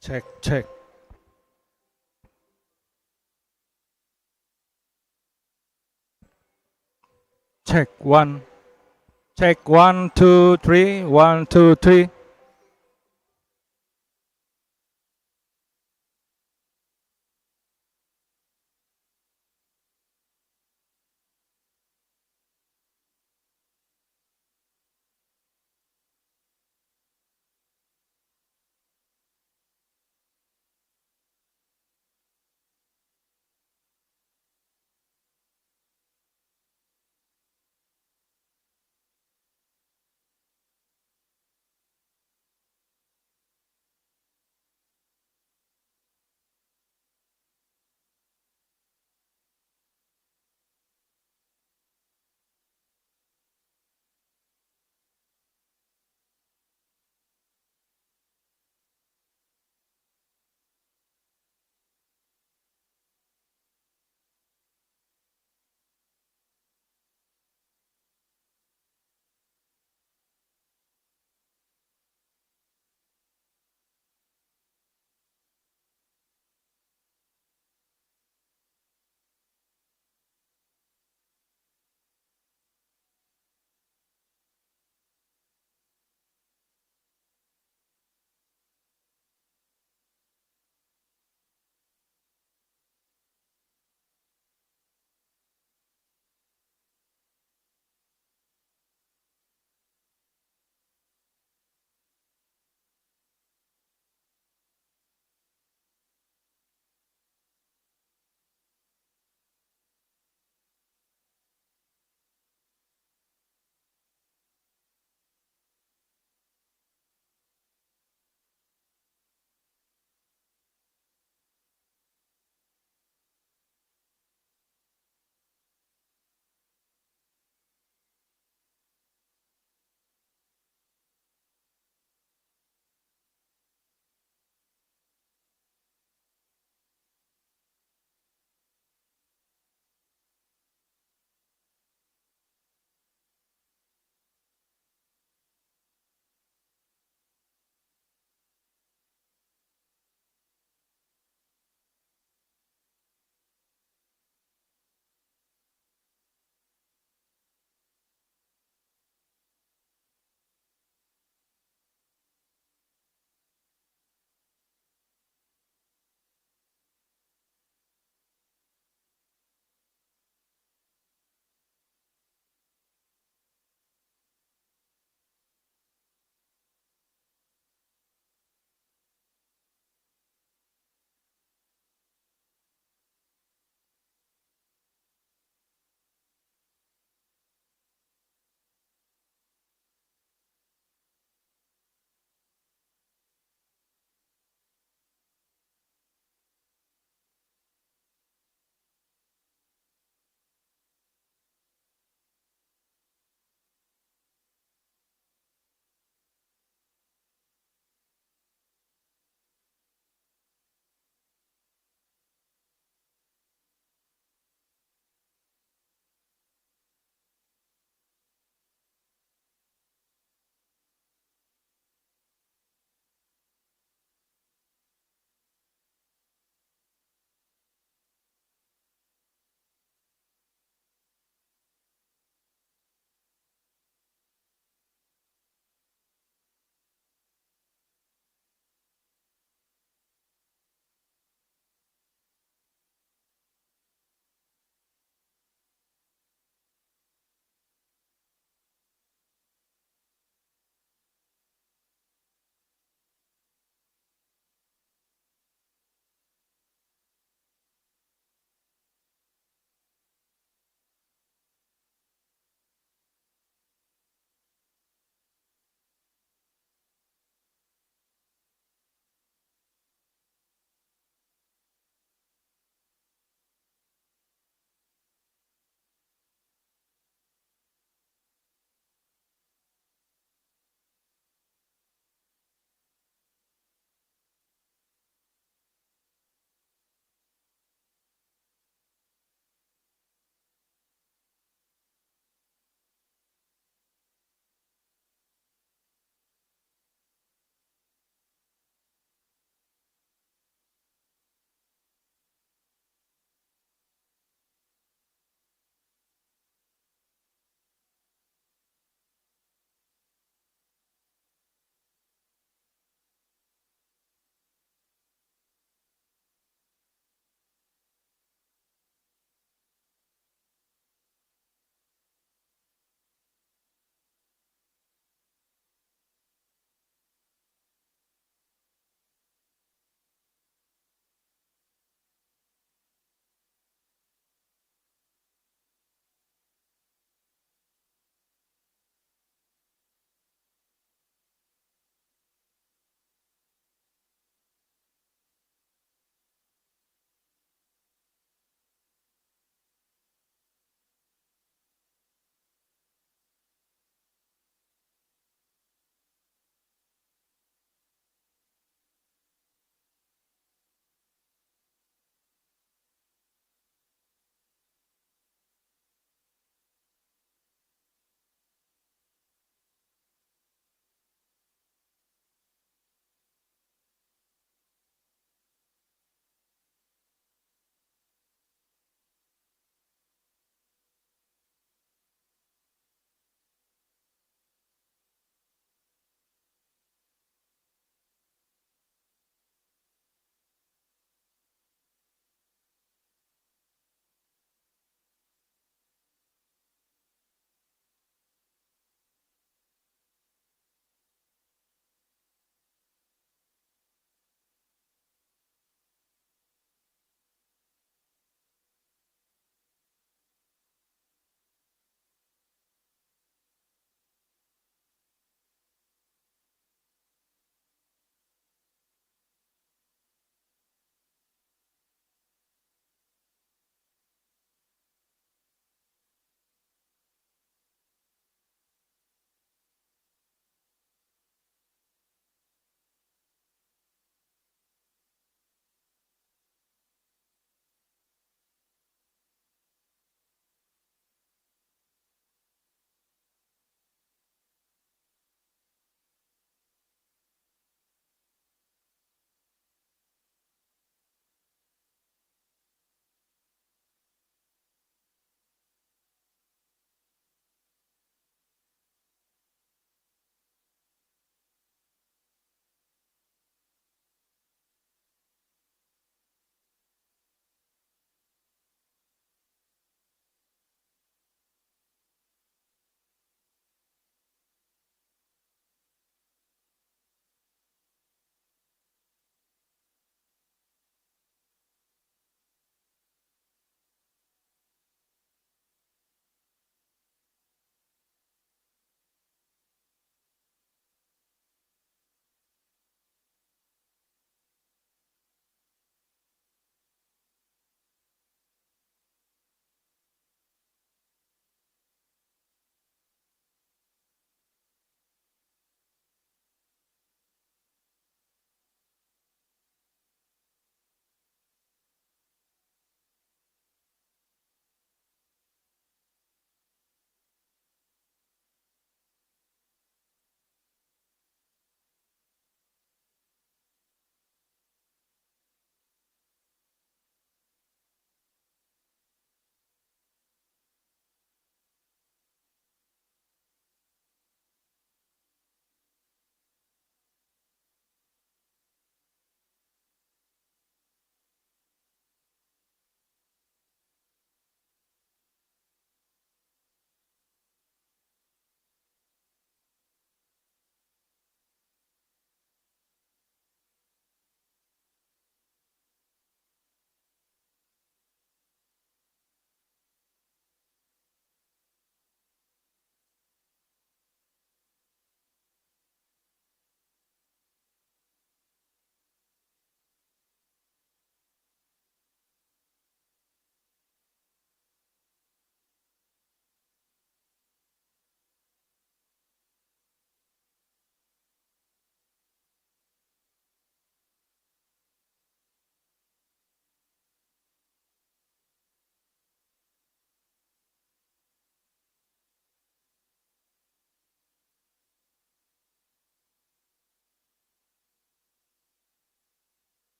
Check, check. Check one. Check 1, 2, 3. 1, 2, 3.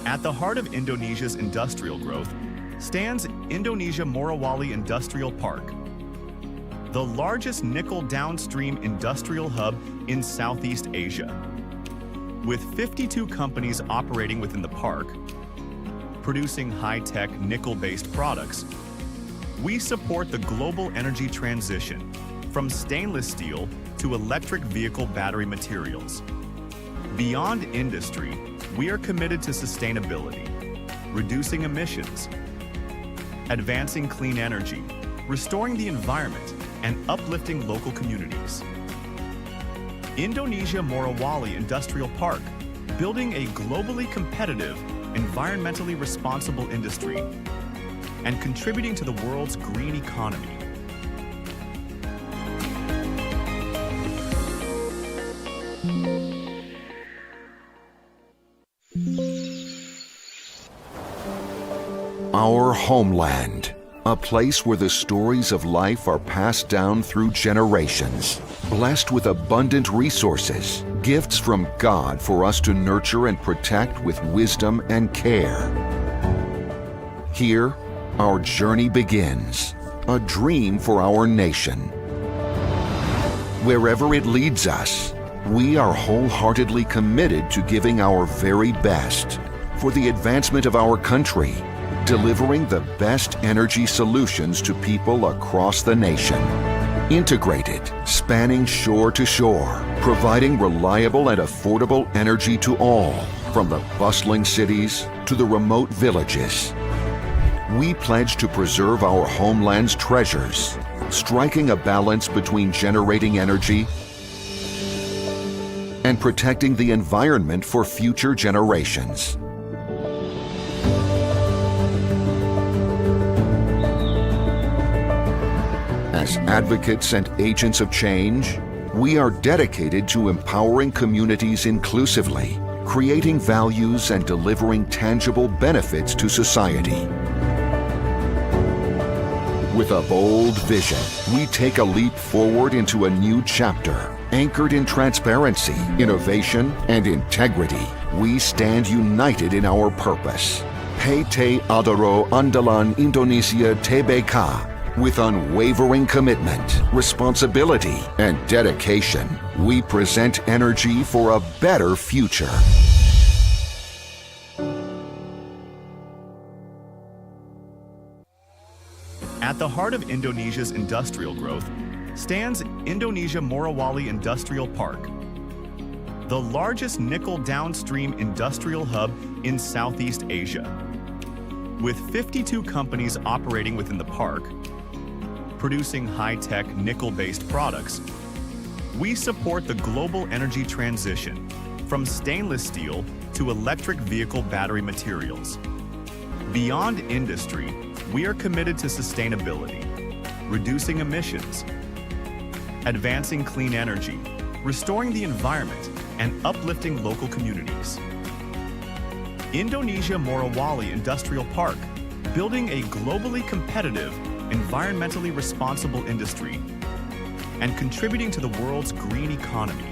At the heart of Indonesia's industrial growth stands Indonesia Morowali Industrial Park, the largest nickel downstream industrial hub in Southeast Asia. With 52 companies operating within the park, producing high-tech nickel-based products, we support the global energy transition from stainless steel to electric vehicle battery materials. Beyond industry, we are committed to sustainability, reducing emissions, advancing clean energy, restoring the environment, and uplifting local communities. Indonesia Morowali Industrial Park, building a globally competitive, environmentally responsible industry, and contributing to the world's green economy. Our homeland, a place where the stories of life are passed down through generations, blessed with abundant resources, gifts from God for us to nurture and protect with wisdom and care. Here, our journey begins, a dream for our nation. Wherever it leads us, we are wholeheartedly committed to giving our very best for the advancement of our country, delivering the best energy solutions to people across the nation. Integrated, spanning shore to shore, providing reliable and affordable energy to all, from the bustling cities to the remote villages. We pledge to preserve our homeland's treasures, striking a balance between generating energy and protecting the environment for future generations. As advocates and agents of change, we are dedicated to empowering communities inclusively, creating values and delivering tangible benefits to society. With a bold vision, we take a leap forward into a new chapter, anchored in transparency, innovation, and integrity. We stand united in our purpose. PT Adaro Andalan Indonesia Tbk. With unwavering commitment, responsibility, and dedication, we present energy for a better future. At the heart of Indonesia's industrial growth stands Indonesia Morowali Industrial Park, the largest nickel downstream industrial hub in Southeast Asia. With 52 companies operating within the park, producing high-tech nickel-based products, we support the global energy transition from stainless steel to electric vehicle battery materials. Beyond industry, we are committed to sustainability, reducing emissions, advancing clean energy, restoring the environment, and uplifting local communities. Indonesia Morowali Industrial Park, building a globally competitive, environmentally responsible industry, and contributing to the world's green economy.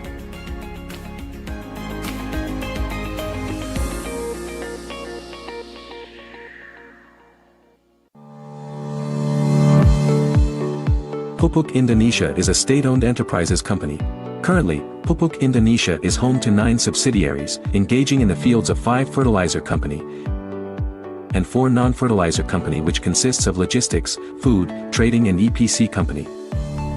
Pupuk Indonesia is a state-owned enterprises company. Currently, Pupuk Indonesia is home to 9 subsidiaries, engaging in the fields of 5 fertilizer company and 4 non-fertilizer company, which consists of logistics, food, trading and EPC company.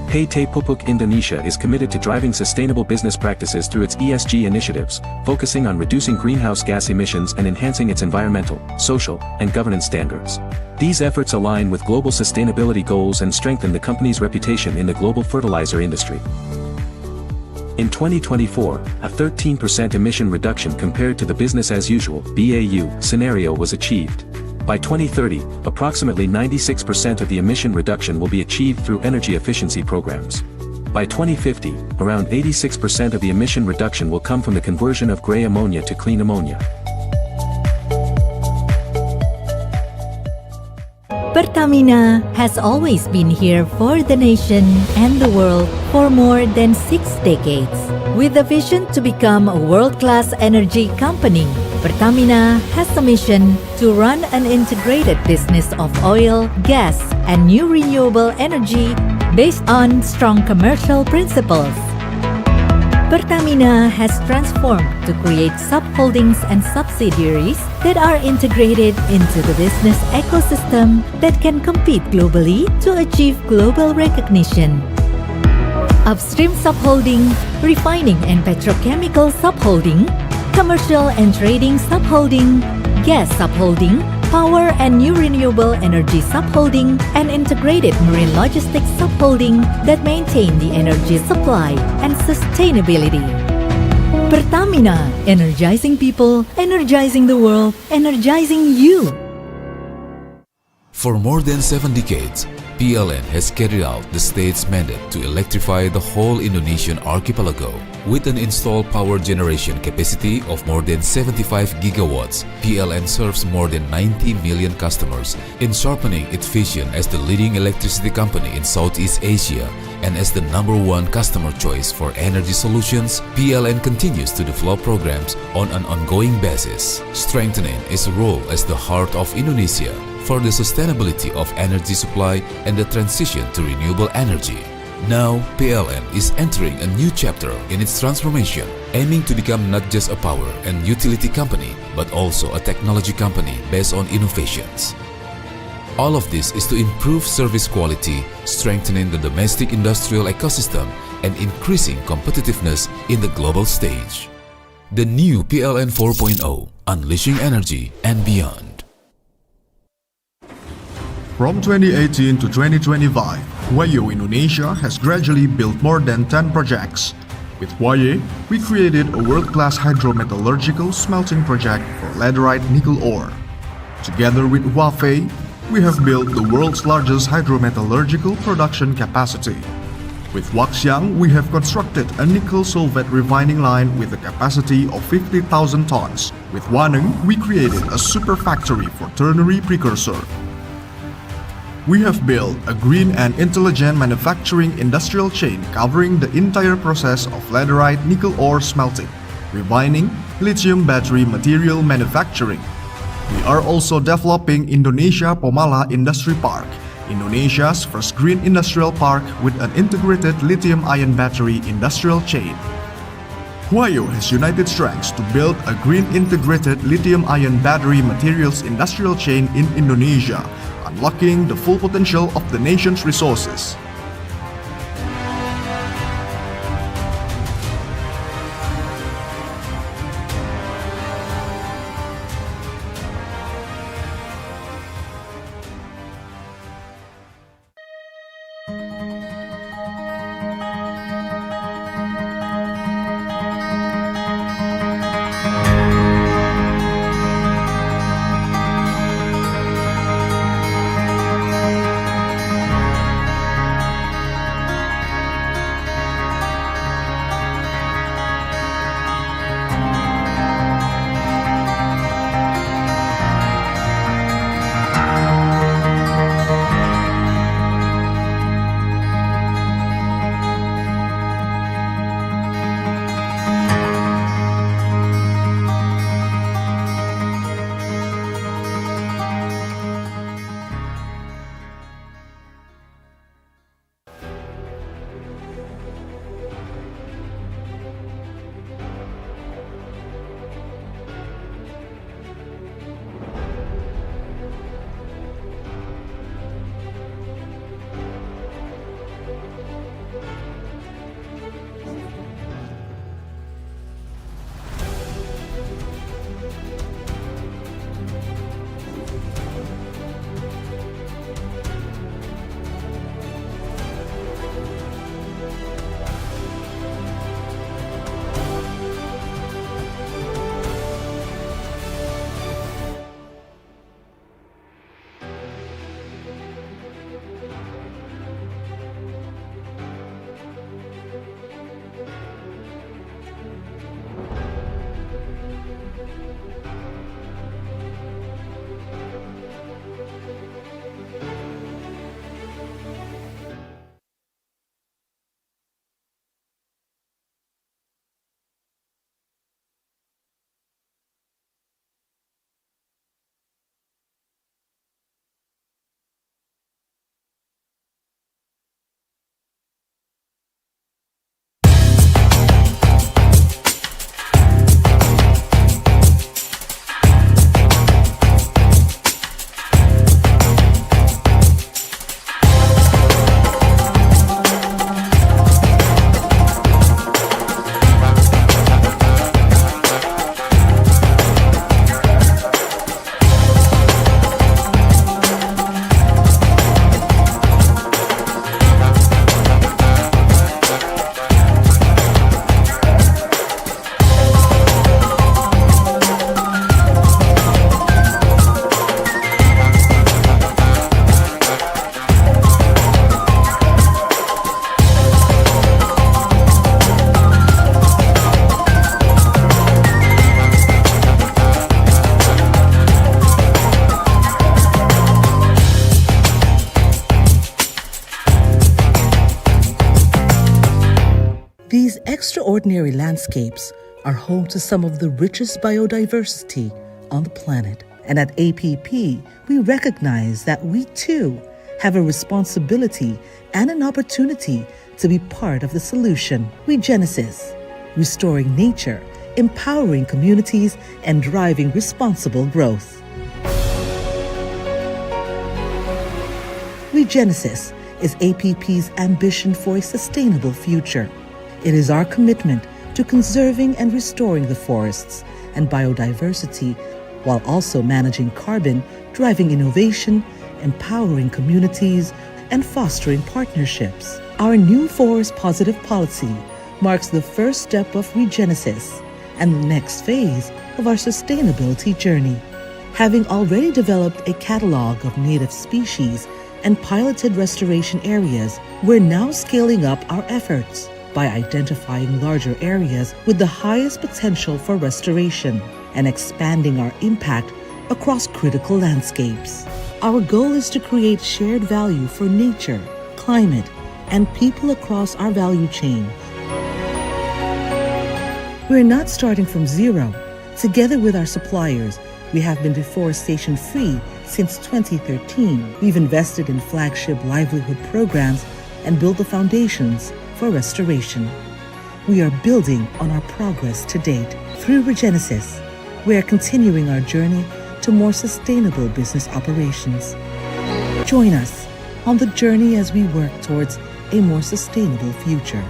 PT Pupuk Indonesia is committed to driving sustainable business practices through its ESG initiatives, focusing on reducing greenhouse gas emissions and enhancing its environmental, social, and governance standards. These efforts align with global sustainability goals and strengthen the company's reputation in the global fertilizer industry. In 2024, a 13% emission reduction compared to the business as usual (BAU) scenario was achieved. By 2030, approximately 96% of the emission reduction will be achieved through energy efficiency programs. By 2050, around 86% of the emission reduction will come from the conversion of gray ammonia to clean ammonia. Pertamina has always been here for the nation and the world for more than 6 decades. With a vision to become a world-class energy company, Pertamina has a mission to run an integrated business of oil, gas, and new renewable energy based on strong commercial principles. Pertamina has transformed to create subholdings and subsidiaries that are integrated into the business ecosystem that can compete globally to achieve global recognition. Upstream subholding, refining and petrochemical subholding, commercial and trading subholding, gas subholding, power and new renewable energy subholding, and integrated marine logistics subholding that maintain the energy supply and sustainability. Pertamina, energizing people, energizing the world, energizing you. For more than 7 decades, PLN has carried out the state's mandate to electrify the whole Indonesian archipelago. With an installed power generation capacity of more than 75 gigawatts, PLN serves more than 90 million customers in sharpening its vision as the leading electricity company in Southeast Asia and as the #1 customer choice for energy solutions. PLN continues to develop programs on an ongoing basis, strengthening its role as the heart of Indonesia for the sustainability of energy supply and the transition to renewable energy. Now, PLN is entering a new chapter in its transformation, aiming to become not just a power and utility company, but also a technology company based on innovations. All of this is to improve service quality, strengthening the domestic industrial ecosystem, and increasing competitiveness in the global stage. The new PLN 4.0, unleashing energy and beyond. From 2018 to 2025, Huayo Indonesia has gradually built more than 10 projects. With Huayo, we created a world-class hydrometallurgical smelting project for laterite nickel ore. Together with Huafei, we have built the world's largest hydrometallurgical production capacity. With Waxiang, we have constructed a nickel sulfate refining line with a capacity of 50,000 tons. With Waneng, we created a super factory for ternary precursor. We have built a green and intelligent manufacturing industrial chain covering the entire process of laterite nickel ore smelting, refining, lithium battery material manufacturing. We are also developing Indonesia Pomala Industry Park, Indonesia's first green industrial park with an integrated lithium-ion battery industrial chain. Huayo has united strengths to build a green integrated lithium-ion battery materials industrial chain in Indonesia, unlocking the full potential of the nation's resources. These extraordinary landscapes are home to some of the richest biodiversity on the planet. And at APP, we recognize that we too have a responsibility and an opportunity to be part of the solution. Regenesis, restoring nature, empowering communities, and driving responsible growth. Regenesis is APP's ambition for a sustainable future. It is our commitment to conserving and restoring the forests and biodiversity while also managing carbon, driving innovation, empowering communities, and fostering partnerships. Our new forest positive policy marks the first step of Regenesis and the next phase of our sustainability journey. Having already developed a catalog of native species and piloted restoration areas, we're now scaling up our efforts by identifying larger areas with the highest potential for restoration and expanding our impact across critical landscapes. Our goal is to create shared value for nature, climate, and people across our value chain. We're not starting from zero. Together with our suppliers, we have been deforestation-free since 2013. We've invested in flagship livelihood programs and built the foundations for restoration. We are building on our progress to date. Through Regenesis, we are continuing our journey to more sustainable business operations. Join us on the journey as we work towards a more sustainable future.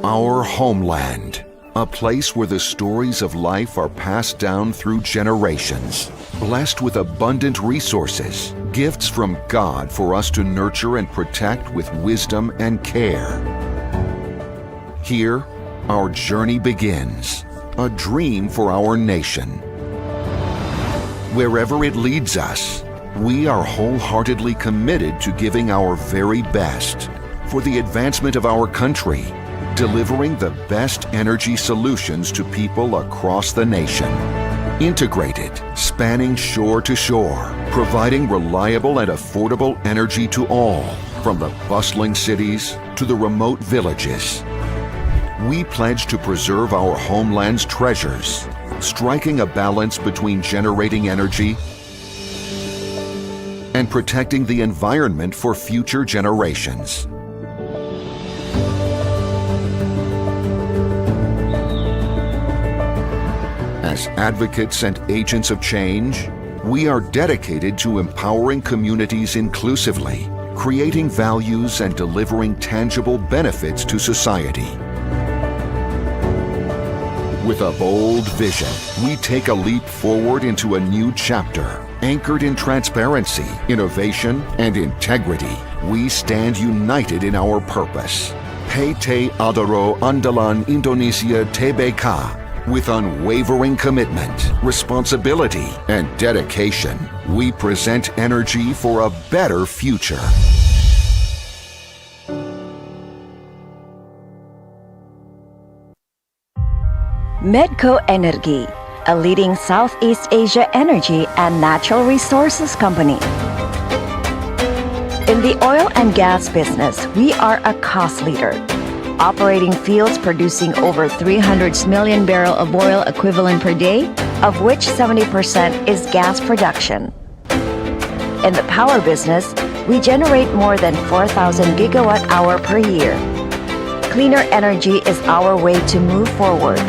our homeland, a place where the stories of life are passed down through generations, blessed with abundant resources, gifts from God for us to nurture and protect with wisdom and care. Here, our journey begins, a dream for our nation. Wherever it leads us, we are wholeheartedly committed to giving our very best for the advancement of our country, delivering the best energy solutions to people across the nation. Integrated, spanning shore to shore, providing reliable and affordable energy to all, from the bustling cities to the remote villages. We pledge to preserve our homeland's treasures, striking a balance between generating energy and protecting the environment for future generations. As advocates and agents of change, we are dedicated to empowering communities inclusively, creating values and delivering tangible benefits to society. With a bold vision, we take a leap forward into a new chapter, anchored in transparency, innovation, and integrity. We stand united in our purpose. PT Adaro Andalan Indonesia Tbk. With unwavering commitment, responsibility, and dedication, we present energy for a better future. Medco Energy, a leading Southeast Asia energy and natural resources company. In the oil and gas business, we are a cost leader, operating fields producing over 300 million barrels of oil equivalent per day, of which 70% is gas production. In the power business, we generate more than 4,000 gigawatt hour per year. Cleaner energy is our way to move forward,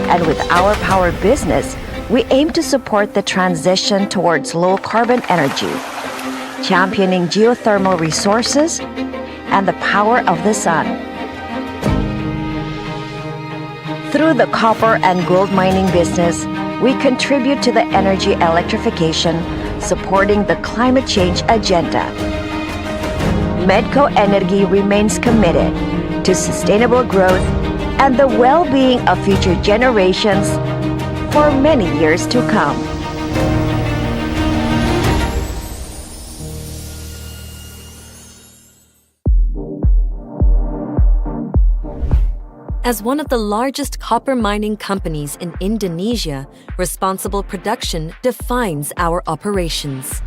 and with our power business, we aim to support the transition towards low-carbon energy, championing geothermal resources and the power of the sun. Through the copper and gold mining business, we contribute to the energy electrification, supporting the climate change agenda. Medco Energy remains committed to sustainable growth and the well-being of future generations for many years to come. As one of the largest copper mining companies in Indonesia, responsible production defines our operations.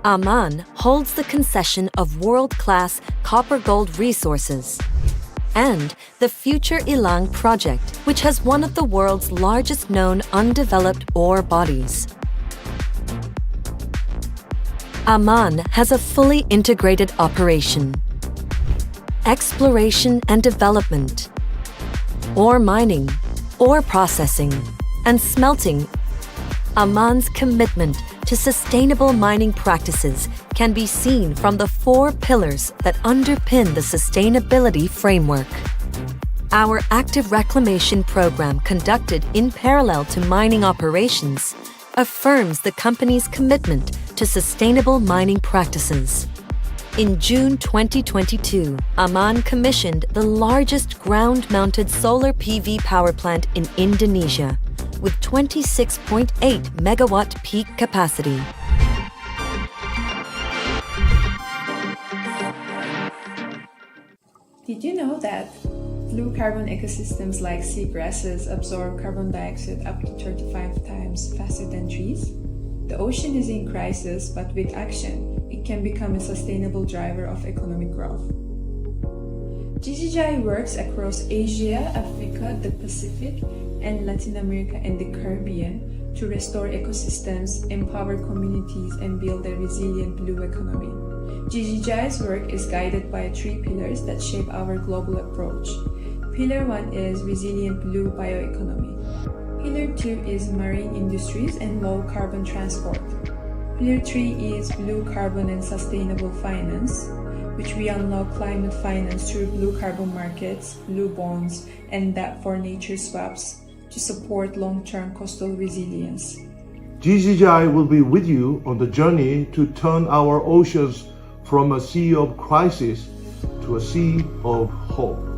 Aman holds the concession of world-class copper-gold resources and the Future Ilang project, which has one of the world's largest known undeveloped ore bodies. Aman has a fully integrated operation, exploration and development, ore mining, ore processing, and smelting. Aman's commitment to sustainable mining practices can be seen from the 4 pillars that underpin the sustainability framework. Our active reclamation program, conducted in parallel to mining operations, affirms the company's commitment to sustainable mining practices. In June 2022, Aman commissioned the largest ground-mounted solar PV power plant in Indonesia, with 26.8 megawatt peak capacity. Did you know that blue carbon ecosystems like seagrasses absorb carbon dioxide up to 35 times faster than trees? The ocean is in crisis, but with action, it can become a sustainable driver of economic growth. GGI works across Asia, Africa, the Pacific, and Latin America and the Caribbean to restore ecosystems, empower communities, and build a resilient blue economy. GGI's work is guided by 3 pillars that shape our global approach. Pillar 1 is resilient blue bioeconomy. Pillar 2 is marine industries and low carbon transport. Pillar 3 is blue carbon and sustainable finance. which we unlock climate finance through blue carbon markets, blue bonds, and debt for nature swaps to support long-term coastal resilience. GCGI will be with you on the journey to turn our oceans from a sea of crisis to a sea of hope.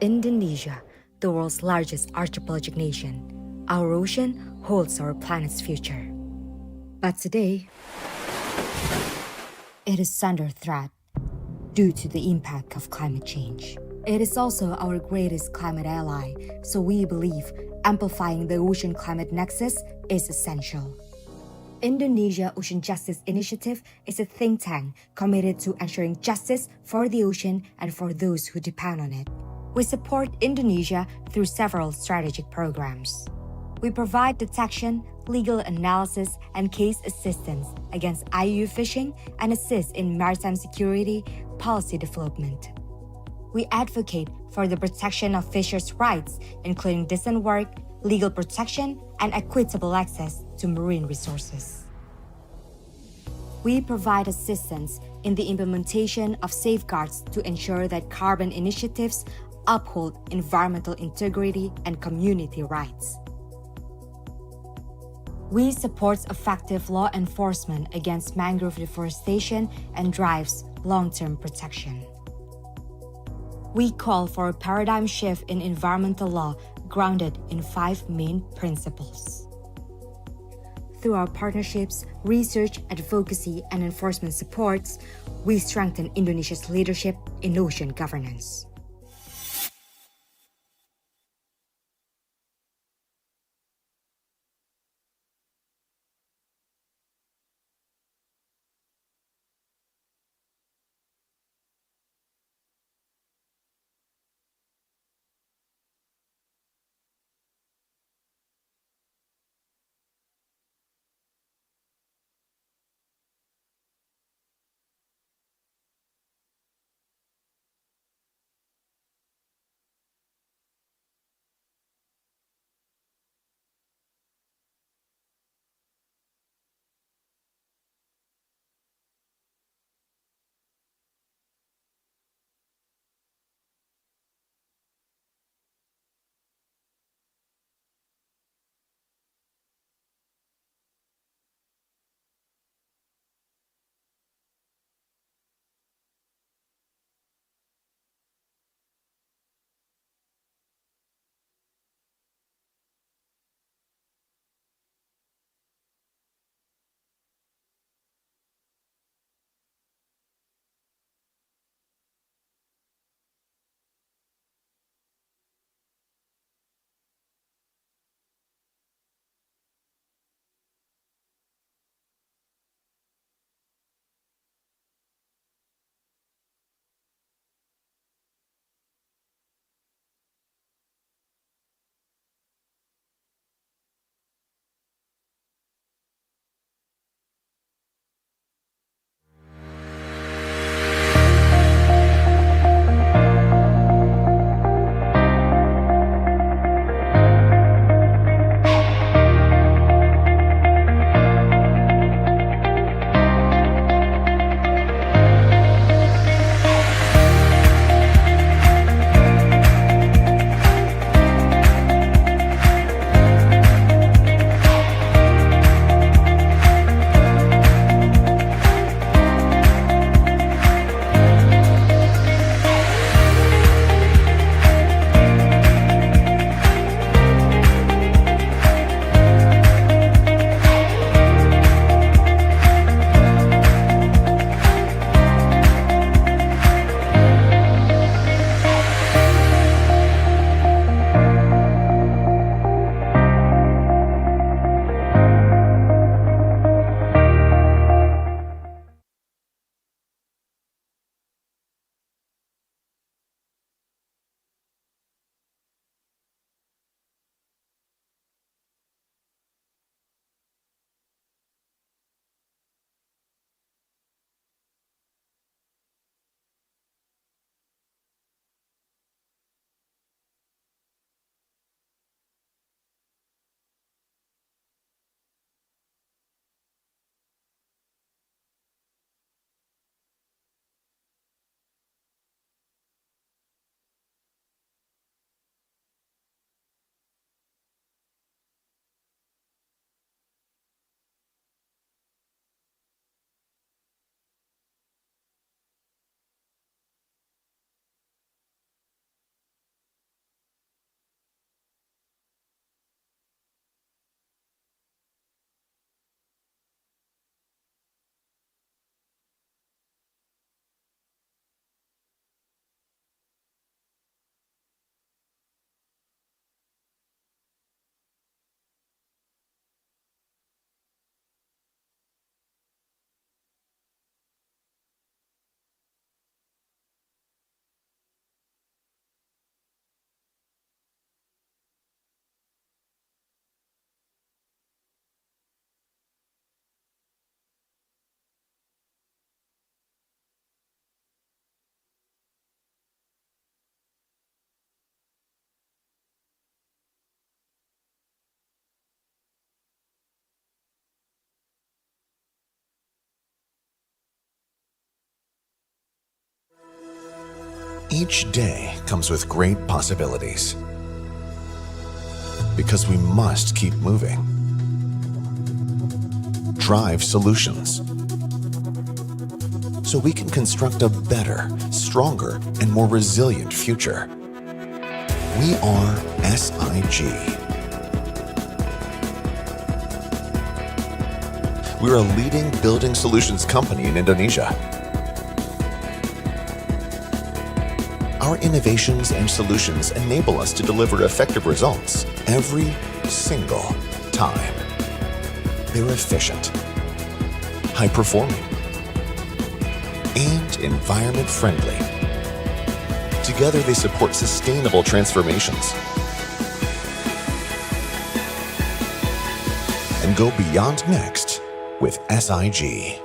Indonesia, the world's largest archipelagic nation, our ocean holds our planet's future. But today, it is under threat due to the impact of climate change. It is also our greatest climate ally, so we believe amplifying the ocean climate nexus is essential. Indonesia Ocean Justice Initiative is a think tank committed to ensuring justice for the ocean and for those who depend on it. We support Indonesia through several strategic programs. We provide detection, legal analysis, and case assistance against IUU fishing and assist in maritime security policy development. We advocate for the protection of fishers' rights, including decent work, legal protection, and equitable access to marine resources. We provide assistance in the implementation of safeguards to ensure that carbon initiatives uphold environmental integrity and community rights. We support effective law enforcement against mangrove deforestation and drives long-term protection. We call for a paradigm shift in environmental law grounded in 5 main principles. Through our partnerships, research, advocacy, and enforcement supports, we strengthen Indonesia's leadership in ocean governance. Each day comes with great possibilities. Because we must keep moving. Drive solutions. So we can construct a better, stronger, and more resilient future. We are SIG. We're a leading building solutions company in Indonesia. Our innovations and solutions enable us to deliver effective results every single time. They're efficient, high-performing, and environment-friendly. Together, they support sustainable transformations and go beyond next with SIG.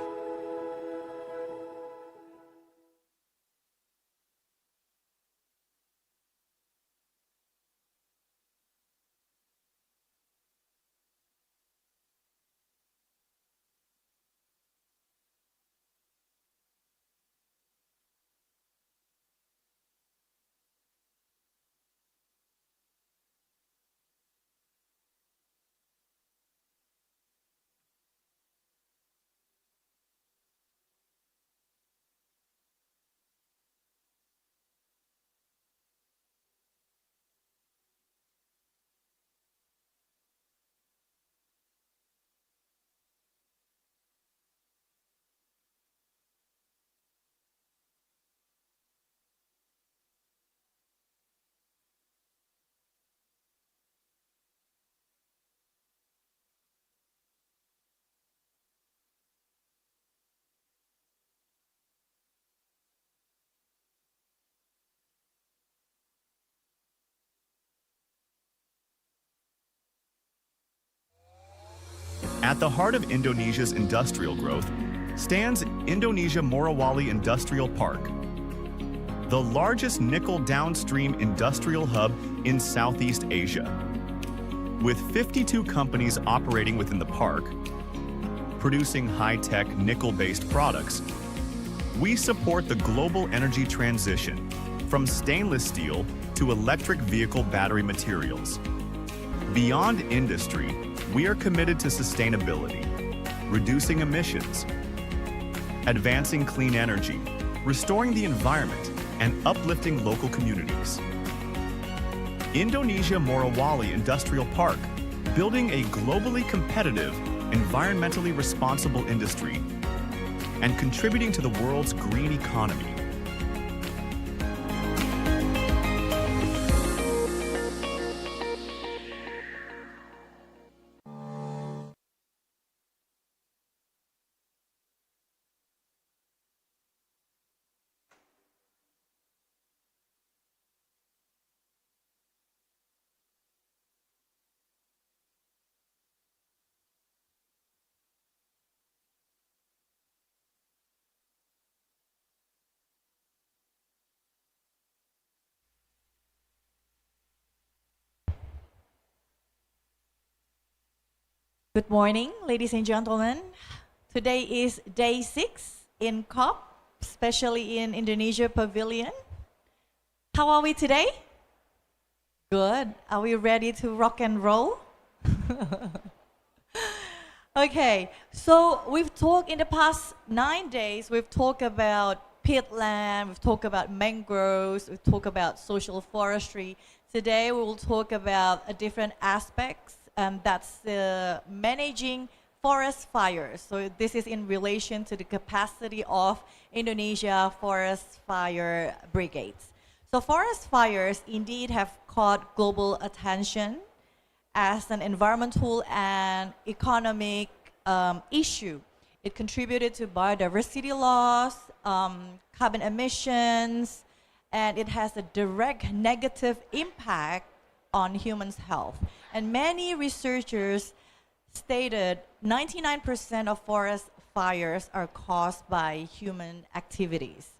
At the heart of Indonesia's industrial growth stands Indonesia Morowali Industrial Park, the largest nickel downstream industrial hub in Southeast Asia. With 52 companies operating within the park, producing high-tech nickel-based products, we support the global energy transition from stainless steel to electric vehicle battery materials. Beyond industry, we are committed to sustainability, reducing emissions, advancing clean energy, restoring the environment, and uplifting local communities. Indonesia Morowali Industrial Park, building a globally competitive, environmentally responsible industry, and contributing to the world's green economy. Good morning, ladies and gentlemen. Today is day 6 in COP, especially in Indonesia Pavilion. How are we today? Good. Are we ready to rock and roll? Okay, so we've talked in the past 9 days, we've talked about peatland, we've talked about mangroves, we've talked about social forestry. Today we will talk about different aspects. That's managing forest fires. So this is in relation to the capacity of Indonesia forest fire brigades. So forest fires indeed have caught global attention as an environmental and economic issue. It contributed to biodiversity loss, carbon emissions, and it has a direct negative impact on humans' health. And many researchers stated 99% of forest fires are caused by human activities.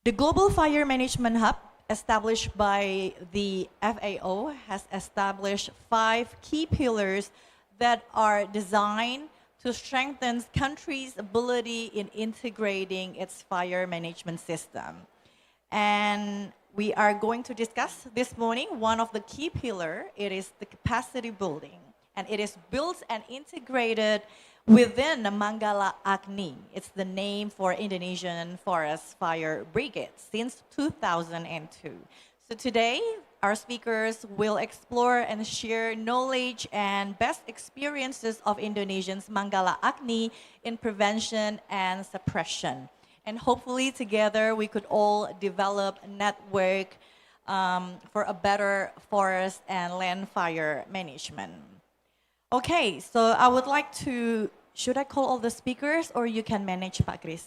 The Global Fire Management Hub, established by the FAO, has established 5 key pillars that are designed to strengthen countries' ability in integrating its fire management system. And we are going to discuss this morning one of the key pillars. It is the capacity building. And it is built and integrated within the Manggala Agni. It's the name for Indonesian Forest Fire Brigade since 2002. So today, our speakers will explore and share knowledge and best experiences of Indonesians Manggala Agni in prevention and suppression. And hopefully together we could all develop a network for a better forest and land fire management. Okay, so I would like to, should I call all the speakers or you can manage, Pak Chris?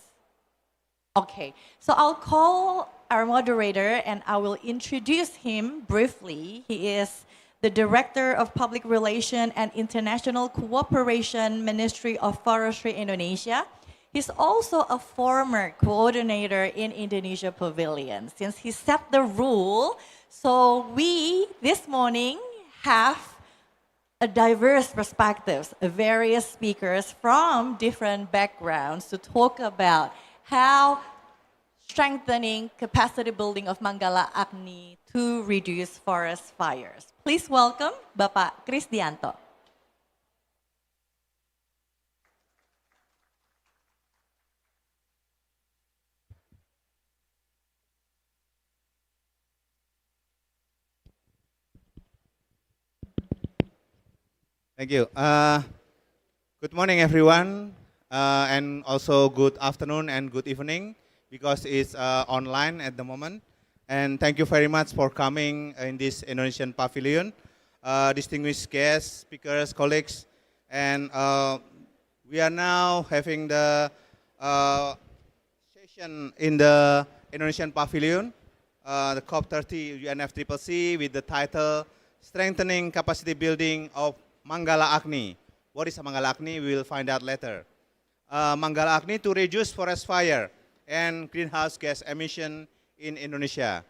Okay, so I'll call our moderator and I will introduce him briefly. He is the Director of Public Relations and International Cooperation, Ministry of Forestry, Indonesia. He's also a former coordinator in Indonesia Pavilion. Since he set the rule, so we, this morning, have a diverse perspectives, various speakers from different backgrounds to talk about how strengthening capacity building of Manggala Agni to reduce forest fires. Please welcome Bapak Chris Dianto. Thank you. Good morning, everyone, and also good afternoon and good evening, because it's online at the moment. And thank you very much for coming in this Indonesian pavilion, distinguished guests, speakers, colleagues, and we are now having the session in the Indonesian pavilion, the COP30 UNFCCC, with the title "Strengthening Capacity Building of Manggala Agni." What is Manggala Agni? We will find out later. Manggala Agni to reduce forest fire and greenhouse gas emission in Indonesia.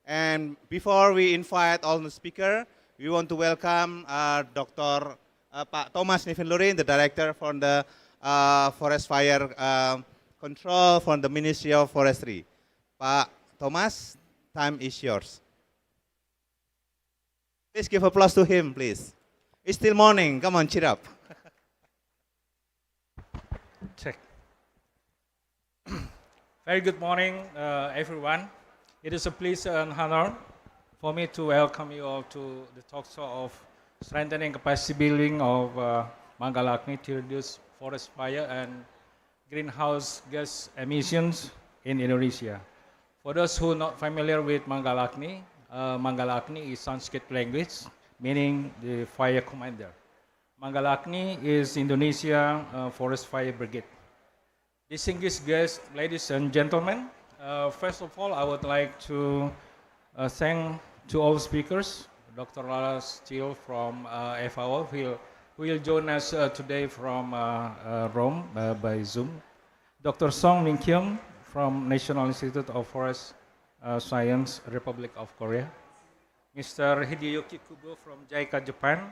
And before we invite all the speakers, we want to welcome Dr. Pak Thomas Nivinlurin, the Director from the Forest Fire Control from the Ministry of Forestry. Pak Thomas, time is yours. Please give applause to him, please. It's still morning. Come on, cheer up. Check. Very good morning, everyone. It is a pleasure and honor for me to welcome you all to the talk show of strengthening capacity building of Manggala Agni to reduce forest fire and greenhouse gas emissions in Indonesia. For those who are not familiar with Manggala Agni is Sanskrit language, meaning the fire commander. Manggala Agni is Indonesia Forest Fire Brigade. Distinguished guests, ladies and gentlemen, first of all, I would like to thank to all speakers, Dr. Lara Steele from FAO, who will join us today from Rome by Zoom. Dr. Song Min Kyung from National Institute of Forest Science, Republic of Korea. Mr. Hideyuki Kubo from JICA, Japan,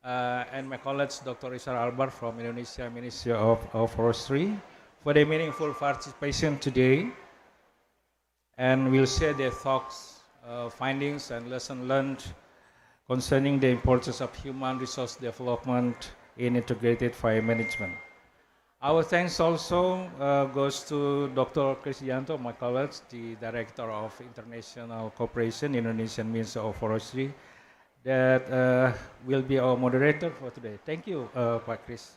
and my colleagues, Dr. Isar Albar from Indonesia Ministry of Forestry, for their meaningful participation today, and will share their thoughts, findings, and lessons learned concerning the importance of human resource development in integrated fire management. Our thanks also goes to Dr. Chris Dianto, my colleague, the Director of International Cooperation, Indonesian Ministry of Forestry, that will be our moderator for today. Thank you, Pak Chris.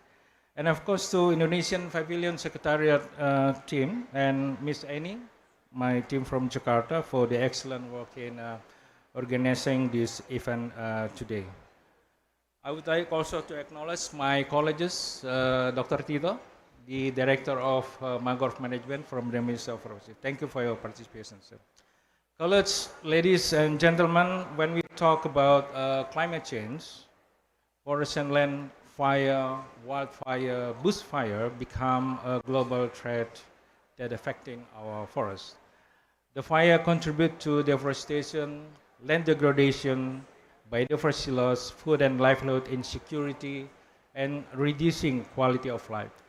And of course to Indonesian Pavilion Secretariat team and Miss Annie, my team from Jakarta, for the excellent work in organizing this event today. I would like also to acknowledge my colleagues, Dr. Tito, the Director of Mangrove Management from the Ministry of Forestry. Thank you for your participation, sir. Colleagues, ladies and gentlemen, when we talk about climate change, forest and land fire, wildfire, bushfire become a global threat that affecting our forests. The fire contribute to deforestation, land degradation, biodiversity loss, food and livelihood insecurity, and reducing quality of life.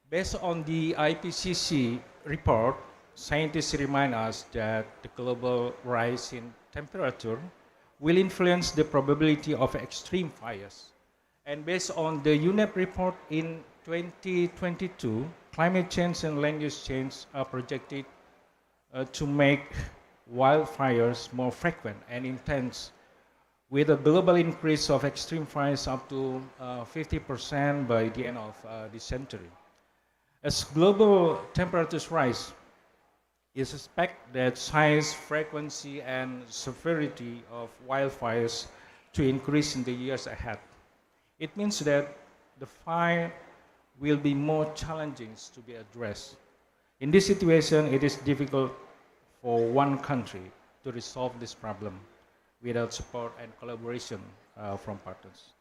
Based on the IPCC report, scientists remind us that the global rise in temperature will influence the probability of extreme fires. And based on the UNEP report in 2022, climate change and land use change are projected to make wildfires more frequent and intense, with a global increase of extreme fires up to 50% by the end of this century. As global temperatures rise, it's expected that size, frequency, and severity of wildfires to increase in the years ahead. It means that the fire will be more challenging to be addressed. In this situation, it is difficult for one country to resolve this problem without support and collaboration from partners.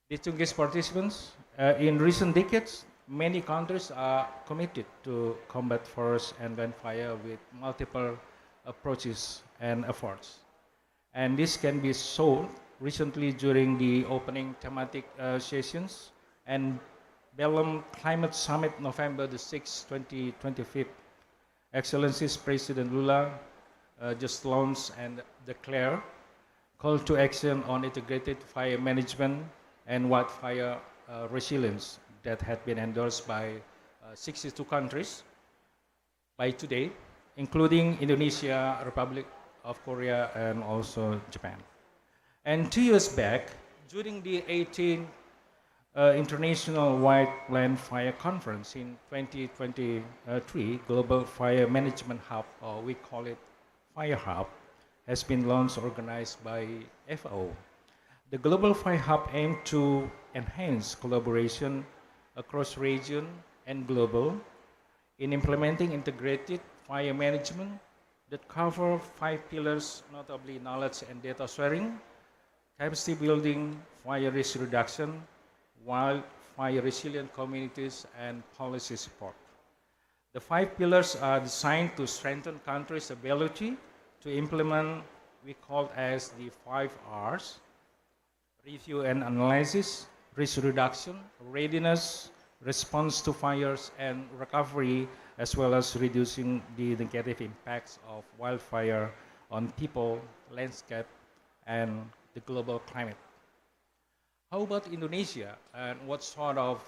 Distinguished participants, in recent decades, many countries are committed to combat forest and land fire with multiple approaches and efforts. And this can be shown recently during the opening thematic sessions and Belem Climate Summit November the 6th, 2025. Excellencies President Lula just launched and declared call to action on integrated fire management and wildfire resilience that had been endorsed by 62 countries by today, including Indonesia, Republic of Korea, and also Japan. And 2 years back, during the 18th International Wildland Fire Conference in 2023, Global Fire Management Hub, or we call it Fire Hub, has been launched, organized by FAO. The Global Fire Hub aims to enhance collaboration across region and global in implementing integrated fire management that cover 5 pillars, notably knowledge and data sharing, capacity building, fire risk reduction, wildfire resilient communities, and policy support. The 5 pillars are designed to strengthen countries' ability to implement, we call as the 5 R's: review and analysis, risk reduction, readiness, response to fires, and recovery, as well as reducing the negative impacts of wildfire on people, landscape, and the global climate. How about Indonesia, and what sort of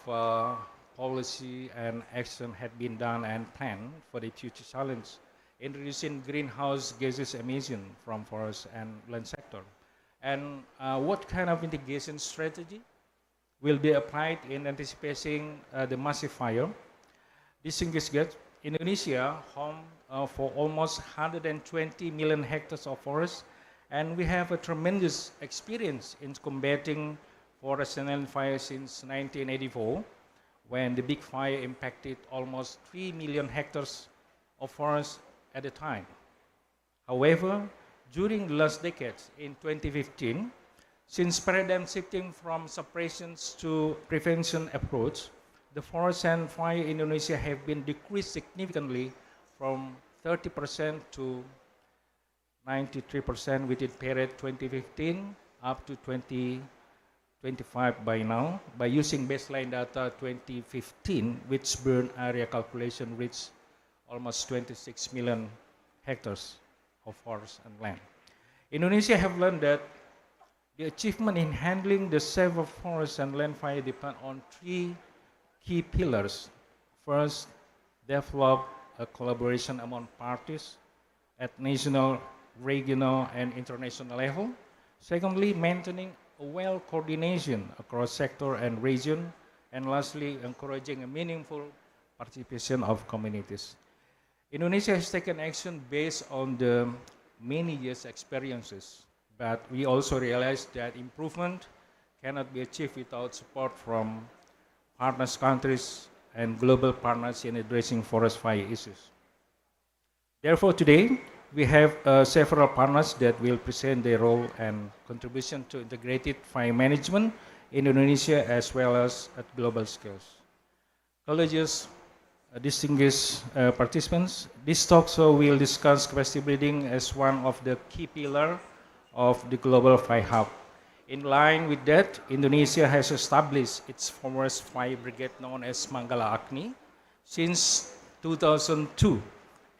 policy and action had been done and planned for the future challenge in reducing greenhouse gases emission from forest and land sector? And what kind of mitigation strategy will be applied in anticipating the massive fire? Distinguished guests, Indonesia, home for almost 120 million hectares of forest, and we have a tremendous experience in combating forest and land fire since 1984, when the big fire impacted almost 3 million hectares of forest at the time. However, during the last decades, in 2015, since paradigm shifting from suppressions to prevention approach, the forest and fire in Indonesia have been decreased significantly from 30% to 93% within period 2015 up to 2025 by now, by using baseline data 2015, which burn area calculation reached almost 26 million hectares of forest and land. Indonesia have learned that the achievement in handling the severe forest and land fire depend on 3 key pillars. First, develop a collaboration among parties at national, regional, and international level. Secondly, maintaining a well coordination across sector and region. And lastly, encouraging a meaningful participation of communities. Indonesia has taken action based on the many years experiences, but we also realize that improvement cannot be achieved without support from partners countries and global partners in addressing forest fire issues. Therefore, today, we have several partners that will present their role and contribution to integrated fire management in Indonesia as well as at global scales. Colleges, distinguished participants, this talk show will discuss capacity building as one of the key pillars of the Global Fire Hub. In line with that, Indonesia has established its forest fire brigade known as Manggala Agni since 2002,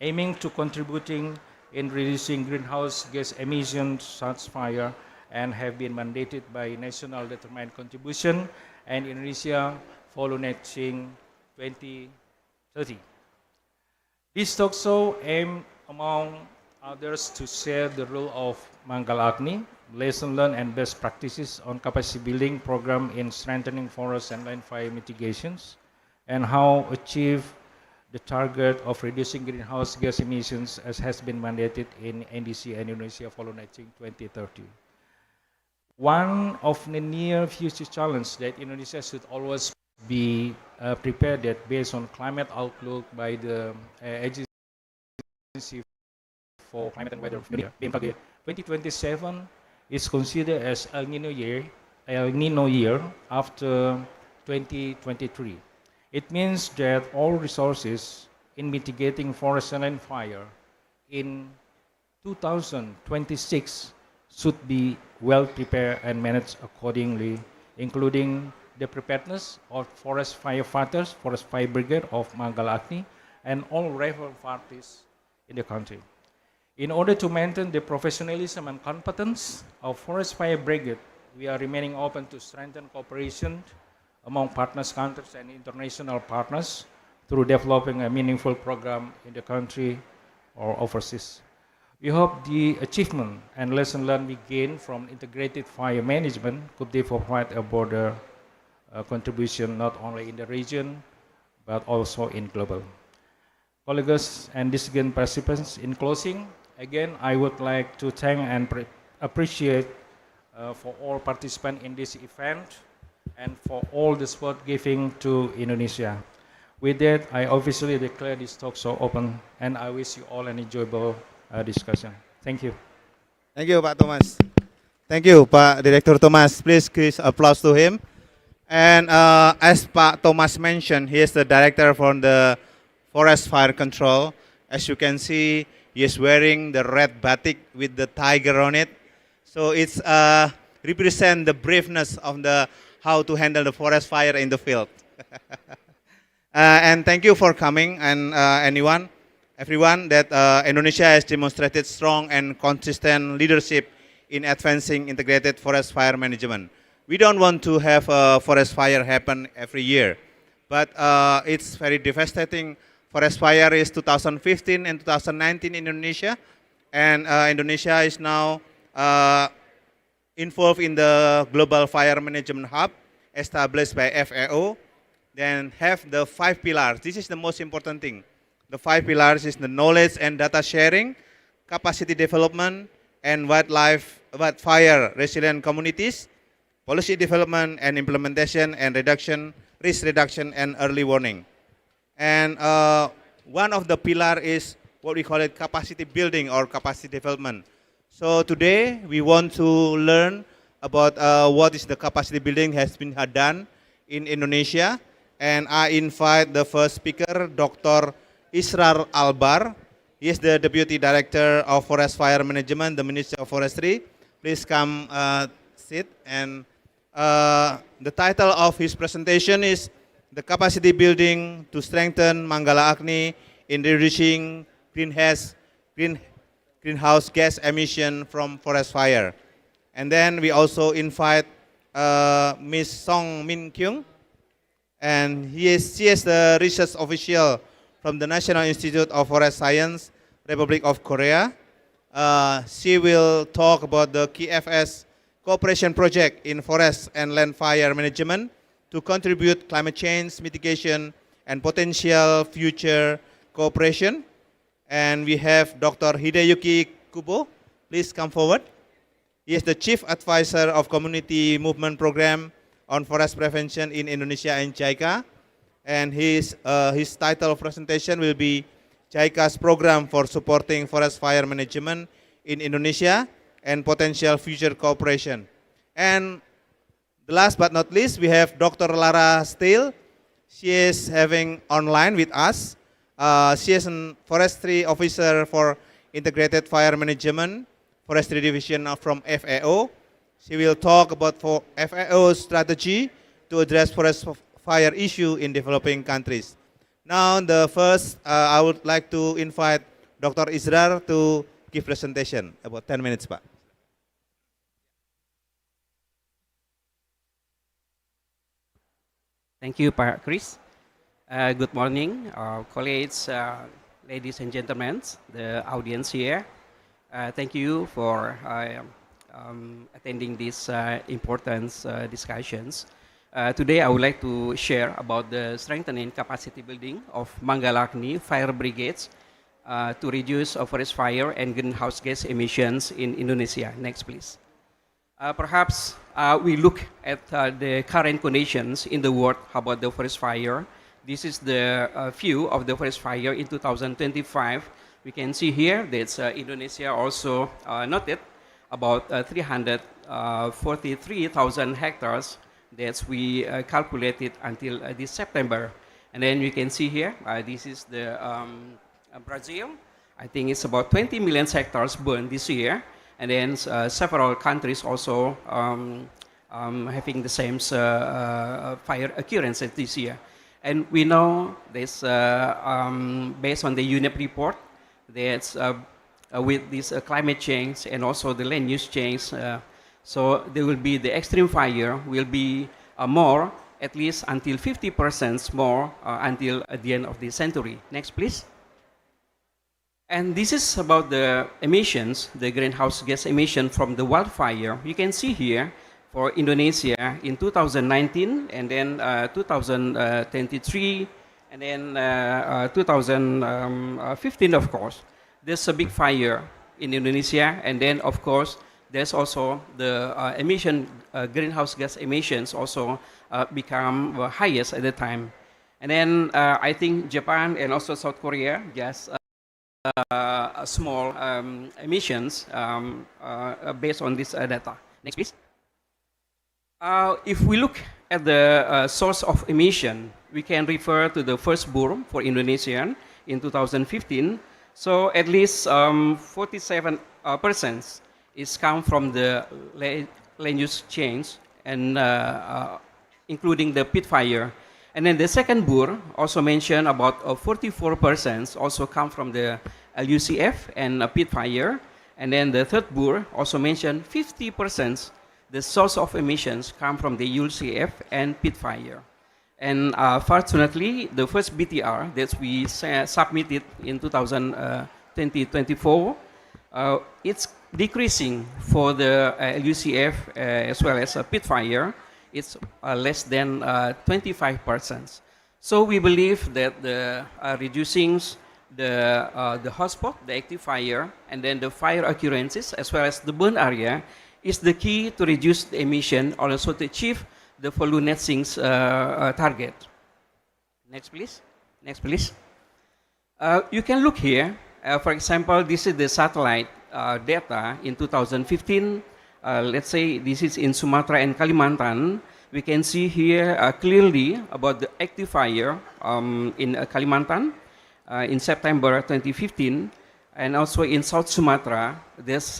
aiming to contributing in reducing greenhouse gas emissions such fire and have been mandated by national determined contribution and Indonesia Voluntary 2030. This talk show aim among others to share the role of Mangalagni, lesson learned and best practices on capacity building program in strengthening forest and land fire mitigations, and how achieve the target of reducing greenhouse gas emissions as has been mandated in NDC and Indonesia Voluntary 2030. One of the near future challenges that Indonesia should always be prepared that based on climate outlook by the Agency for Climate and Weather of India, BMKG, 2027 is considered as El Nino year after 2023. It means that all resources in mitigating forest and land fire in 2026 should be well prepared and managed accordingly, including the preparedness of forest firefighters, forest fire brigade of Mangalagni, and all relevant parties in the country. In order to maintain the professionalism and competence of forest fire brigade, we are remaining open to strengthen cooperation among partners countries and international partners through developing a meaningful program in the country or overseas. We hope the achievement and lesson learned we gain from integrated fire management could provide a broader contribution not only in the region but also in global. Colleagues and distinguished participants, in closing, again, I would like to thank and appreciate for all participants in this event and for all the support giving to Indonesia. With that, I officially declare this talk show open, and I wish you all an enjoyable discussion. Thank you. Thank you, Pak Thomas. Thank you, Pak Director Thomas. Please give applause to him. And as Pak Thomas mentioned, he is the director for the Forest Fire Control. As you can see, he is wearing the red batik with the tiger on it. So it's represent the braveness of the how to handle the forest fire in the field. And thank you for coming, and everyone that Indonesia has demonstrated strong and consistent leadership in advancing integrated forest fire management. We don't want to have a forest fire happen every year, but it's very devastating. Forest fire is 2015 and 2019 in Indonesia, and Indonesia is now involved in the Global Fire Management Hub established by FAO. Then have the 5 pillars. This is the most important thing. The 5 pillars is the knowledge and data sharing, capacity development, and wildfire resilient communities, policy development and implementation, and risk reduction and early warning. And one of the pillar is what we call it capacity building or capacity development. So today we want to learn about what is the capacity building has been done in Indonesia. And I invite the first speaker, Dr. Israr Albar. He is the Deputy Director of Forest Fire Management, the Ministry of Forestry. Please come sit. And the title of his presentation is The Capacity Building to Strengthen Mangalagni in Reducing Greenhouse Gas Emission from Forest Fire. And then we also invite Ms. Song Min Kyung. And she is the research official from the National Institute of Forest Science, Republic of Korea. She will talk about the KFS cooperation project in forest and land fire management to contribute climate change mitigation and potential future cooperation. And we have Dr. Hideyuki Kubo. Please come forward. He is the Chief Advisor of Community Movement Program on Forest Prevention in Indonesia and JICA. And his title of presentation will be JICA's Program for Supporting Forest Fire Management in Indonesia and Potential Future Cooperation. And last but not least, we have Dr. Lara Steele. She is having online with us. She is a forestry officer for Integrated Fire Management, Forestry Division from FAO. She will talk about FAO's strategy to address forest fire issue in developing countries. Now, the first, I would like to invite Dr. Israr to give presentation about 10 minutes, Pak. Thank you, Pak Chris. Good morning, colleagues, ladies and gentlemen, the audience here. Thank you for attending these important discussions. Today, I would like to share about the strengthening capacity building of Mangalagni fire brigades to reduce forest fire and greenhouse gas emissions in Indonesia. Next, please. Perhaps we look at the current conditions in the world about the forest fire. This is the view of the forest fire in 2025. We can see here that Indonesia also noted about 343,000 hectares that we calculated until this September. And then you can see here, this is the Brazil. I think it's about 20 million hectares burned this year. And then several countries also having the same fire occurrences this year. And we know this based on the UNEP report that with this climate change and also the land use change, so there will be the extreme fire will be more, at least until 50% more until the end of the century. Next, please. And this is about the emissions, the greenhouse gas emission from the wildfire. You can see here for Indonesia in 2019 and then 2023 and then 2015, of course. There's a big fire in Indonesia, and then of course there's also the greenhouse gas emissions also become highest at the time. And then I think Japan and also South Korea just small emissions based on this data. Next, please. If we look at the source of emission, we can refer to the first burn for Indonesian in 2015. So at least 47% is come from the land use change and including the pit fire. And then the second burn also mentioned about 44% also come from the LUCF and pit fire. And then the third burn also mentioned 50% the source of emissions come from the ULCF and pit fire. And fortunately, the first BTR that we submitted in 2024, it's decreasing for the LUCF as well as pit fire. It's less than 25%. So we believe that the reducing the hotspot, the active fire, and then the fire occurrences as well as the burn area is the key to reduce the emission, also to achieve the volume net sinks target. Next, please. Next, please. You can look here. For example, this is the satellite data in 2015. Let's say this is in Sumatra and Kalimantan. We can see here clearly about the active fire in Kalimantan in September 2015, and also in South Sumatra, there's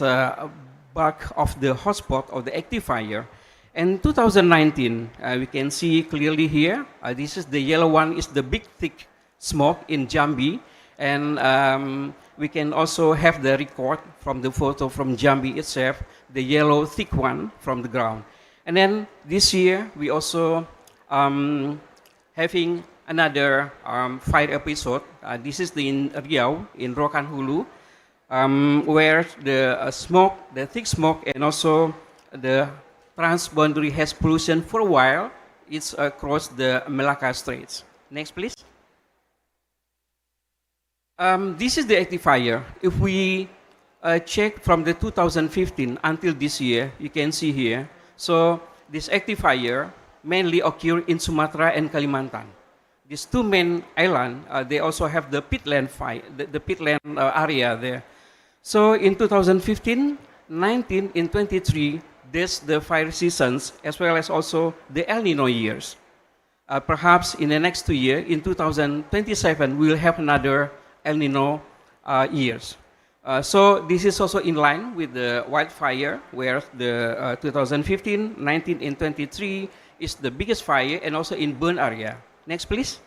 bulk of the hotspot of the active fire. In 2019, we can see clearly here, this is the yellow one, is the big thick smoke in Jambi, and we can also have the record from the photo from Jambi itself, the yellow thick one from the ground. And then this year, we also having another fire episode. This is in Riau, in Rokan Hulu, where the smoke, the thick smoke, and also the transboundary has pollution for a while. It's across the Malacca Straits. Next, please. This is the active fire. If we check from the 2015 until this year, you can see here. So this active fire mainly occur in Sumatra and Kalimantan. These two main islands, they also have the pitland fire, the pitland area there. So in 2015, 19, and 23, there's the fire seasons as well as also the El Nino years. Perhaps in the next 2 years, in 2027, we will have another El Nino years. So this is also in line with the wildfire, where the 2015, 19, and 23 is the biggest fire, and also in burn area. Next, please.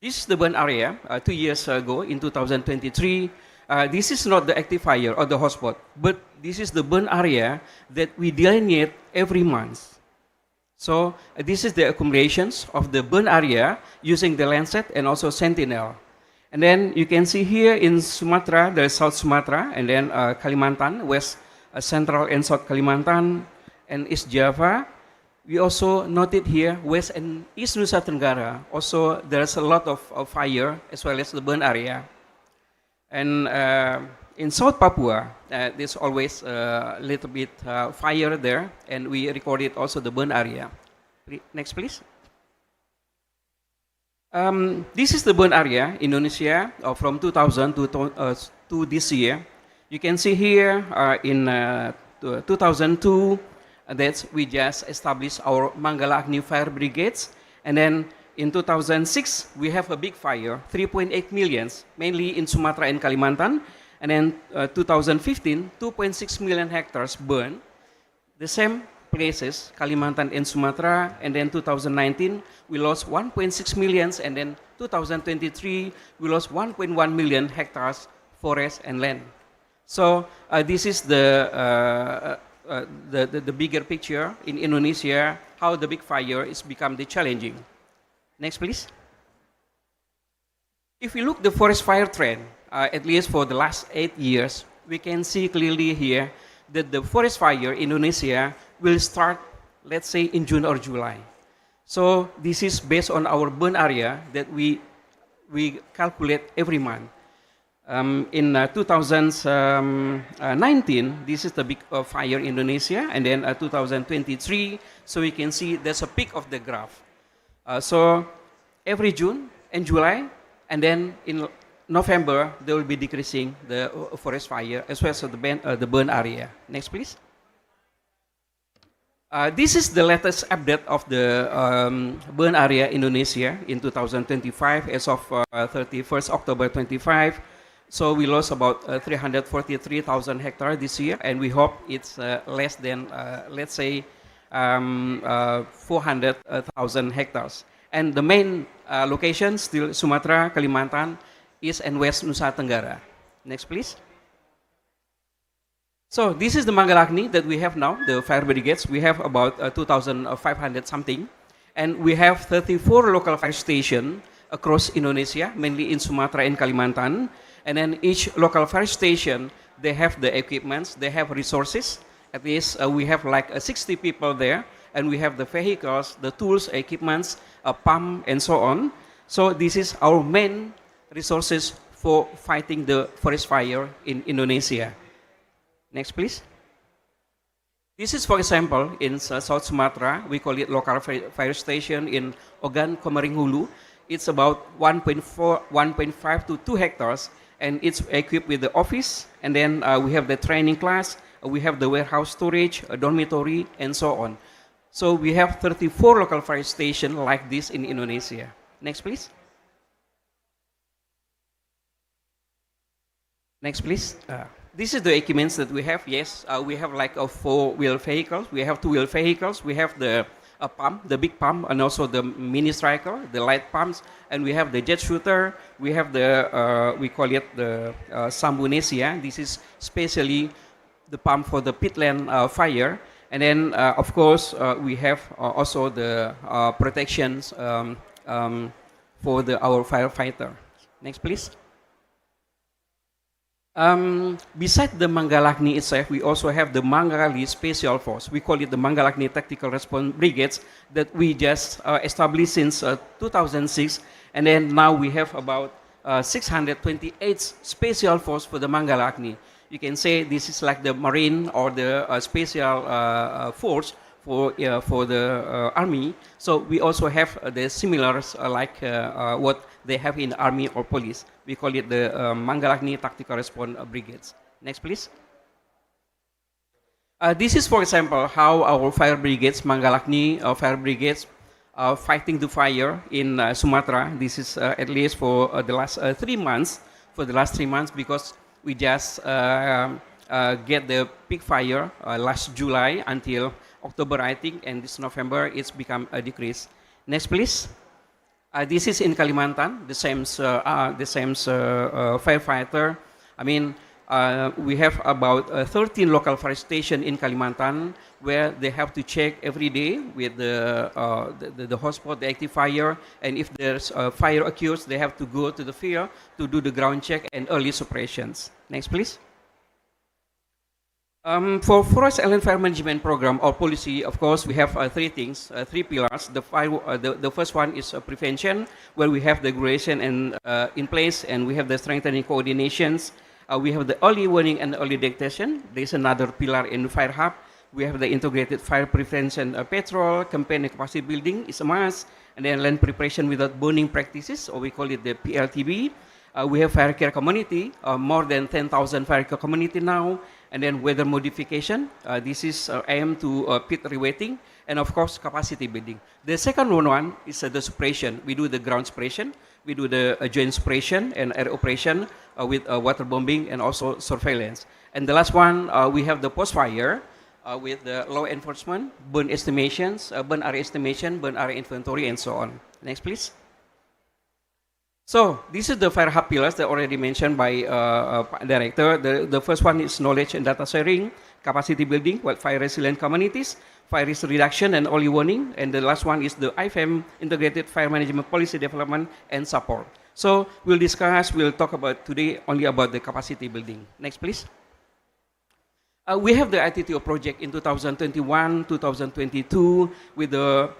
This is the burn area 2 years ago in 2023. This is not the active fire or the hotspot, but this is the burn area that we delineate every month. So this is the accumulations of the burn area using the Lancet and also Sentinel. And then you can see here in Sumatra, there's South Sumatra, and then Kalimantan, West Central and South Kalimantan, and East Java. We also noted here West and East Nusa Tenggara. Also, there's a lot of fire as well as the burn area. And in South Papua, there's always a little bit fire there, and we recorded also the burn area. Next, please. This is the burn area in Indonesia from 2000 to this year. You can see here in 2002 that we just established our Manggala Agni Fire Brigades, and then in 2006 we have a big fire, 3.8 million, mainly in Sumatra and Kalimantan, and then 2015, 2.6 million hectares burned. The same places, Kalimantan and Sumatra, and then 2019 we lost 1.6 million, and then 2023 we lost 1.1 million hectares forest and land. So this is the bigger picture in Indonesia, how the big fire is become the challenging. Next, please. If we look the forest fire trend, at least for the last 8 years, we can see clearly here that the forest fire in Indonesia will start, let's say, in June or July. So this is based on our burn area that we calculate every month. In 2019, this is the big fire in Indonesia, and then 2023, so we can see there's a peak of the graph. So every June and July, and then in November, they will be decreasing the forest fire as well as the burn area. Next, please. This is the latest update of the burn area Indonesia in 2025 as of 31st October 25. So we lost about 343,000 hectares this year, and we hope it's less than, let's say, 400,000 hectares. And the main locations still Sumatra, Kalimantan, East and West Nusa Tenggara. Next, please. So this is the Manggala Agni that we have now, the fire brigades. We have about 2,500 something, and we have 34 local fire stations across Indonesia, mainly in Sumatra and Kalimantan. And then each local fire station, they have the equipments, they have resources. At least we have like 60 people there, and we have the vehicles, the tools, equipments, a pump, and so on. So this is our main resources for fighting the forest fire in Indonesia. Next, please. This is, for example, in South Sumatra, we call it local fire station in Ogan Komering Hulu. It's about 1.5 to 2 hectares, and it's equipped with the office, and then we have the training class, we have the warehouse storage, a dormitory, and so on. So we have 34 local fire stations like this in Indonesia. Next, please. Next, please. This is the equipments that we have. Yes, we have like a 4-wheel vehicles. We have 2-wheel vehicles. We have the pump, the big pump, and also the mini striker, the light pumps, and we have the jet shooter. We have the we call it the Sambunesia. This is specially the pump for the pitland fire. And then, of course, we have also the protections for our firefighter. Next, please. Besides the Manggala Agni itself, we also have the Manggala Special Force. We call it the Manggala Agni Tactical Response Brigades that we just established since 2006. And then now we have about 628 Special Force for the Manggala Agni. You can say this is like the Marine or the Special Force for the Army. So we also have the similars like what they have in Army or Police. We call it the Manggala Agni Tactical Response Brigades. Next, please. This is, for example, how our fire brigades, Manggala Agni fire brigades, fighting the fire in Sumatra. This is at least for the last 3 months. For the last 3 months, because we just get the peak fire last July until October, I think, and this November it's become a decrease. Next, please. This is in Kalimantan, the same firefighter. I mean, we have about 13 local fire stations in Kalimantan where they have to check every day with the hotspot, the active fire, and if there's a fire occurs, they have to go to the field to do the ground check and early suppressions. Next, please. For forest and land fire management program or policy, of course, we have three things, three pillars. The first one is prevention, where we have the regulation and in place, and we have the strengthening coordinations. We have the early warning and early detection. There is another pillar in the fire hub. We have the integrated fire prevention patrol, campaign and capacity building is a must, and then land preparation without burning practices, or we call it the PLTB. We have fire care community, more than 10,000 fire care community now, and then weather modification. This is aimed to pit rewetting, and of course capacity building. The second one is the suppression. We do the ground suppression, we do the joint suppression and air operation with water bombing and also surveillance. And the last one, we have the post-fire with the law enforcement, burn estimations, burn area estimation, burn area inventory, and so on. Next, please. So this is the fire hub pillars that already mentioned by director. The first one is knowledge and data sharing, capacity building, fire resilient communities, fire risk reduction and early warning, and the last one is the IFM, integrated fire management policy development and support. So we'll talk about today only about the capacity building. Next, please. We have the ITTO project in 2021, 2022 with the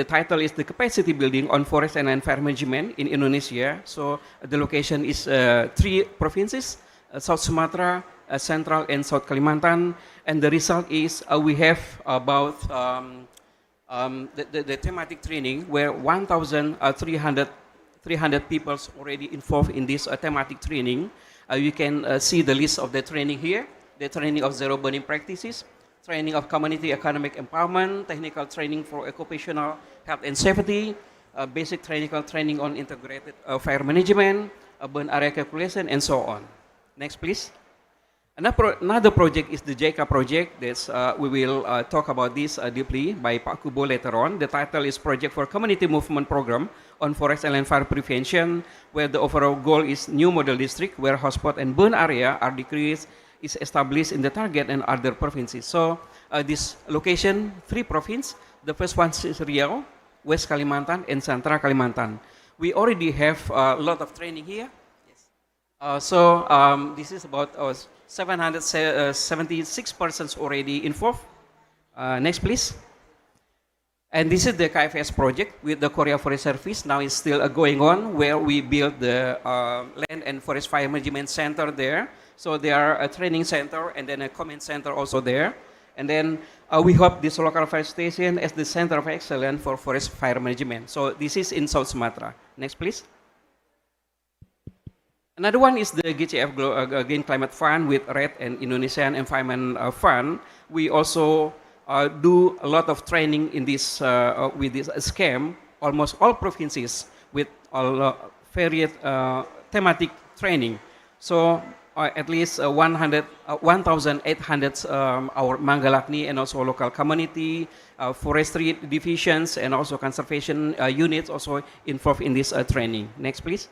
title is the capacity building on forest and land fire management in Indonesia. So the location is 3 provinces, South Sumatra, Central and South Kalimantan. And the result is we have about the thematic training where 1,300 people already involved in this thematic training. You can see the list of the training here. The training of zero burning practices, training of community economic empowerment, technical training for occupational health and safety, basic technical training on integrated fire management, burn area calculation, and so on. Next, please. Another project is the JICA project. That's, we will talk about this deeply by Pak Kubo later on. The title is Project for Community Movement Program on Forest and Land Fire Prevention, where the overall goal is new model district where hotspot and burn area are decreased, is established in the target and other provinces. So this location, 3 provinces. The first one is Riau, West Kalimantan, and Central Kalimantan. We already have a lot of training here. Yes. This is about 776 persons already involved. Next, please. And this is the KFS project with the Korea Forest Service. Now it's still going on, where we build the land and forest fire management center there. So there are a training center and then a command center also there. And then we hope this local fire station as the center of excellence for forest fire management. So this is in South Sumatra. Next, please. Another one is the GCF Green Climate Fund with RED and Indonesian Environment Fund. We also do a lot of training in this with this scheme. Almost all provinces with all varied thematic training. So at least 1,800 our Mangalakni and also local community, forestry divisions, and also conservation units also involved in this training. Next, please.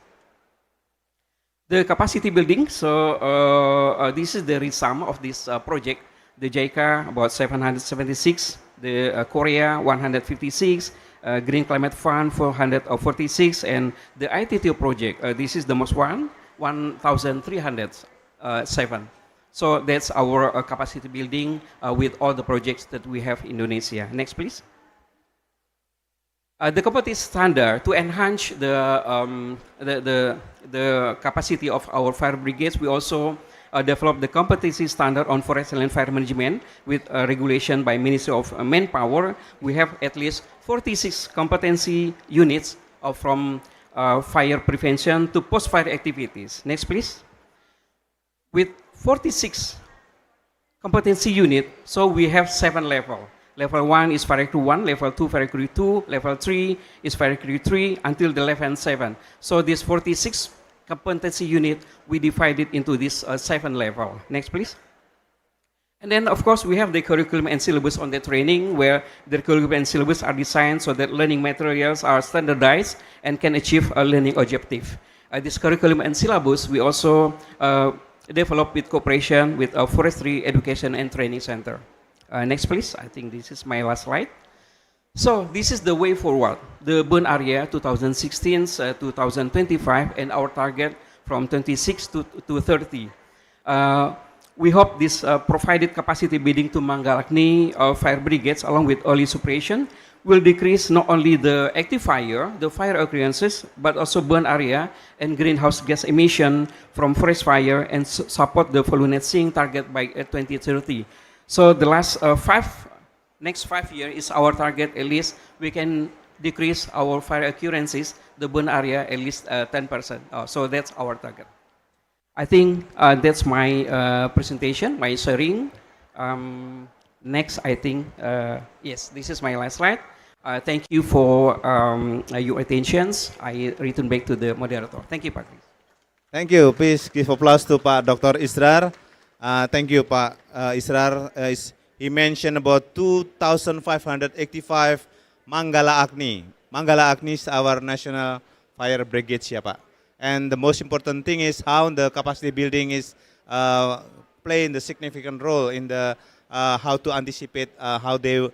The capacity building. So this is the resum of this project. The JICA about 776, the Korea 156, Green Climate Fund 446, and the ITTO project. This is the most one, 1,307. So that's our capacity building with all the projects that we have in Indonesia. Next, please. The competitive standard to enhance the capacity of our fire brigades. We also develop the competency standard on forest and land fire management with regulation by Ministry of Manpower. We have at least 46 competency units from fire prevention to post-fire activities. Next, please. With 46 competency units, so we have 7 levels. Level 1 is Fire Crew 1, Level 2 Fire Crew 2, Level 3 is Fire Crew 3 until the level 7. So this 46 competency unit, we divided into this 7 level. Next, please. And then, of course, we have the curriculum and syllabus on the training, where the curriculum and syllabus are designed so that learning materials are standardized and can achieve a learning objective. This curriculum and syllabus we also develop with cooperation with our Forestry Education and Training Center. Next, please. I think this is my last slide. So this is the way forward. The burn area 2016 to 2025 and our target from 26 to 30. We hope this provided capacity building to Mangalakni fire brigades along with early suppression will decrease not only the active fire, the fire occurrences, but also burn area and greenhouse gas emission from forest fire and support the fluorescing target by 2030. So the next 5 years is our target. At least we can decrease our fire occurrences, the burn area at least 10%. So that's our target. I think that's my presentation, my sharing. Next, I think, yes, this is my last slide. Thank you for your attentions. I return back to the moderator. Thank you, Pak. Thank you. Please give applause to Pak Dr. Israr. Thank you, Pak Israr. He mentioned about 2,585 Manggala Agni. Manggala Agni is our national fire brigade, ya, Pak. And the most important thing is how the capacity building is playing the significant role in the how to anticipate how they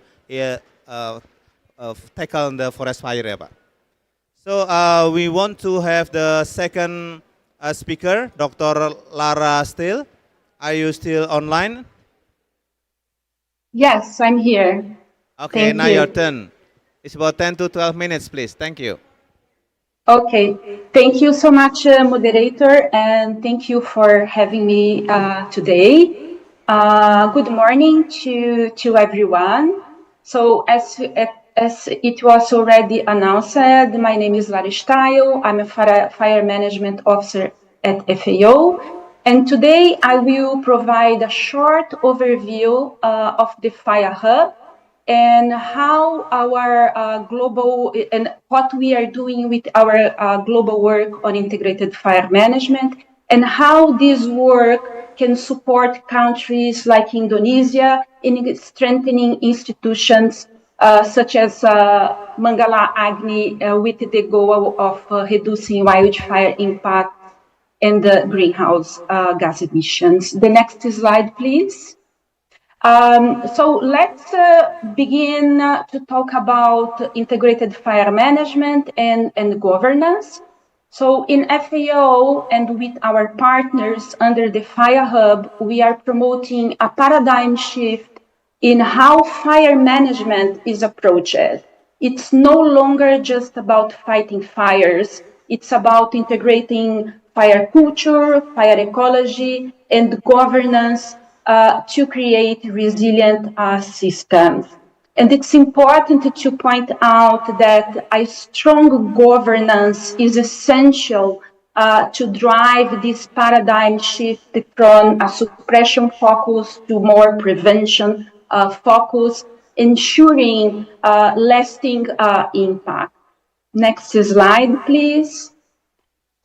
tackle the forest fire, ya, Pak. So we want to have the second speaker, Dr. Lara Steele. Are you still online? Yes, I'm here. Okay, Thank now you. your turn. It's about 10 to 12 minutes, please. Thank you. Okay, thank you so much, moderator, and thank you for having me today. Good morning to everyone. So as it was already announced, my name is Lara Steil. I'm a fire management officer at FAO. And today I will provide a short overview of the Fire Hub and how our global and what we are doing with our global work on integrated fire management and how this work can support countries like Indonesia in strengthening institutions such as Manggala Agni with the goal of reducing wildfire impact and the greenhouse gas emissions. The next slide, please. So let's begin to talk about integrated fire management and governance. So in FAO and with our partners under the Fire Hub, we are promoting a paradigm shift in how fire management is approached. It's no longer just about fighting fires. It's about integrating fire culture, fire ecology, and governance to create resilient systems. And it's important to point out that a strong governance is essential to drive this paradigm shift from a suppression focus to more prevention focus, ensuring lasting impact. Next slide, please.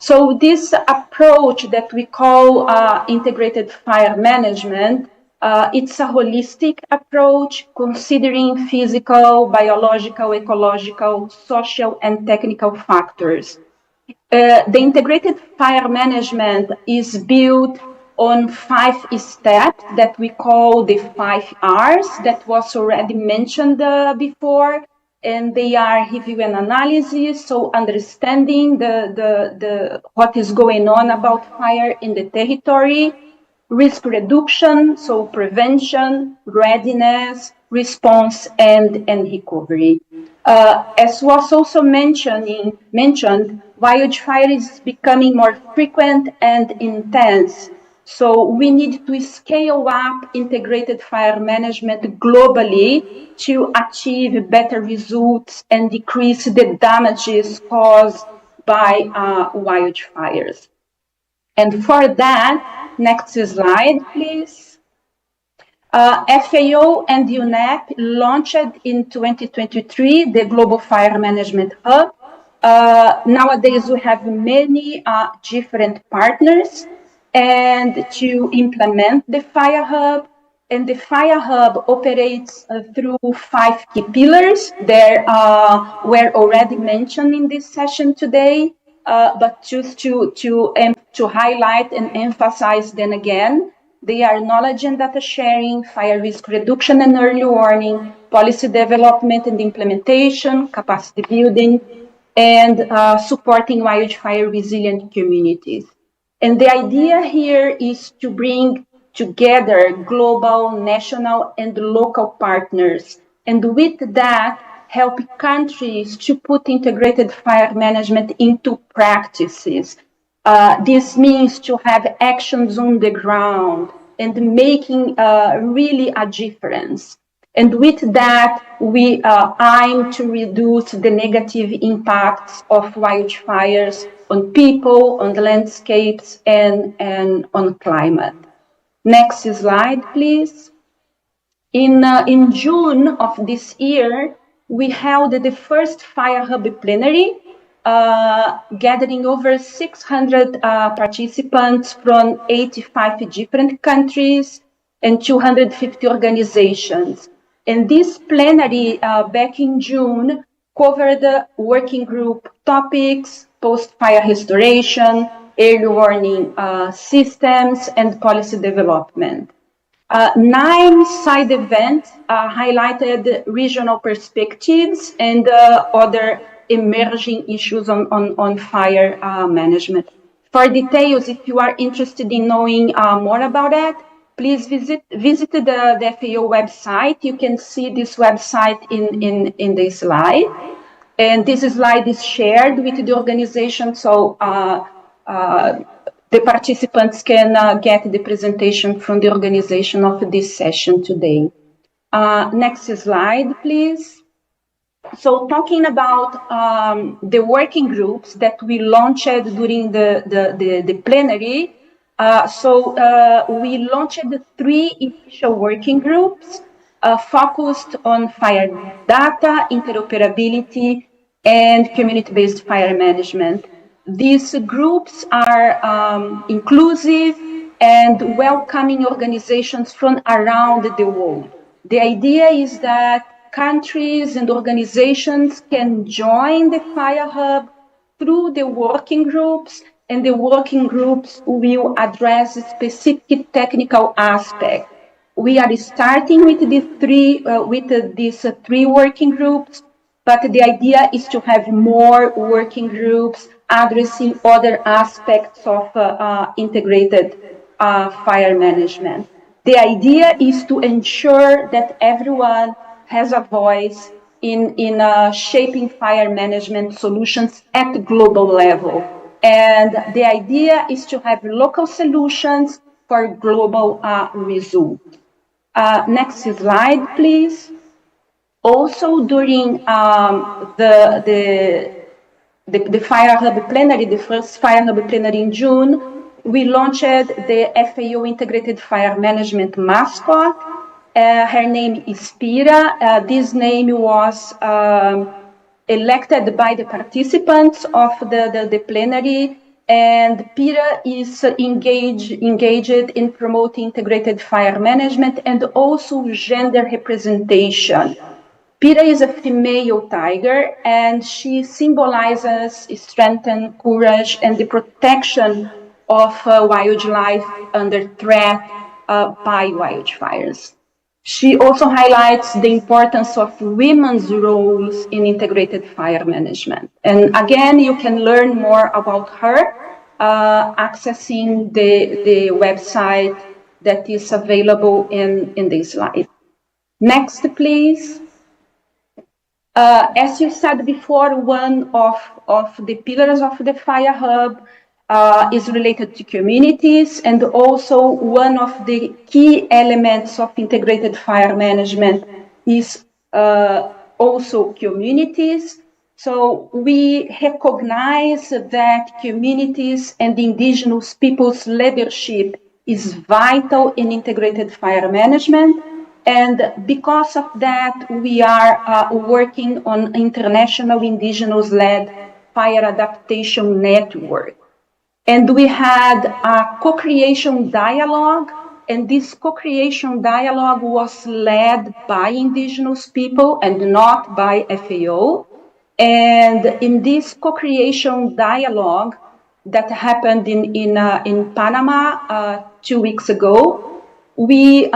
So this approach that we call integrated fire management, it's a holistic approach considering physical, biological, ecological, social, and technical factors. The integrated fire management is built on 5 steps that we call the 5 R's that was already mentioned before. And they are review and analysis, so understanding what is going on about fire in the territory, risk reduction, so prevention, readiness, response, and recovery. As was also mentioned, wildfire is becoming more frequent and intense. So we need to scale up integrated fire management globally to achieve better results and decrease the damages caused by wildfires. And for that, next slide, please. FAO and UNEP launched in 2023 the Global Fire Management Hub. Nowadays, we have many different partners. And to implement the Fire Hub, And the Fire Hub operates through 5 key pillars that were already mentioned in this session today, but just to highlight and emphasize them again. They are knowledge and data sharing, fire risk reduction and early warning, policy development and implementation, capacity building, and supporting wildfire resilient communities. And the idea here is to bring together global, national, and local partners. And with that, help countries to put integrated fire management into practices. This means to have actions on the ground and making really a difference. And with that, we aim to reduce the negative impacts of wildfires on people, on the landscapes, and on climate. Next slide, please. In June of this year, we held the first Fire Hub plenary, gathering over 600 participants from 85 different countries and 250 organizations. And this plenary back in June covered working group topics, post-fire restoration, early warning systems, and policy development. 9 side events highlighted regional perspectives and other emerging issues on fire management. For details, if you are interested in knowing more about it, please visit the FAO website. You can see this website in the slide. And this slide is shared with the organization, so the participants can get the presentation from the organization of this session today. Next slide, please. So talking about the working groups that we launched during the plenary, we launched 3 initial working groups focused on fire data, interoperability, and community-based fire management. These groups are inclusive and welcoming organizations from around the world. The idea is that countries and organizations can join the Fire Hub through the working groups, and the working groups will address specific technical aspects. We are starting with these 3 working groups, but the idea is to have more working groups addressing other aspects of integrated fire management. The idea is to ensure that everyone has a voice in shaping fire management solutions at the global level. And the idea is to have local solutions for global results. Next slide, please. Also, during the Fire Hub plenary, the first Fire Hub plenary in June, we launched the FAO Integrated Fire Management mascot. Her name is Pira. This name was elected by the participants of the plenary, and Pira is engaged in promoting integrated fire management and also gender representation. Pira is a female tiger, and she symbolizes strength and courage and the protection of wildlife under threat by wildfires. She also highlights the importance of women's roles in integrated fire management. And again, you can learn more about her accessing the website that is available in this slide. Next, please. As you said before, one of the pillars of the Fire Hub is related to communities, and also one of the key elements of integrated fire management is also communities. So we recognize that communities and indigenous peoples' leadership is vital in integrated fire management. And because of that, we are working on international indigenous-led fire adaptation network. And we had a co-creation dialogue and this co-creation dialogue was led by indigenous people and not by FAO. And in this co-creation dialogue that happened in Panama 2 weeks ago, we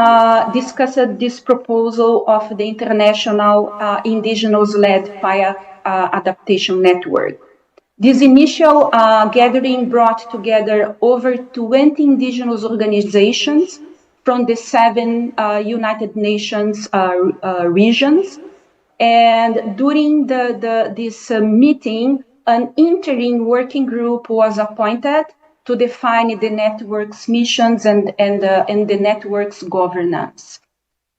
discussed this proposal of the International Indigenous-led Fire Adaptation Network. This initial gathering brought together over 20 indigenous organizations from the 7 United Nations regions. And during this meeting, an interim working group was appointed to define the network's missions and the network's governance.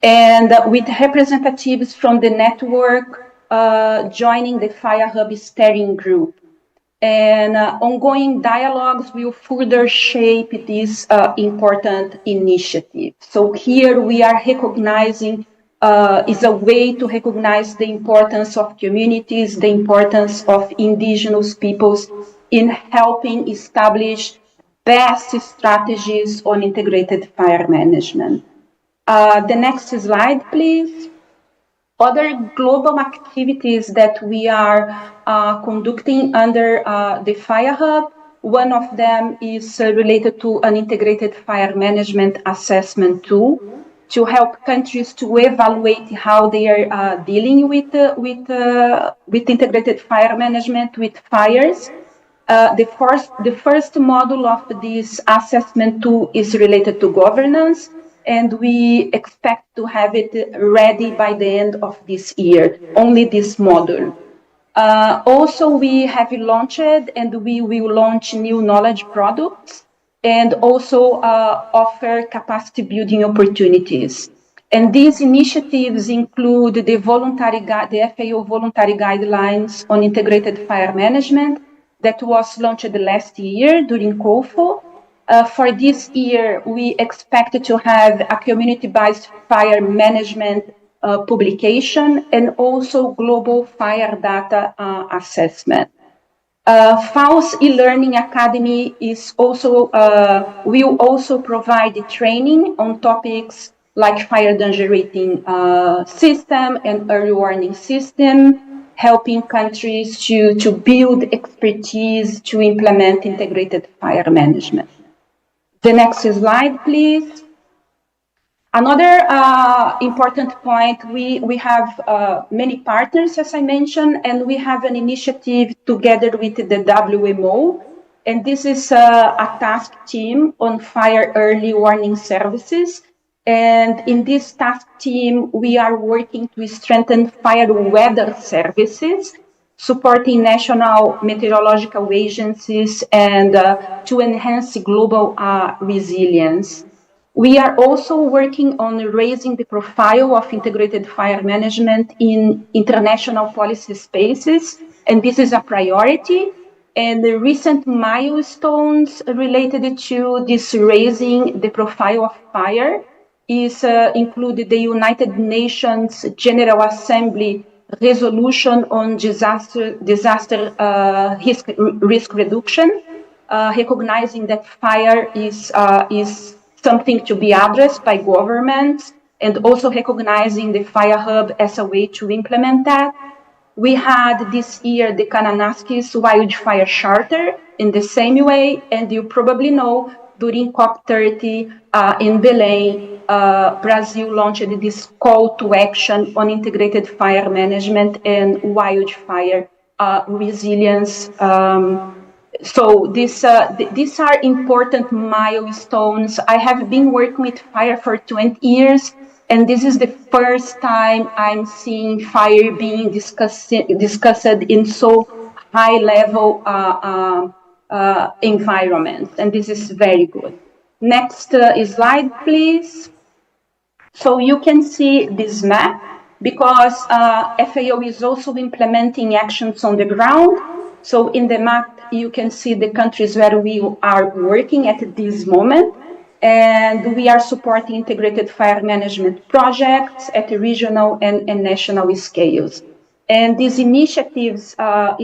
And with representatives from the network joining the Fire Hub steering group. And ongoing dialogues will further shape this important initiative. So here we are recognizing, is a way to recognize the importance of communities, the importance of indigenous peoples in helping establish best strategies on integrated fire management. The next slide, please. Other global activities that we are conducting under the Fire Hub, one of them is related to an integrated fire management assessment tool to help countries to evaluate how they are dealing with integrated fire management, with fires. The first module of this assessment tool is related to governance, and we expect to have it ready by the end of this year, only this module. Also, we have launched and we will launch new knowledge products and also offer capacity building opportunities. And these initiatives include the FAO voluntary guidelines on integrated fire management that was launched last year during COFO. For this year, we expect to have a community-based fire management publication and also global fire data assessment. FAO's e-learning academy is also will also provide training on topics like fire danger rating system and early warning system, helping countries to build expertise to implement integrated fire management. The next slide, please. Another important point, we have many partners, as I mentioned, and we have an initiative together with the WMO, and this is a task team on fire early warning services. And in this task team, we are working to strengthen fire weather services, supporting national meteorological agencies and to enhance global resilience. We are also working on raising the profile of integrated fire management in international policy spaces, and this is a priority. And the recent milestones related to this raising the profile of fire is included the United Nations General Assembly resolution on disaster risk reduction, recognizing that fire is something to be addressed by governments, and also recognizing the Fire Hub as a way to implement that. We had this year the Kananaskis Wildfire Charter in the same way, and you probably know during COP30 in Belem, Brazil launched this call to action on integrated fire management and wildfire resilience. So these are important milestones. I have been working with fire for 20 years, and this is the first time I'm seeing fire being discussed in so high level environments, and this is very good. Next slide, please. So you can see this map because FAO is also implementing actions on the ground. So in the map, you can see the countries where we are working at this moment, and we are supporting integrated fire management projects at regional and national scales. And these initiatives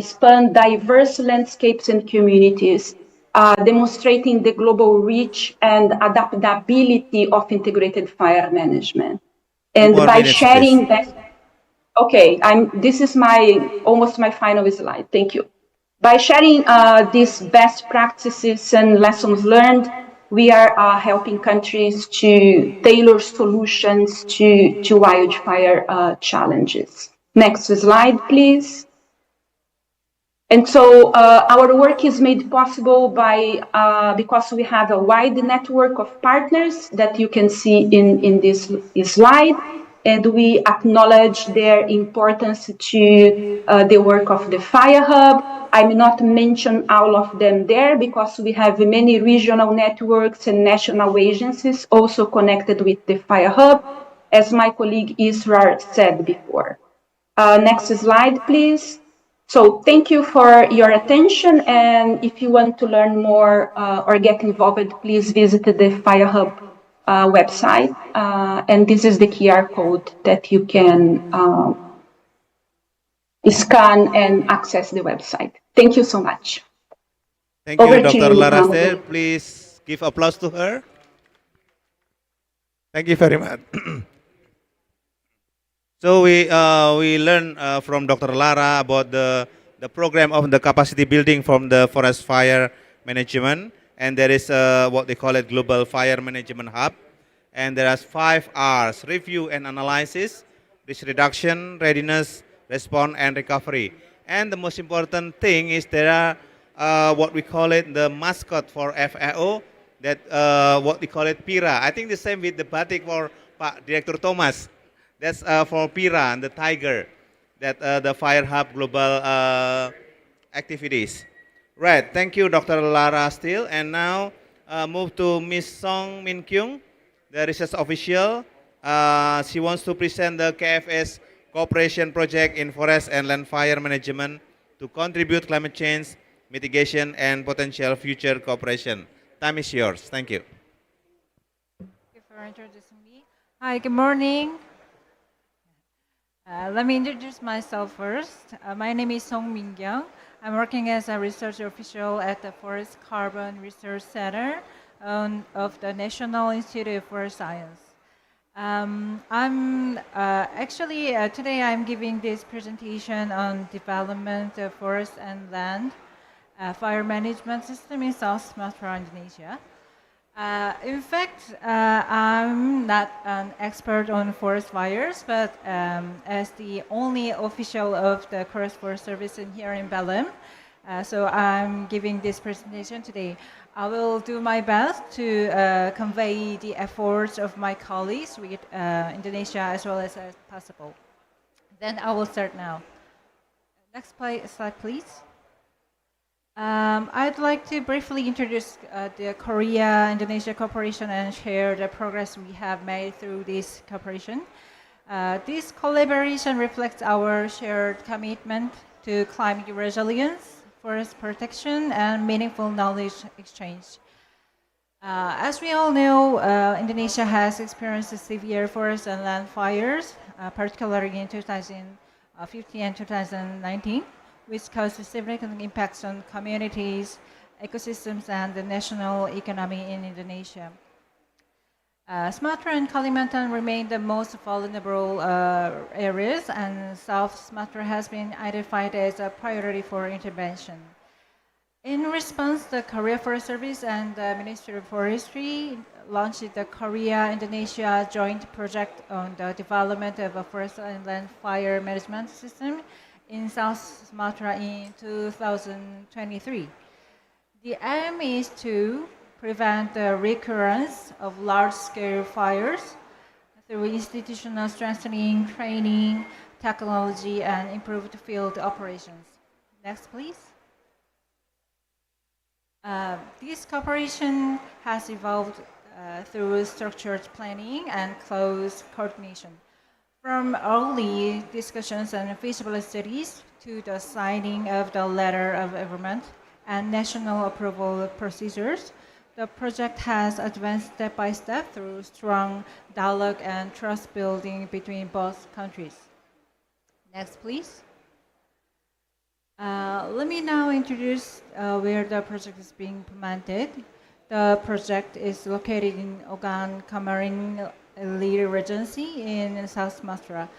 span diverse landscapes and communities. demonstrating the global reach and adaptability of integrated fire management. And More by minutes, please. sharing best, okay, this is almost my final slide. Thank you. By sharing these best practices and lessons learned, we are helping countries to tailor solutions to wildfire challenges. Next slide, please. And so our work is made possible by because we have a wide network of partners that you can see in this slide, and we acknowledge their importance to the work of the Fire Hub. I may not mention all of them there because we have many regional networks and national agencies also connected with the Fire Hub, as my colleague Israr said before. Next slide, please. So thank you for your attention, and if you want to learn more or get involved, please visit the Fire Hub website, and this is the QR code that you can scan and access the website. Thank you so much. Thank you, Dr. Lara Ste. Please give applause to her. Thank you very much. So we learned from Dr. Lara about the program of the capacity building from the forest fire management, and there is what they call it Global Fire Management Hub, and there are 5 R's: review and analysis, risk reduction, readiness, response, and recovery. And the most important thing is there are what we call it the mascot for FAO, that what we call it PIRA. I think the same with the batik for Pak Director Thomas. That's for PIRA and the tiger, that the Fire Hub global activities. Right, thank you, Dr. Lara Ste. And now move to Ms. Song Min Kyung, the research official. She wants to present the KFS cooperation project in forest and land fire management to contribute climate change mitigation and potential future cooperation. Time is yours. Thank you. Thank you for introducing me. Hi, good morning. Let me introduce myself first. My name is Song Min-kyung. I'm working as a research official at the Forest Carbon Research Center of the National Institute of Forest Science. Today I'm giving this presentation on development of forest and land fire management system in South Sumatra, Indonesia. In fact, I'm not an expert on forest fires, but as the only official of the Forest Service here in Belem, so I'm giving this presentation today. I will do my best to convey the efforts of my colleagues with Indonesia as well as possible. Then I will start now. Next slide, please. I'd like to briefly introduce the Korea-Indonesia cooperation and share the progress we have made through this cooperation. This collaboration reflects our shared commitment to climate resilience, forest protection, and meaningful knowledge exchange. As we all know, Indonesia has experienced severe forest and land fires, particularly in 2015 and 2019. Which caused significant impacts on communities, ecosystems, and the national economy in Indonesia. Sumatra and Kalimantan remain the most vulnerable areas, and South Sumatra has been identified as a priority for intervention. In response, the Korea Forest Service and the Ministry of Forestry launched the Korea-Indonesia joint project on the development of a forest and land fire management system in South Sumatra in 2023. The aim is to prevent the recurrence of large-scale fires through institutional strengthening, training, technology, and improved field operations. Next, please. This cooperation has evolved through structured planning and close coordination. From early discussions and feasibility studies to the signing of the letter of agreement and national approval procedures, the project has advanced step by step through strong dialogue and trust building between both countries. Next, please. Let me now introduce where the project is being implemented. The project is located in Ogan Kamarin Lee Regency in South Sumatra.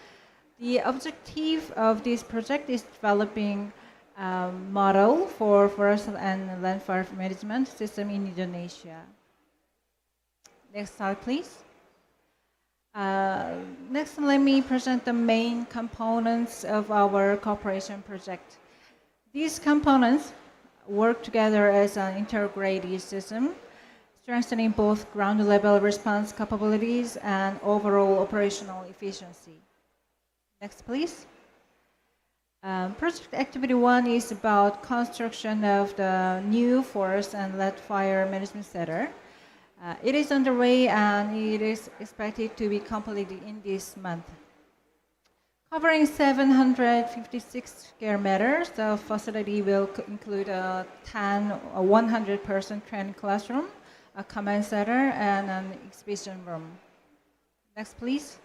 The objective of this project is developing a model for forest and land fire management system in Indonesia. Next slide, please. Next, let me present the main components of our cooperation project. These components work together as an integrated system, strengthening both ground-level response capabilities and overall operational efficiency. Next, please. Project Activity 1 is about construction of the new forest and land fire management center. It is underway and it is expected to be completed in this month. Covering 756 square meters, the facility will include a 100-person training classroom, a command center, and an exhibition room. Next, please.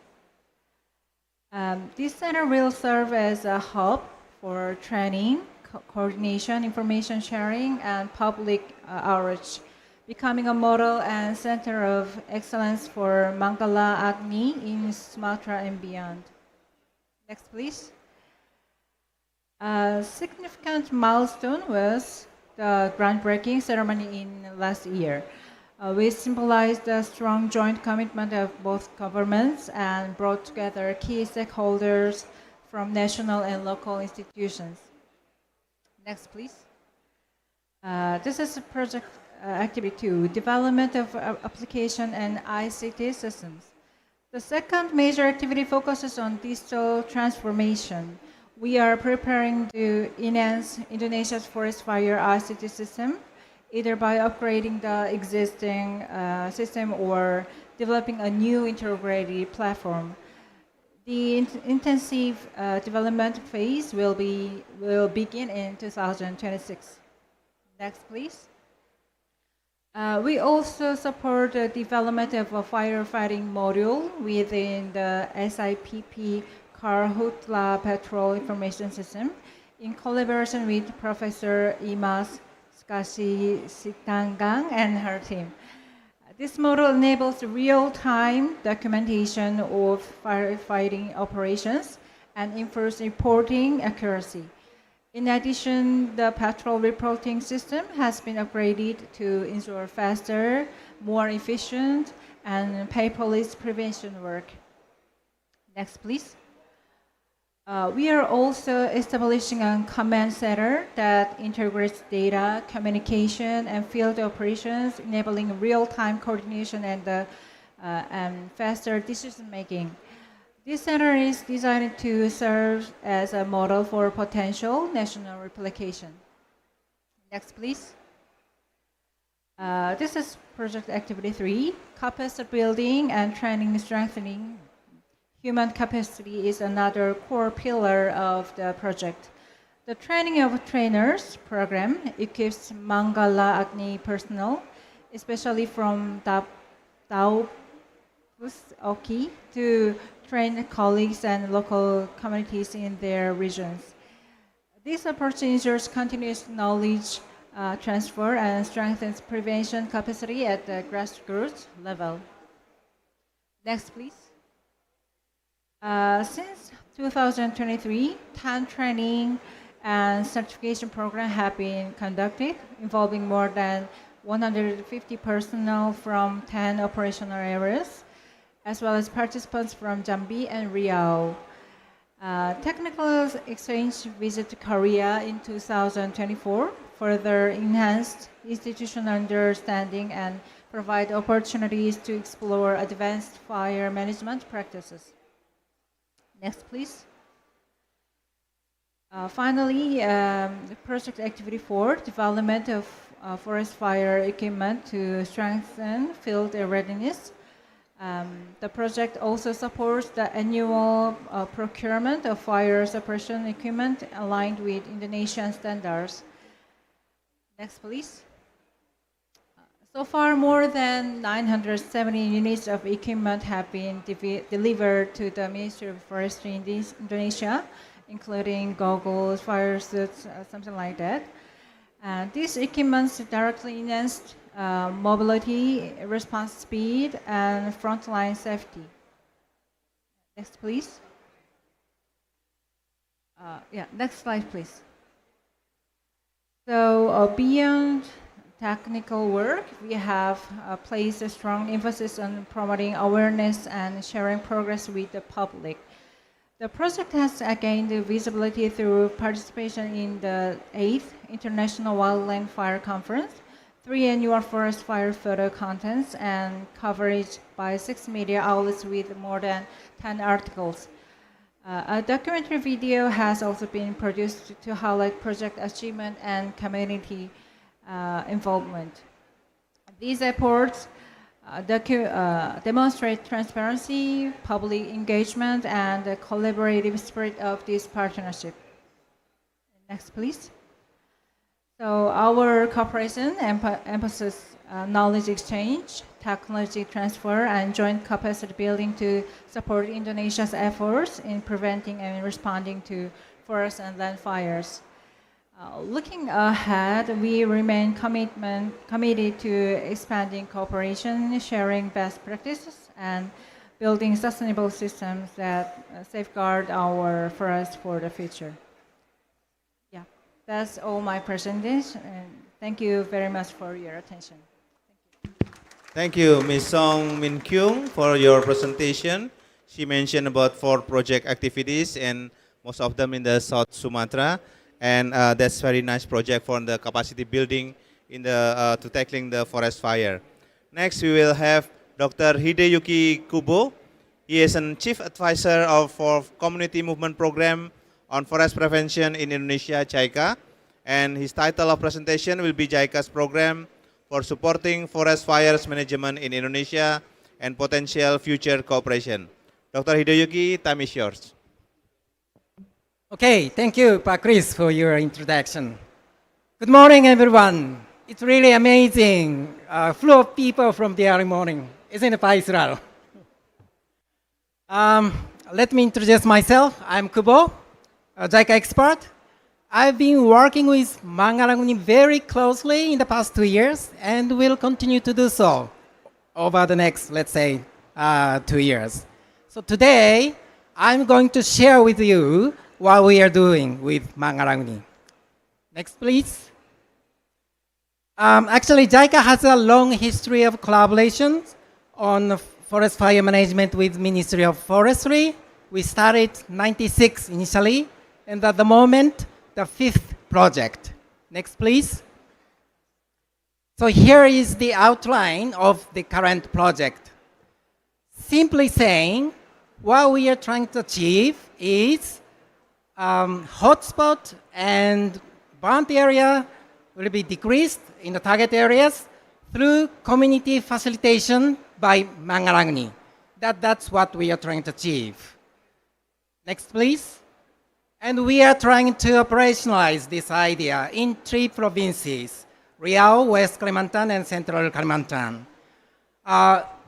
This center will serve as a hub for training, coordination, information sharing, and public outreach, becoming a model and center of excellence for Mangala Agni in Sumatra and beyond. Next, please. A significant milestone was the groundbreaking ceremony in last year, which symbolized the strong joint commitment of both governments and brought together key stakeholders from national and local institutions. Next, please. This is project activity 2, development of application and ICT systems. The second major activity focuses on digital transformation. We are preparing to enhance Indonesia's forest fire ICT system, either by upgrading the existing system or developing a new integrated platform. The intensive development phase will begin in 2026. Next, please. We also support the development of a firefighting module within the SIPP Karhutla Patrol Information System in collaboration with Professor Imas Skasi Sitanggang and her team. This model enables real-time documentation of firefighting operations and improves reporting accuracy. In addition, the patrol reporting system has been upgraded to ensure faster, more efficient, and paperless prevention work. Next, please. We are also establishing a command center that integrates data, communication, and field operations, enabling real-time coordination and faster decision-making. This center is designed to serve as a model for potential national replication. Next, please. This is project activity 3, capacity building and training strengthening. Human capacity is another core pillar of the project. The training of trainers program equips Mangala Agni personnel, especially from Taupus Oki, to train colleagues and local communities in their regions. This approach ensures continuous knowledge transfer and strengthens prevention capacity at the grassroots level. Next, please. Since 2023, 10 training and certification programs have been conducted, involving more than 150 personnel from 10 operational areas, as well as participants from Jambi and Riau. Technical exchange visit to Korea in 2024 further enhanced institutional understanding and provide opportunities to explore advanced fire management practices. Next, please. Finally, the project activity 4, development of forest fire equipment to strengthen field readiness. The project also supports the annual procurement of fire suppression equipment aligned with Indonesian standards. Next, please. So far, more than 970 units of equipment have been delivered to the Ministry of Forestry in Indonesia, including goggles, fire suits, something like that. These equipments directly enhanced mobility, response speed, and frontline safety. Next, please. Next slide, please. So beyond technical work, we have placed a strong emphasis on promoting awareness and sharing progress with the public. The project has gained visibility through participation in the 8th International Wildland Fire Conference, 3 annual forest fire photo contests, and coverage by 6 media outlets with more than 10 articles. A documentary video has also been produced to highlight project achievement and community involvement. These efforts demonstrate transparency, public engagement, and the collaborative spirit of this partnership. Next, please. So our cooperation emphasizes knowledge exchange, technology transfer, and joint capacity building to support Indonesia's efforts in preventing and responding to forest and land fires. Looking ahead, we remain committed to expanding cooperation, sharing best practices, and building sustainable systems that safeguard our forests for the future. Yeah, that's all my presentation, and thank you very much for your attention. Thank you, Ms. Song Min Kyung, for your presentation. She mentioned about 4 project activities, and most of them in the South Sumatra. And that's very nice project for the capacity building in the to tackling the forest fire. Next, we will have Dr. Hideyuki Kubo. He is a Chief Advisor for Community Movement Program on Forest Prevention in Indonesia, JICA. And his title of presentation will be JICA's Program for Supporting Forest Fires Management in Indonesia and Potential Future Cooperation. Dr. Hideyuki, time is yours. Okay, thank you, Pak Chris, for your introduction. Good morning, everyone. It's really amazing, full of people from the early morning, isn't it, Pak Israel? Let me introduce myself. I'm Kubo, a JICA expert. I've been working with Mangalaguni very closely in the past 2 years and will continue to do so over the next, let's say, 2 years. So today, I'm going to share with you what we are doing with Mangalaguni. Next, please. Actually, JICA has a long history of collaboration on forest fire management with Ministry of Forestry. We started 96 initially, and at the moment, the 5th project. Next, please. So here is the outline of the current project. Simply saying, what we are trying to achieve is hotspot and burnt area will be decreased in the target areas through community facilitation by Mangalaguni. That's what we are trying to achieve. Next, please. And we are trying to operationalize this idea in 3 provinces, Riau, West Kalimantan, and Central Kalimantan.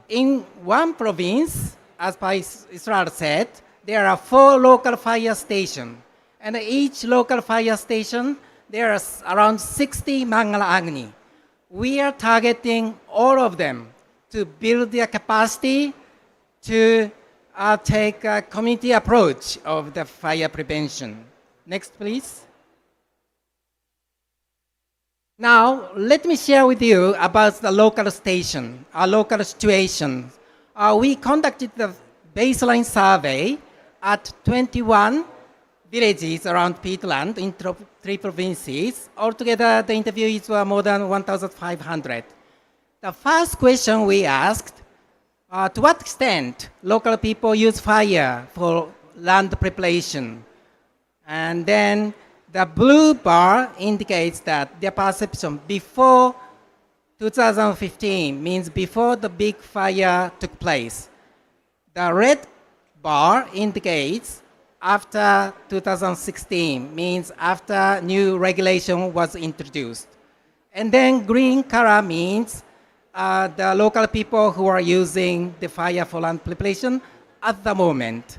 In one province, as Pak Israel said, there are 4 local fire stations. And each local fire station, there are around 60 Mangalaguni. We are targeting all of them to build their capacity to take a community approach of the fire prevention. Next, please. Now, let me share with you about the local station, our local situation. We conducted the baseline survey at 21 villages around peatland in 3 provinces. Altogether, the interviewees were more than 1,500. The first question we asked, to what extent local people use fire for land preparation? And then the blue bar indicates that their perception before 2015 means before the big fire took place. The red bar indicates after 2016, means after new regulation was introduced. And then green color means the local people who are using the fire for land preparation at the moment.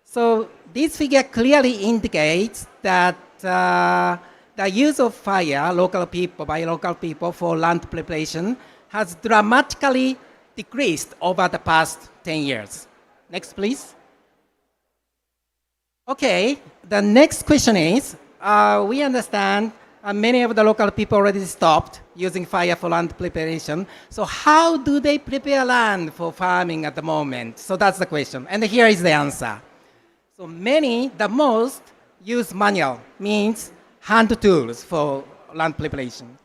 So this figure clearly indicates that the use of fire by local people for land preparation has dramatically decreased over the past 10 years. Next, please. Okay, the next question is, we understand many of the local people already stopped using fire for land preparation. So how do they prepare land for farming at the moment? So that's the question. And here is the answer. So many, the most, use manual, means hand tools for land preparation.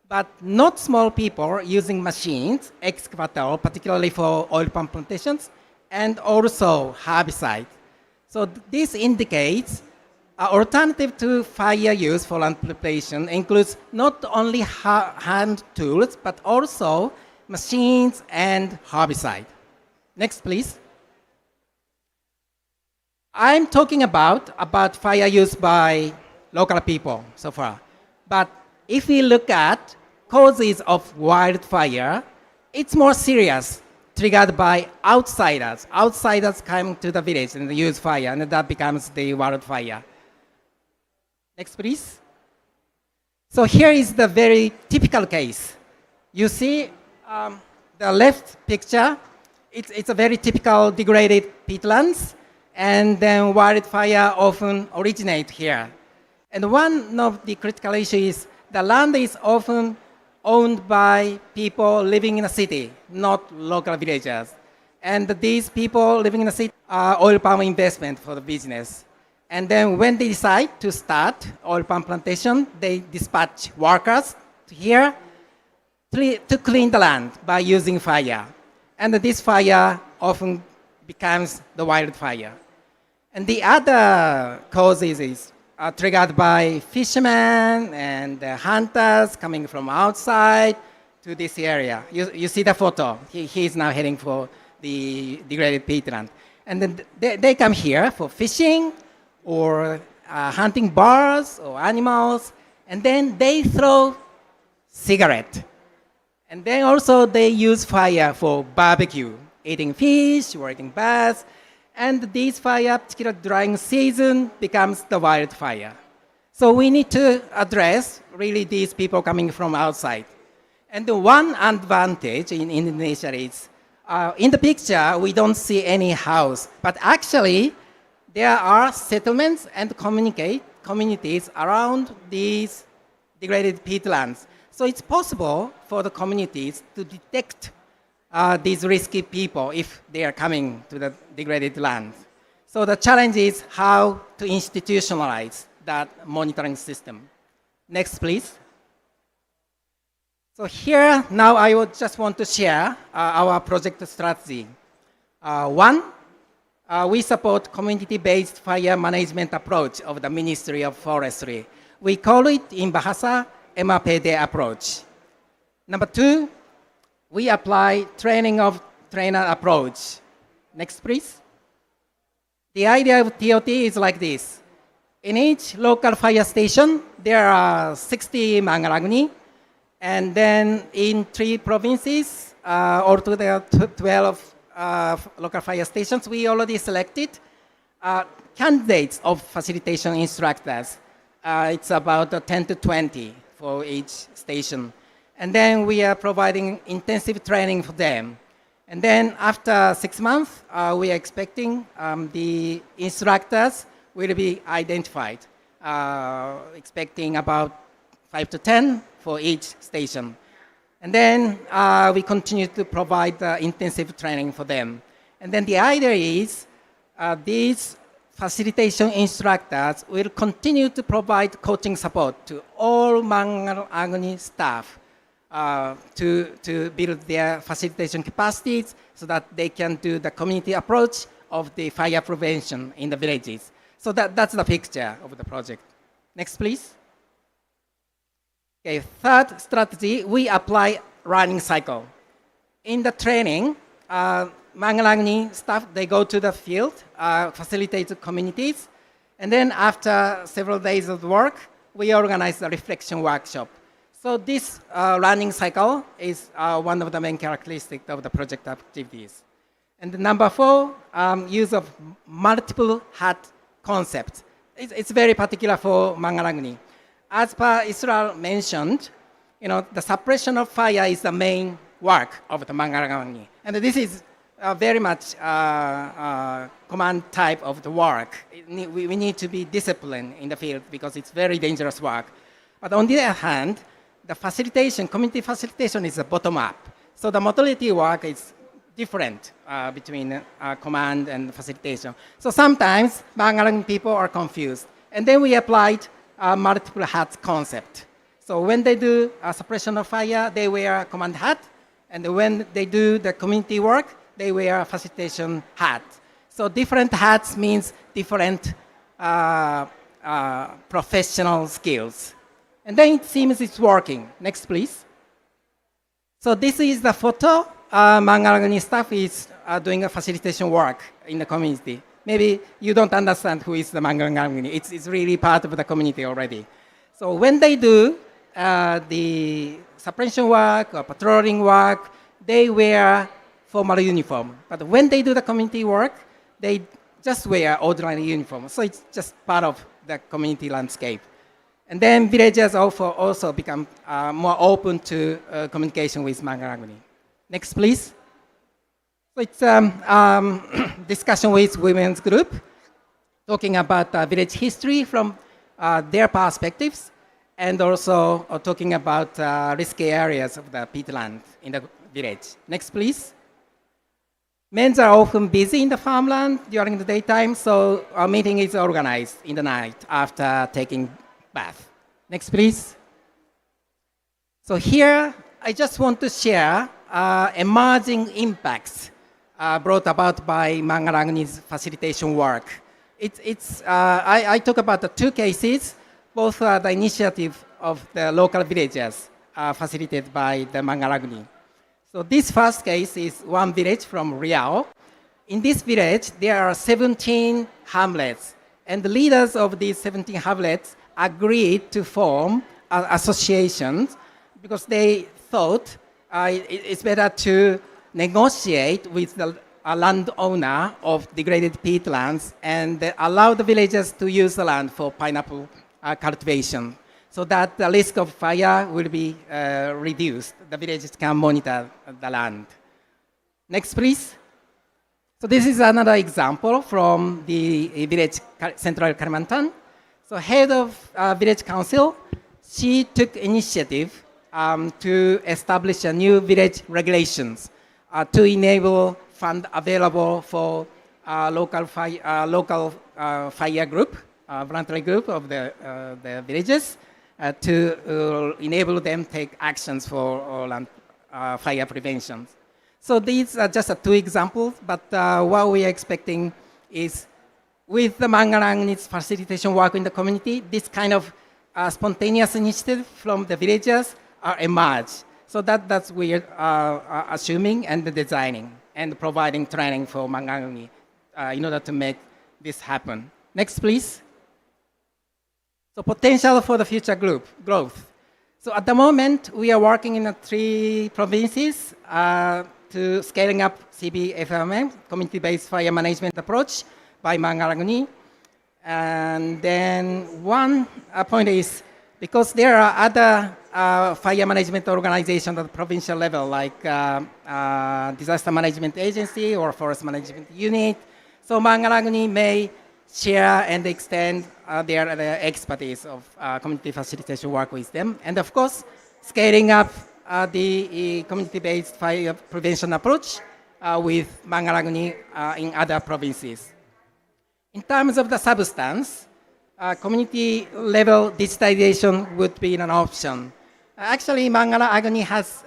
But not small people using machines, excavator, particularly for oil palm plantations, and also herbicide. So this indicates an alternative to fire use for land preparation includes not only hand tools, but also machines and herbicide. Next, please. I'm talking about fire use by local people so far. But if we look at causes of wildfire, it's more serious, triggered by outsiders. Outsiders come to the village and use fire, and that becomes the wildfire. Next, please. So here is the very typical case. You see the left picture, it's a very typical degraded peatlands, and then wildfire often originate here. And one of the critical issues is the land is often owned by people living in a city, not local villagers. And these people living in the city are oil palm investment for the business. And then when they decide to start oil palm plantation, they dispatch workers to here to clean the land by using fire. And this fire often becomes the wildfire. And the other causes is triggered by fishermen and hunters coming from outside to this area. You see the photo. He is now heading for the degraded peatland. And then they come here for fishing or hunting birds or animals, and then they throw cigarette. And then also they use fire for barbecue, eating fish or eating birds. And this fire, particularly during season, becomes the wildfire. So we need to address really these people coming from outside. And the one advantage in Indonesia is, in the picture, we don't see any house, but actually there are settlements and communities around these degraded peatlands. So it's possible for the communities to detect these risky people if they are coming to the degraded land. So the challenge is how to institutionalize that monitoring system. Next, please. So here, now I would just want to share our project strategy. One, we support community-based fire management approach of the Ministry of Forestry. We call it in Bahasa MAPD approach. Number two, we apply training of trainer approach. Next, please. The idea of TOT is like this. In each local fire station, there are 60 Mangalagni, and then in 3 provinces, altogether 12 local fire stations, we already selected candidates of facilitation instructors. It's about 10 to 20 for each station. And then we are providing intensive training for them. And then after 6 months, we are expecting the instructors will be identified, expecting about 5 to 10 for each station. And then we continue to provide intensive training for them. And then the idea is these facilitation instructors will continue to provide coaching support to all Mangalagni staff to build their facilitation capacities so that they can do the community approach of the fire prevention in the villages. So that's the picture of the project. Next, please. Okay, third strategy, we apply running cycle. In the training, Mangalagni staff, they go to the field, facilitate the communities, and then after several days of work, we organize a reflection workshop. So this running cycle is one of the main characteristics of the project activities. And the number 4, use of multiple hat concept. It's very particular for Mangalagni. As per Israel mentioned, the suppression of fire is the main work of the Mangalagni. And this is very much command type of the work. We need to be disciplined in the field because it's very dangerous work. But on the other hand, the facilitation, community facilitation is a bottom-up. So the modality work is different between command and facilitation. So sometimes Mangalagni people are confused. And then we applied multiple hats concept. So when they do suppression of fire, they wear a command hat. And when they do the community work, they wear a facilitation hat. So different hats means different professional skills. And then it seems it's working. Next, please. So this is the photo. Mangalagni staff is doing a facilitation work in the community. Maybe you don't understand who is the Mangalagni. It's really part of the community already. So when they do the suppression work or patrolling work, they wear formal uniform. But when they do the community work, they just wear ordinary uniform. So it's just part of the community landscape. And then villagers also become more open to communication with Mangalagni. Next, please. So it's discussion with women's group, talking about village history from their perspectives, and also talking about risky areas of the peatland in the village. Next, please. Men are often busy in the farmland during the daytime, so our meeting is organized in the night after taking bath. Next, please. So here, I just want to share emerging impacts brought about by Mangalagni's facilitation work. I talk about the 2 cases, both are the initiative of the local villagers facilitated by the Mangalagni. So this first case is one village from Riau. In this village, there are 17 hamlets, and the leaders of these 17 hamlets agreed to form associations because they thought it's better to negotiate with the landowner of degraded peatlands and allow the villagers to use the land for pineapple cultivation, so that the risk of fire will be reduced. The villagers can monitor the land. Next, please. So this is another example from the village Central Kalimantan. So head of village council, she took initiative to establish a new village regulations to enable fund available for local fire group, voluntary group of the villages to enable them take actions for land fire prevention. So these are just 2 examples, but what we are expecting is with the Mangalagni's facilitation work in the community, this kind of spontaneous initiative from the villagers are emerged. So that's what we are assuming and designing and providing training for Mangalagni in order to make this happen. Next, please. So potential for the future growth. So at the moment, we are working in 3 provinces to scaling up CBFMM, community-based fire management approach by Mangalagni. And then one point is, because there are other fire management organizations at the provincial level, like disaster management agency or forest management unit, so Mangalagni may share and extend their expertise of community facilitation work with them. And of course, scaling up the community-based fire prevention approach with Mangalagni in other provinces. In terms of the substance, community-level digitization would be an option. Actually, Mangalagni has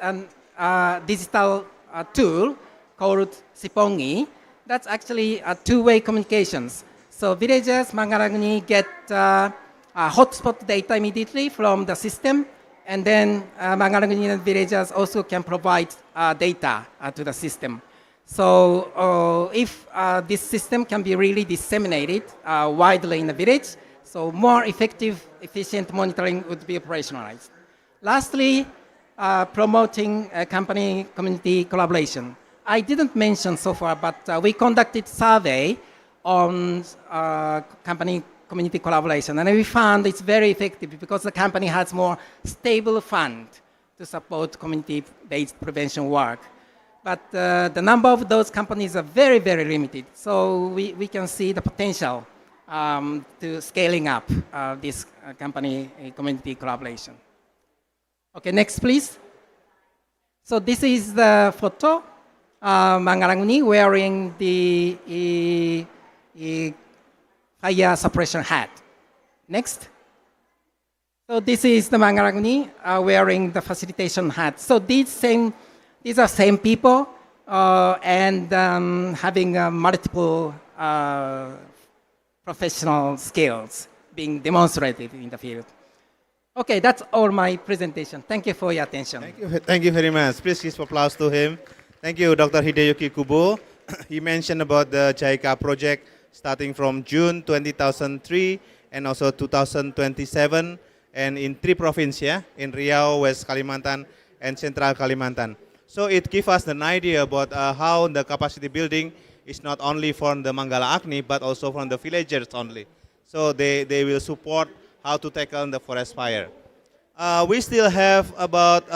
a digital tool called Sipongi. That's actually a 2-way communications. So villagers, Mangalagni get hotspot data immediately from the system, and then Mangalagni villagers also can provide data to the system. So if this system can be really disseminated widely in the village, so more effective, efficient monitoring would be operationalized. Lastly, promoting company community collaboration. I didn't mention so far, but we conducted survey on company community collaboration, and we found it's very effective because the company has more stable fund to support community-based prevention work. But the number of those companies are very, very limited. So we can see the potential to scaling up this company community collaboration. Okay, next please. So this is the photo, Mangalanguni wearing the fire suppression hat. Next. So this is the Mangalanguni wearing the facilitation hat. So these are same people and having multiple professional skills being demonstrated in the field. Okay, that's all my presentation. Thank you for your attention. Thank you very much. Please give applause to him. Thank you, Dr. Hideyuki Kubo. He mentioned about the JICA project starting from June 2003 and also 2027 and in 3 provinces, yeah? In Riau, West Kalimantan, and Central Kalimantan. So it gives us an idea about how the capacity building is not only from the Manggala Agni, but also from the villagers only. So they will support how to tackle the forest fire. We still have about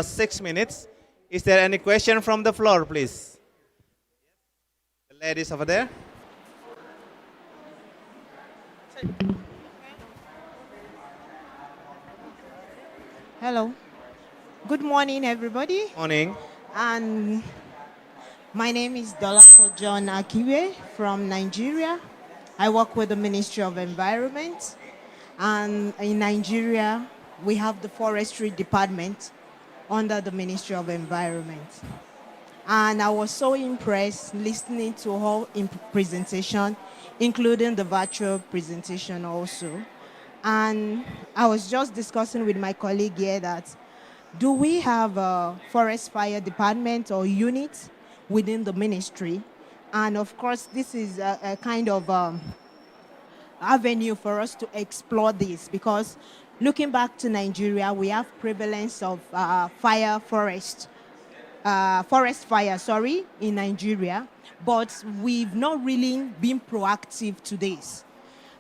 6 minutes. Is there any question from the floor, please? The ladies over there. Hello. Good morning, everybody. Morning. And my name is Dolapo John Akiwe from Nigeria. I work with the Ministry of Environment. And in Nigeria, we have the Forestry Department under the Ministry of Environment. And I was so impressed listening to all presentation, including the virtual presentation also. And I was just discussing with my colleague here that do we have a forest fire department or unit within the ministry? And of course, this is a kind of avenue for us to explore this because looking back to Nigeria, we have prevalence of forest fire, in Nigeria, but we've not really been proactive to this.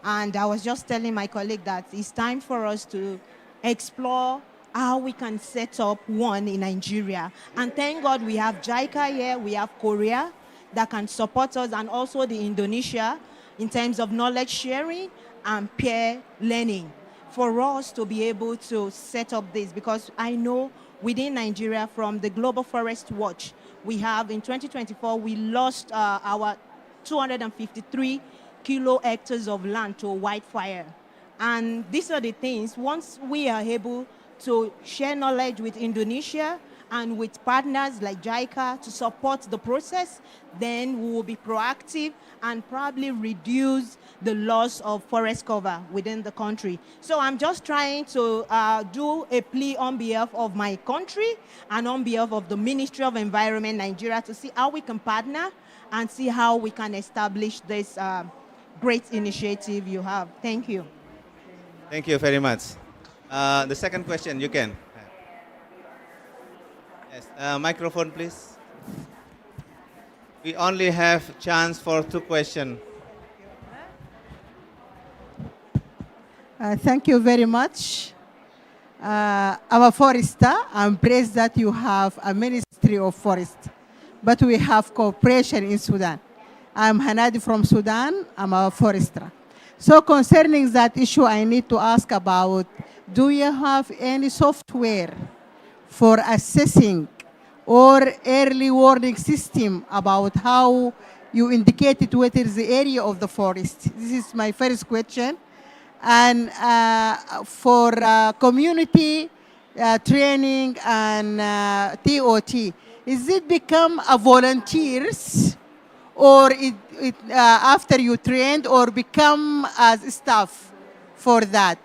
And I was just telling my colleague that it's time for us to explore how we can set up one in Nigeria. And thank God we have JICA here, we have Korea that can support us, and also the Indonesia in terms of knowledge sharing and peer learning for us to be able to set up this. Because I know within Nigeria, from the Global Forest Watch, we have in 2024, we lost our 253 kilo hectares of land to wildfire. And these are the things, once we are able to share knowledge with Indonesia and with partners like JICA to support the process, then we will be proactive and probably reduce the loss of forest cover within the country. So I'm just trying to do a plea on behalf of my country and on behalf of the Ministry of Environment Nigeria to see how we can partner and see how we can establish this great initiative you have. Thank you. Thank you very much. The second question, you can. Yes, microphone, please. We only have chance for 2 questions. Thank you very much. Our forester, I'm pleased that you have a Ministry of Forest, but we have cooperation in Sudan. I'm Hanadi from Sudan, I'm a forester. So concerning that issue, I need to ask about, do you have any software for assessing or early warning system about how you indicated what is the area of the forest? This is my first question. And for community training and TOT, is it become a volunteers or after you trained or become as staff for that?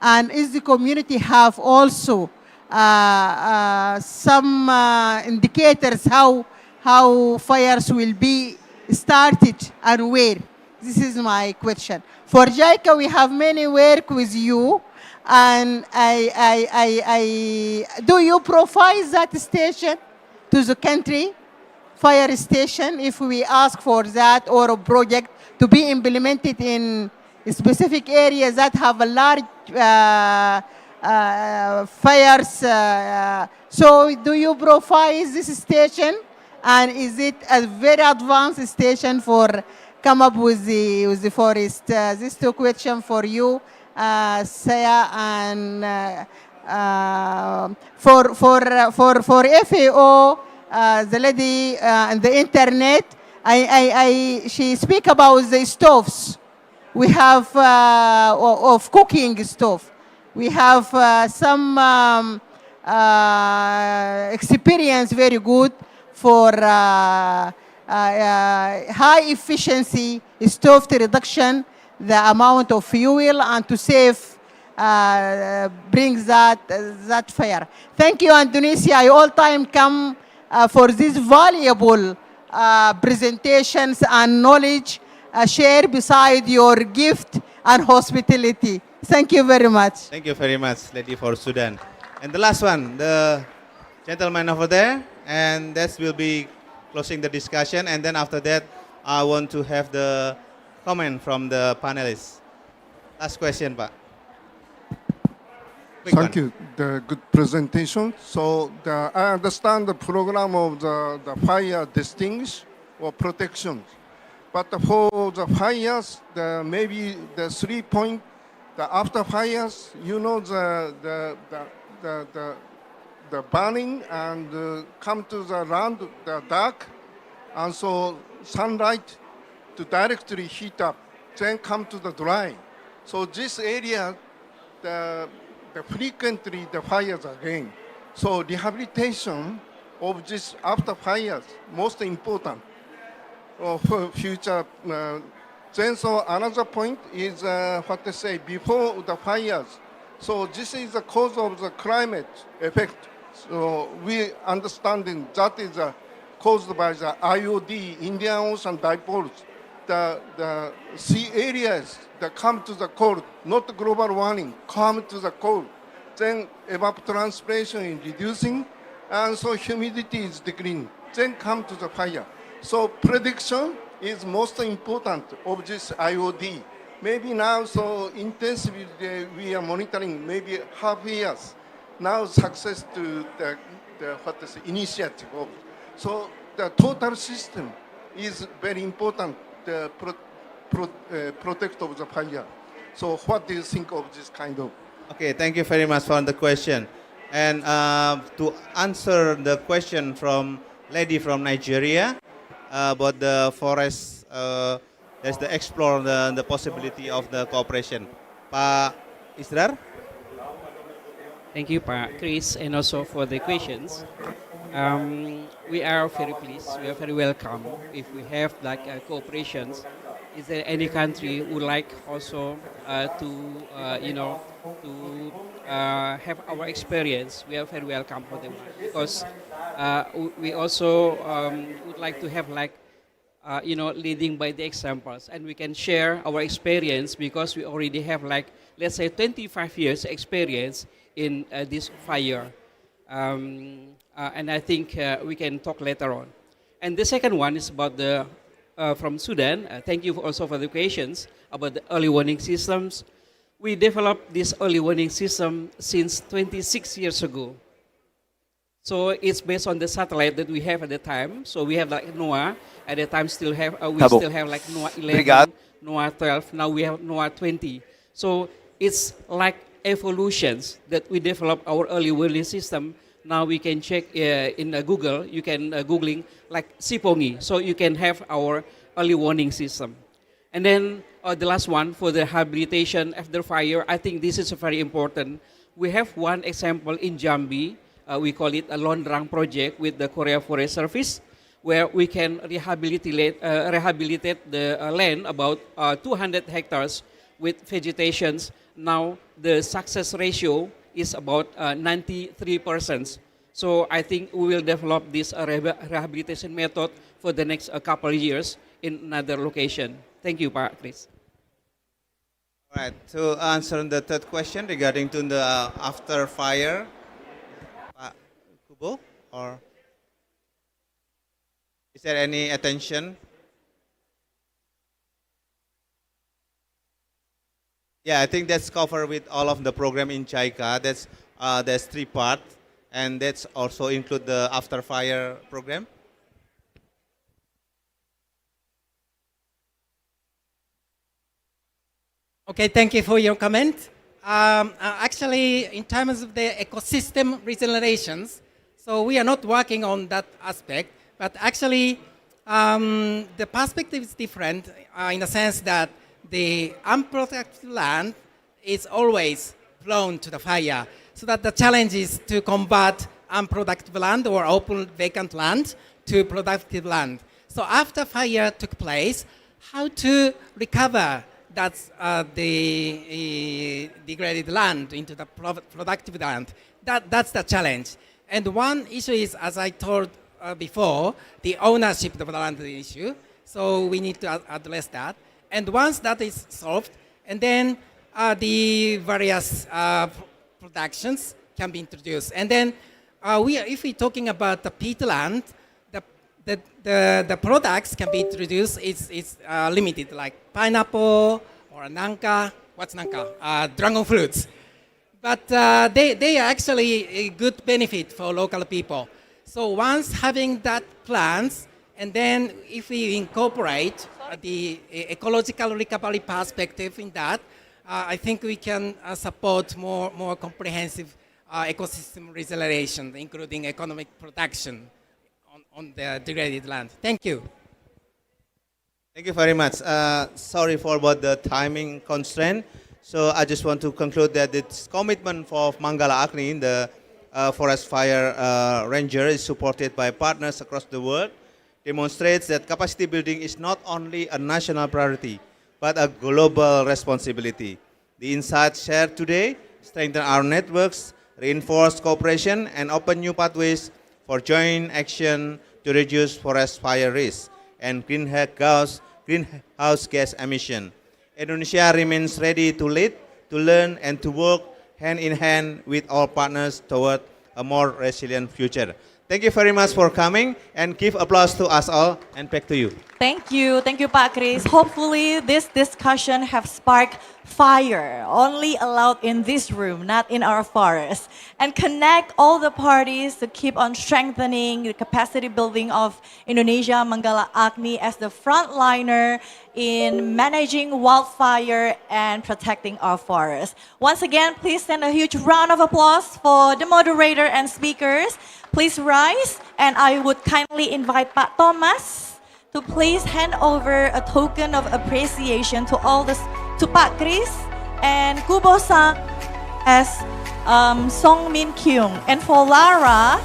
And is the community have also some indicators how fires will be started and where? This is my question. For JICA, we have many work with you, And do you provide that station to the country, fire station, if we ask for that, or a project to be implemented in specific areas that have a large fires? So do you provide this station? And is it a very advanced station for come up with the forest? These two questions for you, Saya, and for FAO, the lady on the internet, she speak about the stoves. We have of cooking stove. We have some experience very good for high efficiency stove reduction, the amount of fuel, and to save brings that fire. Thank you, Indonesia. I all time come for these valuable presentations and knowledge shared beside your gift and hospitality. Thank you very much. Thank you very much, Lady for Sudan. And the last one, the gentleman over there, and that will be closing the discussion. And then after that, I want to have the comment from the panelists. Last question, Pak. Thank you. The good presentation. So I understand the program of the fire distinguish or protection. But for the fires, maybe the 3 point, the after fires, you know, the burning and come to the round, the dark, and so sunlight to directly heat up, then come to the dry. So this area, the frequently the fires again. So rehabilitation of this after fires, most important for future. Then so another point is what to say, before the fires. So this is the cause of the climate effect. So we understanding that is caused by the IOD, Indian Ocean dipoles. The sea areas that come to the cold, not global warming, come to the cold. Then evapotranspiration is reducing, and so humidity is decreasing. Then come to the fire. So prediction is most important of this IOD. Maybe now, so intensively we are monitoring maybe half years. Now success to the what is the initiative of. So the total system is very important, the protect of the fire. So what do you think of this kind of? Okay, thank you very much for the question. And to answer the question from lady from Nigeria about the forest, there's the explore the possibility of the cooperation. Pak Israr? Thank you, Pak Chris, and also for the questions. We are very pleased, we are very welcome if we have like cooperations. Is there any country would like also to have our experience? We are very welcome for them because we also would like to have like leading by the examples, and we can share our experience because we already have like, let's say, 25 years experience in this fire. And I think we can talk later on. And the second one is about the from Sudan. Thank you also for the questions about the early warning systems. We developed this early warning system since 26 years ago. So it's based on the satellite that we have at the time. So we have like NOAA at the time. Still have still have like NOAA 11, NOAA 12. Now we have NOAA 20. So it's like evolutions that we develop our early warning system. Now we can check in Google. You can googling like Sipongi, so you can have our early warning system. And then the last one for the rehabilitation after fire. I think this is very important. We have one example in Jambi. We call it a Londrang project with the Korea Forest Service, where we can rehabilitate the land about 200 hectares with vegetations. Now the success ratio is about 93%. So I think we will develop this rehabilitation method for the next couple of years in another location. Thank you, Pak Chris. Right. To answer the third question regarding to the after fire, Pak Kubo, or is there any attention? Yeah, I think that's covered with all of the program in JICA. There's three parts, and that's also include the after fire program. Okay, thank you for your comment. Actually, in terms of the ecosystem regenerations, so we are not working on that aspect, but actually the perspective is different in the sense that the unprotected land is always prone to the fire. So that the challenge is to convert unproductive land or open vacant land to productive land. So after fire took place, how to recover that's the degraded land into the productive land. That's the challenge. And one issue is, as I told before, the ownership of the land issue. So we need to address that. And once that is solved, and then the various productions can be introduced. And then if we're talking about the peatland, the products can be introduced is limited, like pineapple or nanka. What's nanka? Dragon fruits. But they are actually a good benefit for local people. So once having that plants, and then if we incorporate the ecological recovery perspective in that, I think we can support more comprehensive ecosystem regeneration, including economic production on the degraded land. Thank you. Thank you very much. Sorry for about the timing constraint. So I just want to conclude that this commitment for Manggala Agni, the forest fire ranger, is supported by partners across the world, demonstrates that capacity building is not only a national priority, but a global responsibility. The insights shared today strengthen our networks, reinforce cooperation, and open new pathways for joint action to reduce forest fire risk and greenhouse gas emission. Indonesia remains ready to lead, to learn, and to work hand in hand with all partners toward a more resilient future. Thank you very much for coming, and give applause to us all, and back to you. Thank you, Pak Chris. Hopefully this discussion have sparked fire, only allowed in this room, not in our forest, and connect all the parties to keep on strengthening the capacity building of Indonesia Manggala Agni as the frontliner in managing wildfire and protecting our forests. Once again, please send a huge round of applause for the moderator and speakers. Please rise, and I would kindly invite Pak Thomas to please hand over a token of appreciation to to Pak Chris and Kubo-san as Song Min Kyung. And for Lara,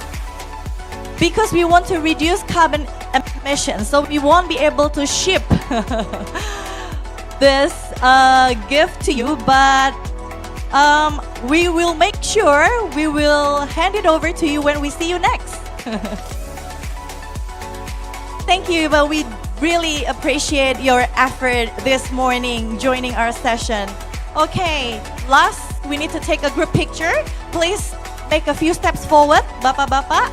because we want to reduce carbon emissions, so we won't be able to ship this gift to you, but we will make sure we will hand it over to you when we see you next. Thank you, but we really appreciate your effort this morning joining our session. Okay, last, we need to take a group picture. Please make a few steps forward, Bapak-bapak.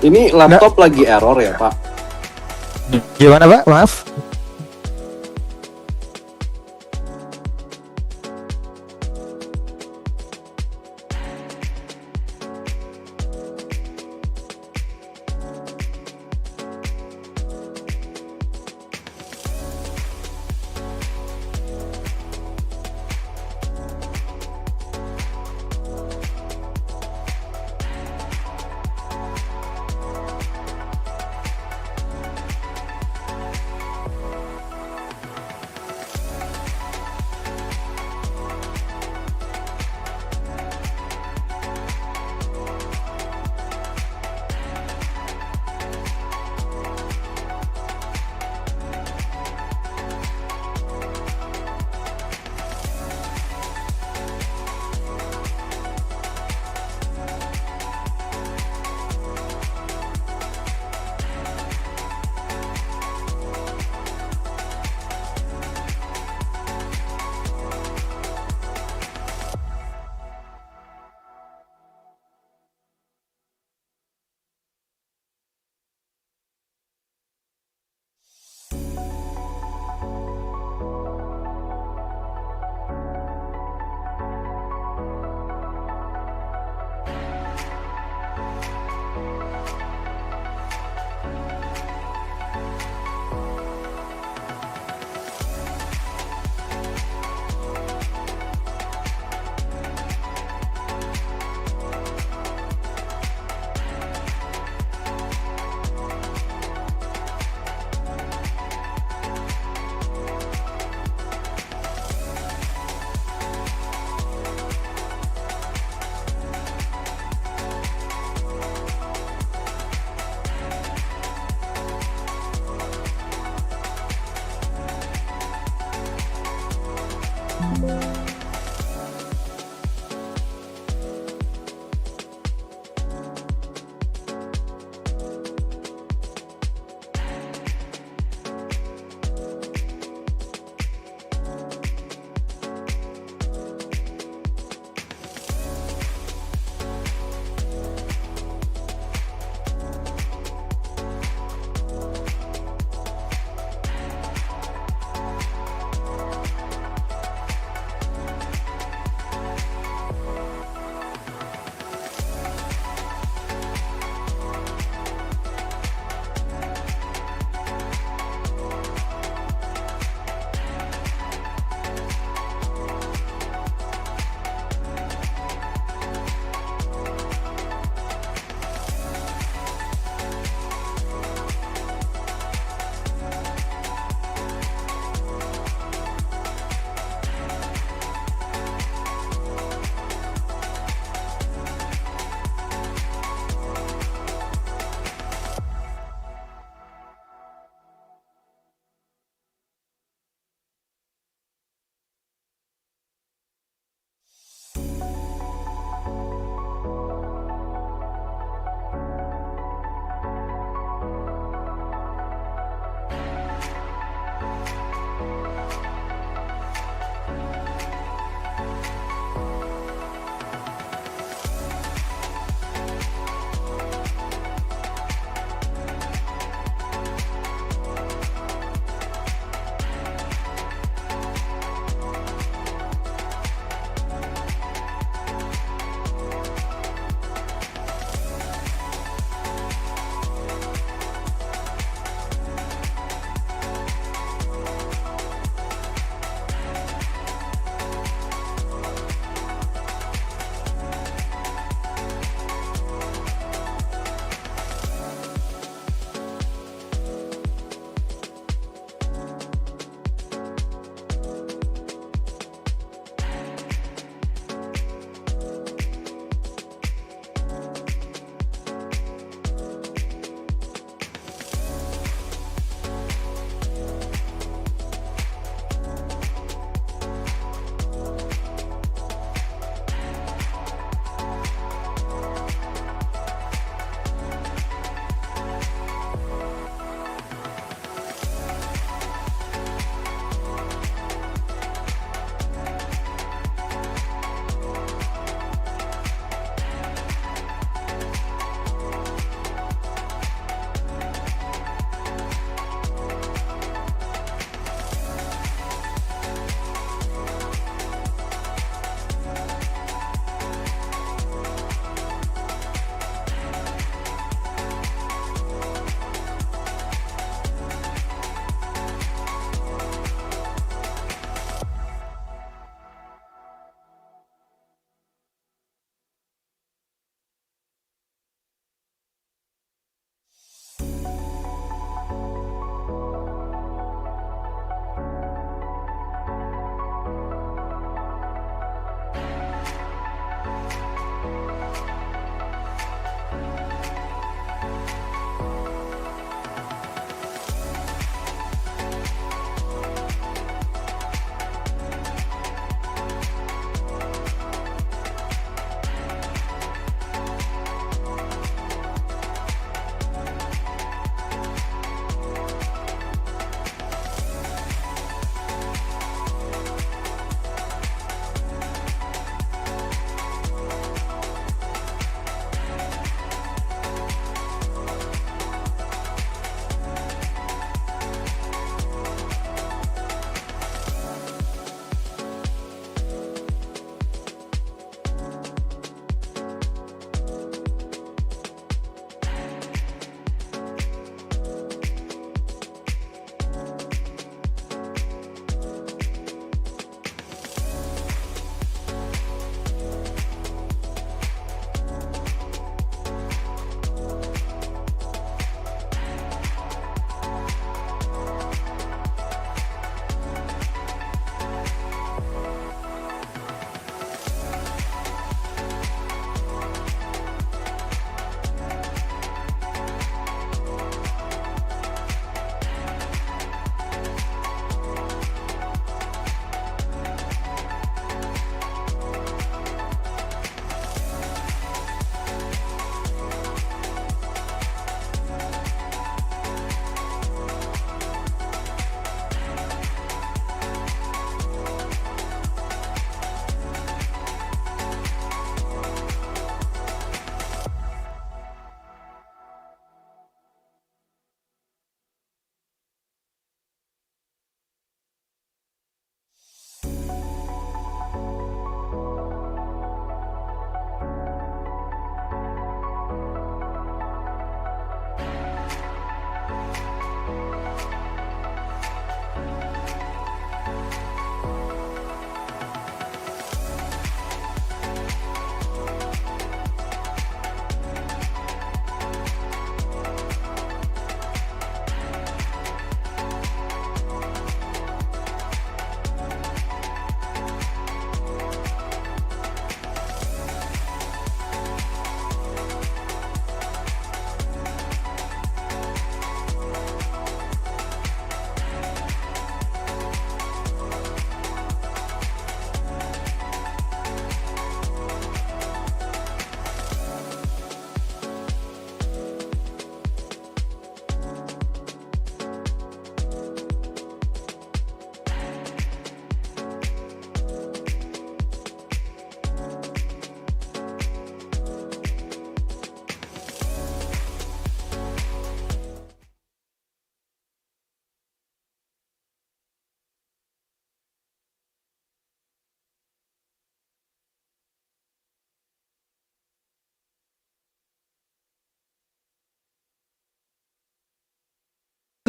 Ini laptop lagi error ya, Pak? Gimana, Pak? Maaf.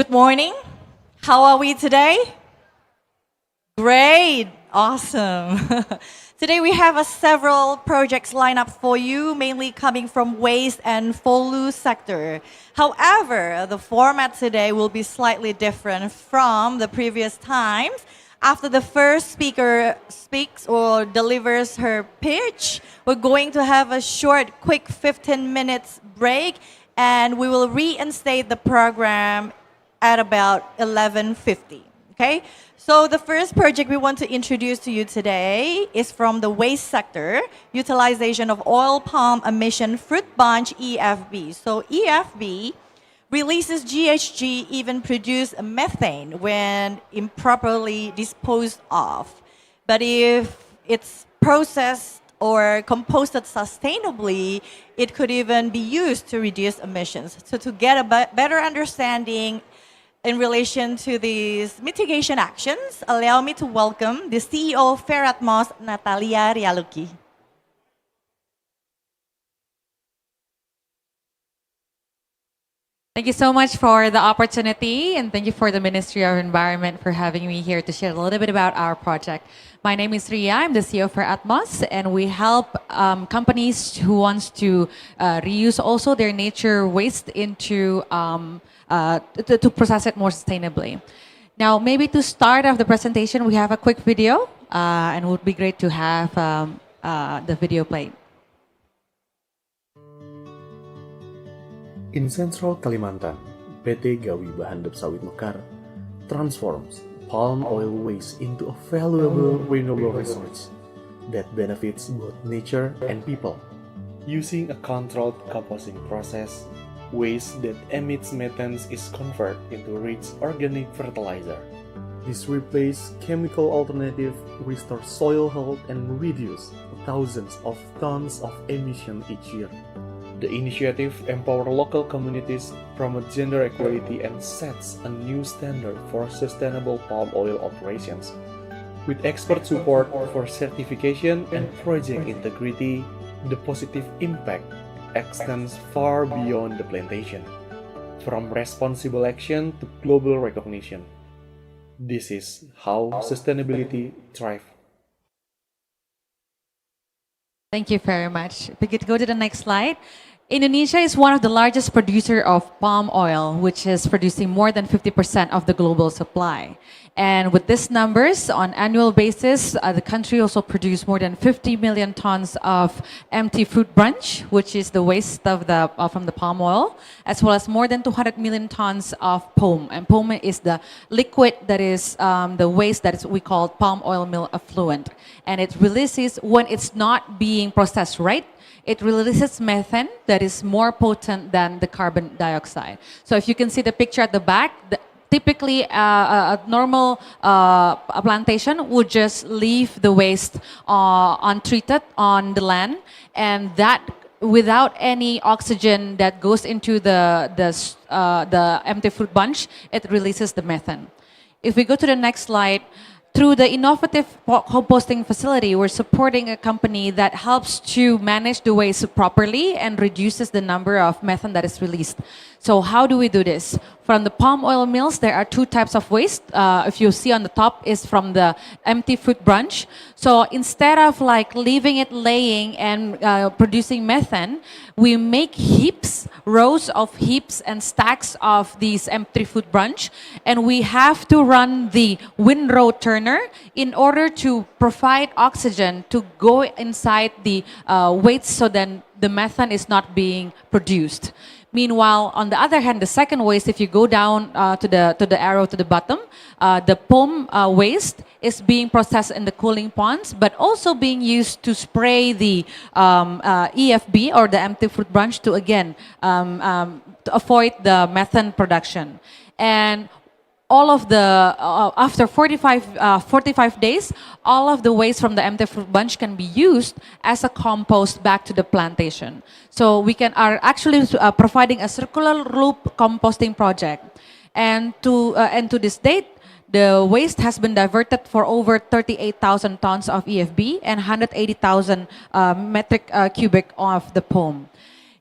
Good morning. How are we today? Great. Awesome. Today we have several projects lined up for you, mainly coming from waste and FOLU sector. However, the format today will be slightly different from the previous times. After the first speaker speaks or delivers her pitch, we're going to have a short, quick 15 minutes break, and we will reinstate the program at about 11:50. Okay? So the first project we want to introduce to you today is from the waste sector, utilization of oil palm emission fruit bunch EFB. So EFB releases GHG, even produce methane when improperly disposed of. But if it's processed or composted sustainably, it could even be used to reduce emissions. So to get a better understanding in relation to these mitigation actions, allow me to welcome the CEO of Feratmos, Natalia Rialuki. Thank you so much for the opportunity, and thank you for the Ministry of Environment for having me here to share a little bit about our project. My name is Ria, I'm the CEO for Atmos, and we help companies who wants to reuse also their nature waste into to process it more sustainably. Now, maybe to start off the presentation, we have a quick video, and it would be great to have the video played. In Central Kalimantan, PT Gawi Bahandep Sawit Mekar transforms palm oil waste into a valuable renewable resource that benefits both nature and people. Using a controlled composting process, waste that emits methane is converted into rich organic fertilizer. This replaces chemical alternative, restores soil health, and reduces thousands of tons of emission each year. The initiative empowers local communities, promotes gender equality, and sets a new standard for sustainable palm oil operations. With expert support for certification and project integrity, the positive impact extends far beyond the plantation, from responsible action to global recognition. This is how sustainability thrives. Thank you very much. If we could go to the next slide. Indonesia is one of the largest producers of palm oil, which is producing more than 50% of the global supply. And with these numbers, on annual basis, the country also produced more than 50 million tons of empty fruit bunch, which is the waste of from the palm oil, as well as more than 200 million tons of POM. And POM is the liquid that is the waste that we call palm oil mill effluent. And it releases when it's not being processed right. It releases methane that is more potent than the carbon dioxide. So if you can see the picture at the back, typically a normal a plantation would just leave the waste untreated on the land, and that without any oxygen that goes into the empty fruit bunch, it releases the methane. If we go to the next slide, through the innovative composting facility, we're supporting a company that helps to manage the waste properly and reduces the number of methane that is released. So how do we do this? From the palm oil mills, there are two types of waste. If you see on the top is from the empty fruit bunch. So instead of like leaving it laying and producing methane, we make heaps, rows of heaps and stacks of these empty fruit bunch, and we have to run the windrow turner in order to provide oxygen to go inside the waste, so then the methane is not being produced. Meanwhile, on the other hand, the second waste, if you go down to the arrow to the bottom, the POM waste is being processed in the cooling ponds, but also being used to spray the EFB or the empty fruit bunch to again to avoid the methane production. And all of the, after 45 days, all of the waste from the empty fruit bunch can be used as a compost back to the plantation. So we are actually providing a circular loop composting project. And to this date, the waste has been diverted for over 38,000 tons of EFB and 180,000 metric cubic of the POM.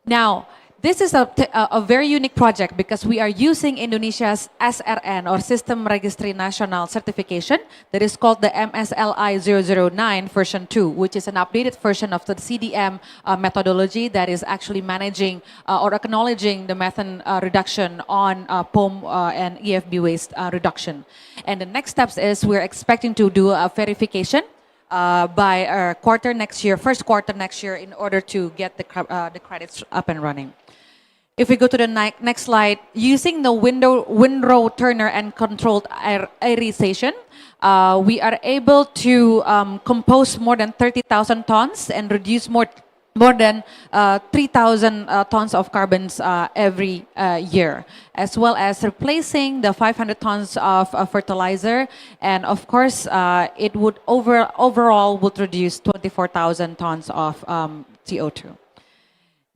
Now, This is a very unique project because we are using Indonesia's SRN or System Registry Nasional certification that is called the MSLI 009 version 2, which is an updated version of the CDM methodology that is actually managing or acknowledging the methane reduction on POM and EFB waste reduction. And the next steps is we're expecting to do a verification by our first quarter next year, in order to get the credits up and running. If we go to the next slide, using the windrow turner and controlled aeration, we are able to compose more than 30,000 tons and reduce more than 3,000 tons of carbons every year, as well as replacing the 500 tons of fertilizer. And of course, it would overall would reduce 24,000 tons of CO2.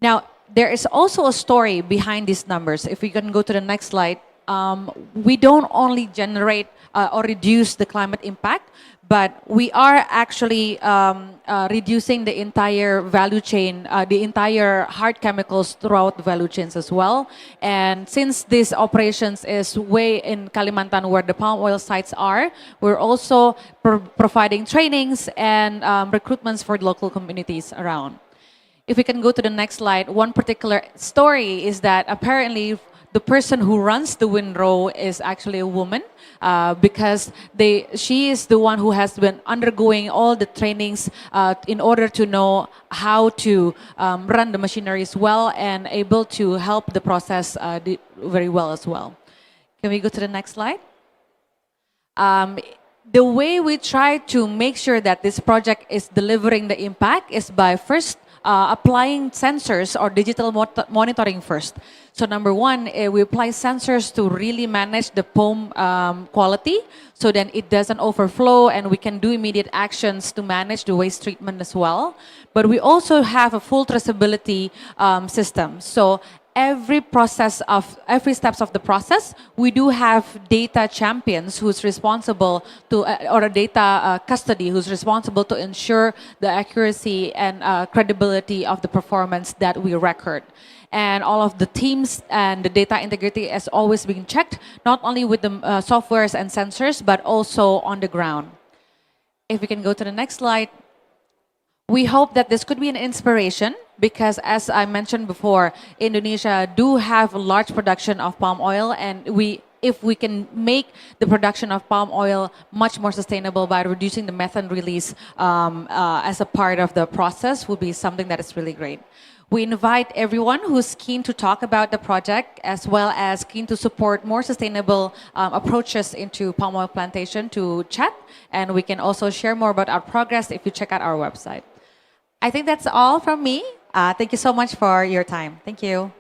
Now, there is also a story behind these numbers. If we can go to the next slide, we don't only generate or reduce the climate impact, but we are actually reducing the entire value chain, the entire hard chemicals throughout the value chains as well. And since this operations is way in Kalimantan where the palm oil sites are, we're also providing trainings and recruitments for the local communities around. If we can go to the next slide, one particular story is that apparently the person who runs the windrow is actually a woman, because she is the one who has been undergoing all the trainings in order to know how to run the machineries well and able to help the process very well as well. Can we go to the next slide? The way we try to make sure that this project is delivering the impact is by first applying sensors or digital monitoring first. So number one, we apply sensors to really manage the POM quality, so then it doesn't overflow and we can do immediate actions to manage the waste treatment as well. But we also have a full traceability system. So every steps of the process, we do have data champions who's responsible to, or a data custody who's responsible to ensure the accuracy and credibility of the performance that we record. And all of the teams and the data integrity is always being checked, not only with the softwares and sensors, but also on the ground. If we can go to the next slide. We hope that this could be an inspiration because, as I mentioned before, Indonesia do have a large production of palm oil, and if we can make the production of palm oil much more sustainable by reducing the methane release as a part of the process, would be something that is really great. We invite everyone who's keen to talk about the project, as well as keen to support more sustainable approaches into palm oil plantation, to chat, and we can also share more about our progress if you check out our website. I think that's all from me. Thank you so much for your time. Thank you.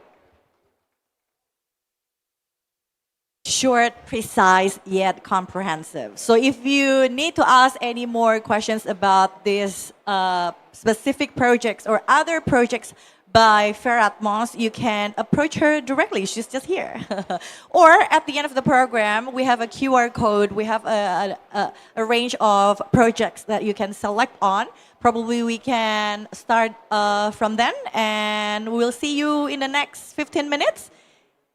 Short, precise, yet comprehensive. So if you need to ask any more questions about this specific projects or other projects by Feratmos, you can approach her directly. She's just here. Or at the end of the program, we have a QR code. We have a range of projects that you can select on. Probably we can start from then, and we'll see you in the next 15 minutes.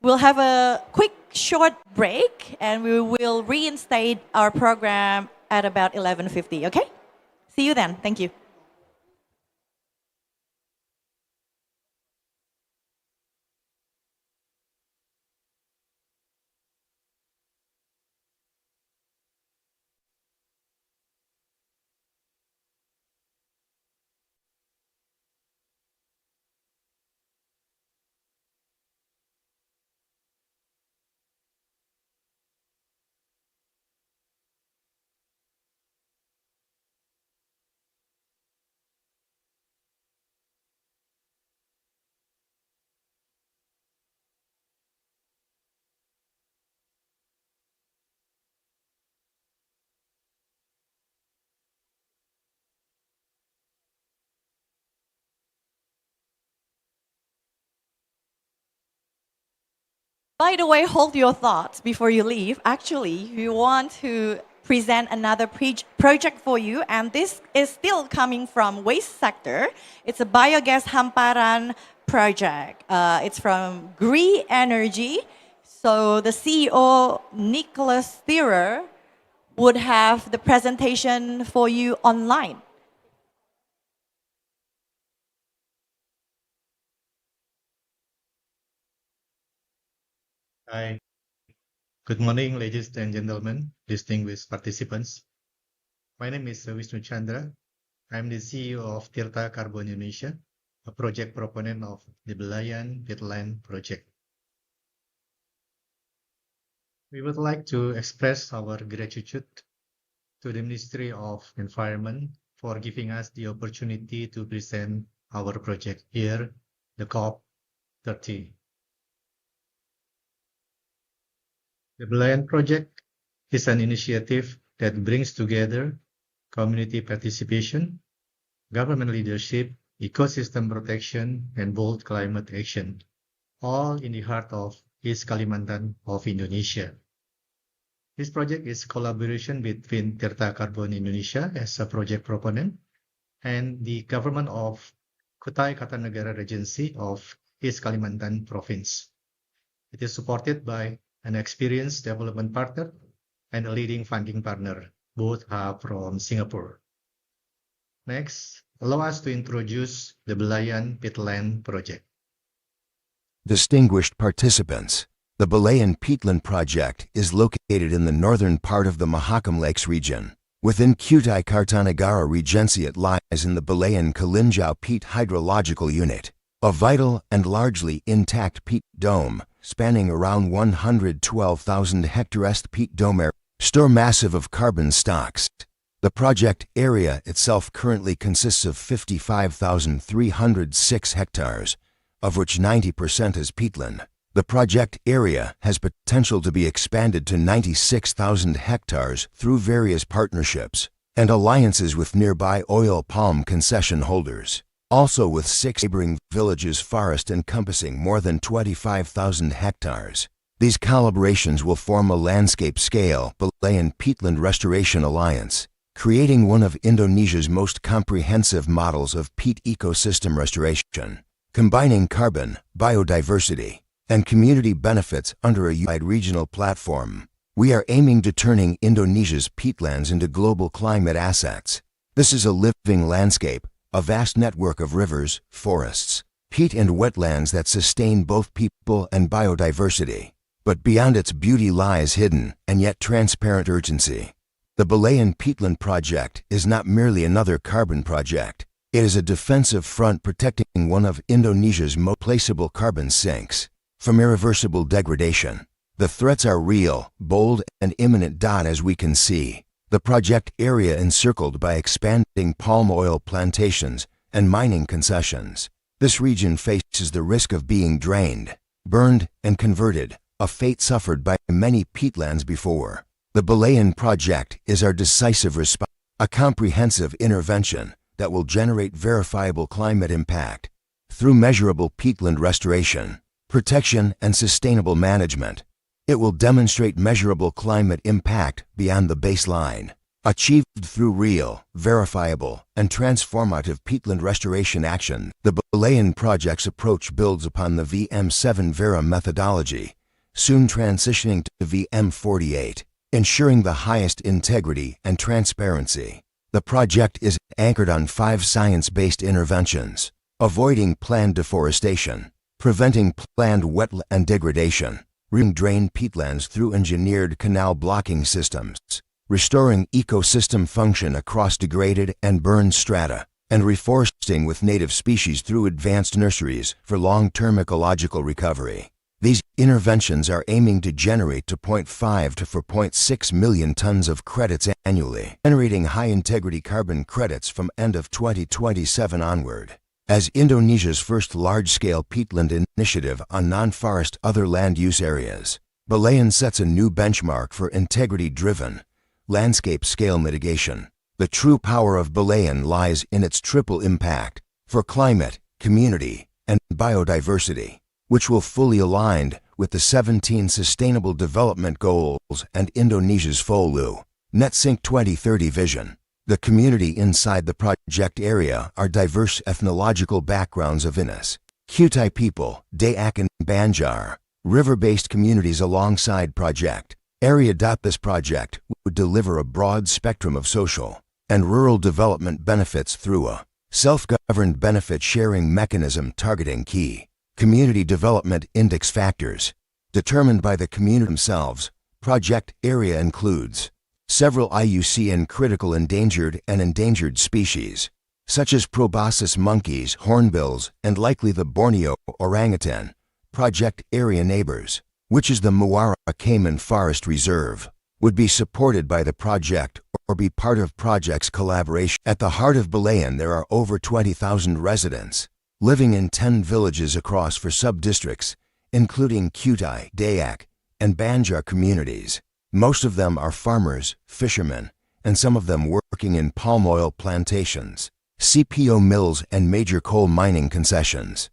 We'll have a quick short break, and we will reinstate our program at about 11:50, okay? See you then. Thank you. By the way, hold your thoughts before you leave. Actually, we want to present another project for you, and this is still coming from waste sector. It's a biogas hamparan project. It's from Green Energy. So the CEO, Nicholas Thierer, would have the presentation for you online. Hi. Good morning, ladies and gentlemen, distinguished participants. My name is Wisnu Chandra. I'm the CEO of Tirta Carbon Indonesia, a project proponent of the Belayan Peatland project. We would like to express our gratitude to the Ministry of Environment for giving us the opportunity to present our project here, the COP30. The Belayan project is an initiative that brings together community participation, government leadership, ecosystem protection, and bold climate action, all in the heart of East Kalimantan of Indonesia. This project is a collaboration between Tirta Carbon Indonesia as a project proponent and the government of Kutai Kartanegara Regency of East Kalimantan Province. It is supported by an experienced development partner and a leading funding partner. Both are from Singapore. Next, allow us to introduce the Belayan Peatland project. Distinguished participants, the Belayan Peatland project is located in the northern part of the Mahakam Lakes region. Within Kutai Kartanegara Regency, it lies in the Belayan Kalinjau Peat Hydrological Unit, a vital and largely intact peat dome spanning around 112,000 hectares. Peat dome area store massive of carbon stocks. The project area itself currently consists of 55,306 hectares, of which 90% is peatland. The project area has potential to be expanded to 96,000 hectares through various partnerships and alliances with nearby oil palm concession holders. Also with 6 neighboring villages, forest encompassing more than 25,000 hectares. These collaborations will form a landscape-scale Belayan Peatland Restoration Alliance, creating one of Indonesia's most comprehensive models of peat ecosystem restoration, combining carbon, biodiversity, and community benefits under a unified regional platform. We are aiming to turning Indonesia's peatlands into global climate assets. This is a living landscape, a vast network of rivers, forests, peat and wetlands that sustain both people and biodiversity. But beyond its beauty lies hidden and yet transparent urgency. The Belayan Peatland project is not merely another carbon project. It is a defensive front protecting one of Indonesia's most placeable carbon sinks from irreversible degradation. The threats are real, bold, and imminent. As we can see, the project area encircled by expanding palm oil plantations and mining concessions. This region faces the risk of being drained, burned, and converted, a fate suffered by many peatlands before. The Belayan project is our decisive response, a comprehensive intervention that will generate verifiable climate impact through measurable peatland restoration, protection, and sustainable management. It will demonstrate measurable climate impact beyond the baseline, achieved through real, verifiable, and transformative peatland restoration action. The Belayan project's approach builds upon the VM7 Vera methodology, soon transitioning to VM48, ensuring the highest integrity and transparency. The project is anchored on 5 science-based interventions: avoiding planned deforestation, preventing planned wetland degradation, drained peatlands through engineered canal blocking systems, restoring ecosystem function across degraded and burned strata, and reforesting with native species through advanced nurseries for long-term ecological recovery. These interventions are aiming to generate 2.5 to 4.6 million tons of credits annually, generating high-integrity carbon credits from end of 2027 onward. As Indonesia's first large-scale peatland initiative on non-forest other land use areas, Belayan sets a new benchmark for integrity-driven, landscape-scale mitigation. The true power of Belayan lies in its triple impact for climate, community, and biodiversity, which will fully aligned with the 17 Sustainable Development Goals and Indonesia's FOLU Net Sink 2030 vision. The community inside the project area are diverse ethnological backgrounds of Inas, Kutai people, Dayak and Banjar, river-based communities alongside project area. This project would deliver a broad spectrum of social and rural development benefits through a self-governed benefit sharing mechanism targeting key community development index factors determined by the community themselves. Project area includes several IUCN critical endangered and endangered species, such as proboscis monkeys, hornbills, and likely the Borneo orangutan. Project area neighbors, which is the Muara Cayman Forest Reserve, would be supported by the project or be part of project's collaboration. At the heart of Belem, there are over 20,000 residents, living in 10 villages across 4 sub-districts, including Kutai, Dayak, and Banjar communities. Most of them are farmers, fishermen, and some of them working in palm oil plantations, CPO mills, and major coal mining concessions.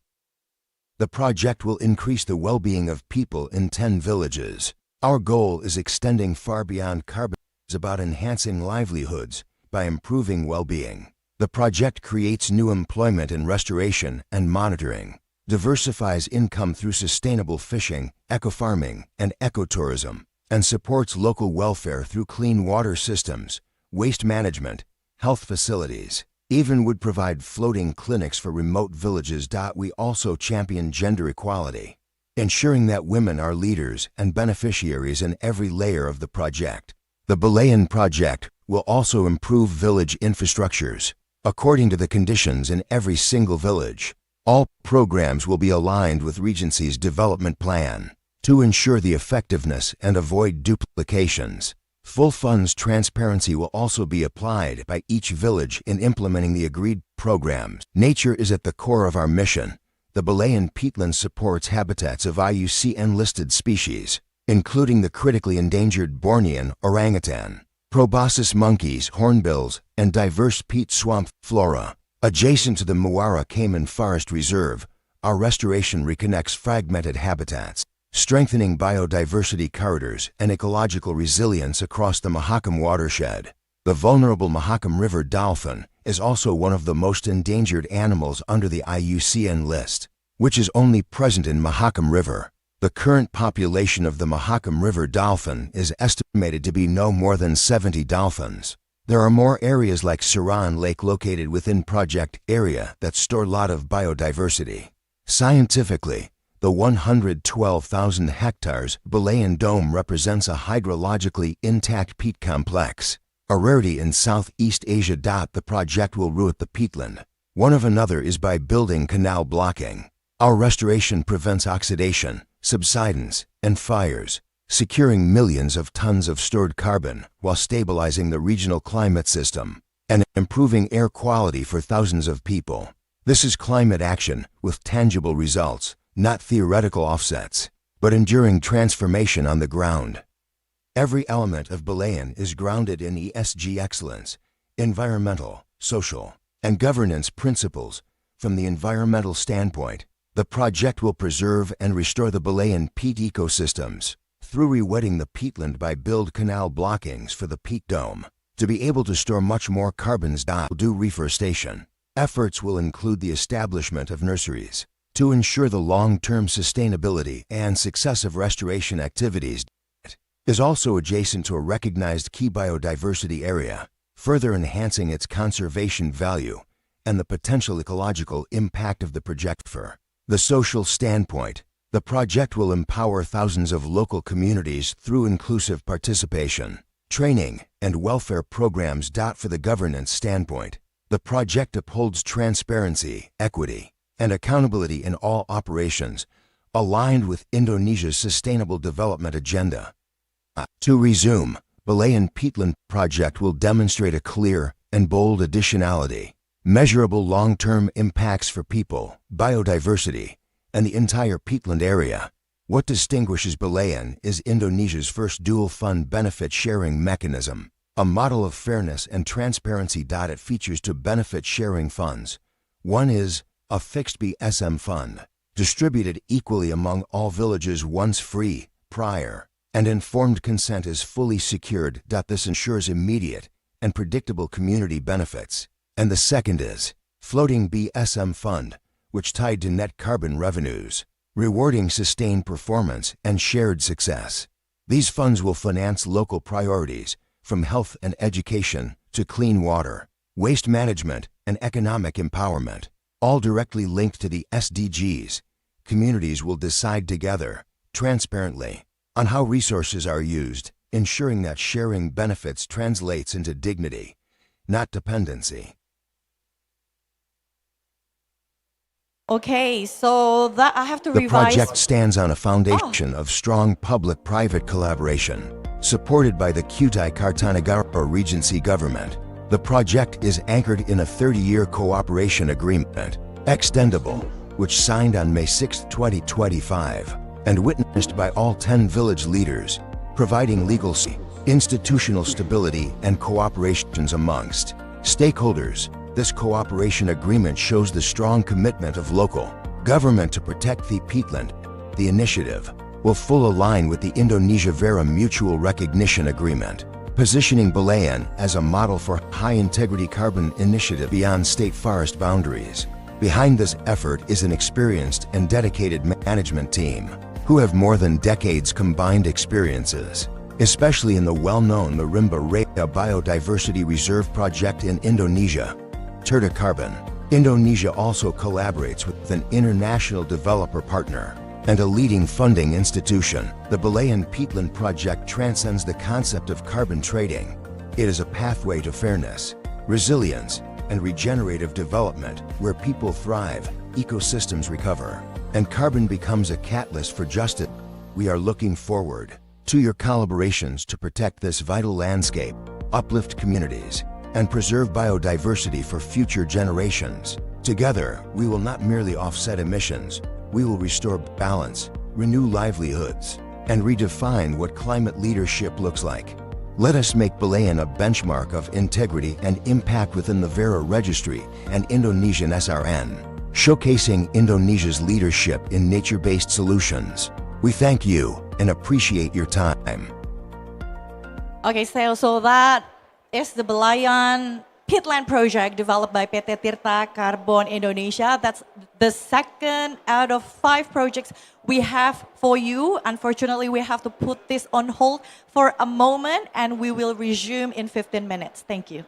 The project will increase the well-being of people in 10 villages. Our goal is extending far beyond carbon. It's about enhancing livelihoods by improving well-being. The project creates new employment in restoration and monitoring, diversifies income through sustainable fishing, eco-farming, and ecotourism, and supports local welfare through clean water systems, waste management, health facilities. Even would provide floating clinics for remote villages. We also champion gender equality, ensuring that women are leaders and beneficiaries in every layer of the project. The Belem project will also improve village infrastructures according to the conditions in every single village. All programs will be aligned with Regency's development plan to ensure the effectiveness and avoid duplications. Full funds transparency will also be applied by each village in implementing the agreed programs. Nature is at the core of our mission. The Belem peatland supports habitats of IUCN-listed species, including the critically endangered Bornean orangutan, proboscis monkeys, hornbills, and diverse peat swamp flora. Adjacent to the Muara Cayman Forest Reserve, our restoration reconnects fragmented habitats, strengthening biodiversity corridors and ecological resilience across the Mahakam watershed. The vulnerable Mahakam River dolphin is also one of the most endangered animals under the IUCN list, which is only present in Mahakam River. The current population of the Mahakam River dolphin is estimated to be no more than 70 dolphins. There are more areas like Saran Lake located within project area that store a lot of biodiversity. Scientifically, the 112,000 hectares Belem Dome represents a hydrologically intact peat complex, a rarity in Southeast Asia. The project will root the peatland. One of another is by building canal blocking. Our restoration prevents oxidation, subsidence, and fires, securing millions of tons of stored carbon while stabilizing the regional climate system and improving air quality for thousands of people. This is climate action with tangible results, not theoretical offsets, but enduring transformation on the ground. Every element of Belem is grounded in ESG excellence, environmental, social, and governance principles. From the environmental standpoint, the project will preserve and restore the Belem peat ecosystems through rewetting the peatland by build canal blockings for the peat dome to be able to store much more carbons. Do reforestation. Efforts will include the establishment of nurseries to ensure the long-term sustainability and success of restoration activities. It is also adjacent to a recognized key biodiversity area, further enhancing its conservation value and the potential ecological impact of the project. For the social standpoint, the project will empower thousands of local communities through inclusive participation, training, and welfare programs. For the governance standpoint, the project upholds transparency, equity, and accountability in all operations, aligned with Indonesia's sustainable development agenda. To resume, Belem Peatland project will demonstrate a clear and bold additionality, measurable long-term impacts for people, biodiversity, and the entire peatland area. What distinguishes Belem is Indonesia's first dual-fund benefit-sharing mechanism, a model of fairness and transparency. It features two benefit-sharing funds. One is a fixed BSM fund, distributed equally among all villages once free, prior, and informed consent is fully secured. This ensures immediate and predictable community benefits. And the second is floating BSM fund, which tied to net carbon revenues, rewarding sustained performance and shared success. These funds will finance local priorities, from health and education to clean water, waste management, and economic empowerment, all directly linked to the SDGs. Communities will decide together, transparently, on how resources are used, ensuring that sharing benefits translates into dignity, not dependency. Okay, so that I have to The revise. project stands on a foundation of strong public-private collaboration, supported by the Kutai Kartanegara Regency government. The project is anchored in a 30-year cooperation agreement, extendable, which signed on May 6, 2025, and witnessed by all 10 village leaders, providing legal, institutional stability, and cooperations amongst stakeholders. This cooperation agreement shows the strong commitment of local government to protect the peatland. The initiative will fully align with the Indonesia-Vera Mutual Recognition Agreement, positioning Belem as a model for high-integrity carbon initiative beyond state forest boundaries. Behind this effort is an experienced and dedicated management team who have more than decades combined experiences, especially in the well-known Marimba Raya Biodiversity Reserve project in Indonesia. Terta Carbon Indonesia also collaborates with an international developer partner and a leading funding institution. The Belem Peatland project transcends the concept of carbon trading. It is a pathway to fairness, resilience, and regenerative development where people thrive, ecosystems recover, and carbon becomes a catalyst for justice. We are looking forward to your collaborations to protect this vital landscape, uplift communities, and preserve biodiversity for future generations. Together, we will not merely offset emissions, we will restore balance, renew livelihoods, and redefine what climate leadership looks like. Let us make Belem a benchmark of integrity and impact within the Vera Registry and Indonesian SRN, showcasing Indonesia's leadership in nature-based solutions. We thank you and appreciate your time. Okay, so that is the Belem Peatland project developed by PT Tirta Carbon Indonesia. That's the second out of 5 projects we have for you. Unfortunately, we have to put this on hold for a moment and we will resume in 15 minutes. Thank you.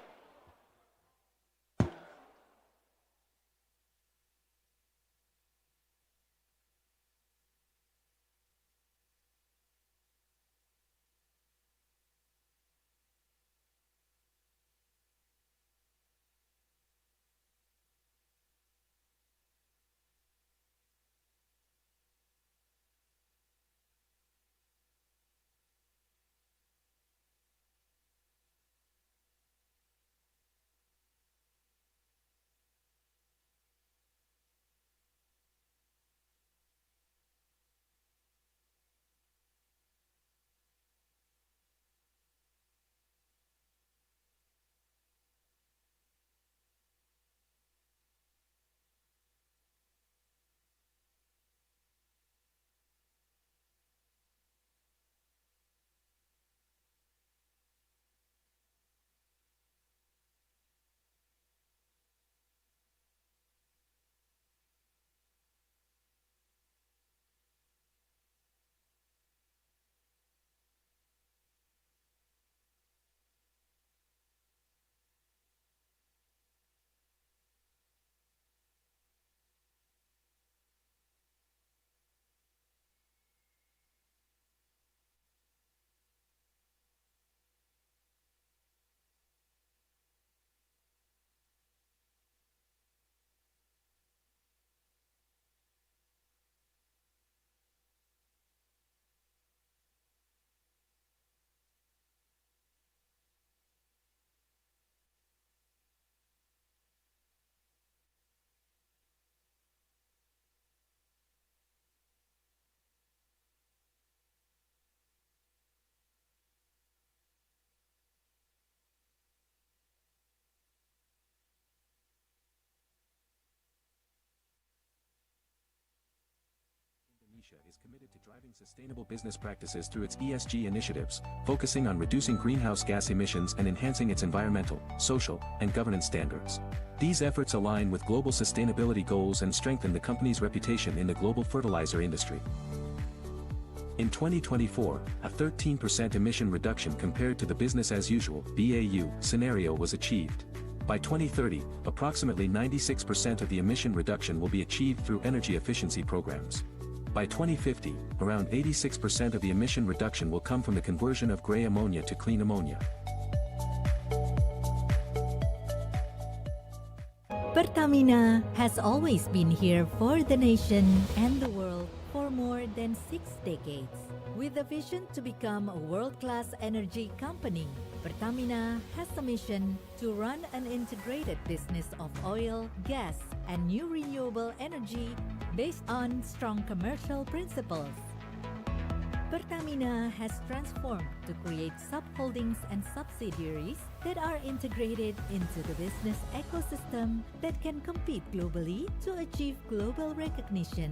Is committed to driving sustainable business practices through its ESG initiatives, focusing on reducing greenhouse gas emissions and enhancing its environmental, social, and governance standards. These efforts align with global sustainability goals and strengthen the company's reputation in the global fertilizer industry. In 2024, a 13% emission reduction compared to the business as usual (BAU) scenario was achieved. By 2030, approximately 96% of the emission reduction will be achieved through energy efficiency programs. By 2050, around 86% of the emission reduction will come from the conversion of gray ammonia to clean ammonia. Pertamina has always been here for the nation and the world for more than 6 decades. With a vision to become a world-class energy company, Pertamina has a mission to run an integrated business of oil, gas, and new renewable energy based on strong commercial principles. Pertamina has transformed to create subholdings and subsidiaries that are integrated into the business ecosystem that can compete globally to achieve global recognition.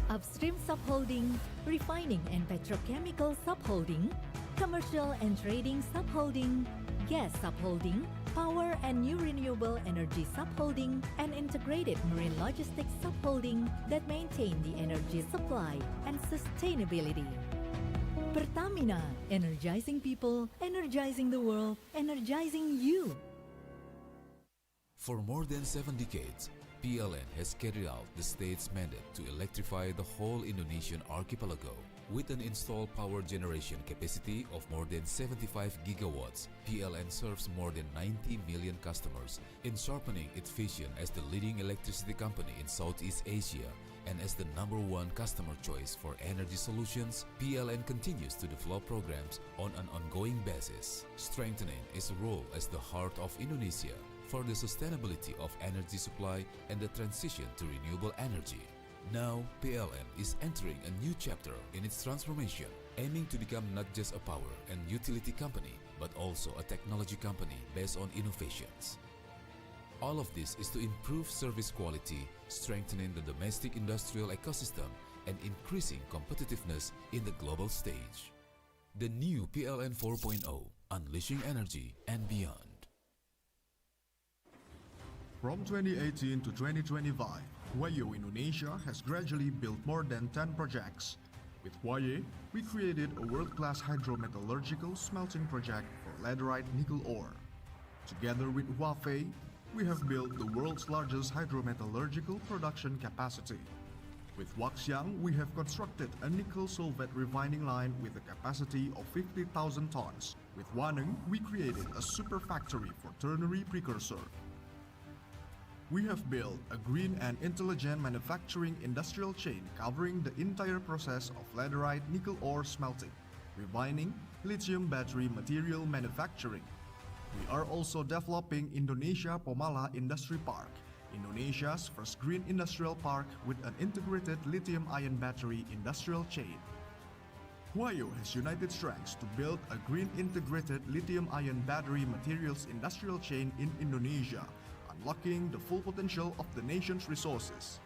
Upstream subholding, refining and petrochemical subholding, commercial and trading subholding, gas subholding, power and new renewable energy subholding, and integrated marine logistics subholding that maintain the energy supply and sustainability. Pertamina, energizing people, energizing the world, energizing you. For more than 7 decades, PLN has carried out the state's mandate to electrify the whole Indonesian archipelago. With an installed power generation capacity of more than 75 gigawatts, PLN serves more than 90 million customers in sharpening its vision as the leading electricity company in Southeast Asia. And as the #1 customer choice for energy solutions, PLN continues to develop programs on an ongoing basis, strengthening its role as the heart of Indonesia for the sustainability of energy supply and the transition to renewable energy. Now, PLN is entering a new chapter in its transformation, aiming to become not just a power and utility company, but also a technology company based on innovations. All of this is to improve service quality, strengthening the domestic industrial ecosystem, and increasing competitiveness in the global stage. The new PLN 4.0, unleashing energy and beyond. From 2018 to 2025, Huayo Indonesia has gradually built more than 10 projects. With Huayo, we created a world-class hydrometallurgical smelting project for laterite nickel ore. Together with Huafei, we have built the world's largest hydrometallurgical production capacity. With Waxiang, we have constructed a nickel sulfate refining line with a capacity of 50,000 tons. With Waneng, we created a super factory for ternary precursor. We have built a green and intelligent manufacturing industrial chain covering the entire process of laterite nickel ore smelting, refining, lithium battery material manufacturing. We are also developing Indonesia Pomala Industry Park, Indonesia's first green industrial park with an integrated lithium-ion battery industrial chain. Huayo has united strengths to build a green integrated lithium-ion battery materials industrial chain in Indonesia, unlocking the full potential of the nation's resources.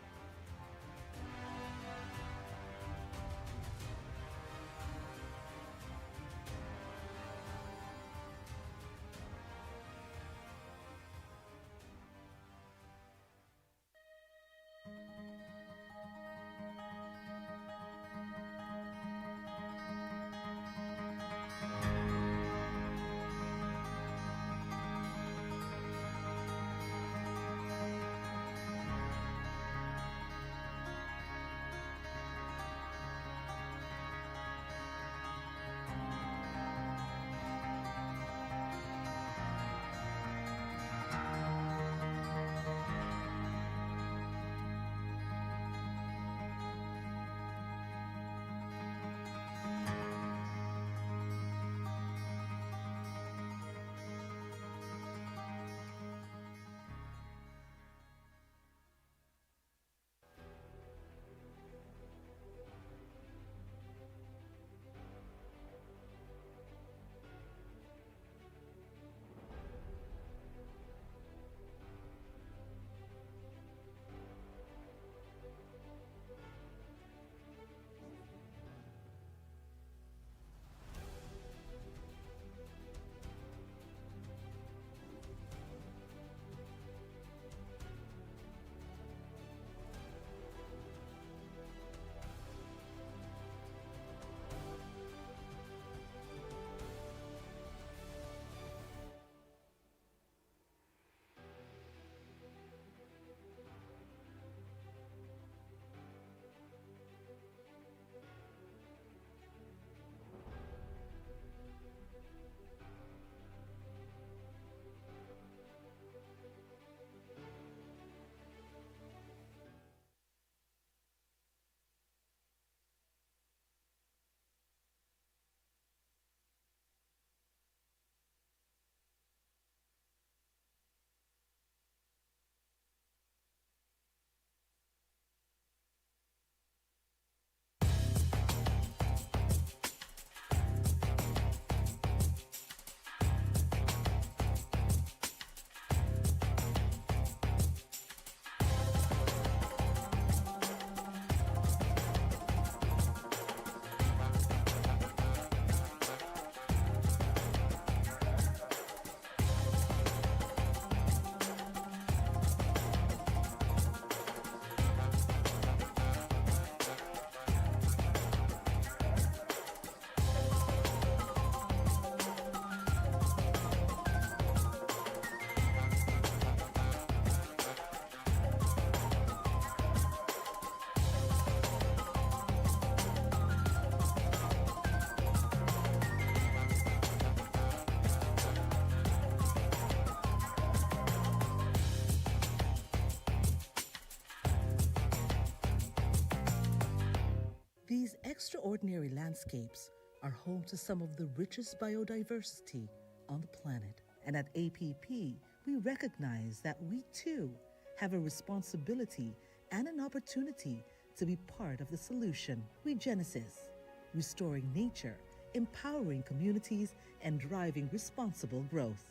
extraordinary landscapes are home to some of the richest biodiversity on the planet. And at APP, we recognize that we too have a responsibility and an opportunity to be part of the solution. Regenesis, restoring nature, empowering communities, and driving responsible growth.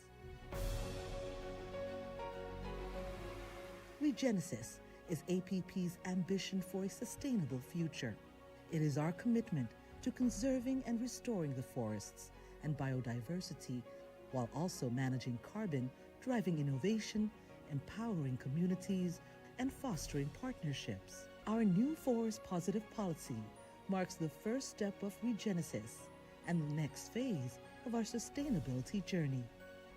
Regenesis is APP's ambition for a sustainable future. It is our commitment to conserving and restoring the forests and biodiversity while also managing carbon, driving innovation, empowering communities, and fostering partnerships. Our new Forest Positive policy marks the first step of Regenesis and the next phase of our sustainability journey.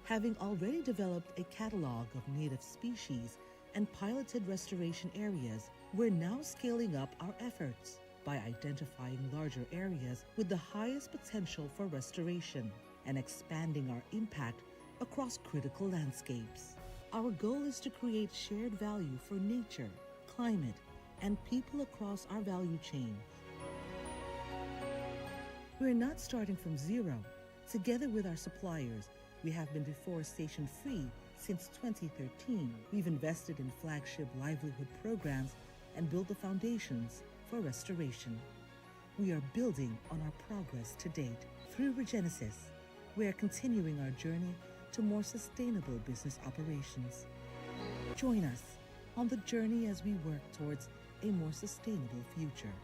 Having already developed a catalog of native species and piloted restoration areas, we're now scaling up our efforts by identifying larger areas with the highest potential for restoration and expanding our impact across critical landscapes. Our goal is to create shared value for nature, climate, and people across our value chain. We're not starting from zero. Together with our suppliers, we have been deforestation-free since 2013. We've invested in flagship livelihood programs and built the foundations for restoration. We are building on our progress to date. Through Regenesis, we are continuing our journey to more sustainable business operations. Join us on the journey as we work towards a more sustainable future.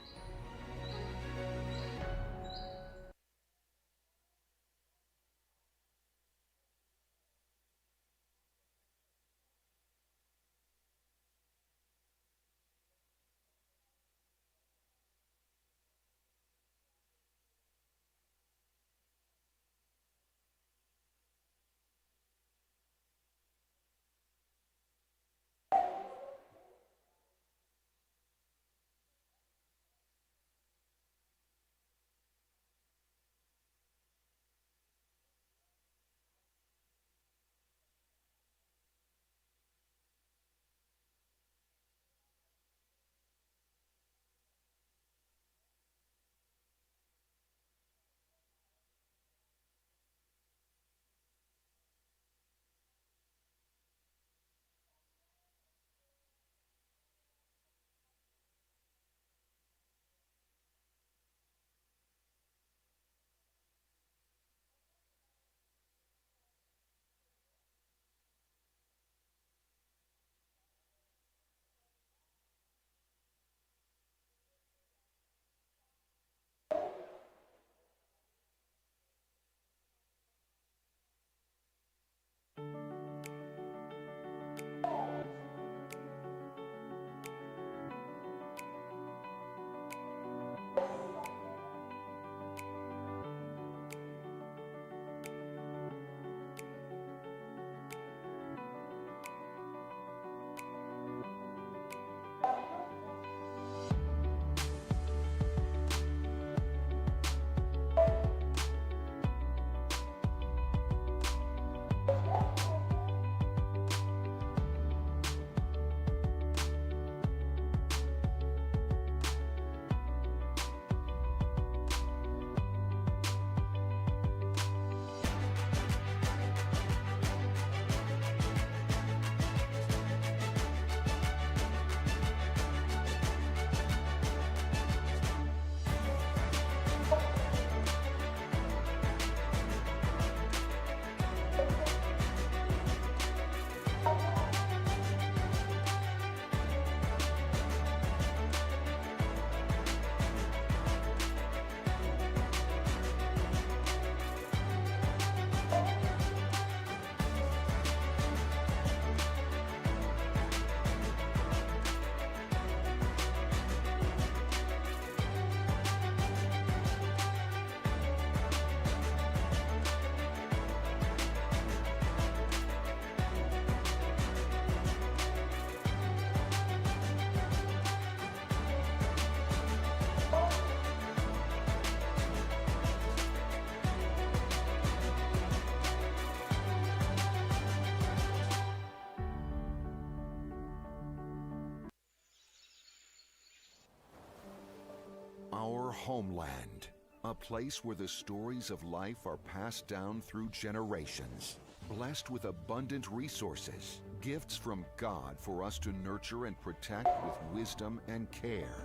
homeland, a place where the stories of life are passed down through generations, blessed with abundant resources, gifts from God for us to nurture and protect with wisdom and care.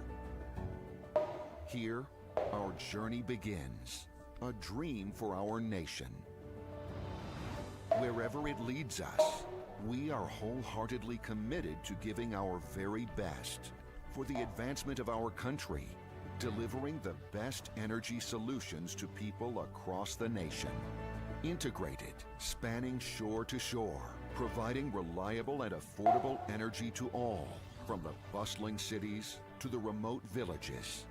Here, our journey begins, a dream for our nation. Wherever it leads us, we are wholeheartedly committed to giving our very best for the advancement of our country, delivering the best energy solutions to people across the nation. Integrated, spanning shore to shore, providing reliable and affordable energy to all, from the bustling cities to the remote villages.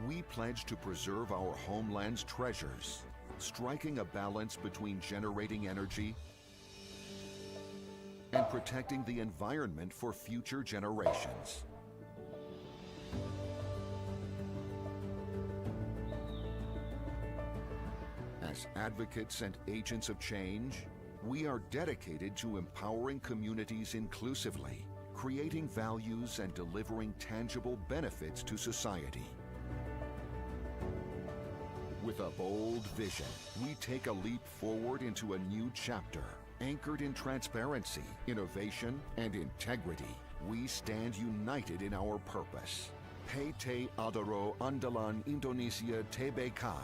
We pledge to preserve our homeland's treasures, striking a balance between generating energy and protecting the environment for future generations. As advocates and agents of change, we are dedicated to empowering communities inclusively, creating values and delivering tangible benefits to society. With a bold vision, we take a leap forward into a new chapter, anchored in transparency, innovation, and integrity. We stand united in our purpose. PT Adaro Andalan Indonesia Tbk.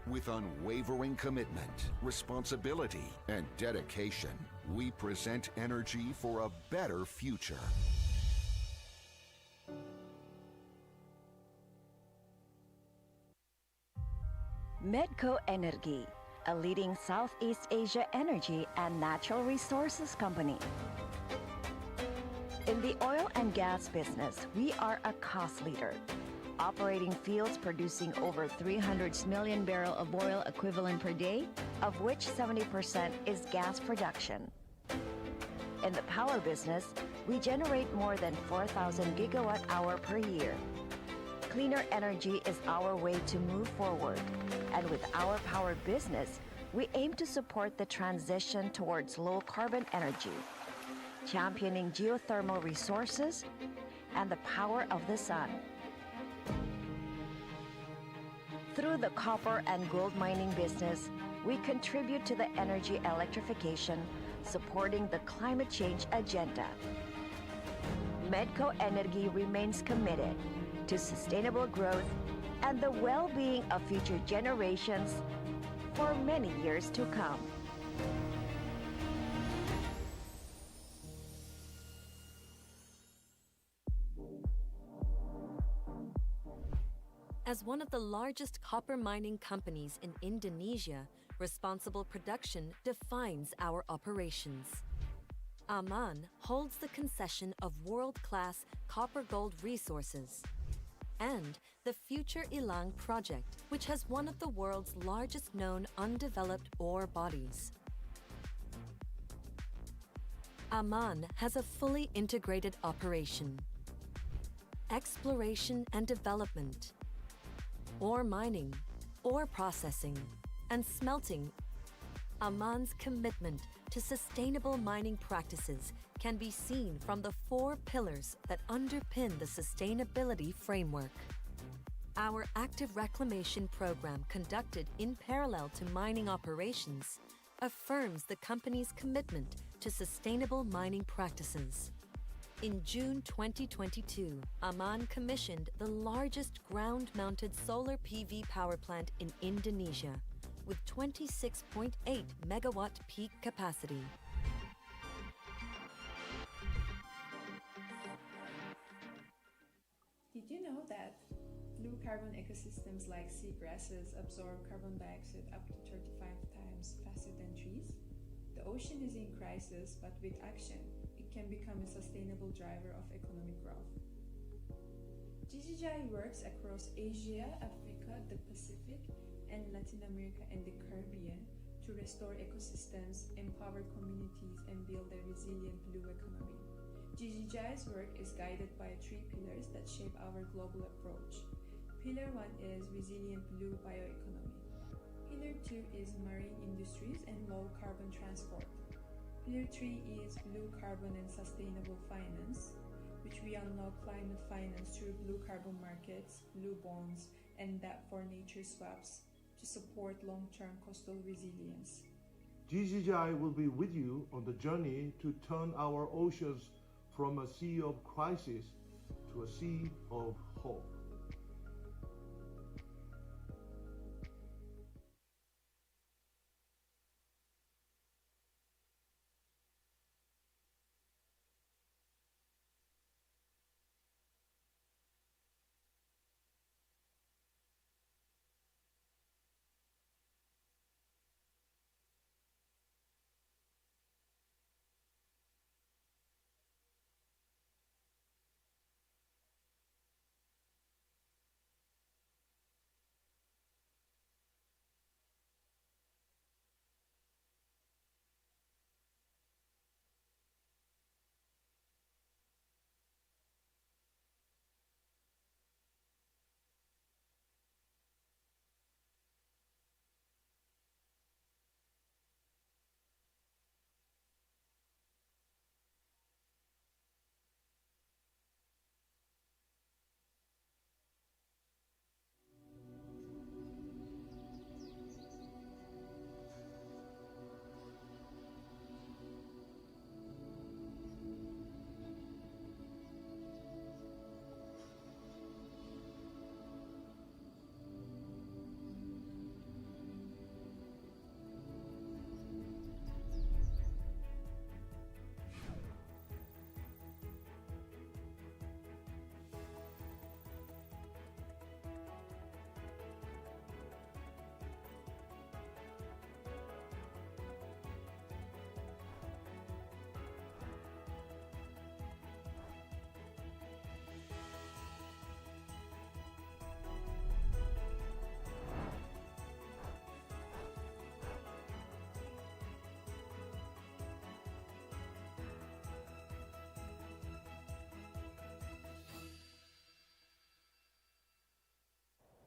With unwavering commitment, responsibility, and dedication, we present energy for a better future. Medco Energy, a leading Southeast Asia energy and natural resources company. In the oil and gas business, we are a cost leader, operating fields producing over 300 million barrels of oil equivalent per day, of which 70% is gas production. In the power business, we generate more than 4,000 gigawatt hour per year. Cleaner energy is our way to move forward, and with our power business, we aim to support the transition towards low carbon energy, championing geothermal resources and the power of the sun. Through the copper and gold mining business, we contribute to the energy electrification, supporting the climate change agenda. Medco Energy remains committed to sustainable growth and the well-being of future generations for many years to come. As one of the largest copper mining companies in Indonesia, responsible production defines our operations. Aman holds the concession of world-class copper-gold resources and the Future Ilang project, which has one of the world's largest known undeveloped ore bodies. Aman has a fully integrated operation, exploration and development, ore mining, ore processing, and smelting. Aman's commitment to sustainable mining practices can be seen from the 4 pillars that underpin the sustainability framework. Our active reclamation program, conducted in parallel to mining operations, affirms the company's commitment to sustainable mining practices. In June 2022, Aman commissioned the largest ground-mounted solar PV power plant in Indonesia, with 26.8 megawatt peak capacity. Did you know that blue carbon ecosystems like seagrasses absorb carbon dioxide up to 35 times faster than trees? The ocean is in crisis, but with action, it can become a sustainable driver of economic growth. GGI works across Asia, Africa, the Pacific, and Latin America and the Caribbean to restore ecosystems, empower communities, and build a resilient blue economy. GGI's work is guided by 3 pillars that shape our global approach. Pillar 1 is resilient blue bioeconomy. Pillar 2 is marine industries and low carbon transport. Pillar 3 is blue carbon and sustainable finance, which we unlock climate finance through blue carbon markets, blue bonds, and that for nature swaps to support long-term coastal resilience. GGI will be with you on the journey to turn our oceans from a sea of crisis to a sea of hope.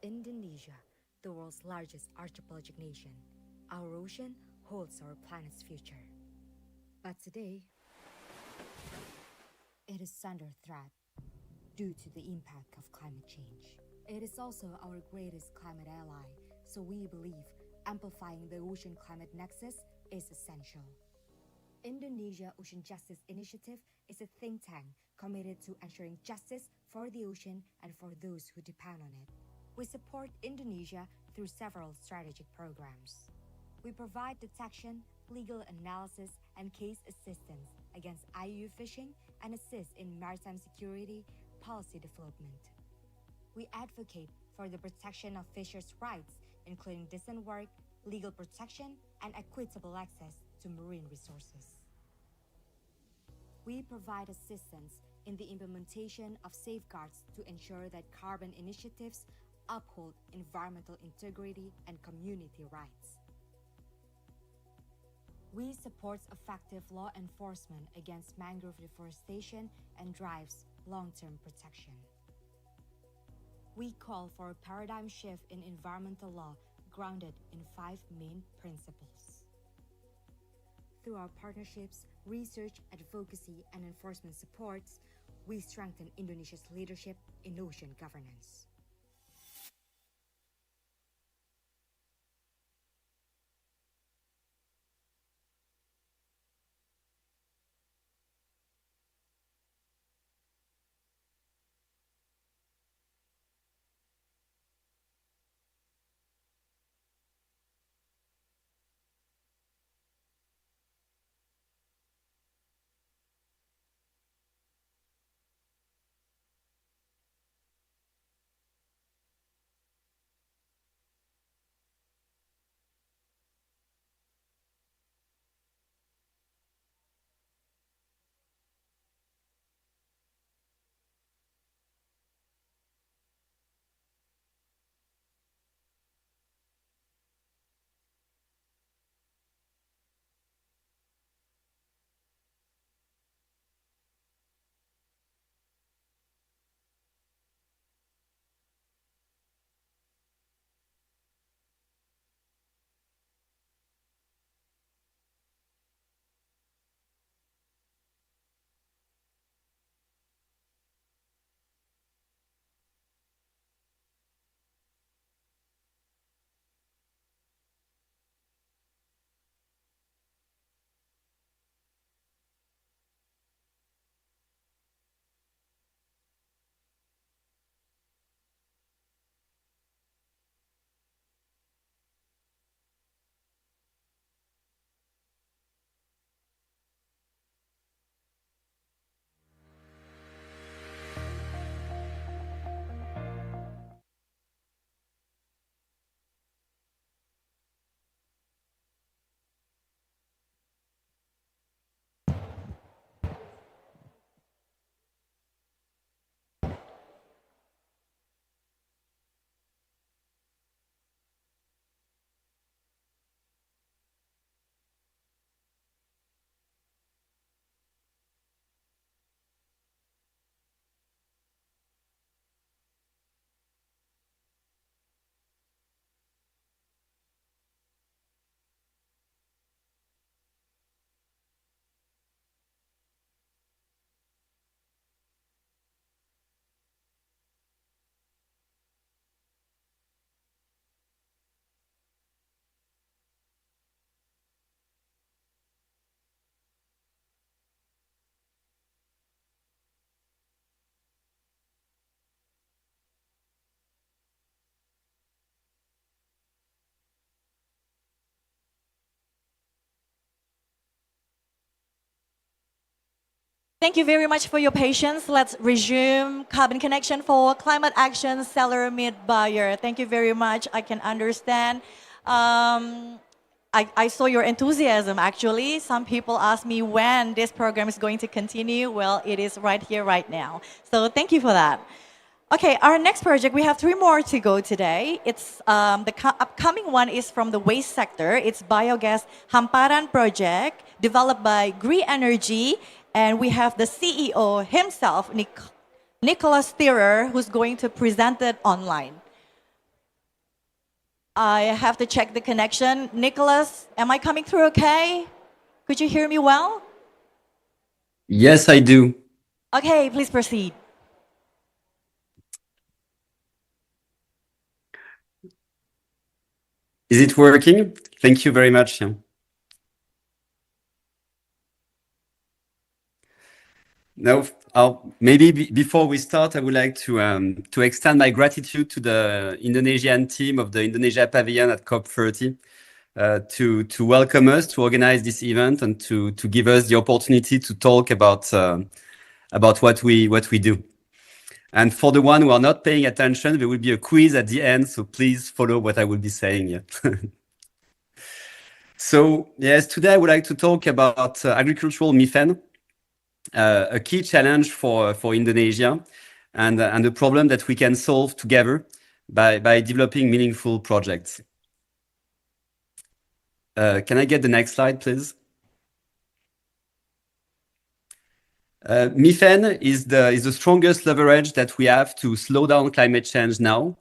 Indonesia, the world's largest archipelagic nation, our ocean holds our planet's future. But today, it is under threat due to the impact of climate change. It is also our greatest climate ally, so we believe amplifying the ocean climate nexus is essential. Indonesia Ocean Justice Initiative is a think tank committed to ensuring justice for the ocean and for those who depend on it. We support Indonesia through several strategic programs. We provide detection, legal analysis, and case assistance against IUU fishing and assist in maritime security policy development. We advocate for the protection of fishers' rights, including decent work, legal protection, and equitable access to marine resources. We provide assistance in the implementation of safeguards to ensure that carbon initiatives uphold environmental integrity and community rights. We support effective law enforcement against mangrove deforestation and drives long-term protection. We call for a paradigm shift in environmental law grounded in 5 main principles. Through our partnerships, research, advocacy, and enforcement supports, we strengthen Indonesia's leadership in ocean governance. Thank you very much for your patience. Let's resume Carbon Connection for Climate Action Seller Meet Buyer. Thank you very much. I can understand. I saw your enthusiasm actually. Some people ask me when this program is going to continue. Well, it is right here, right now. So thank you for that. Okay, our next project, we have 3 more to go today. It's the upcoming one is from the waste sector. It's biogas Hamparan project developed by Green Energy, and we have the CEO himself, Nicholas Thirer, who's going to present it online. I have to check the connection. Nicholas, am I coming through okay? Could you hear me well? Yes, I do. Okay, please proceed. Is it working? Thank you very much. Now, maybe before we start, I would like to extend my gratitude to the Indonesian team of the Indonesia Pavilion at COP30 to welcome us, to organize this event, and to give us the opportunity to talk about what we do. And for the one who are not paying attention, there will be a quiz at the end, so please follow what I will be saying. Yeah. So yes, today I would like to talk about agricultural methane, a key challenge for Indonesia, and a problem that we can solve together by developing meaningful projects. Can I get the next slide, please? Methane is the strongest leverage that we have to slow down climate change now.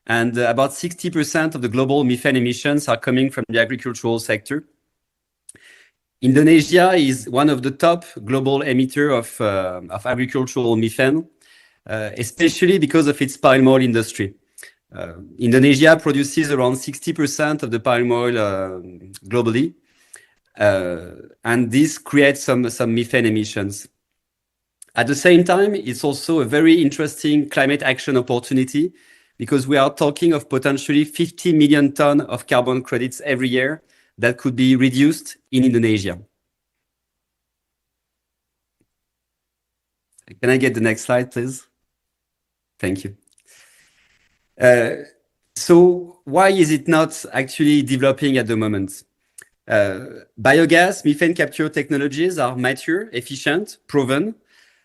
And about 60% of the global methane emissions are coming from the agricultural sector. Indonesia is one of the top global emitters of agricultural methane, especially because of its palm oil industry. Indonesia produces around 60% of the palm oil globally, and this creates some methane emissions. At the same time, it's also a very interesting climate action opportunity because we are talking of potentially 50 million tons of carbon credits every year that could be reduced in Indonesia. Can I get the next slide, please? Thank you. So why is it not actually developing at the moment? Biogas, methane capture technologies are mature, efficient, proven,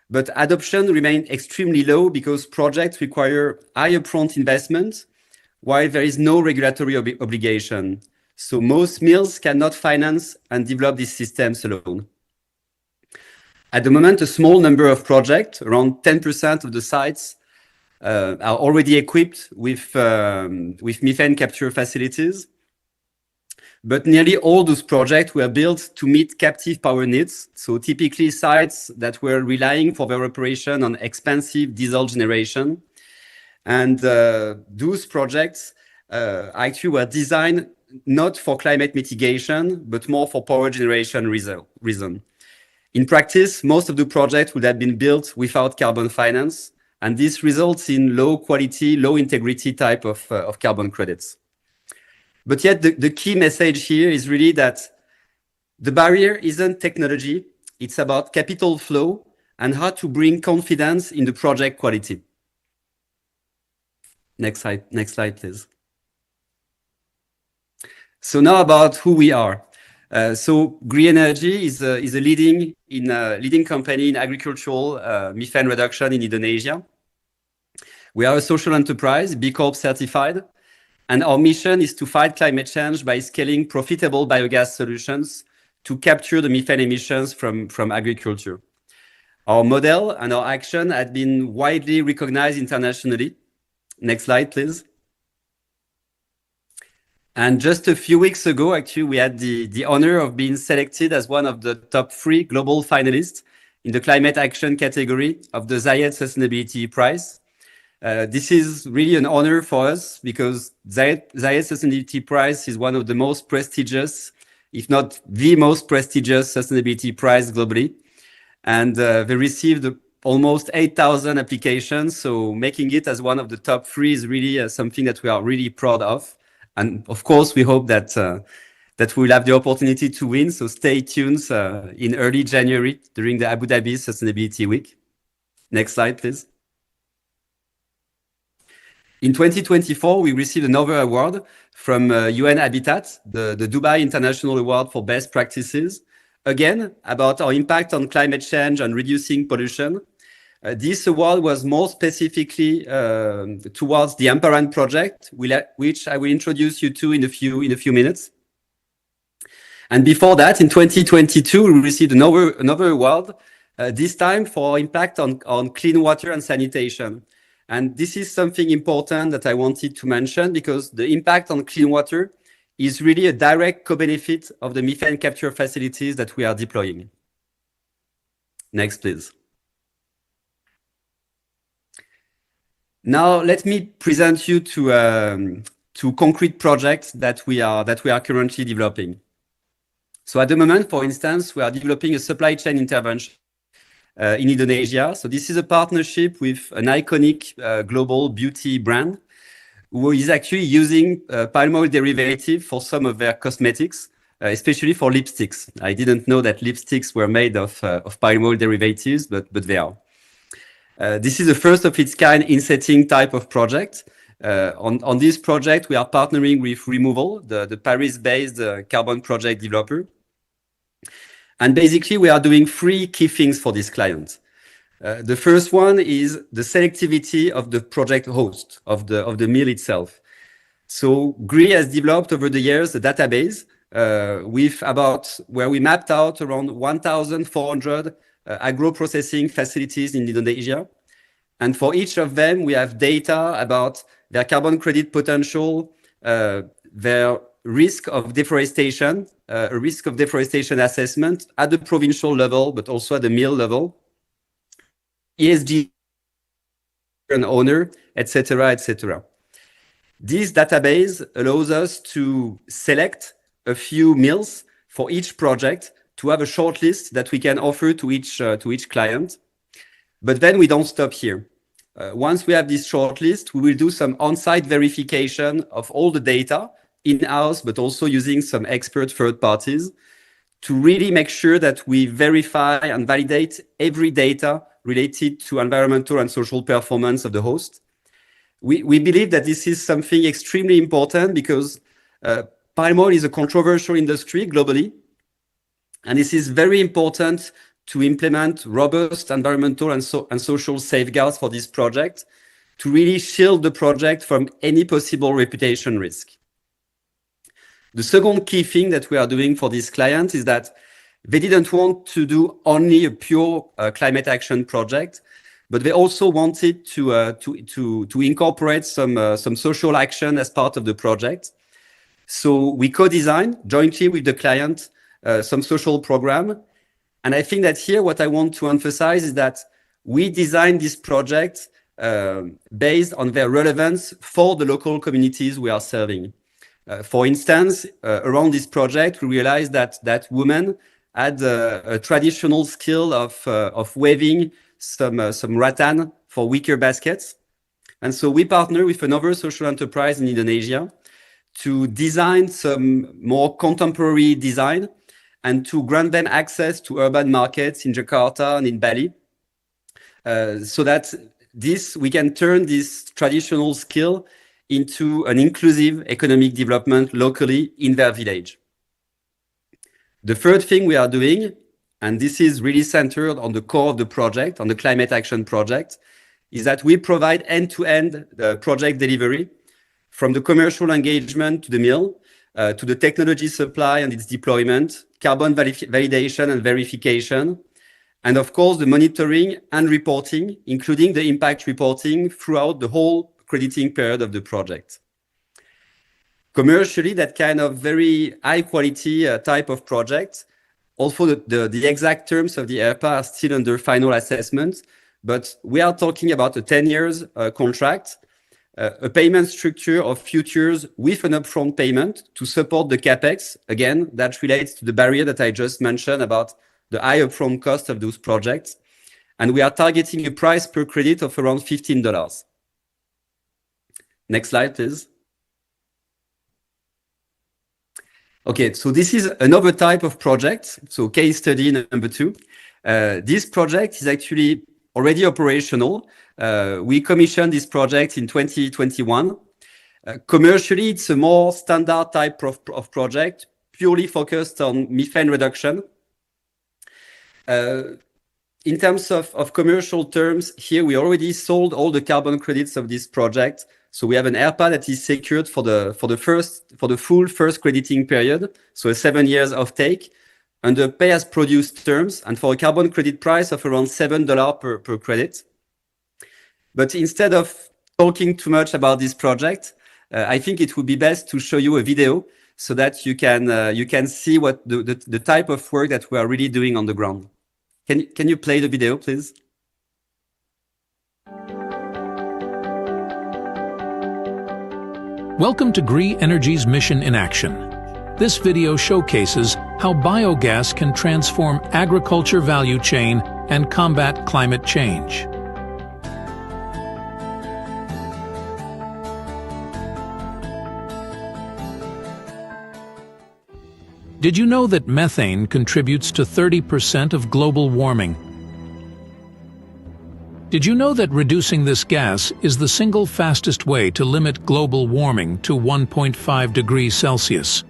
but adoption remains extremely low because projects require high upfront investment, while there is no regulatory obligation. So most mills cannot finance and develop these systems alone. At the moment, a small number of projects, around 10% of the sites, are already equipped with methane capture facilities. But nearly all those projects were built to meet captive power needs. So typically sites that were relying for their operation on expensive diesel generation. And those projects actually were designed not for climate mitigation, but more for power generation reason. In practice, most of the projects would have been built without carbon finance. And this results in low quality, low integrity type of carbon credits. But yet the key message here is really that the barrier isn't technology, it's about capital flow and how to bring confidence in the project quality. Next slide, please. So now about who we are. So Green Energy is a leading company in agricultural methane reduction in Indonesia. We are a social enterprise, B Corp certified. And our mission is to fight climate change by scaling profitable biogas solutions to capture the methane emissions from agriculture. Our model and our action have been widely recognized internationally. Next slide, please. And just a few weeks ago, actually, we had the honor of being selected as one of the top 3 global finalists in the climate action category of the Zayed Sustainability Prize. This is really an honor for us because Zayed Sustainability Prize is one of the most prestigious, if not the most prestigious sustainability prize globally. And they received almost 8,000 applications. So making it as one of the top 3 is really something that we are really proud of. And of course, we hope that that we'll have the opportunity to win. So stay tuned in early January during the Abu Dhabi Sustainability Week. Next slide, please. In 2024, we received another award from UN Habitat, the Dubai International Award for Best Practices, again, about our impact on climate change and reducing pollution. This award was more specifically towards the Amparan project, which I will introduce you to in a few minutes. And before that, in 2022, we received another award, this time for impact on clean water and sanitation. And this is something important that I wanted to mention because the impact on clean water is really a direct co-benefit of the methane capture facilities that we are deploying. Next, please. Now, let me present you to concrete projects that we are currently developing. So at the moment, for instance, we are developing a supply chain intervention in Indonesia. So this is a partnership with an iconic global beauty brand who is actually using palm oil derivative for some of their cosmetics, especially for lipsticks. I didn't know that lipsticks were made of palm oil derivatives, but they are. This is the first of its kind in-setting type of project. On this project, we are partnering with Removal, the Paris-based carbon project developer. And basically, we are doing 3 key things for this client. The first one is the selectivity of the project host, of the mill itself. So GRI has developed over the years a database where we mapped out around 1,400 agro-processing facilities in Indonesia. And for each of them, we have data about their carbon credit potential, their risk of deforestation, a risk of deforestation assessment at the provincial level, but also at the mill level, ESG an owner, etc., etc. This database allows us to select a few mills for each project to have a short list that we can offer to each client. But then we don't stop here. Once we have this short list, we will do some on-site verification of all the data in-house, but also using some expert third parties to really make sure that we verify and validate every data related to environmental and social performance of the host. We believe that this is something extremely important because palm oil is a controversial industry globally. And this is very important to implement robust environmental and social safeguards for this project to really shield the project from any possible reputation risk. The second key thing that we are doing for this client is that they didn't want to do only a pure climate action project, but they also wanted to incorporate some social action as part of the project. So we co-designed jointly with the client some social program. And I think that here what I want to emphasize is that we designed this project based on their relevance for the local communities we are serving. For instance, around this project, we realized that women had a traditional skill of weaving some rattan for wicker baskets. And so we partner with another social enterprise in Indonesia to design some more contemporary design and to grant them access to urban markets in Jakarta and in Bali, so that we can turn this traditional skill into an inclusive economic development locally in their village. The third thing we are doing, and this is really centered on the core of the project, on the climate action project, is that we provide end-to-end project delivery from the commercial engagement to the mill, to the technology supply and its deployment, carbon validation and verification, and of course the monitoring and reporting, including the impact reporting throughout the whole crediting period of the project. Commercially, that kind of very high quality type of project, also the exact terms of the ERPA are still under final assessment, but we are talking about a 10 years contract, a payment structure of futures with an upfront payment to support the capex. Again, that relates to the barrier that I just mentioned about the high upfront cost of those projects. And we are targeting a price per credit of around $15. Next slide, please. Okay, so this is another type of project. So case study number 2. This project is actually already operational. We commissioned this project in 2021. Commercially, it's a more standard type of project, purely focused on methane reduction. In terms of commercial terms, here we already sold all the carbon credits of this project. So we have an ARPA that is secured for the full first crediting period, so a 7 years offtake, under pay-as-produced terms, and for a carbon credit price of around $7 per credit. But instead of talking too much about this project, I think it would be best to show you a video so that you can see what the type of work that we are really doing on the ground. Can you play the video, please? Welcome to GREE Energy's Mission in Action. This video showcases how biogas can transform agriculture value chain and combat climate change. Did you know that methane contributes to 30% of global warming? Did you know that reducing this gas is the single fastest way to limit global warming to 1.5 degrees Celsius?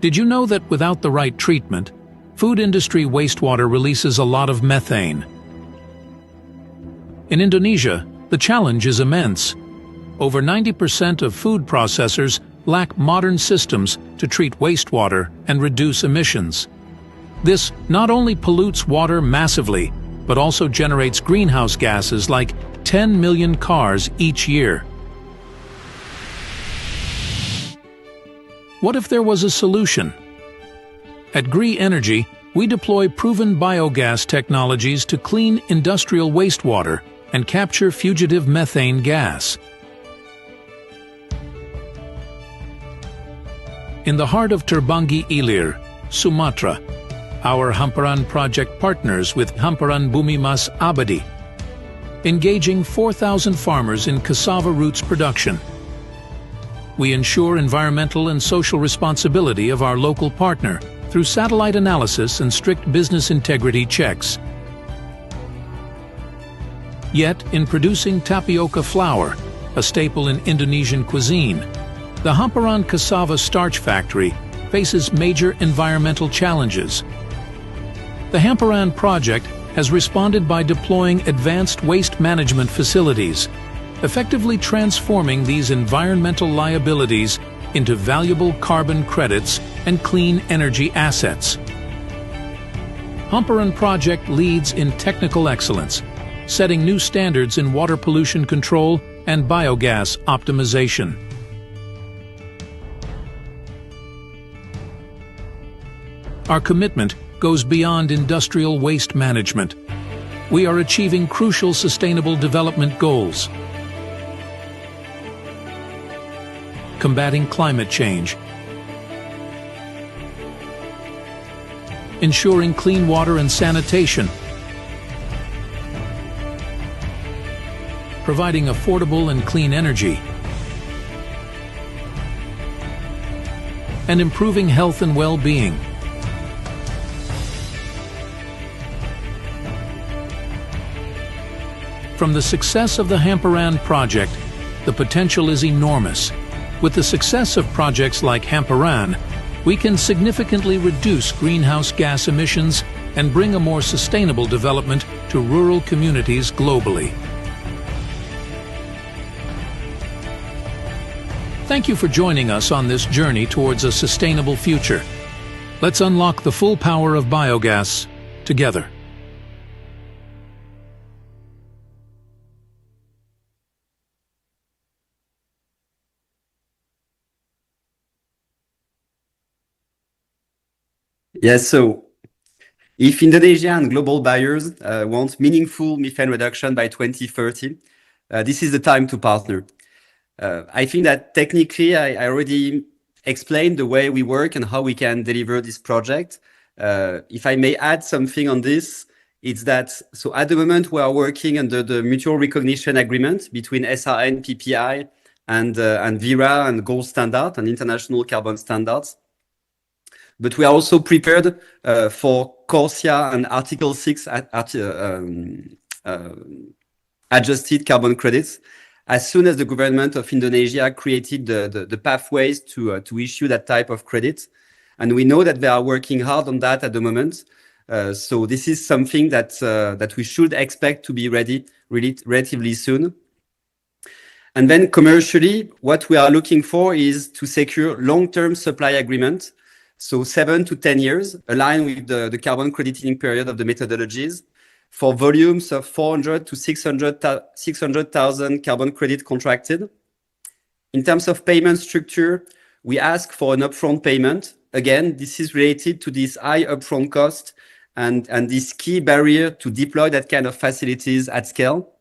Did you know that without the right treatment, food industry wastewater releases a lot of methane? In Indonesia, the challenge is immense. Over 90% of food processors lack modern systems to treat wastewater and reduce emissions. This not only pollutes water massively, but also generates greenhouse gases like 10 million cars each year. What if there was a solution? At GREE Energy, we deploy proven biogas technologies to clean industrial wastewater and capture fugitive methane gas. In the heart of Terbanggi Ilir, Sumatra, our Hamparan project partners with Hamparan Bumi Mas Abadi, engaging 4,000 farmers in cassava roots production. We ensure environmental and social responsibility of our local partner through satellite analysis and strict business integrity checks. Yet, in producing tapioca flour, a staple in Indonesian cuisine, the Hamparan Cassava Starch Factory faces major environmental challenges. The Hamparan project has responded by deploying advanced waste management facilities, effectively transforming these environmental liabilities into valuable carbon credits and clean energy assets. Hamparan project leads in technical excellence, setting new standards in water pollution control and biogas optimization. Our commitment goes beyond industrial waste management. We are achieving crucial sustainable development goals, combating climate change, ensuring clean water and sanitation, providing affordable and clean energy, and improving health and well-being. From the success of the Hamparan project, the potential is enormous. With the success of projects like Hamparan, we can significantly reduce greenhouse gas emissions and bring a more sustainable development to rural communities globally. Thank you for joining us on this journey towards a sustainable future. Let's unlock the full power of biogas together. Yes, so if Indonesia and global buyers want meaningful methane reduction by 2030, this is the time to partner. I think that technically I already explained the way we work and how we can deliver this project. If I may add something on this, it's that, so at the moment we are working under the mutual recognition agreement between SRN, PPI, and VERA and gold standard and international carbon standards. But we are also prepared for CORSIA and Article 6 adjusted carbon credits as soon as the government of Indonesia created the pathways to issue that type of credit. And we know that they are working hard on that at the moment. So this is something that we should expect to be ready really relatively soon. And then commercially, what we are looking for is to secure long-term supply agreement, so 7 to 10 years, aligned with the carbon crediting period of the methodologies, for volumes of 400 to 600,000 carbon credit contracted. In terms of payment structure, we ask for an upfront payment. Again, this is related to this high upfront cost and this key barrier to deploy that kind of facilities at scale.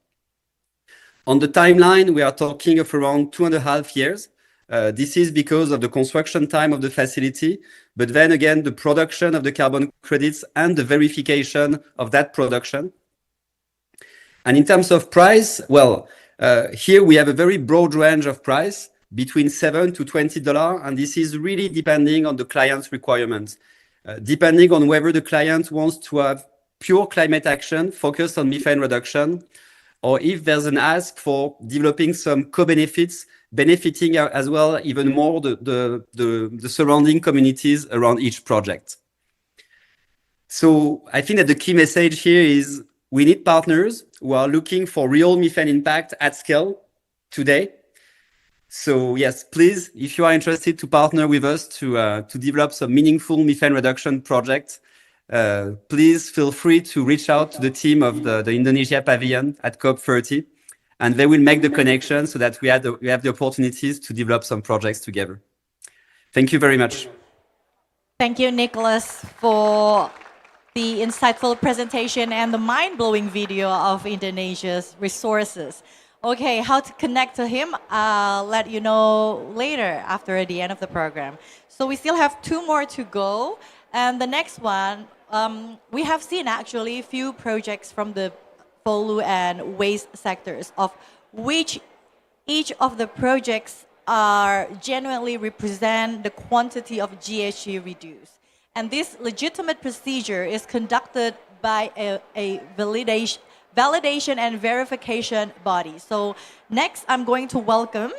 On the timeline, we are talking of around 2.5 years. This is because of the construction time of the facility, but then again, the production of the carbon credits and the verification of that production. And in terms of price, well, here we have a very broad range of price between $7 to $20, and this is really depending on the client's requirements, depending on whether the client wants to have pure climate action focused on methane reduction, or if there's an ask for developing some co-benefits, benefiting as well even more the surrounding communities around each project. So I think that the key message here is we need partners who are looking for real methane impact at scale today. So yes, please, if you are interested to partner with us to develop some meaningful methane reduction projects, please feel free to reach out to the team of the Indonesia Pavilion at COP30, and they will make the connection so that we have the opportunities to develop some projects together. Thank you very much. Thank you, Nicholas, for the insightful presentation and the mind-blowing video of Indonesia's resources. Okay, how to connect to him, I'll let you know later after the end of the program. So we still have 2 more to go. And the next one, we have seen actually a few projects from the Polu and waste sectors, of which each of the projects are genuinely represent the quantity of GHG reduced. And this legitimate procedure is conducted by a validation and verification body. So next, I'm going to welcome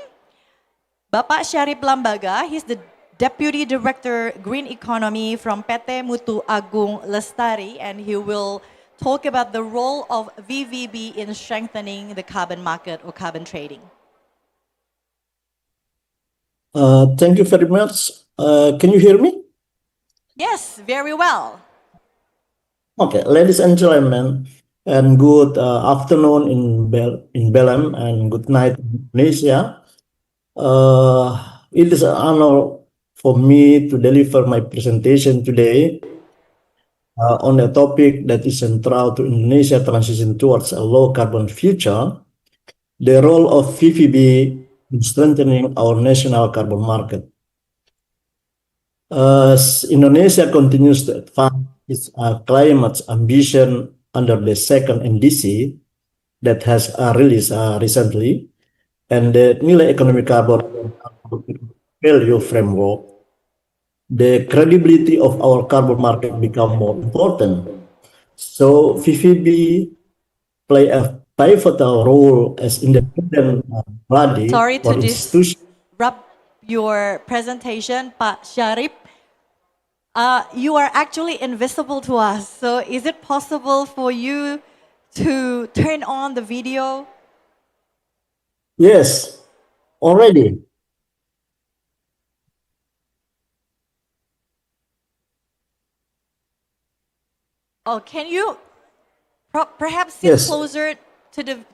Bapak Syarif Lambaga. He's the Deputy Director Green Economy from PT Mutu Agung Lestari, and he will talk about the role of VVB in strengthening the carbon market or carbon trading. Thank you very much. Can you hear me? Yes, very well. Okay, ladies and gentlemen, and good afternoon in Belem and good night in Indonesia. It is an honor for me to deliver my presentation today on a topic that is central to Indonesia transition towards a low carbon future, the role of VVB in strengthening our national carbon market. As Indonesia continues to advance its climate ambition under the second NDC that has released recently, and the Nilai Economic Carbon Value Framework, the credibility of our carbon market become more important. So VVB play a pivotal role as independent body Sorry for to institutions. disrupt your presentation, Pak Syarif. You are actually invisible to us. So is it possible for you to turn on the video? Yes, already. Oh, can you perhaps sit Yes. closer to the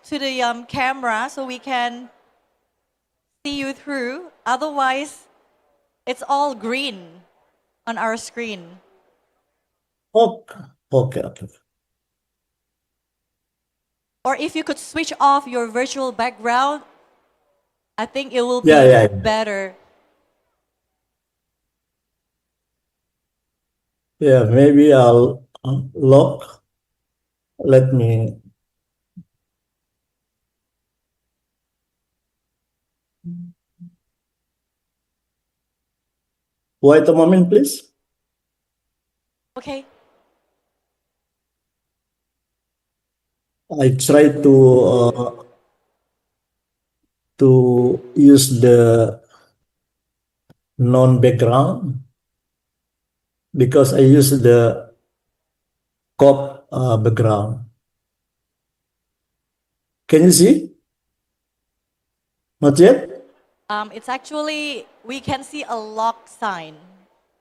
camera so we can see you through? Otherwise, it's all green on our screen. Okay. Or if you could switch off your virtual background, I think it will be Yeah. better. Yeah, maybe I'll lock. Let me. Wait a moment, please. Okay. I try to use the non-background because I use the COP background. Can you see? Not yet? It's actually, we can see a lock sign,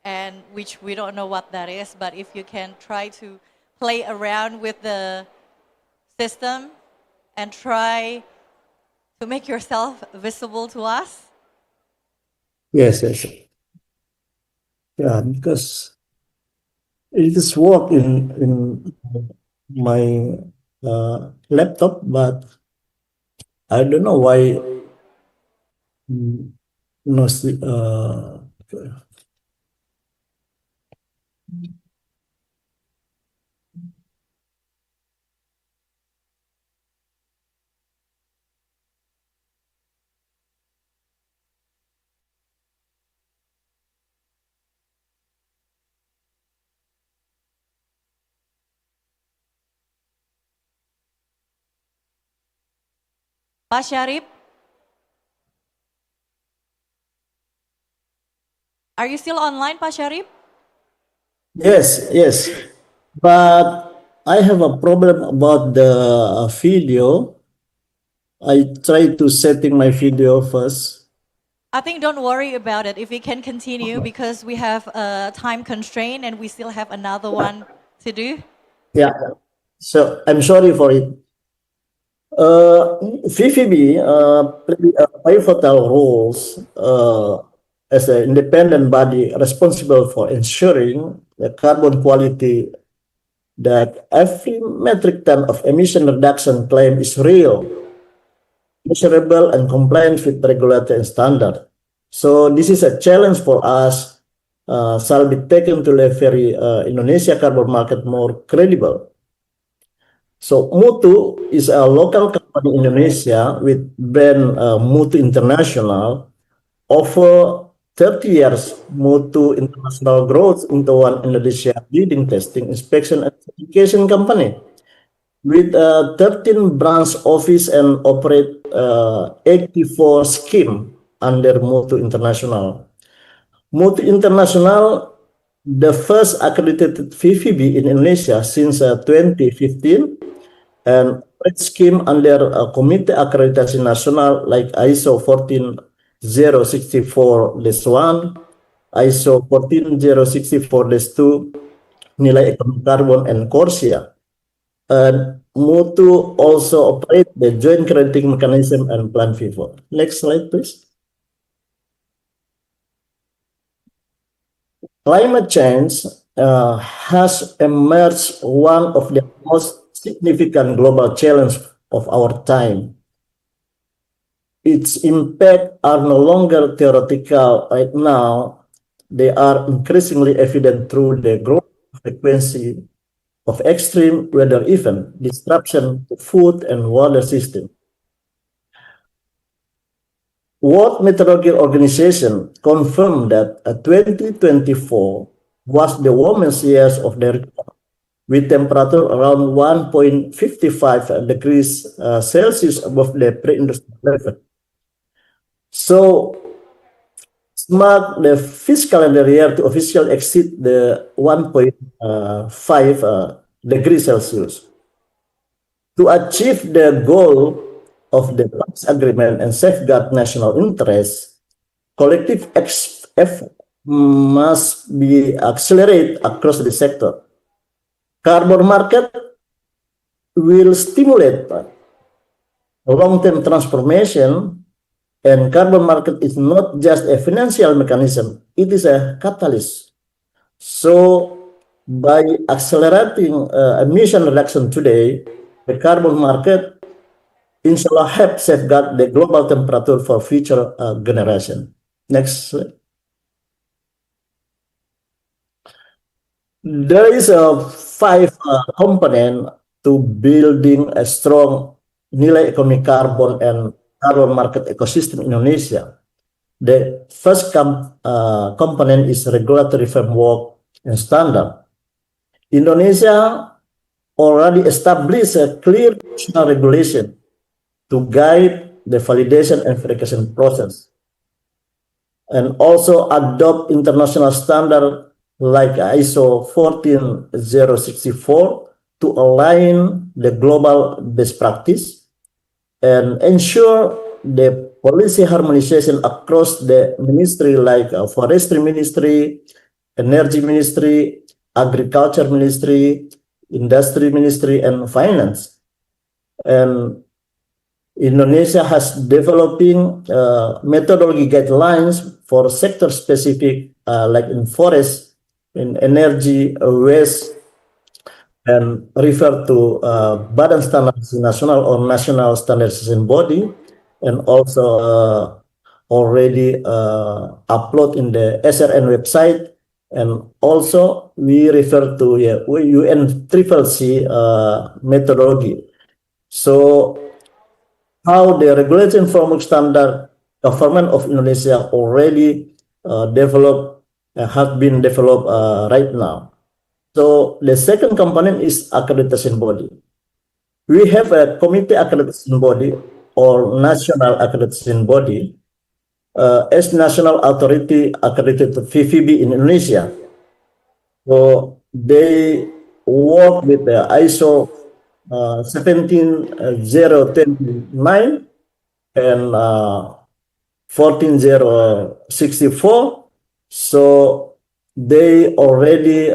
and which we don't know what that is, but if you can try to play around with the system and try to make yourself visible to us. Yes, yes. Yeah, because it is work in my laptop, but I don't know why no. Pak Syarif, are you still online, Pak Syarif? Yes, yes. But I have a problem about the video. I try to setting my video first. I think don't worry about it if we can continue because we have a time constraint and we still have another one to do. Yeah. So I'm sorry for it. VVB play a pivotal roles as an independent body responsible for ensuring the carbon quality that every metric ton of emission reduction claim is real, measurable, and compliant with regulatory standard. So this is a challenge for us. Shall be taken to the very Indonesia carbon market more credible. So Mutu is a local company in Indonesia with brand Mutu International. Over 30 years, Mutu International grows into one Indonesia leading testing, inspection, and certification company. With 13 branch office and operate 84 scheme under Mutu International. Mutu International, the first accredited VVB in Indonesia since 2015, and scheme under Komite Akreditasi Nasional like ISO 14064-1, ISO 14064-2, nilai ekonomi karbon, and Corsia. And Mutu also operate the joint crediting mechanism and plan FIFO. Next slide, please. Climate change has emerged one of the most significant global challenges of our time. Its impact are no longer theoretical right now. They are increasingly evident through the growing frequency of extreme weather event, disruption to food and water system. World Meteorological Organization confirmed that 2024 was the warmest year of their record, with temperature around 1.55 degrees Celsius above the pre-industrial level. So, mark the fiscal calendar year to officially exceed the 1.5 degrees Celsius. To achieve the goal of the Paris Agreement and safeguard national interests, collective effort must be accelerated across the sector. Carbon market will stimulate long-term transformation, and carbon market is not just a financial mechanism, it is a catalyst. So by accelerating emission reduction today, the carbon market inshallah help safeguard the global temperature for future generation. Next slide. There is a 5 component to building a strong nilai ekonomi carbon and carbon market ecosystem in Indonesia. The first component is regulatory framework and standard. Indonesia already established a clear national regulation to guide the validation and verification process, and also adopt international standard like ISO 14064 to align the global best practice and ensure the policy harmonization across the ministry like forestry ministry, energy ministry, agriculture ministry, industry ministry, and finance. And Indonesia has developing methodology guidelines for sector specific like in forest, in energy, waste, and refer to Badan Standardization Nasional or National Standardization Body, and also already upload in the SRN website. And also we refer to UNCCC methodology. So how the regulation framework standard government of Indonesia already have been developed right now. So the second component is accreditation body. We have a committee accreditation body or national accreditation body as national authority accredited to VVB in Indonesia. So they work with the ISO 17029 and 14064. So they already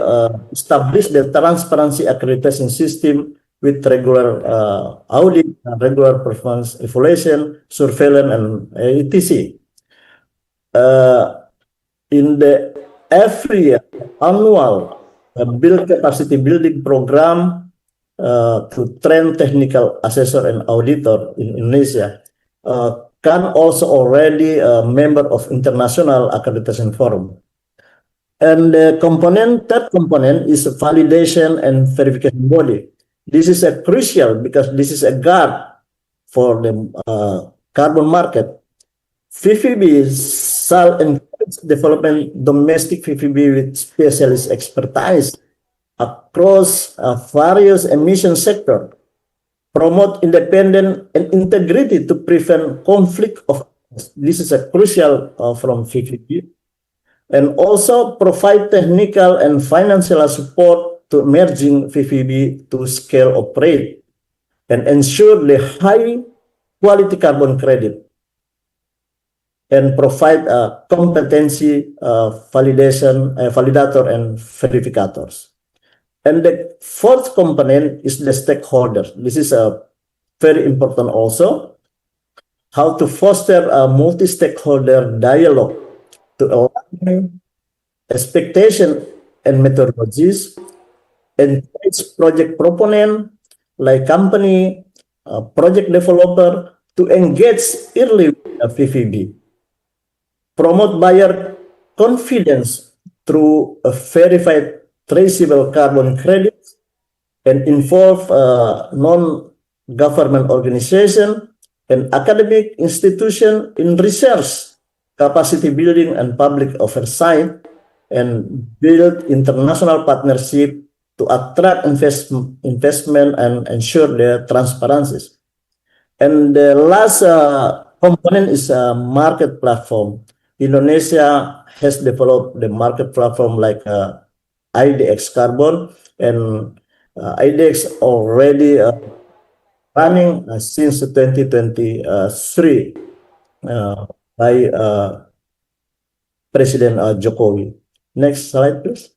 established the transparency accreditation system with regular audit, regular performance evaluation, surveillance, and etc. In the every annual build capacity building program to train technical assessor and auditor in Indonesia, can also already a member of International Accreditation Forum. And the third component is validation and verification body. This is a crucial because this is a guard for the carbon market. VVB shall encourage development domestic VVB with specialist expertise across various emission sectors, promote independent and integrity to prevent conflict of interest. This is a crucial from VVB. And also provide technical and financial support to emerging VVB to scale operate and ensure the high quality carbon credit and provide competency validator and verificators. And the fourth component is the stakeholders. This is very important also. How to foster a multi-stakeholder dialogue to align expectation and methodologies, encourage project proponent like company, project developer to engage early with VVB, promote buyer confidence through a verified traceable carbon credits, and involve non-government organization and academic institution in research, capacity building, and public oversight, and build international partnership to attract investment and ensure their transparencies. And the last component is a market platform. Indonesia has developed the market platform like IDX Carbon, and IDX already running since 2023 by President Jokowi. Next slide, please.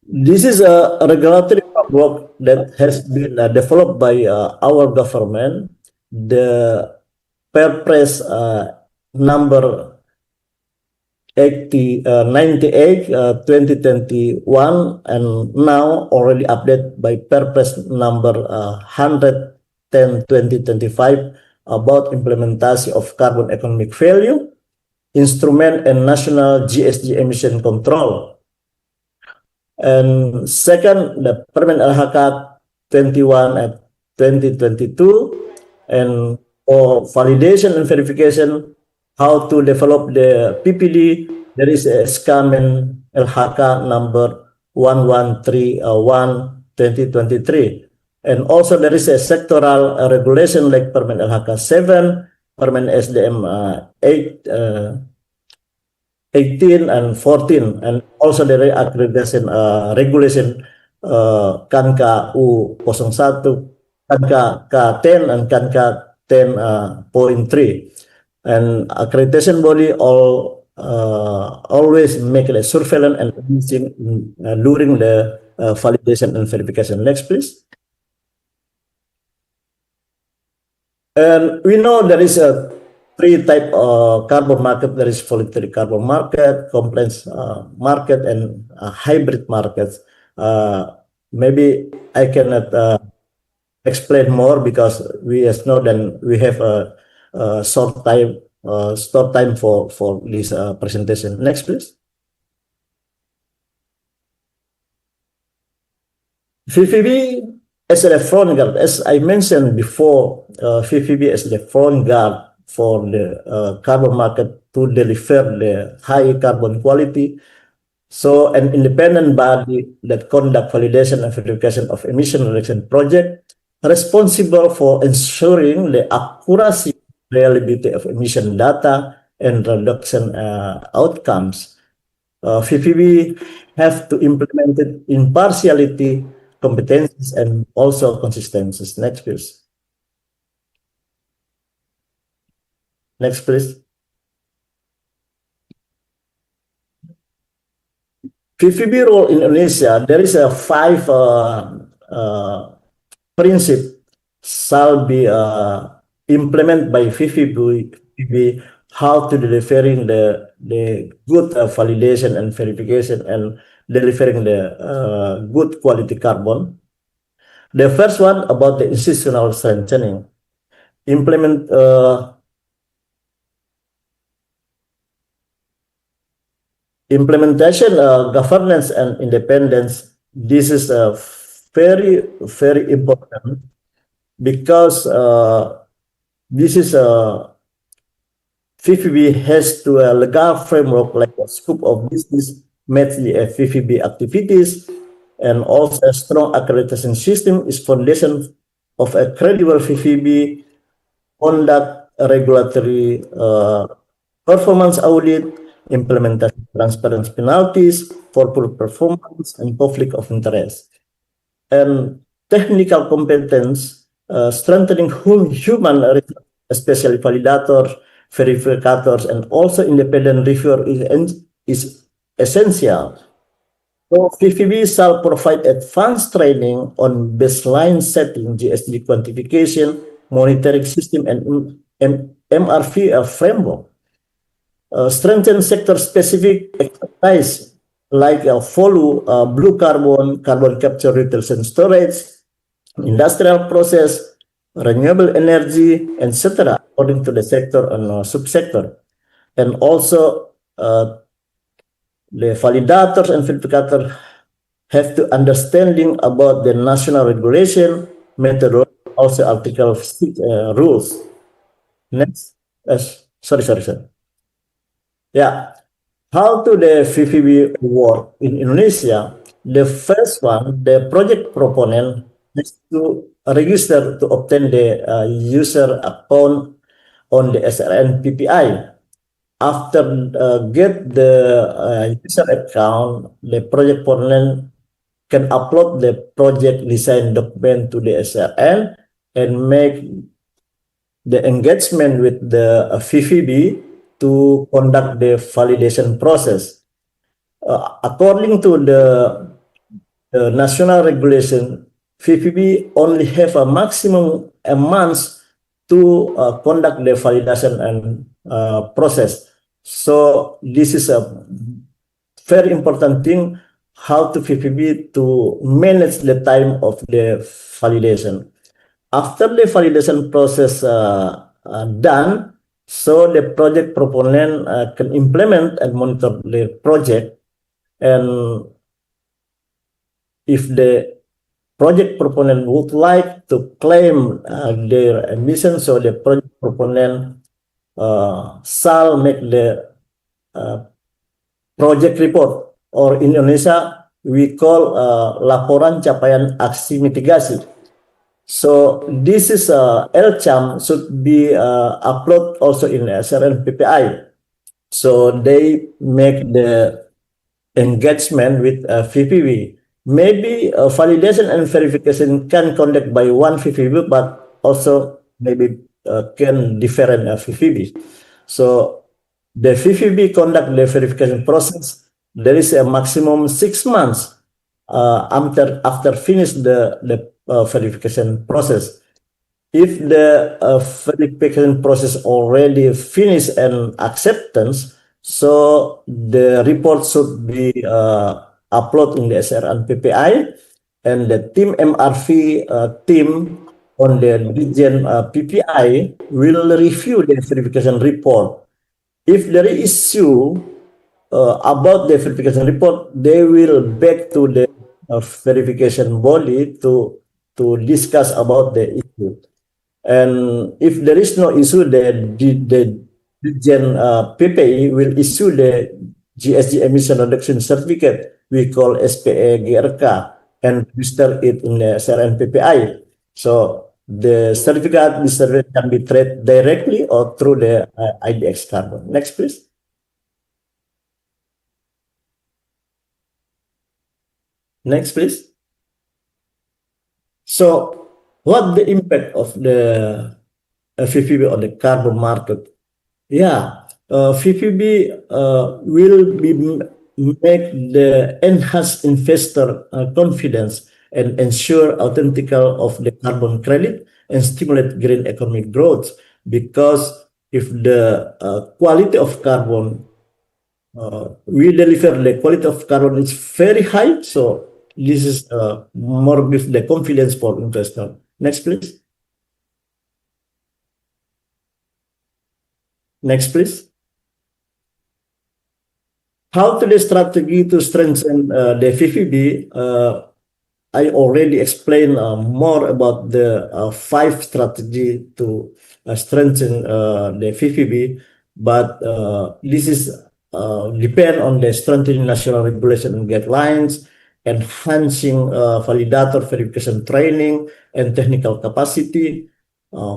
This is a regulatory framework that has been developed by our government. The Perpres number 98 2021 and now already updated by Perpres number 110 2025 about implementation of carbon economic value, instrument, and national GSG emission control. And second, the Permen LHK 21 at 2022 and For validation and verification, how to develop the PPD, there is a SCAMEN LHK number 1131/2023. And also there is a sectoral regulation like Permen LHK 7, Permen SDM 18 and 14, and also the accreditation regulation KANKA U01, KANKA K10, and KANKA 10.3. And accreditation body always make a surveillance and during the validation and verification. Next, please. And we know there is a three type of carbon market. There is voluntary carbon market, compliance market, and hybrid markets. Maybe I cannot explain more because we as know then we have a short time for this presentation. Next, please. VVB as a front guard, as I mentioned before, VVB as the front guard for the carbon market to deliver the high carbon quality. So an independent body that conduct validation and verification of emission reduction project responsible for ensuring the accuracy, reliability of emission data and reduction outcomes. VVB have to implement it impartiality, competencies, and also consistencies. Next, please. Next, please. VVB role in Indonesia, there is a 5 principle shall be implemented by VVB, how to delivering the good validation and verification and delivering the good quality carbon. The first one about the institutional strengthening. Implementation, governance, and independence. This is very, very important because this is VVB has to a legal framework like a scope of business match the VVB activities, and also a strong accreditation system is foundation of a credible VVB conduct regulatory performance audit, implementation transparency penalties for poor performance and conflict of interest, and technical competence, strengthening human resources, especially validators, verificators, and also independent reviewer is essential. So VVB shall provide advanced training on baseline setting, GSD quantification, monitoring system, and MRV framework. Strengthen sector-specific expertise like follow blue carbon, carbon capture, retention storage, industrial process, renewable energy, etc., according to the sector and subsector. And also the validators and verificators have to understanding about the national regulation, methodology, also Article 6 rules. Next, sorry. Yeah, how to the VVB work in Indonesia? The first one, the project proponent has to register to obtain the user account on the SRN PPI. After get the user account, the project proponent can upload the project design document to the SRN and make the engagement with the VVB to conduct the validation process. According to the national regulation, VVB only have a maximum a month to conduct the validation and process. So this is a very important thing, how to VVB to manage the time of the validation. After the validation process done, so the project proponent can implement and monitor the project, and if the project proponent would like to claim their emissions, so the project proponent shall make the project report, or in Indonesia we call laporan capaian aksi mitigasi. So this is LCAM should be upload also in SRN PPI. So they make the engagement with VPB. Maybe validation and verification can conduct by one VPB, but also maybe can different VPB. So the VPB conduct the verification process. There is a maximum 6 months after finish the verification process. If the verification process already finished and acceptance, so the report should be uploaded in the SRN PPI, and the team MRV team on the region PPI will review the verification report. If there is issue about the verification report, they will back to the verification body to discuss about the issue. And if there is no issue, the region PPI will issue the GSG emission reduction certificate, we call SPE GRK, and register it in the SRN PPI. So the certificate can be traded directly or through the IDX carbon. Next, please. Next, please. So, what the impact of the VPB on the carbon market? Yeah, VPB will be make the enhance investor confidence and ensure authentical of the carbon credit and stimulate green economic growth. Because if the quality of carbon we deliver the quality of carbon is very high, so this is more with the confidence for investor. Next, please. Next, please. How to the strategy to strengthen the VPB? I already explained more about the 5 strategy to strengthen the VPB, but this is depend on the strengthening national regulation and guidelines, enhancing validator verification training and technical capacity,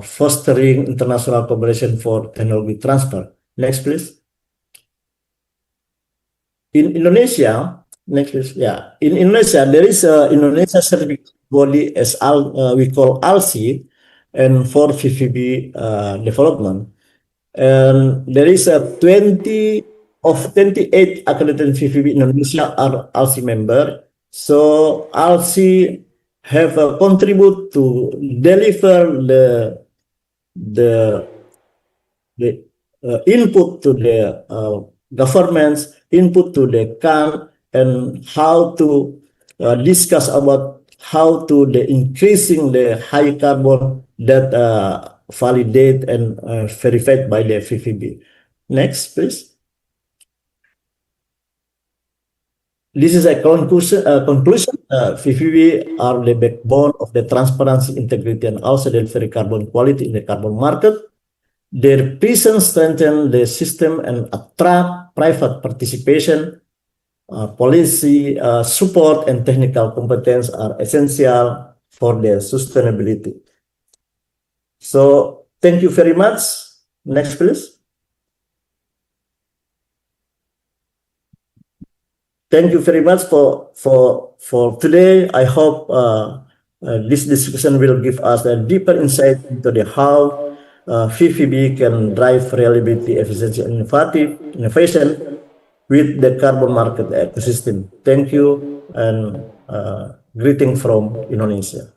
fostering international cooperation for technology transfer. Next, please. In Indonesia, next, please. Yeah, in Indonesia there is a Indonesia certificate body as we call ALSI, and for VPB development, and there is a 28 accredited VPB in Indonesia are ALSI member. So ALSI have contribute to deliver the input to the governments, input to the CAN, and how to discuss about how to the increasing the high carbon that validate and verified by the VPB. Next, please. This is a conclusion. VPB are the backbone of the transparency, integrity, and also delivery carbon quality in the carbon market. Their presence strengthen the system and attract private participation. Policy support and technical competence are essential for their sustainability. So thank you very much. Next, please. Thank you very much for today. I hope this discussion will give us a deeper insight into the how VPB can drive reliability, efficiency, and innovation with the carbon market ecosystem. Thank you, and greeting from Indonesia.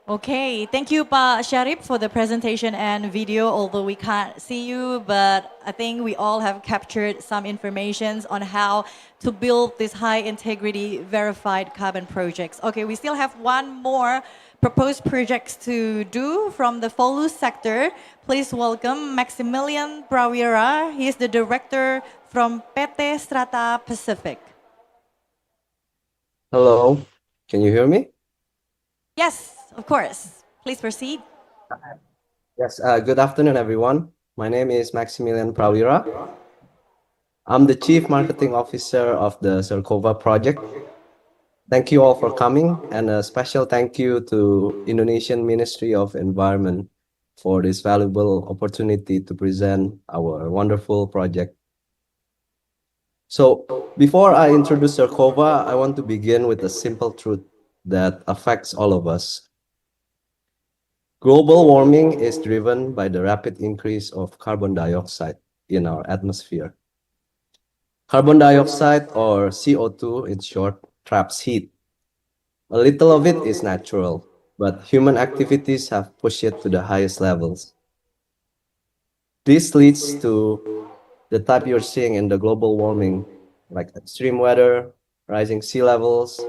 Okay, thank you, Pa Sharif, for the presentation and video. Although we can't see you, but I think we all have captured some informations on how to build these high integrity verified carbon projects. Okay, we still have one more proposed projects to do from the Follow sector. Please welcome Maximilian Prawira. He is the director from PT Strata Pacific. Hello, can you hear me? Yes, of course. Please proceed. Yes, good afternoon, everyone. My name is Maximilian Prawira. I'm the Chief Marketing Officer of the Serkova project. Thank you all for coming, and a special thank you to Indonesian Ministry of Environment for this valuable opportunity to present our wonderful project. So, before I introduce Serkova, I want to begin with a simple truth that affects all of us. Global warming is driven by the rapid increase of carbon dioxide in our atmosphere. Carbon dioxide, or CO2 in short, traps heat. A little of it is natural, but human activities have pushed it to the highest levels. This leads to the type you're seeing in the global warming, like extreme weather, rising sea levels,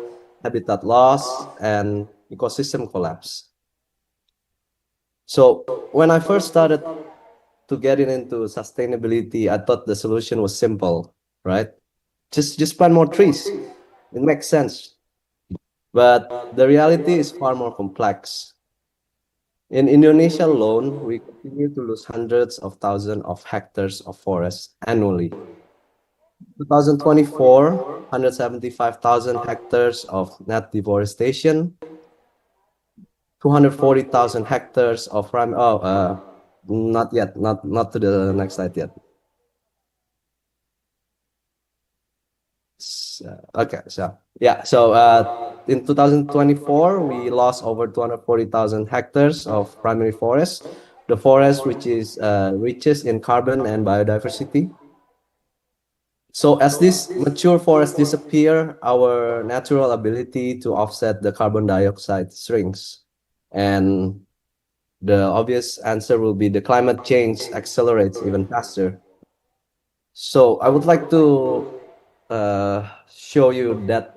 habitat loss, and ecosystem collapse. So when I first started to getting into sustainability, I thought the solution was simple, right? Just plant more trees. It makes sense. But the reality is far more complex. In Indonesia alone, we continue to lose hundreds of thousands of hectares of forest annually. 2024, 175,000 hectares of net deforestation, 240,000 hectares of not yet, not to the next slide yet. Okay, so yeah, so in 2024, we lost over 240,000 hectares of primary forest, the forest which is richest in carbon and biodiversity. So as these mature forests disappear, our natural ability to offset the carbon dioxide shrinks. And the obvious answer will be the climate change accelerates even faster. So I would like to show you that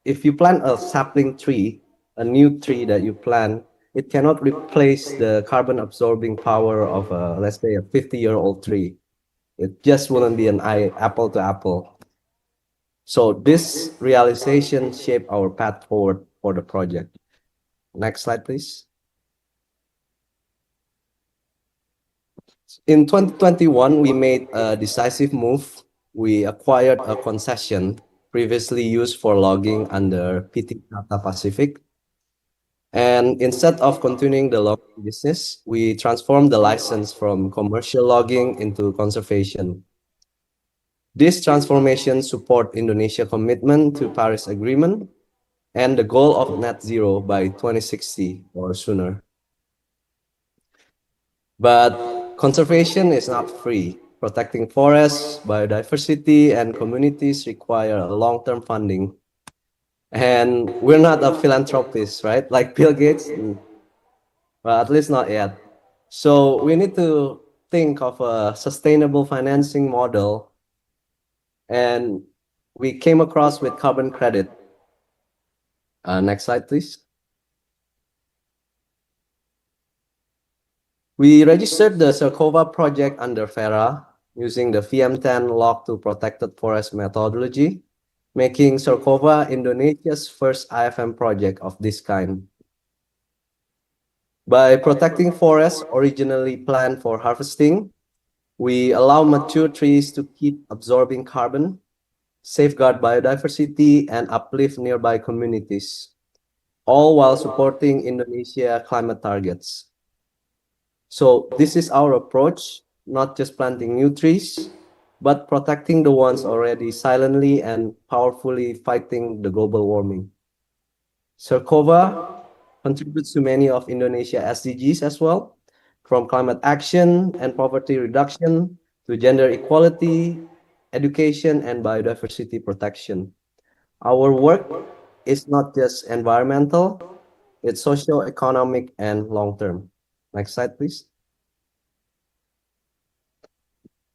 if you plant a sapling tree, a new tree that you plant, it cannot replace the carbon absorbing power of let's say a 50-year-old tree. It just wouldn't be an apple to apple. So this realization shaped our path forward for the project. Next slide, please. In 2021, we made a decisive move. We acquired a concession previously used for logging under PT Strata Pacific. And instead of continuing the logging business, we transformed the license from commercial logging into conservation. This transformation support Indonesia's commitment to Paris Agreement and the goal of net zero by 2060 or sooner. But conservation is not free. Protecting forests, biodiversity, and communities require a long-term funding. And we're not a philanthropist, right? Like Bill Gates, well, at least not yet. So we need to think of a sustainable financing model. And we came across with carbon credit. Next slide, please. We registered the Serkova project under FERA using the VM10 log to protected forest methodology, making Serkova Indonesia's first IFM project of this kind. By protecting forests originally planned for harvesting, we allow mature trees to keep absorbing carbon, safeguard biodiversity, and uplift nearby communities, all while supporting Indonesia climate targets. So this is our approach, not just planting new trees, but protecting the ones already silently and powerfully fighting the global warming. Serkova contributes to many of Indonesia SDGs as well, from climate action and poverty reduction to gender equality, education, and biodiversity protection. Our work is not just environmental, its social, economic, and long term. Next slide, please.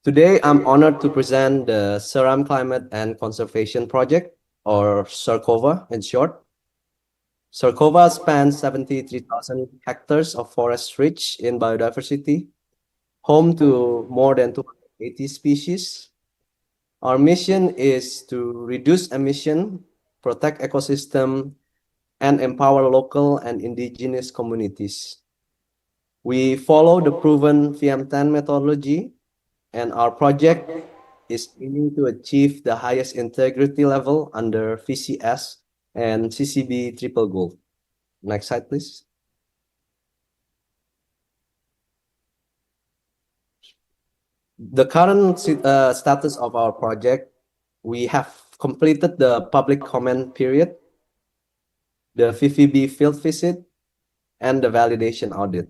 Today, I'm honored to present the Seram Climate and Conservation Project, or SERCOVA in short. SERCOVA spans 73,000 hectares of forest rich in biodiversity, home to more than 280 species. Our mission is to reduce emission, protect ecosystem, and empower local and indigenous communities. We follow the proven VM10 methodology, and our project is aiming to achieve the highest integrity level under VCS and CCB triple gold. Next slide, please. The current status of our project, we have completed the public comment period, the VVB field visit, and the validation audit.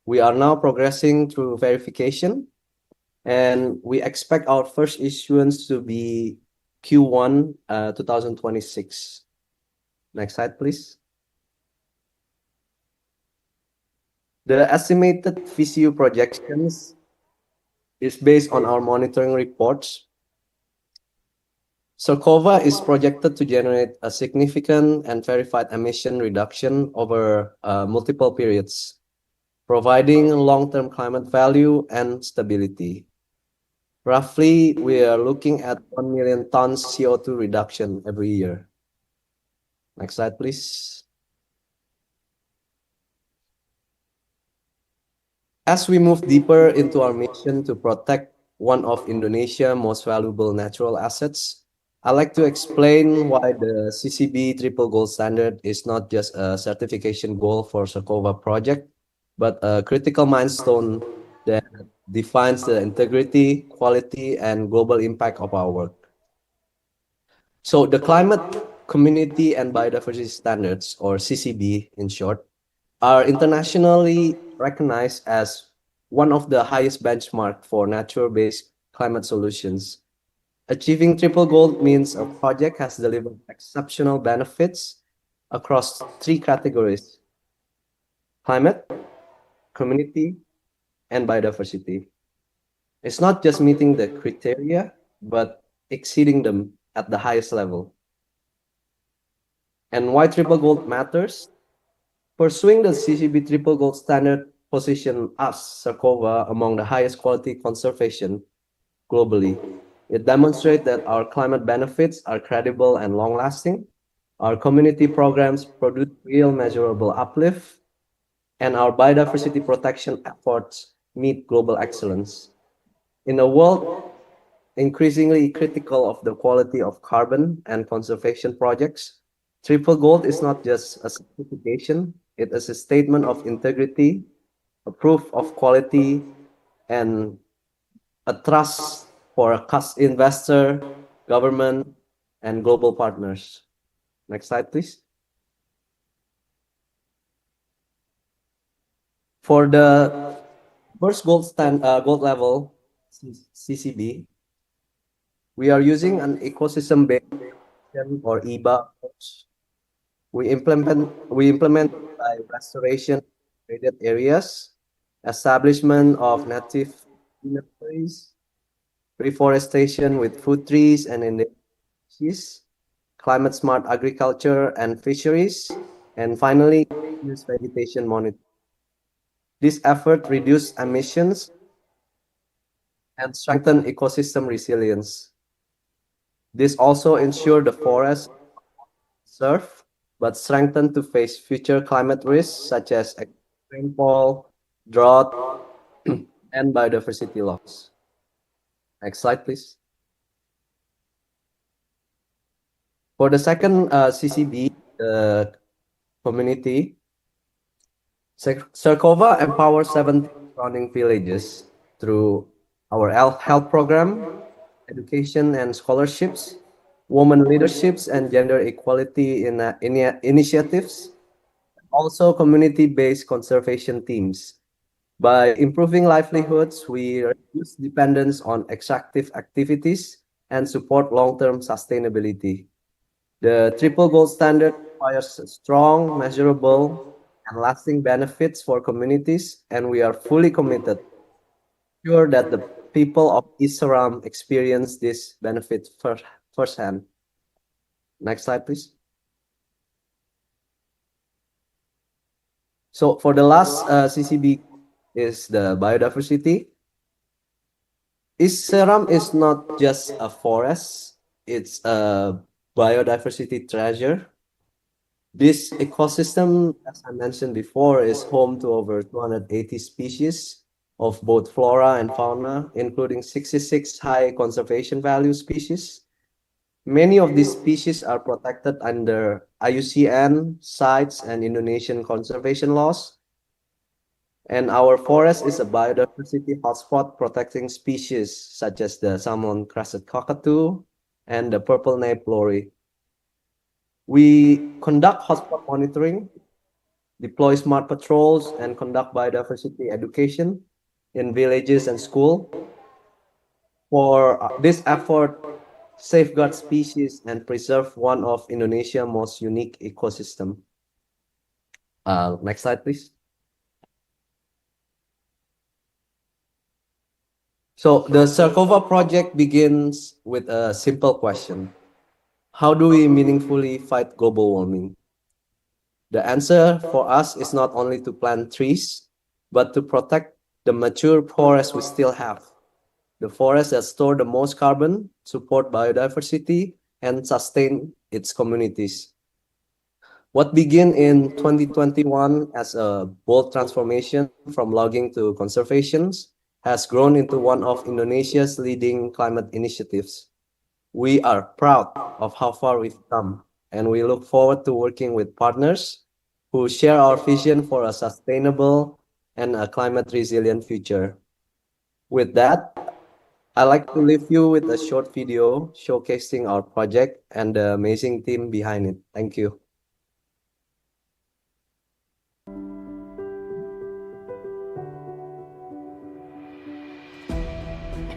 We are now progressing through verification, and we expect our first issuance to be Q1 2026. Next slide, please. The estimated VCU projections is based on our monitoring reports. SERCOVA is projected to generate a significant and verified emission reduction over multiple periods, providing long-term climate value and stability. Roughly, we are looking at 1 million tons CO2 reduction every year. Next slide, please. As we move deeper into our mission to protect one of Indonesia's most valuable natural assets, I'd like to explain why the CCB Triple Gold Standard is not just a certification goal for SERCOVA project, but a critical milestone that defines the integrity, quality, and global impact of our work. So the Climate, Community, and Biodiversity Standards, or CCB in short, are internationally recognized as one of the highest benchmarks for nature-based climate solutions. Achieving triple gold means a project has delivered exceptional benefits across three categories: climate, community, and biodiversity. It's not just meeting the criteria, but exceeding them at the highest level. And why triple gold matters? Pursuing the CCB triple gold standard position us, SERCOVA, among the highest quality conservation globally. It demonstrates that our climate benefits are credible and long-lasting, our community programs produce real measurable uplift, and our biodiversity protection efforts meet global excellence. In a world increasingly critical of the quality of carbon and conservation projects, triple gold is not just a certification, it is a statement of integrity, a proof of quality, and a trust for a investor, government, and global partners. Next slide, please. For the first gold level CCB, we are using an ecosystem-based or EBA approach. We implement by restoration of degraded areas, establishment of native nurseries, reforestation with food trees and endangered species, climate smart agriculture and fisheries, and finally, use vegetation monitoring. This effort reduce emissions and strengthen ecosystem resilience. This also ensure the forest serve, but strengthen to face future climate risks such as rainfall, drought, and biodiversity loss. Next slide, please. For the second CCB, the community, SERCOVA empowers 17 surrounding villages through our health program, education and scholarships, women leaderships, and gender equality initiatives, also community-based conservation teams. By improving livelihoods, we reduce dependence on extractive activities and support long-term sustainability. The triple gold standard requires strong, measurable, and lasting benefits for communities, and we are fully committed to ensure that the people of East Seram experience this benefit firsthand. Next slide, please. So for the last CCB is the biodiversity. East Seram is not just a forest, it's a biodiversity treasure. This ecosystem, as I mentioned before, is home to over 280 species of both flora and fauna, including 66 high conservation value species. Many of these species are protected under IUCN, CITES, and Indonesian conservation laws. And our forest is a biodiversity hotspot protecting species such as the salmon-crested cockatoo and the purple-naped lory. We conduct hotspot monitoring, deploy smart patrols, and conduct biodiversity education in villages and schools. For this effort, safeguard species and preserve one of Indonesia's most unique ecosystem. Next slide, please. So the Sarkova project begins with a simple question. How do we meaningfully fight global warming? The answer for us is not only to plant trees, but to protect the mature forests we still have. The forests that store the most carbon, support biodiversity, and sustain its communities. What began in 2021 as a bold transformation from logging to conservation has grown into one of Indonesia's leading climate initiatives. We are proud of how far we've come, and we look forward to working with partners who share our vision for a sustainable and a climate resilient future. With that, I'd like to leave you with a short video showcasing our project and the amazing team behind it. Thank you.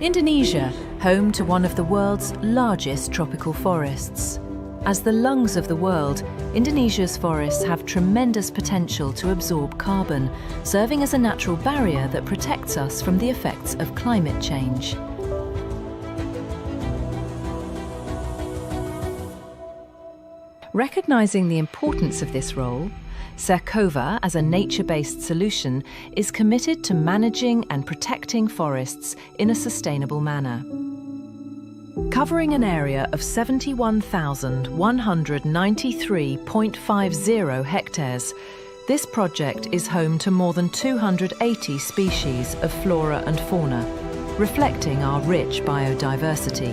Indonesia, home to one of the world's largest tropical forests. As the lungs of the world, Indonesia's forests have tremendous potential to absorb carbon, serving as a natural barrier that protects us from the effects of climate change. Recognizing the importance of this role, Sarkova, as a nature-based solution, is committed to managing and protecting forests in a sustainable manner. Covering an area of 71,193.50 hectares, this project is home to more than 280 species of flora and fauna, reflecting our rich biodiversity.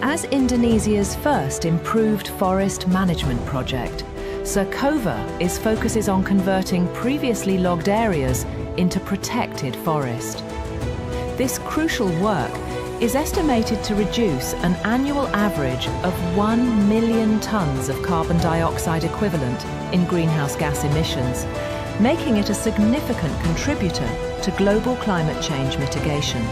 As Indonesia's first improved forest management project, Sarkova focuses on converting previously logged areas into protected forest. This crucial work is estimated to reduce an annual average of 1 million tons of carbon dioxide equivalent in greenhouse gas emissions, making it a significant contributor to global climate change mitigation.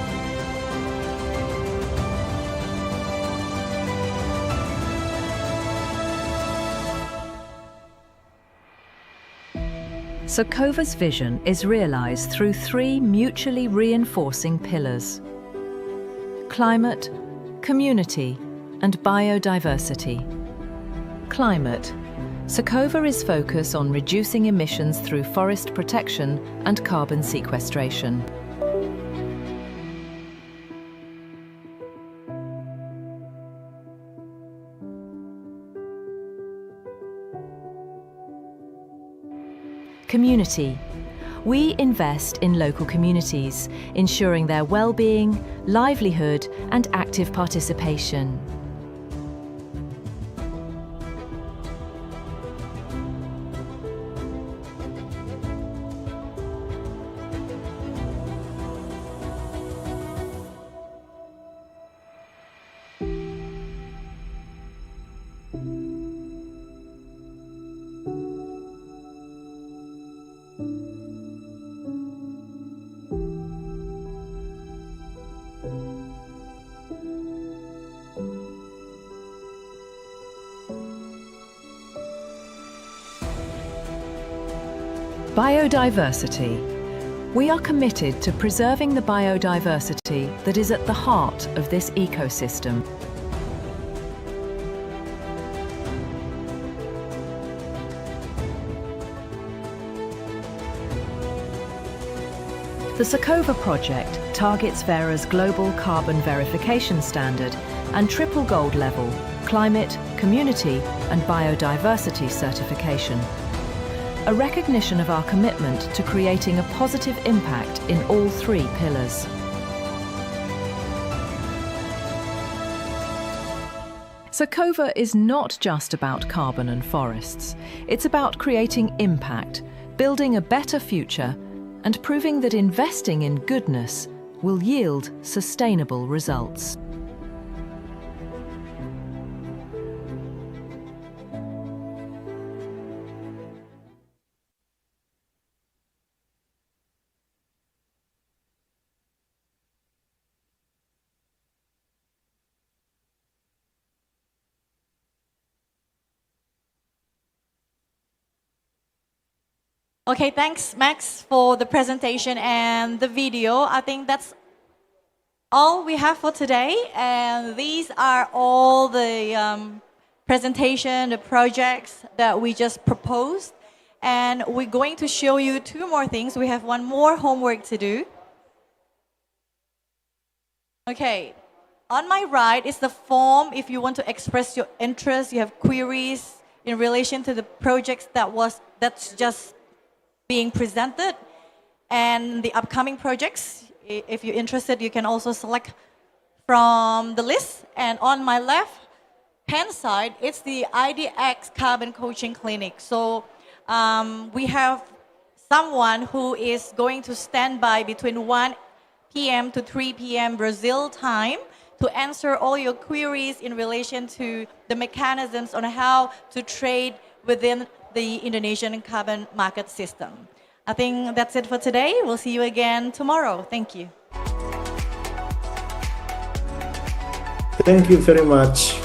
Sarkova's vision is realized through three mutually reinforcing pillars: climate, community, and biodiversity. Climate. Sarkova is focused on reducing emissions through forest protection and carbon sequestration. Community. We invest in local communities, ensuring their well-being, livelihood, and active participation. Biodiversity. We are committed to preserving the biodiversity that is at the heart of this ecosystem. The Sakova project targets Verra's global carbon verification standard and triple gold level climate, community and biodiversity certification. A recognition of our commitment to creating a positive impact in all three pillars. Sakova is not just about carbon and forests. It's about creating impact, building a better future, and proving that investing in goodness will yield sustainable results. Okay, thanks, Max, for the presentation and the video. I think that's all we have for today. And these are all the presentation, the projects that we just proposed. And we're going to show you two more things. We have one more homework to do. Okay, on my right is the form if you want to express your interest, you have queries in relation to the projects that's just being presented and the upcoming projects. If you're interested, you can also select from the list. And on my left hand side, it's the IDX Carbon Coaching Clinic. So we have someone who is going to stand by between 1 p.m. to 3 p.m. Brazil time to answer all your queries in relation to the mechanisms on how to trade within the Indonesian carbon market system. I think that's it for today. We'll see you again tomorrow. Thank you. Thank you very much.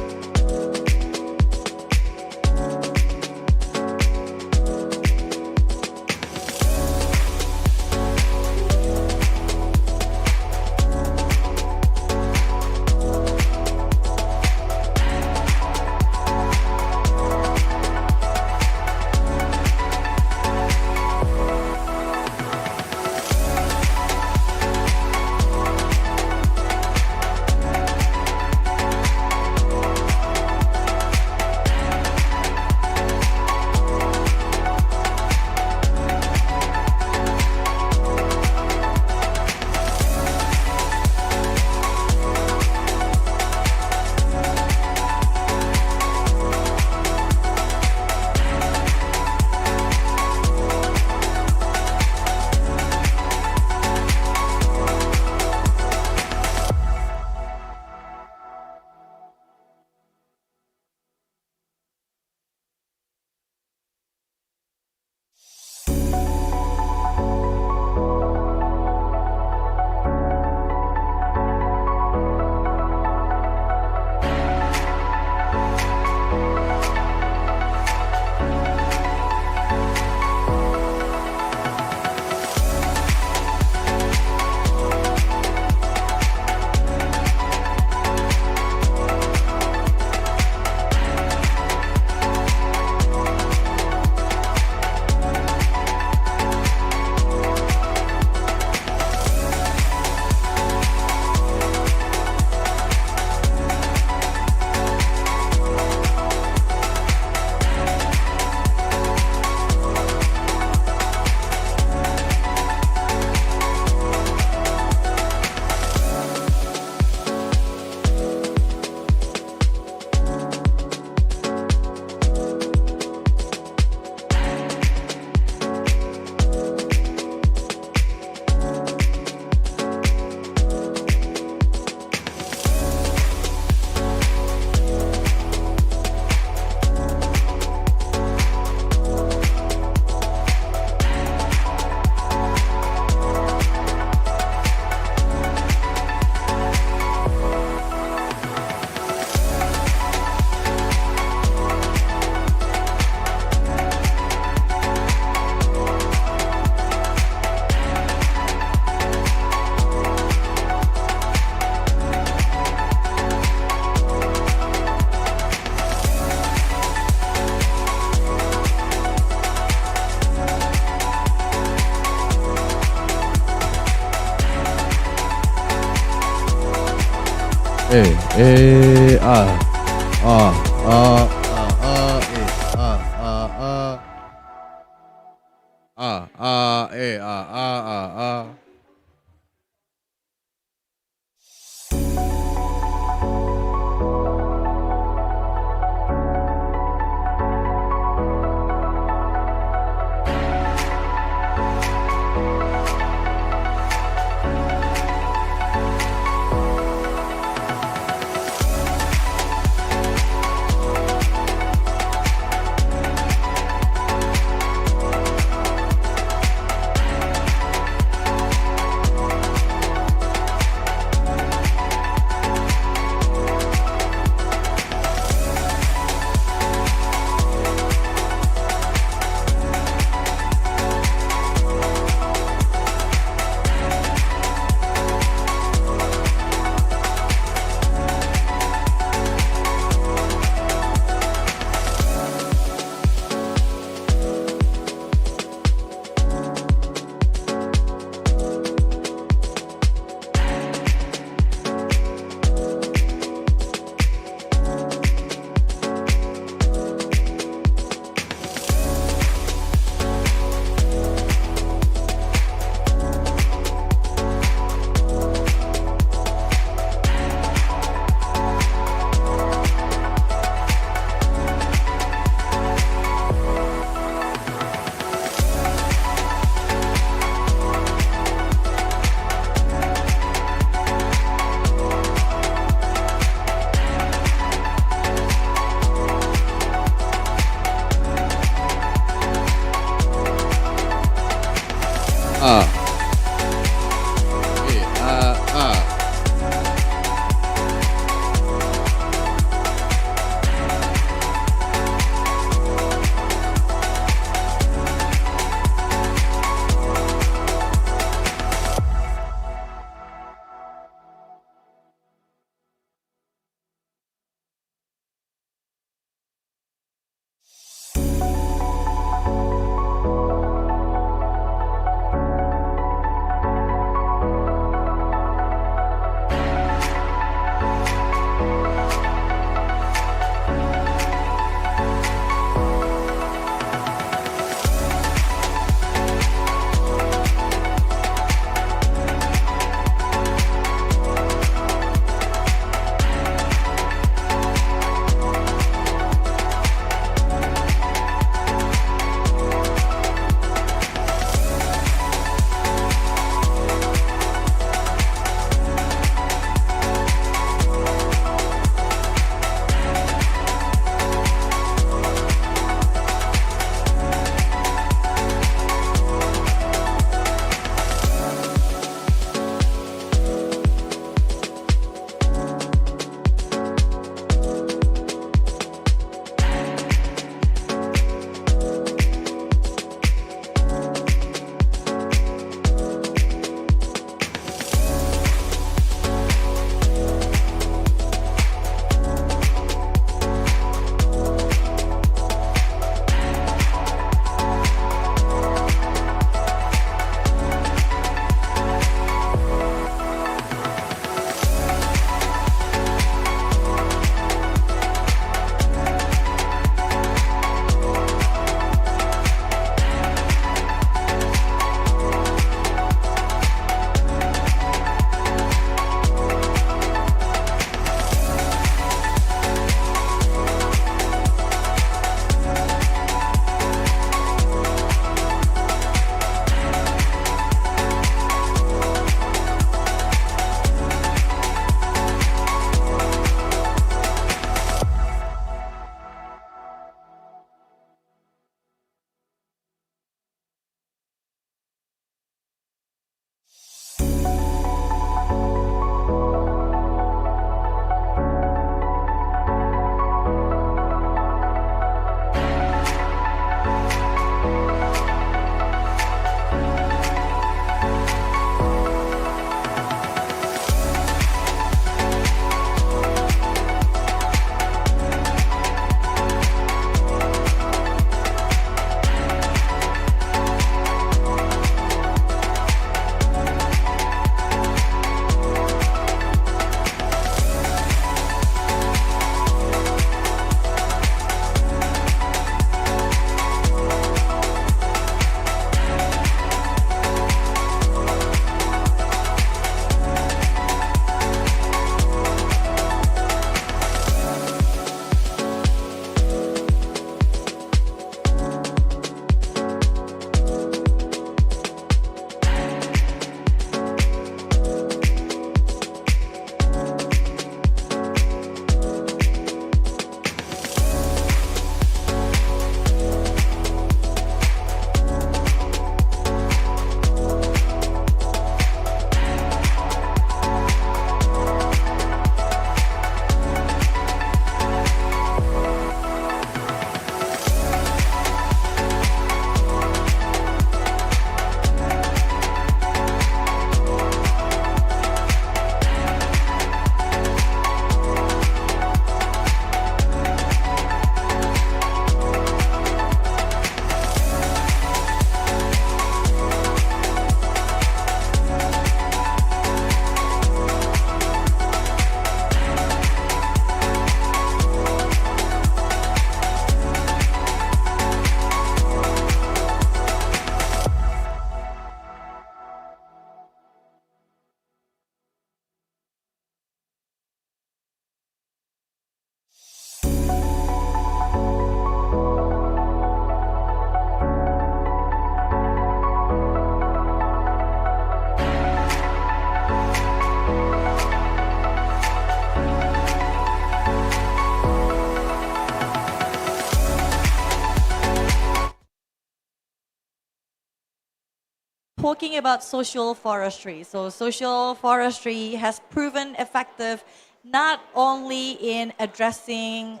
talking about social forestry. So social forestry has proven effective not only in addressing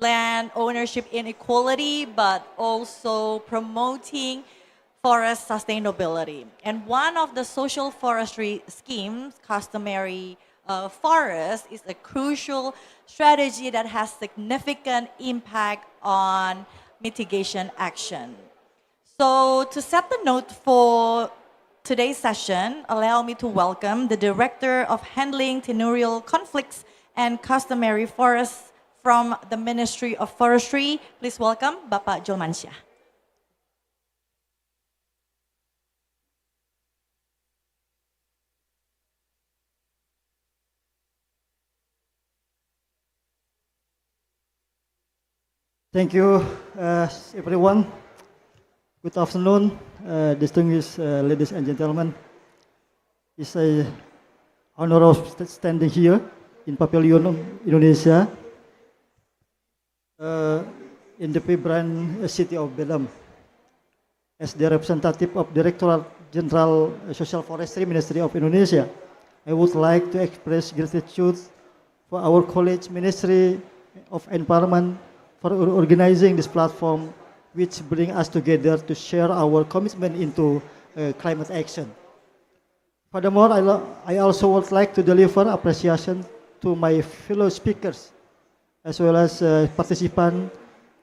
land ownership inequality, but also promoting forest sustainability. And one of the social forestry schemes, customary forest, is a crucial strategy that has significant impact on mitigation action. So to set the note for today's session, allow me to welcome the Director of Handling Tenurial Conflicts and Customary Forests from the Ministry of Forestry. Please welcome Bapak Julmansyah. Thank you, everyone. Good afternoon, distinguished ladies and gentlemen. It's an honor of standing here in Pavilion Indonesia in the vibrant city of Belem as the representative of Directorate General Social Forestry Ministry of Indonesia. I would like to express gratitude for our college Ministry of Environment for organizing this platform, which bring us together to share our commitment into climate action. Furthermore, I also would like to deliver appreciation to my fellow speakers, as well as participants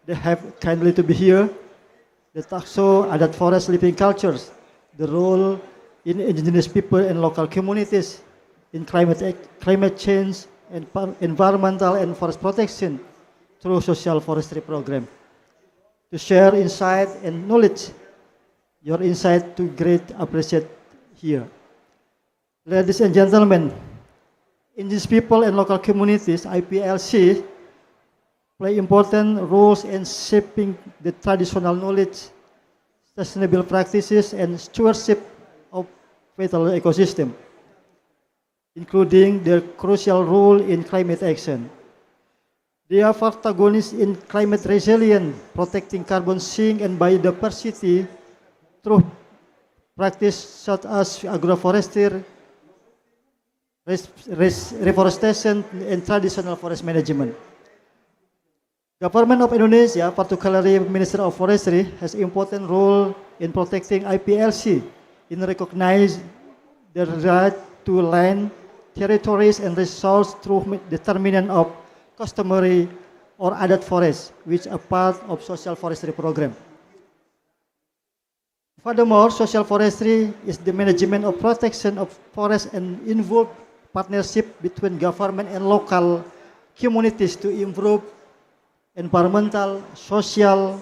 that have kindly to be here, the Takso Adat Forest Living Cultures, the role in indigenous people and local communities in climate change and environmental and forest protection through social forestry program. To share insight and knowledge, your insight to great appreciate here. Ladies and gentlemen, indigenous people and local communities, IPLC, play important roles in shaping the traditional knowledge, sustainable practices, and stewardship of vital ecosystem, including their crucial role in climate action. They are protagonists in climate resilience, protecting carbon sink and biodiversity through practice such as agroforestry, reforestation, and traditional forest management. Government of Indonesia, particularly Ministry of Forestry, has important role in protecting IPLC in recognizing the right to land, territories, and resources through determination of customary or adat forest, which are part of social forestry program. Furthermore, social forestry is the management of protection of forests and involve partnership between government and local communities to improve environmental, social,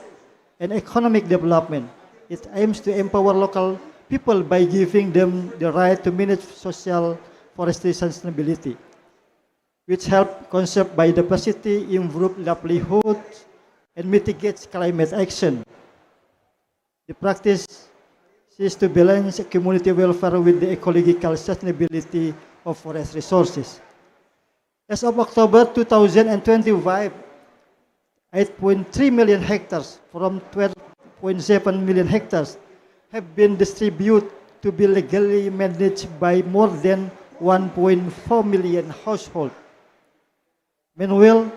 and economic development. It aims to empower local people by giving them the right to manage social forestry sustainability, which help conserve biodiversity, improve livelihood, and mitigates climate action. The practice is to balance community welfare with the ecological sustainability of forest resources. As of October 2025, 8.3 million hectares from 12.7 million hectares have been distributed to be legally managed by more than 1.4 million households. Meanwhile,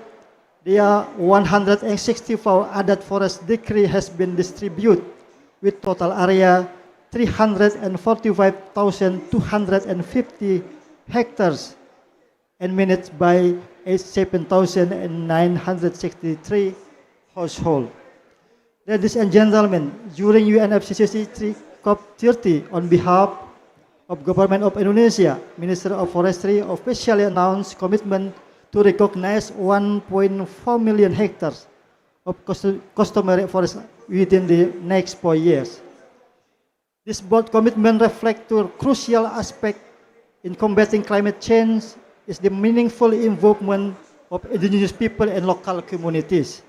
there are 164 adat forest decree has been distributed with total area 345,250 hectares and managed by 7,963 households. Ladies and gentlemen, during UNFCCC COP30, on behalf of Government of Indonesia, Minister of Forestry officially announced commitment to recognize 1.4 million hectares of customary forest within the next 4 years. This bold commitment reflects two crucial aspects in combating climate change is the meaningful involvement of indigenous people and local communities.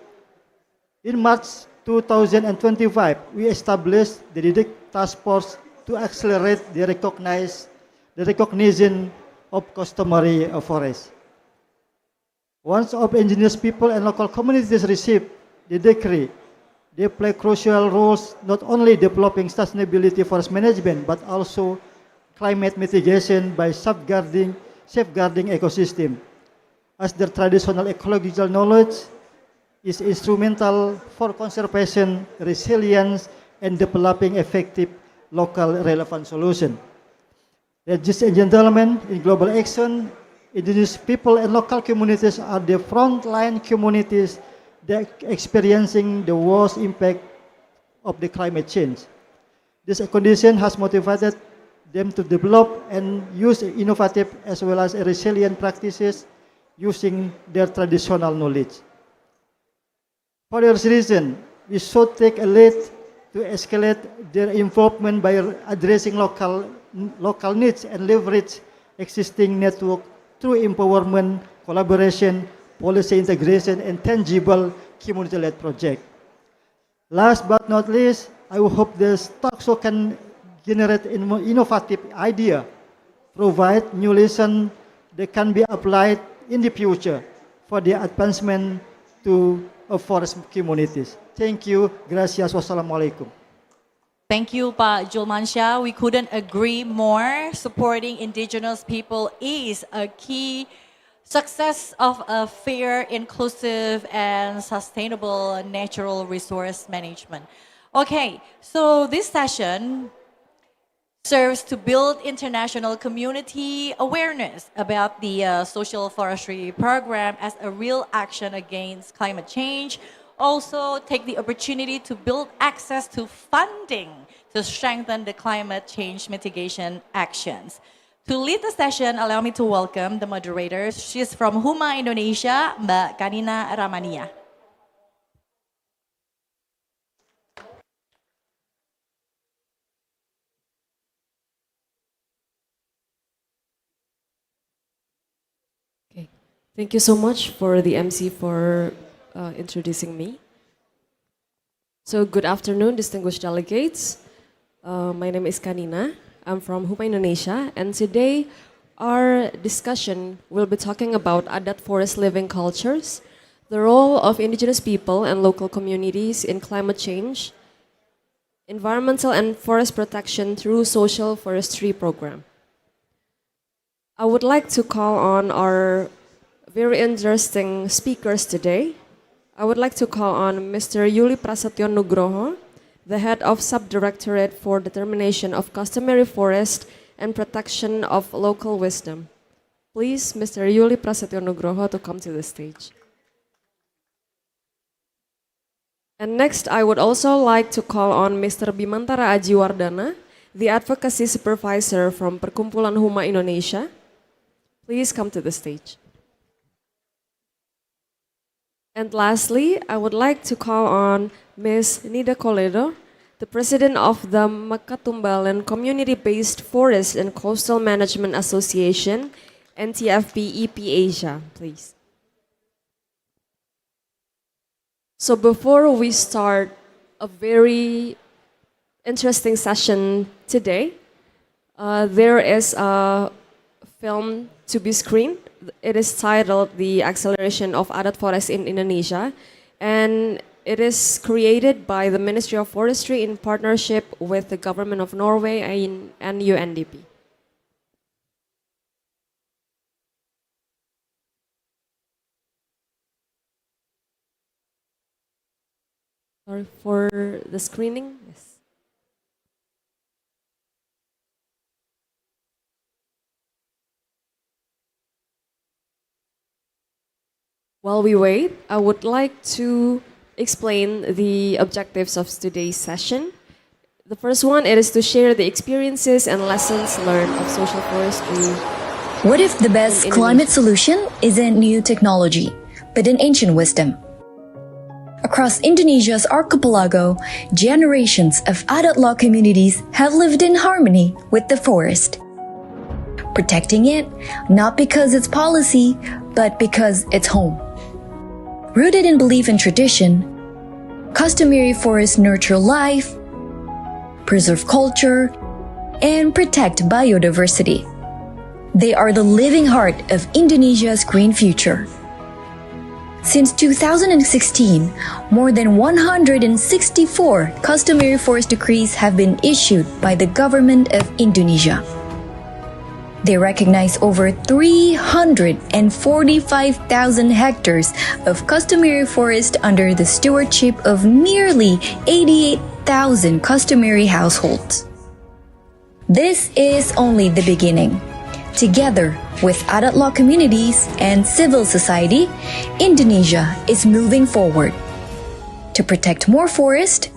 In March 2025, we established the dedicated task force to accelerate the recognition of customary forests. Once of indigenous people and local communities receive the decree, They play crucial roles not only developing sustainability forest management but also climate mitigation by safeguarding ecosystem, as their traditional ecological knowledge is instrumental for conservation, resilience, and developing effective local relevant solutions. Ladies and gentlemen, in global action, indigenous people and local communities are the frontline communities that are experiencing the worst impact of the climate change. This condition has motivated them to develop and use innovative as well as resilient practices using their traditional knowledge. For this reason, we should take a lead to escalate their involvement by addressing local needs and leverage existing network through empowerment, collaboration, policy integration, and tangible community-led projects. Last but not least, I hope this talk show can generate innovative idea, provide new lessons that can be applied in the future for the advancement of forest communities. Thank you. Gracias. Wassalamualaikum. Thank you, Pak Julmansyah. We couldn't agree more. Supporting indigenous people is a key success of a fair, inclusive, and sustainable natural resource management. Okay, so this session serves to build international community awareness about the social forestry program as a real action against climate change. Also take the opportunity to build access to funding to strengthen the climate change mitigation actions. To lead the session, allow me to welcome the moderators. She's from Huma Indonesia, Mbak Kanina Ramania. Okay, thank you so much for the MC for introducing me. So good afternoon, distinguished delegates. My name is Kanina. I'm from Huma Indonesia, and today our discussion will be talking about Adat forest living cultures, the role of indigenous people and local communities in climate change, environmental and forest protection through social forestry program. I would like to call on our very interesting speakers today. I would like to call on Mr. Yuli Prasetyo Nugroho, the head of Subdirectorate for Determination of Customary Forest and Protection of Local Wisdom. Please, Mr. Yuli Prasetyo Nugroho, to come to the stage. And next, I would also like to call on Mr. Bimantara Ajiwardana, the Advocacy Supervisor from Perkumpulan Huma Indonesia. Please come to the stage. And lastly, I would like to call on Ms. Nida Koledo, the President of the Makatumbalan Community-Based Forest and Coastal Management Association, NTFP EP Asia, please. So before we start a very interesting session today, there is a film to be screened. It is titled The Acceleration of Adat Forest in Indonesia, and it is created by the Ministry of Forestry in partnership with the Government of Norway and UNDP. Sorry for the screening. Yes. While we wait, I would like to explain the objectives of today's session. The first one is to share the experiences and lessons learned of social forestry. What if the best climate solution isn't new technology, but an ancient wisdom? Across Indonesia's archipelago, generations of Adat law communities have lived in harmony with the forest, protecting it not because it's policy, but because it's home. Rooted in belief and tradition, customary forests nurture life, preserve culture, and protect biodiversity. They are the living heart of Indonesia's green future. Since 2016, more than 164 customary forest decrees have been issued by the government of Indonesia. They recognize over 345,000 hectares of customary forest under the stewardship of nearly 88,000 customary households. This is only the beginning. Together with adat law communities and civil society, Indonesia is moving forward to protect more forest,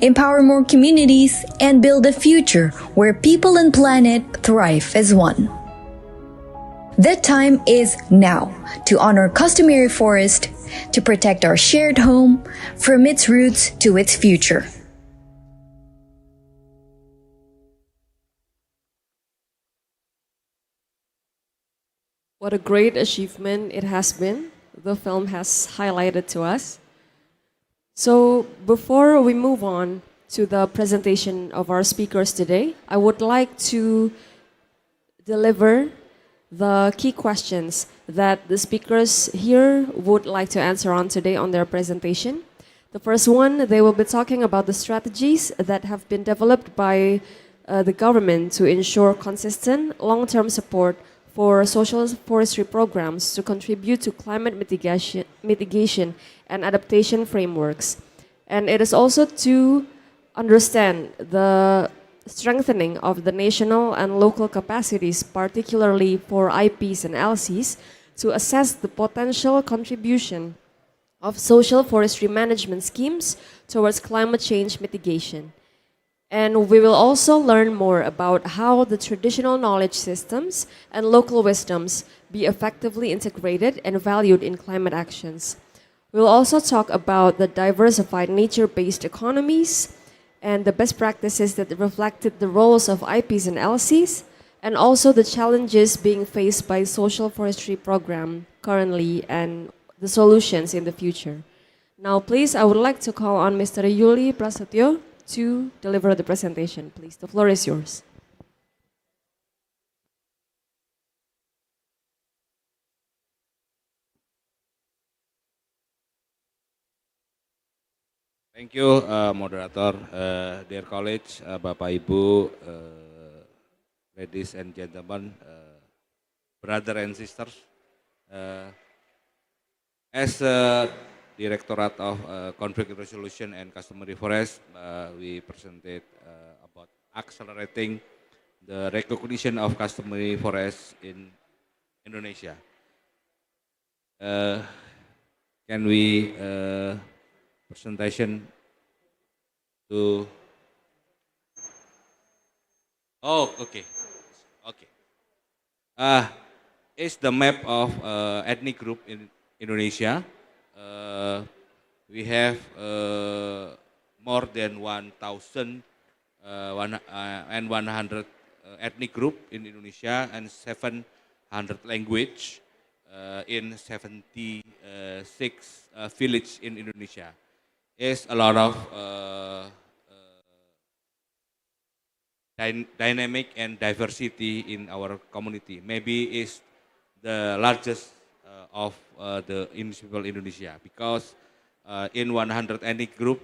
empower more communities, and build a future where people and planet thrive as one. The time is now to honor customary forest, to protect our shared home from its roots to its future. What a great achievement it has been, the film has highlighted to us. So before we move on to the presentation of our speakers today, I would like to deliver the key questions that the speakers here would like to answer on today on their presentation. The first one, they will be talking about the strategies that have been developed by the government to ensure consistent long-term support for social forestry programs to contribute to climate mitigation and adaptation frameworks. And it is also to understand the strengthening of the national and local capacities, particularly for IPs and LCs, to assess the potential contribution of social forestry management schemes towards climate change mitigation. And we will also learn more about how the traditional knowledge systems and local wisdoms be effectively integrated and valued in climate actions. We'll also talk about the diversified nature-based economies and the best practices that reflected the roles of IPs and LCs, and also the challenges being faced by social forestry program currently and the solutions in the future. Now, please, I would like to call on Mr. Yuli Prasetyo to deliver the presentation. Please, the floor is yours. Thank you, moderator, dear colleagues, Bapak Ibu, ladies and gentlemen, brother and sisters. As Directorate of Conflict Resolution and Customary Forest, we presented about accelerating the recognition of customary forests in Indonesia. Can we presentation to? Oh, okay. Is the map of ethnic group in Indonesia. We have more than 1,100 ethnic group in Indonesia and 700 language in 76 village in Indonesia. Is a lot of dynamic and diversity in our community. Maybe is the largest of the people in Indonesia, because in 100 ethnic group,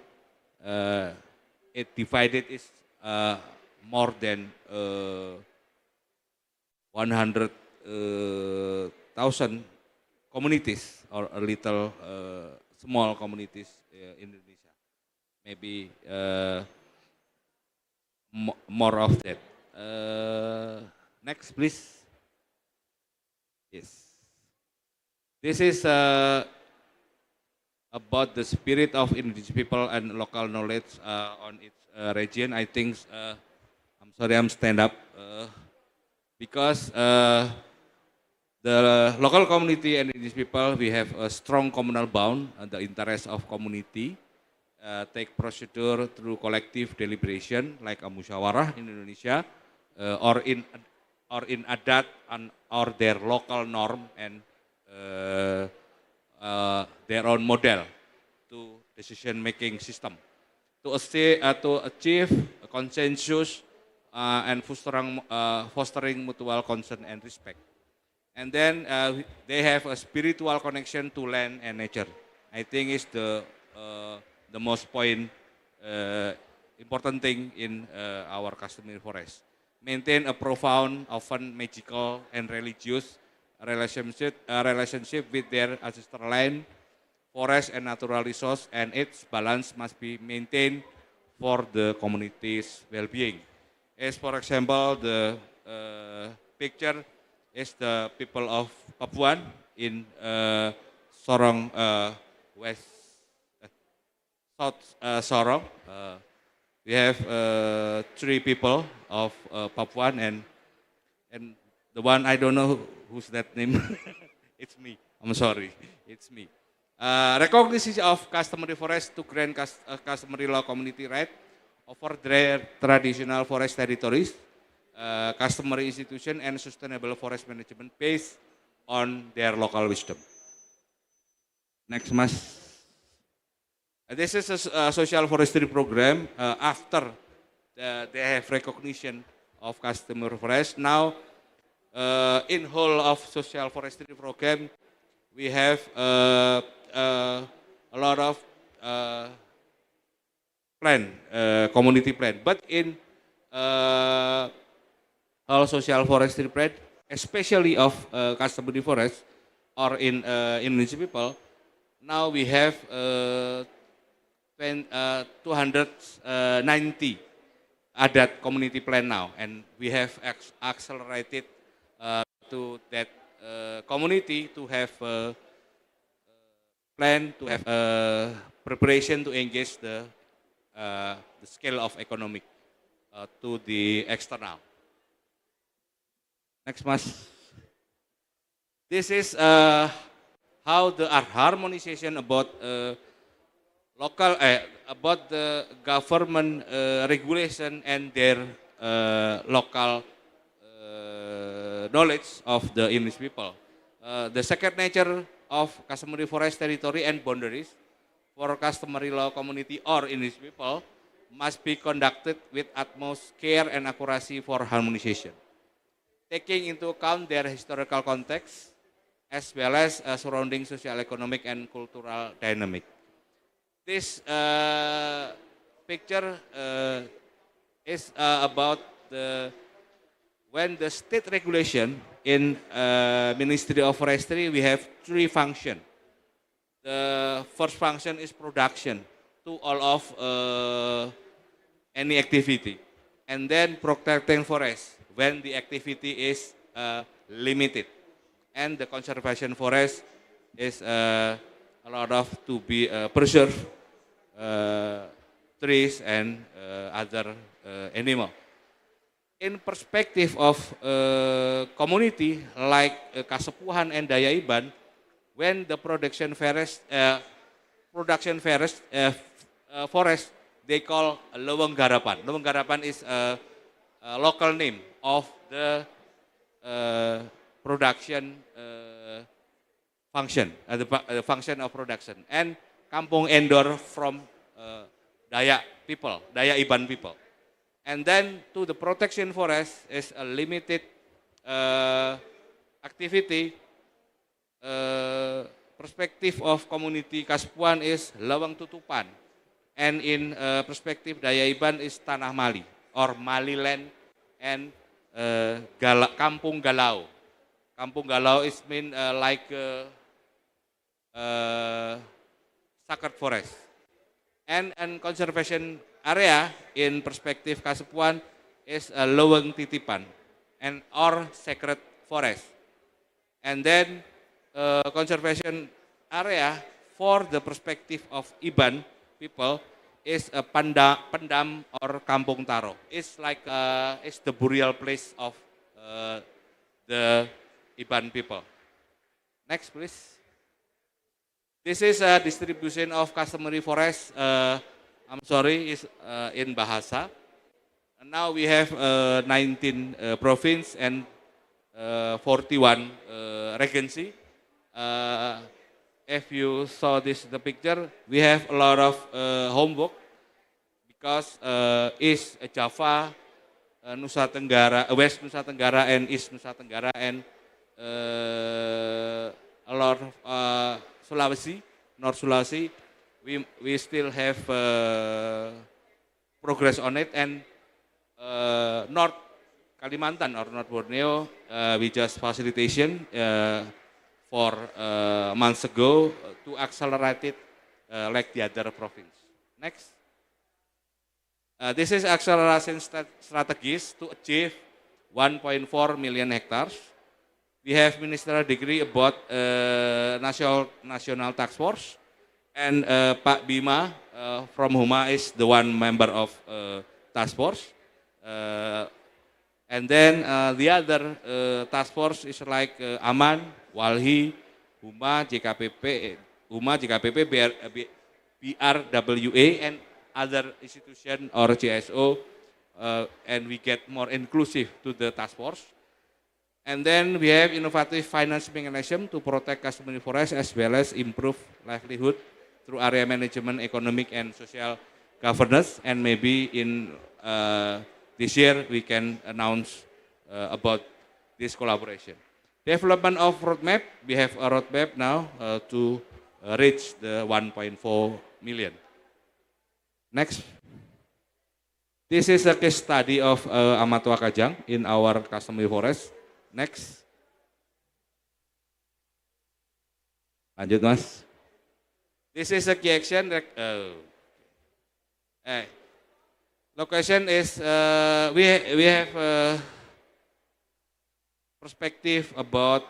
it divided is more than 100,000 communities, or a little small communities in Indonesia. Maybe more of that. Next, please. Yes. This is about the spirit of indigenous people and local knowledge on its region. I think, I'm sorry, I'm stand up, because the local community and indigenous people, we have a strong communal bond, the interest of community, take procedure through collective deliberation, like a musyawarah in Indonesia, or in adat or their local norm and their own model to decision-making system to achieve a consensus and fostering mutual concern and respect. And then they have a spiritual connection to land and nature. I think is the most important thing in our customary forest. Maintain a profound, often magical and religious relationship with their ancestral land, forest and natural resource, and its balance must be maintained for the community's well-being. As for example, the picture is the people of Papuan in Sorong West, South Sorong. We have three people of Papuan, and the one I don't know who's that name. It's me. I'm sorry. It's me. Recognition of customary forest to grant customary law community right over their traditional forest territories, customary institution, and sustainable forest management based on their local wisdom. Next, Mas. This is a social forestry program after they have recognition of customary forest. Now, in whole of social forestry program, we have a lot of plan, community plan. But in all social forestry plan, especially of customary forest or in Indonesian people, now we have 290 adat community plan now, and we have accelerated to that community to have plan to have preparation to engage the scale of economic to the external. Next, Mas. This is how the harmonization about local about the government regulation and their local knowledge of the English people. The second nature of customary forest territory and boundaries for customary law community or English people must be conducted with utmost care and accuracy for harmonization, taking into account their historical context as well as surrounding social, economic, and cultural dynamic. This picture is about when the state regulation in Ministry of Forestry, we have three functions. The first function is production to all of any activity, and then protecting forest when the activity is limited, and the conservation forest is a lot of to be preserve trees and other animal. In perspective of community like Kasepuhan and Daya-Iban, when the forest they call Leweng Garapan. Leweng Garapan is a local name of the production function, the function of production, and Kampung Endor from Dayak people, Daya-Iban people. And then to the protection forest is a limited activity. Perspective of community Kasepuhan is Leweng Tutupan, and in perspective Daya-Iban is Tanah Mali or Maliland and Kampung Galau. Kampung Galau is mean like sacred forest, and conservation area in perspective Kasepuhan is Leweng Titipan and or sacred forest. And then conservation area for the perspective of Iban people is a Pendam or Kampung Taro. It's like it's the burial place of the Iban people. Next, please. This is a distribution of customary forest. I'm sorry, is in Bahasa. And now we have 19 province and 41 regency. If you saw the picture, we have a lot of homework because East Java, Nusa Tenggara, West Nusa Tenggara, and East Nusa Tenggara, and a lot of Sulawesi, North Sulawesi, we still have progress on it, and North Kalimantan or North Borneo, we just facilitation for months ago to accelerate it like the other province. Next. This is acceleration strategies to achieve 1.4 million hectares. We have ministerial degree about national task force, and Pak Bima from Huma is the one member of task force. And then the other task force is like Aman, Walhi, Huma, JKPP, BRWA, and other institution or GSO, and we get more inclusive to the task force. And then we have innovative finance mechanism to protect customary forest as well as improve livelihood through area management, economic and social governance. And maybe in this year we can announce about this collaboration. Development of roadmap, we have a roadmap now to reach the 1.4 million. Next. This is a case study of Amatua Kajang in our customary forest. Next. Lanjut, Mas. This is a key action. Location is we have perspective about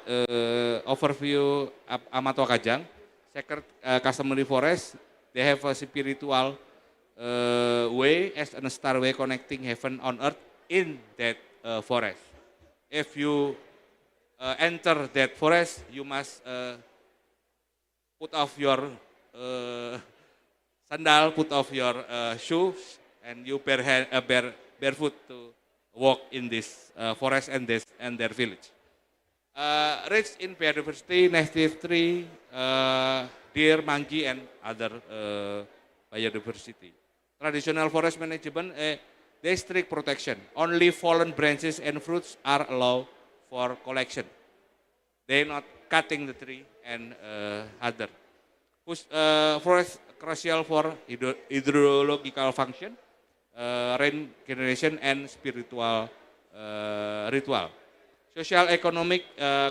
overview Amatua Kajang. Second, customary forest. They have a spiritual way as a starway connecting heaven on earth in that forest. If you enter that forest, you must put off your sandal, put off your shoes, and you barefoot to walk in this forest and their village. Rich in biodiversity, native tree, deer, monkey, and other biodiversity. Traditional forest management, district protection. Only fallen branches and fruits are allowed for collection. They not cutting the tree and other. Forest crucial for hydrological function, rain generation, and spiritual ritual. Social economic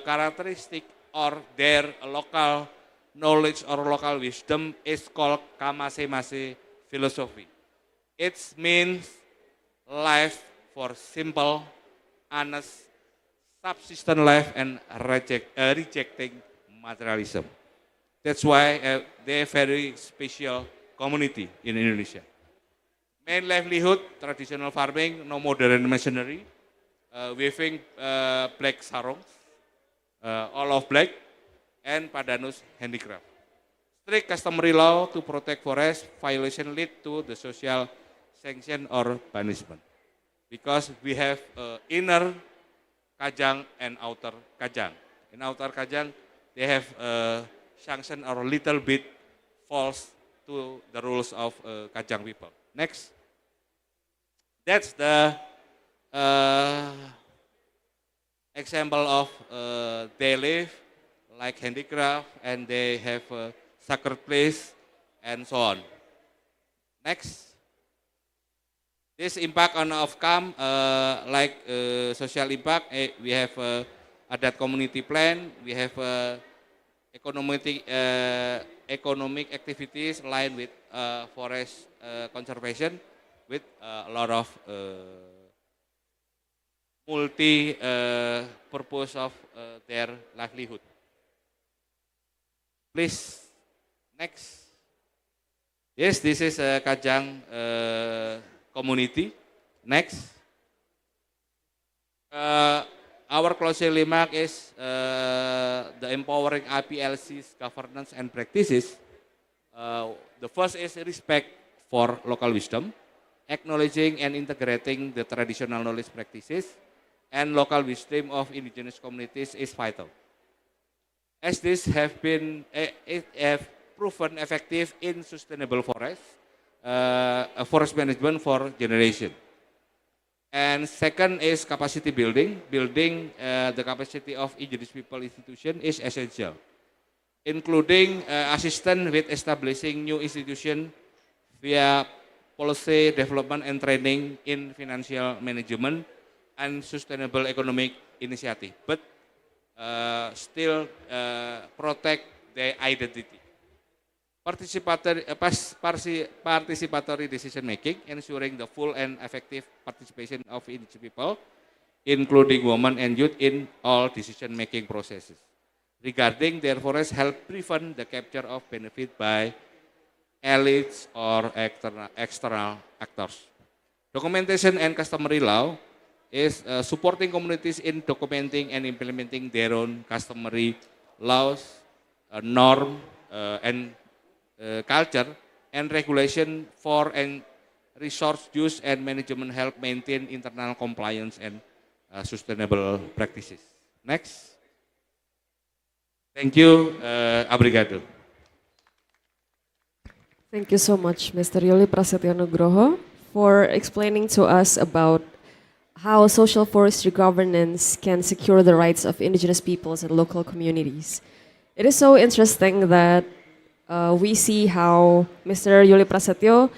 characteristic or their local knowledge or local wisdom is called kamase-mase philosophy. It means life for simple, honest, subsistent life and rejecting materialism. That's why they're very special community in Indonesia. Main livelihood, traditional farming, no modern machinery, weaving black sarongs, all of black, and padanus handicraft. Strict customary law to protect forest, violation lead to the social sanction or punishment. Because we have inner Kajang and outer Kajang. In outer Kajang, they have sanction or little bit false to the rules of Kajang people. Next. That's the example of they live like handicraft and they have a sacred place and so on. Next. This impact on outcome like social impact, we have adat community plan, we have economic activities aligned with forest conservation with a lot of multi-purpose of their livelihood. Please, next. Yes, this is a Kajang community. Next. Our closing remark is the empowering IPLC's governance and practices. The first is respect for local wisdom, acknowledging and integrating the traditional knowledge practices and local wisdom of indigenous communities is vital. As this have proven effective in sustainable forest management for generation. And second is capacity building. Building the capacity of indigenous people institution is essential, including assistance with establishing new institution via policy development and training in financial management and sustainable economic initiative, but still protect their identity. Participatory decision making, ensuring the full and effective participation of indigenous people, including women and youth, in all decision making processes regarding their forests, help prevent the capture of benefit by elites or external actors. Documentation and customary law is supporting communities in documenting and implementing their own customary laws, norm, and culture and regulation for and resource use and management help maintain internal compliance and sustainable practices. Next. Thank you, obrigado. Thank you so much, Mr. Yuli Prasetyo Nugroho, for explaining to us about how social forestry governance can secure the rights of indigenous peoples and local communities. It is so interesting that we see how Mr. Yuli Prasetyo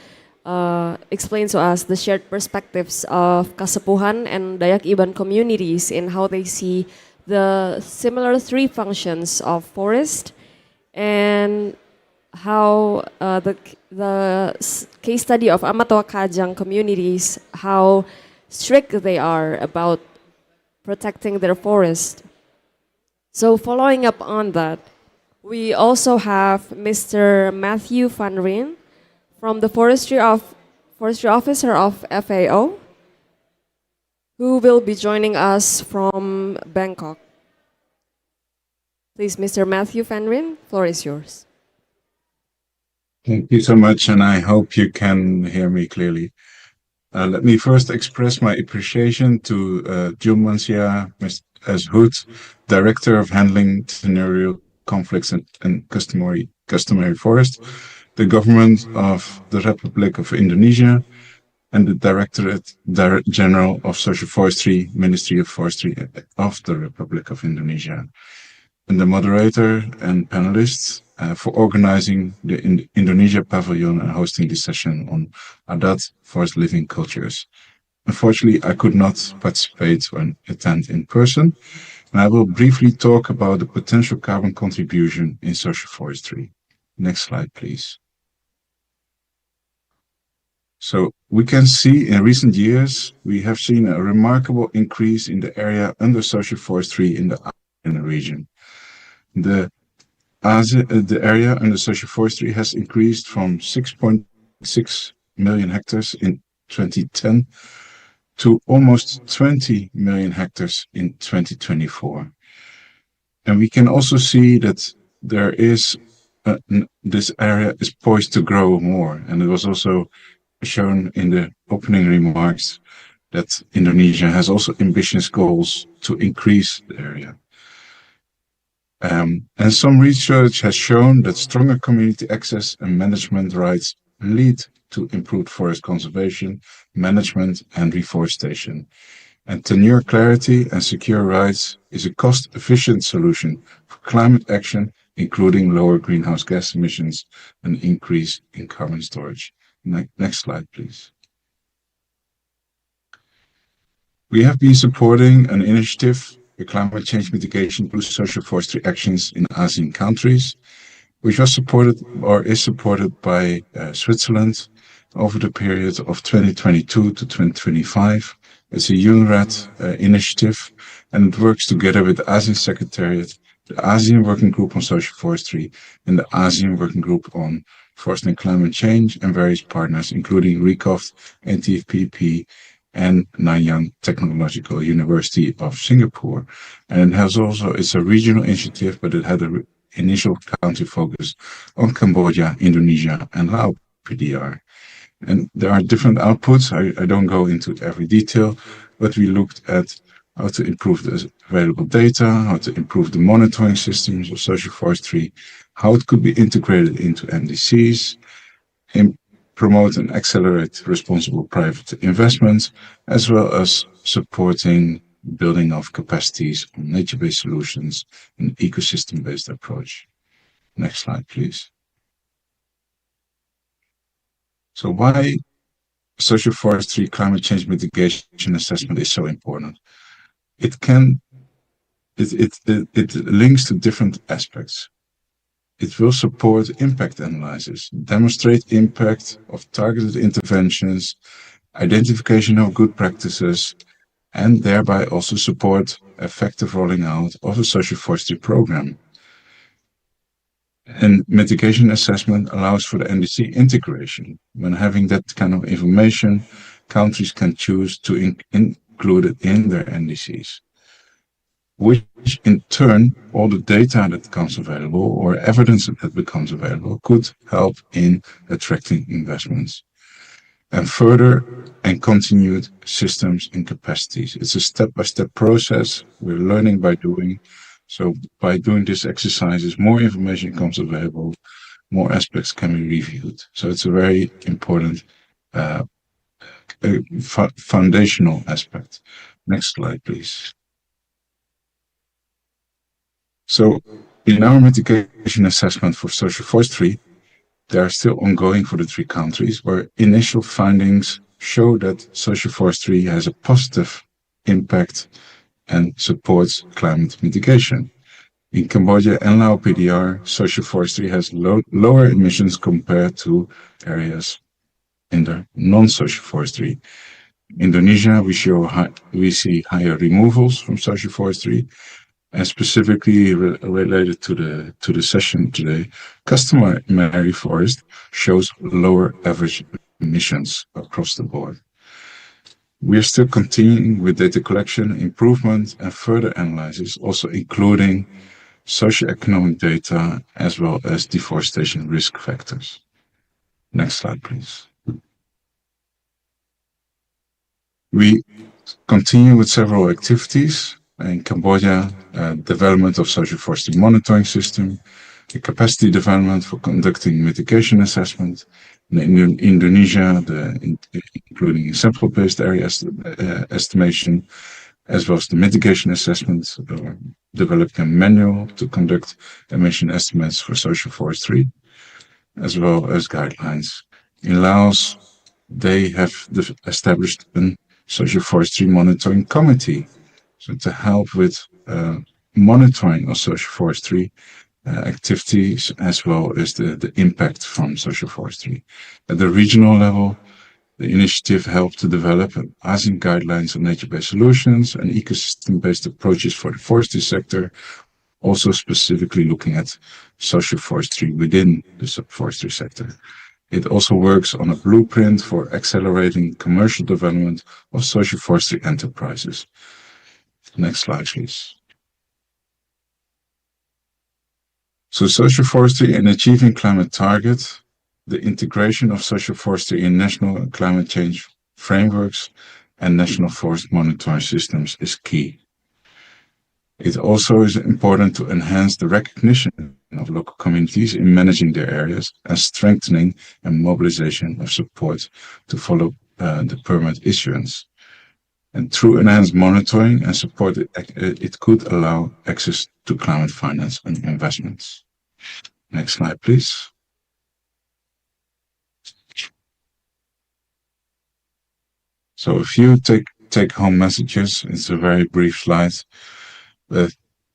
explained to us the shared perspectives of Kasepuhan and Dayak Iban communities in how they see the similar three functions of forest, and how the case study of Amatoa Kajang communities, how strict they are about protecting their forest. So following up on that, we also have Mr. Matthew Van Ryn from the Forestry Officer of FAO, who will be joining us from Bangkok. Please, Mr. Matthew Van Ryn, floor is yours. Thank you so much, and I hope you can hear me clearly. Let me first express my appreciation to Julmansia as Hood, Director of Handling Scenario Conflicts and Customary Forest, the Government of the Republic of Indonesia, and the Directorate General of Social Forestry, Ministry of Forestry of the Republic of Indonesia, and the moderator and panelists for organizing the Indonesia Pavilion and hosting this session on Adat, Forest Living Cultures. Unfortunately, I could not participate or attend in person, and I will briefly talk about the potential carbon contribution in social forestry. Next slide, please. So we can see in recent years, we have seen a remarkable increase in the area under social forestry in the ASEAN region. The area under social forestry has increased from 6.6 million hectares in 2010 to almost 20 million hectares in 2024. And we can also see that there is this area is poised to grow more. And it was also shown in the opening remarks that Indonesia has also ambitious goals to increase the area. And some research has shown that stronger community access and management rights lead to improved forest conservation, management, and reforestation. And tenure clarity and secure rights is a cost-efficient solution for climate action, including lower greenhouse gas emissions and increase in carbon storage. Next slide, please. We have been supporting an initiative, the climate change mitigation through social forestry actions in ASEAN countries, which was supported or is supported by Switzerland over the period of 2022 to 2025. It's a UNRAD initiative, and it works together with the ASEAN Secretariat, the ASEAN Working Group on Social Forestry, and the ASEAN Working Group on Forest and Climate Change, and various partners, including RECOFT, NTFPP, and Nanyang Technological University of Singapore. And it has also, it's a regional initiative, but it had an initial country focus on Cambodia, Indonesia, and Laos PDR. And there are different outputs. I don't go into every detail, but we looked at how to improve the available data, how to improve the monitoring systems of social forestry, how it could be integrated into MDCs, promote and accelerate responsible private investments, as well as supporting building of capacities on nature-based solutions and ecosystem-based approach. Next slide, please. So why social forestry climate change mitigation assessment is so important? It links to different aspects. It will support impact analysis, demonstrate impact of targeted interventions, identification of good practices, and thereby also support effective rolling out of a social forestry program. And mitigation assessment allows for the NDC integration. When having that kind of information, countries can choose to include it in their NDCs, which in turn, all the data that becomes available or evidence that becomes available could help in attracting investments. And further and continued systems and capacities. It's a step-by-step process. We're learning by doing. So by doing this exercises, more information becomes available, more aspects can be reviewed. So it's a very important foundational aspect. Next slide, please. So in our mitigation assessment for social forestry, they are still ongoing for the 3 countries, where initial findings show that social forestry has a positive impact and supports climate mitigation. In Cambodia and Laos PDR, social forestry has lower emissions compared to areas in the non-social forestry. Indonesia, we see higher removals from social forestry, and specifically related to the session today, customary forest shows lower average emissions across the board. We are still continuing with data collection, improvement, and further analysis, also including socioeconomic data as well as deforestation risk factors. Next slide, please. We continue with several activities. In Cambodia, development of social forestry monitoring system, the capacity development for conducting mitigation assessment. In Indonesia, including sample-based area estimation, as well as the mitigation assessment, developing a manual to conduct emission estimates for social forestry, as well as guidelines. In Laos, they have established a social forestry monitoring committee. So to help with monitoring of social forestry activities, as well as the impact from social forestry. At the regional level, the initiative helped to develop ASEAN guidelines on nature-based solutions and ecosystem-based approaches for the forestry sector, also specifically looking at social forestry within the forestry sector. It also works on a blueprint for accelerating commercial development of social forestry enterprises. Next slide, please. So social forestry and achieving climate targets, the integration of social forestry in national climate change frameworks and national forest monitoring systems is key. It also is important to enhance the recognition of local communities in managing their areas and strengthening and mobilization of support to follow the permit issuance. And through enhanced monitoring and support, it could allow access to climate finance and investments. Next slide, please. So a few take-home messages. It's a very brief slide.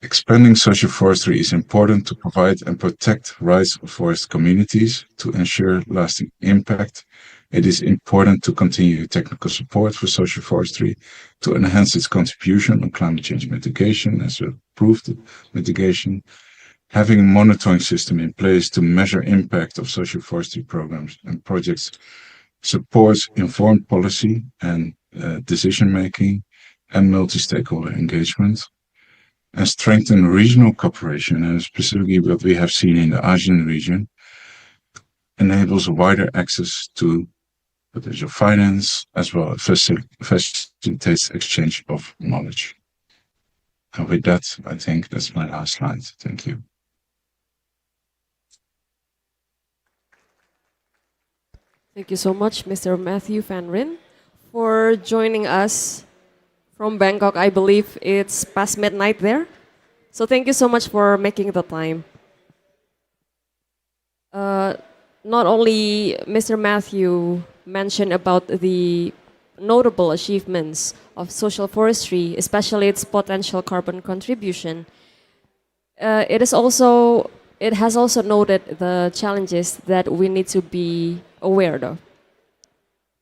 Expanding social forestry is important to provide and protect rights of forest communities to ensure lasting impact. It is important to continue technical support for social forestry to enhance its contribution on climate change mitigation as approved mitigation. Having a monitoring system in place to measure impact of social forestry programs and projects supports informed policy and decision-making and multi-stakeholder engagement, and strengthen regional cooperation, and specifically what we have seen in the ASEAN region, enables wider access to potential finance, as well as facilitates exchange of knowledge. And with that, I think that's my last slide. Thank you. Thank you so much, Mr. Matthew Van Ryn, for joining us from Bangkok. I believe it's past midnight there. So thank you so much for making the time. Not only Mr. Matthew mentioned about the notable achievements of social forestry, especially its potential carbon contribution, it has also noted the challenges that we need to be aware of.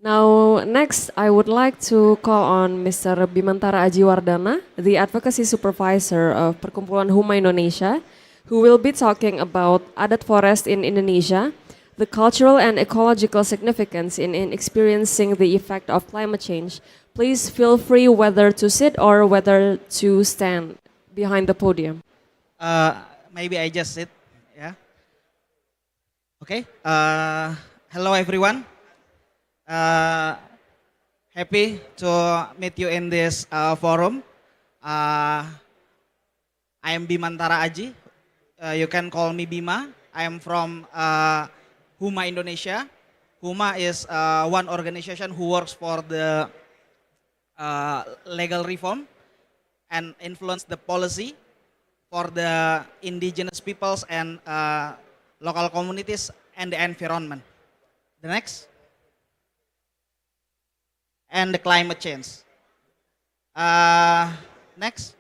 Now, next, I would like to call on Mr. Bimantara Ajiwardana, the Advocacy Supervisor of Perkumpulan Huma Indonesia, who will be talking about adat forest in Indonesia, the cultural and ecological significance in experiencing the effect of climate change. Please feel free whether to sit or whether to stand behind the podium. Maybe I just sit, yeah. Okay. Hello everyone. Happy to meet you in this forum. I am Bimantara Aji. You can call me Bima. I am from Huma Indonesia. Huma is one organization who works for the legal reform and influence the policy for the indigenous peoples and local communities and the environment. The next. And the climate change. Next.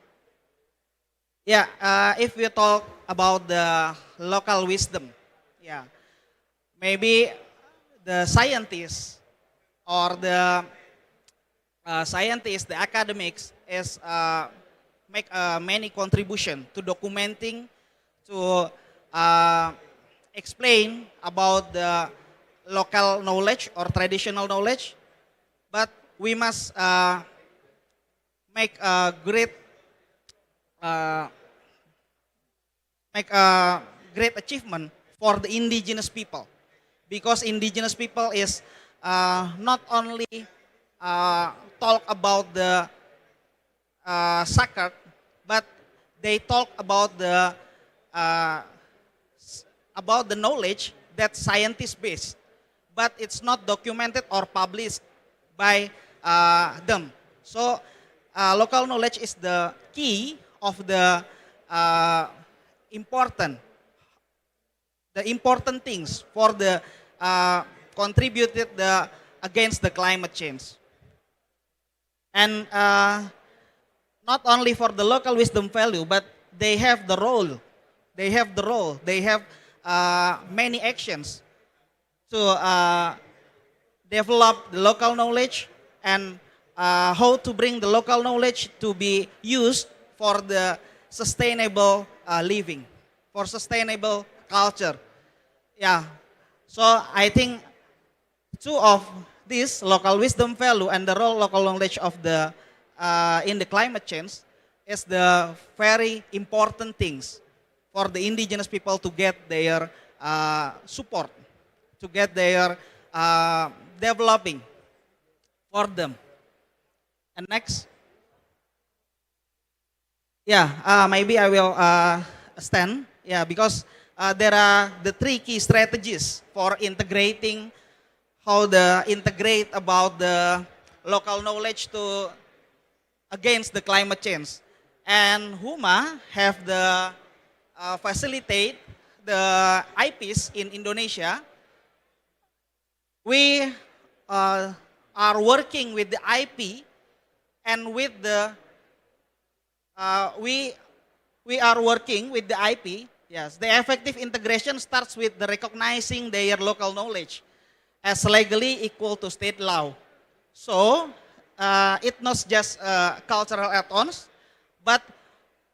Yeah, if we talk about the local wisdom, yeah, maybe the scientists or the the academics is make many contribution to documenting, to explain about the local knowledge or traditional knowledge, but we must make a great achievement for the indigenous people, because indigenous people is not only talk about the sacred, but they talk about the knowledge that scientists base, but it's not documented or published by them. So local knowledge is the key of the important things for the contributed against the climate change. And not only for the local wisdom value, but they have the role. They have many actions to develop the local knowledge and how to bring the local knowledge to be used for the sustainable living, for sustainable culture. Yeah, so I think two of this local wisdom value and the role local knowledge of the in the climate change is the very important things for the indigenous people to get their support, to get their developing for them. And next, yeah, maybe I will stand, yeah, because there are the three key strategies for integrating, how the integrate about the local knowledge to against the climate change. And Huma have the facilitate the IPs in Indonesia. We are working with the IP and with the we are working with the IP. Yes, the effective integration starts with the recognizing their local knowledge as legally equal to state law. So it's not just cultural add-ons, but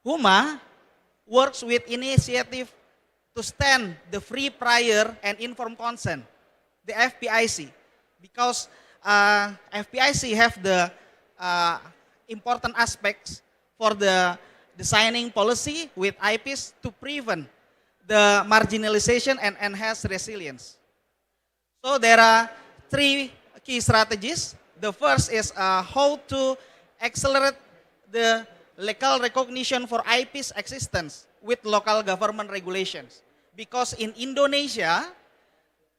Huma works with initiative to stand the free, prior, and informed consent, the FPIC, because FPIC have the important aspects for the designing policy with IPs to prevent the marginalization and enhance resilience. So there are three key strategies. The first is how to accelerate the legal recognition for IPs existence with local government regulations. Because in Indonesia,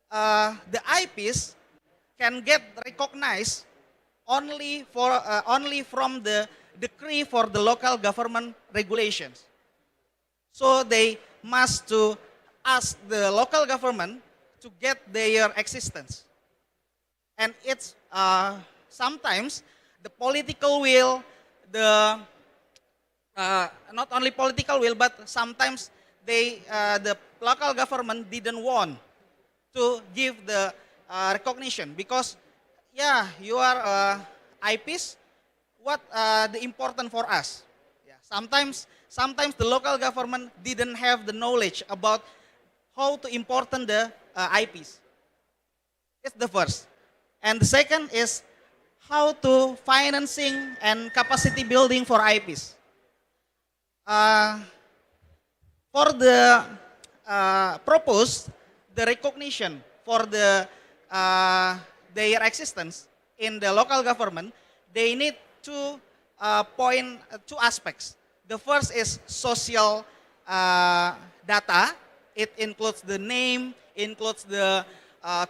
the IPs can get recognized only from the decree for the local government regulations. So they must to ask the local government to get their existence. And it's sometimes the political will, the not only political will, but sometimes the local government didn't want to give the recognition because, yeah, you are IPs. What the important for us? Yeah, sometimes the local government didn't have the knowledge about how to important the IPs. It's the first, and the second is how to financing and capacity building for IPs. For the propose the recognition for their existence in the local government, they need to point two aspects. The first is social data. It includes the name, includes the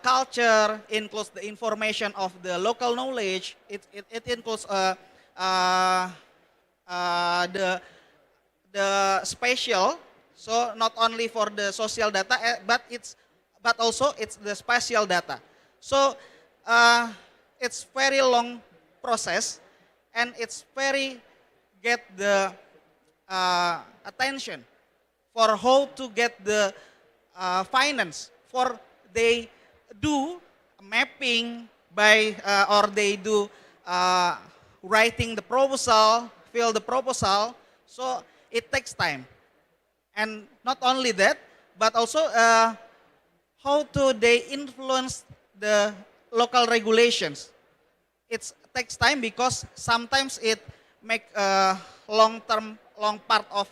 culture, includes the information of the local knowledge. It includes the spatial. So not only for the social data, but also it's the spatial data. So it's very long process, and it's very get the attention for how to get the finance for they do mapping by or they do writing the proposal, fill the proposal. So it takes time. And not only that, but also how to they influence the local regulations. It takes time because sometimes it make long part of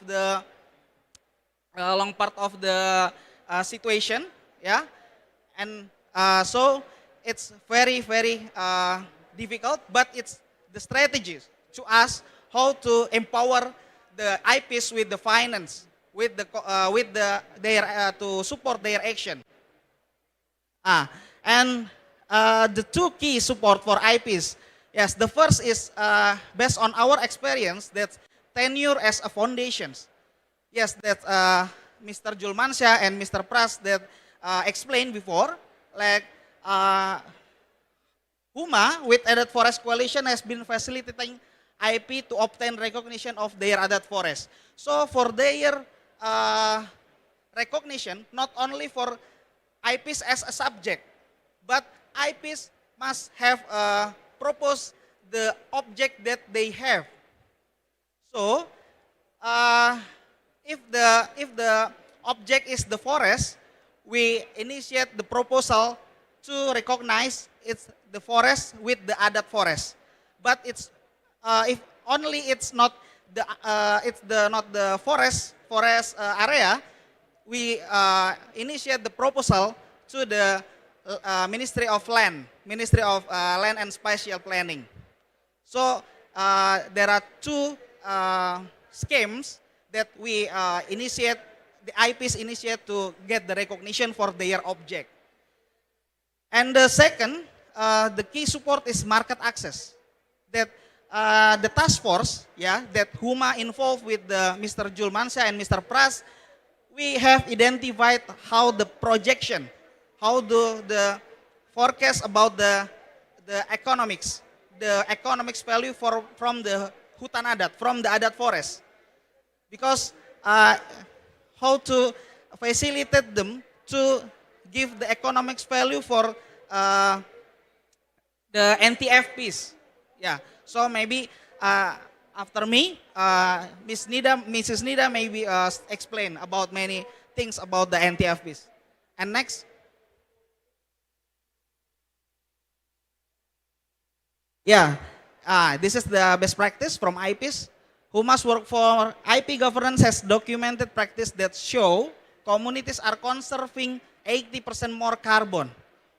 the situation, yeah, and so it's very difficult, but it's the strategies to us how to empower the IPs with the finance, with their to support their action. And the two key support for IPs. Yes, the first is based on our experience that tenure as a foundations. Yes, that Mr. Julmansyah and Mr. Pras that explained before, like Huma with Adat Forest Coalition has been facilitating IP to obtain recognition of their adat forest. So for their recognition, not only for IPs as a subject, but IPs must have propose the object that they have. So if the object is the forest, we initiate the proposal to recognize it's the forest with the adat forest. But it's if only it's not the forest area, we initiate the proposal to the Ministry of Land and Spatial Planning. So there are two schemes that we initiate, the IPs initiate to get the recognition for their object. And the second, the key support is market access. That the task force, yeah, that Huma involved with Mr. Julmansyah and Mr. Pras, we have identified how the projection, how the forecast about the economics value from the hutan adat, from the adat forest. Because how to facilitate them to give the economics value for the NTFPs. Yeah, so maybe after me, Mrs. Nida maybe explain about many things about the NTFPs. And next. Yeah, this is the best practice from IPs. Who must work for IP governance has documented practice that show communities are conserving 80% more carbon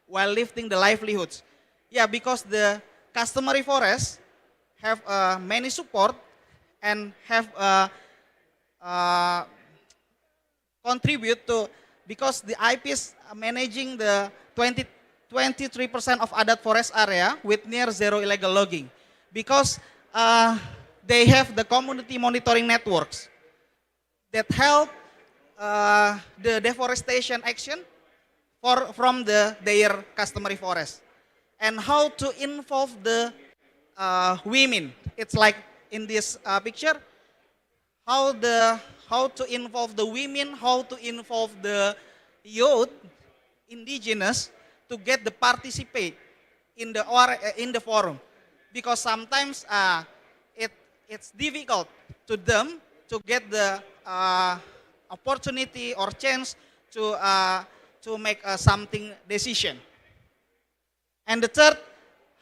while lifting the livelihoods. Yeah, because the customary forests have many support and have contribute to, because the IPs are managing the 23% of Adat forest area with near zero illegal logging, because they have the community monitoring networks that help the deforestation action from their customary forest, and how to involve the women. It's like in this picture, how to involve the women, how to involve the youth, indigenous, to get the participate in the forum, because sometimes it's difficult to them to get the opportunity or chance to make something decision. And the third,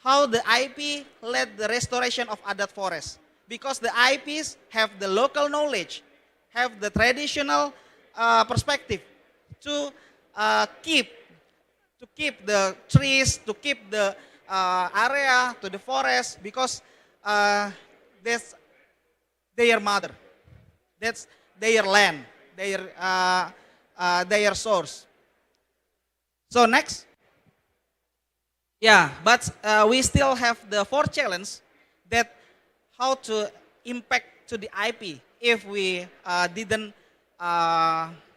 how the IP led the restoration of Adat forest, because the IPs have the local knowledge, have the traditional perspective to keep the trees, to keep the area, to the forest, because that's their mother, that's their land, their source. So next. Yeah, but we still have the fourth challenge, that how to impact to the IP if we didn't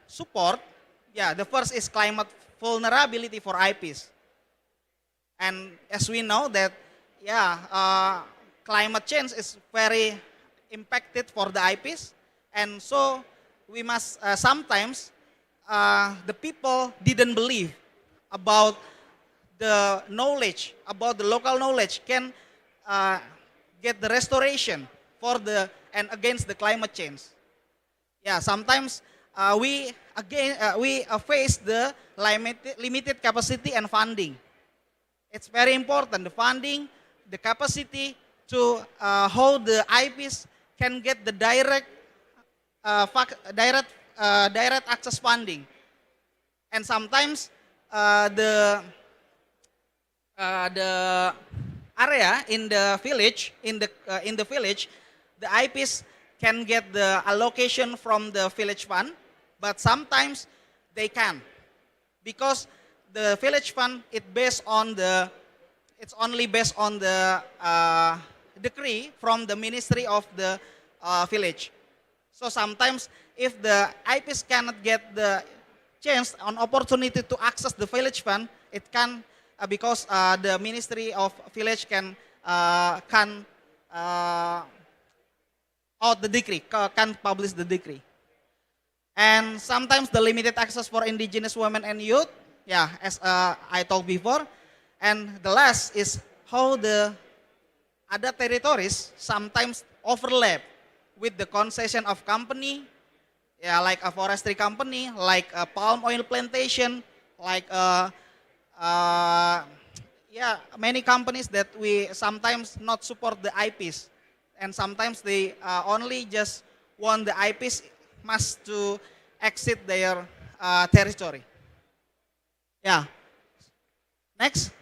support. Yeah, the first is climate vulnerability for IPs. And as we know that, yeah, climate change is very impacted for the IPs, and so we must sometimes the people didn't believe about the knowledge, about the local knowledge can get the restoration for the and against the climate change. Yeah, sometimes we face the limited capacity and funding. It's very important, the funding, the capacity to how the IPs can get the direct access funding, and sometimes the area in the village, in the village, the IPs can get the allocation from the village fund, but sometimes they can, because the village fund it's only based on the decree from the Ministry of the village. So sometimes if the IPs cannot get the chance, an opportunity to access the village fund, it can because the Ministry of Village can out the decree, can publish the decree. And sometimes the limited access for indigenous women and youth, yeah, as I told before. And the last is how the other territories sometimes overlap with the concession of company, yeah, like a forestry company, like a palm oil plantation, like yeah, many companies that we sometimes not support the IPs, and sometimes they only just want the IPs must to exit their territory. Yeah. Next.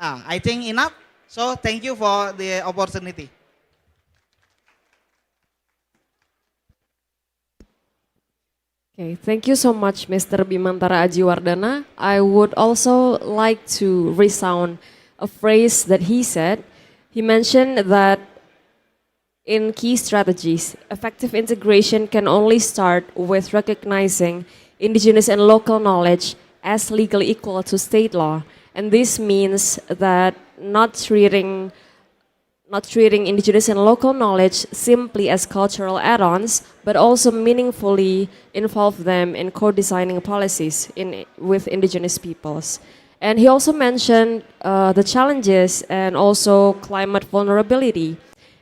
I think enough. So thank you for the opportunity. Okay, thank you so much, Mr. Bimantara Ajiwardana. I would also like to resound a phrase that he said. He mentioned that in key strategies, effective integration can only start with recognizing indigenous and local knowledge as legally equal to state law. And this means that not treating indigenous and local knowledge simply as cultural add-ons, but also meaningfully involve them in co-designing policies with indigenous peoples. And he also mentioned the challenges and also climate vulnerability.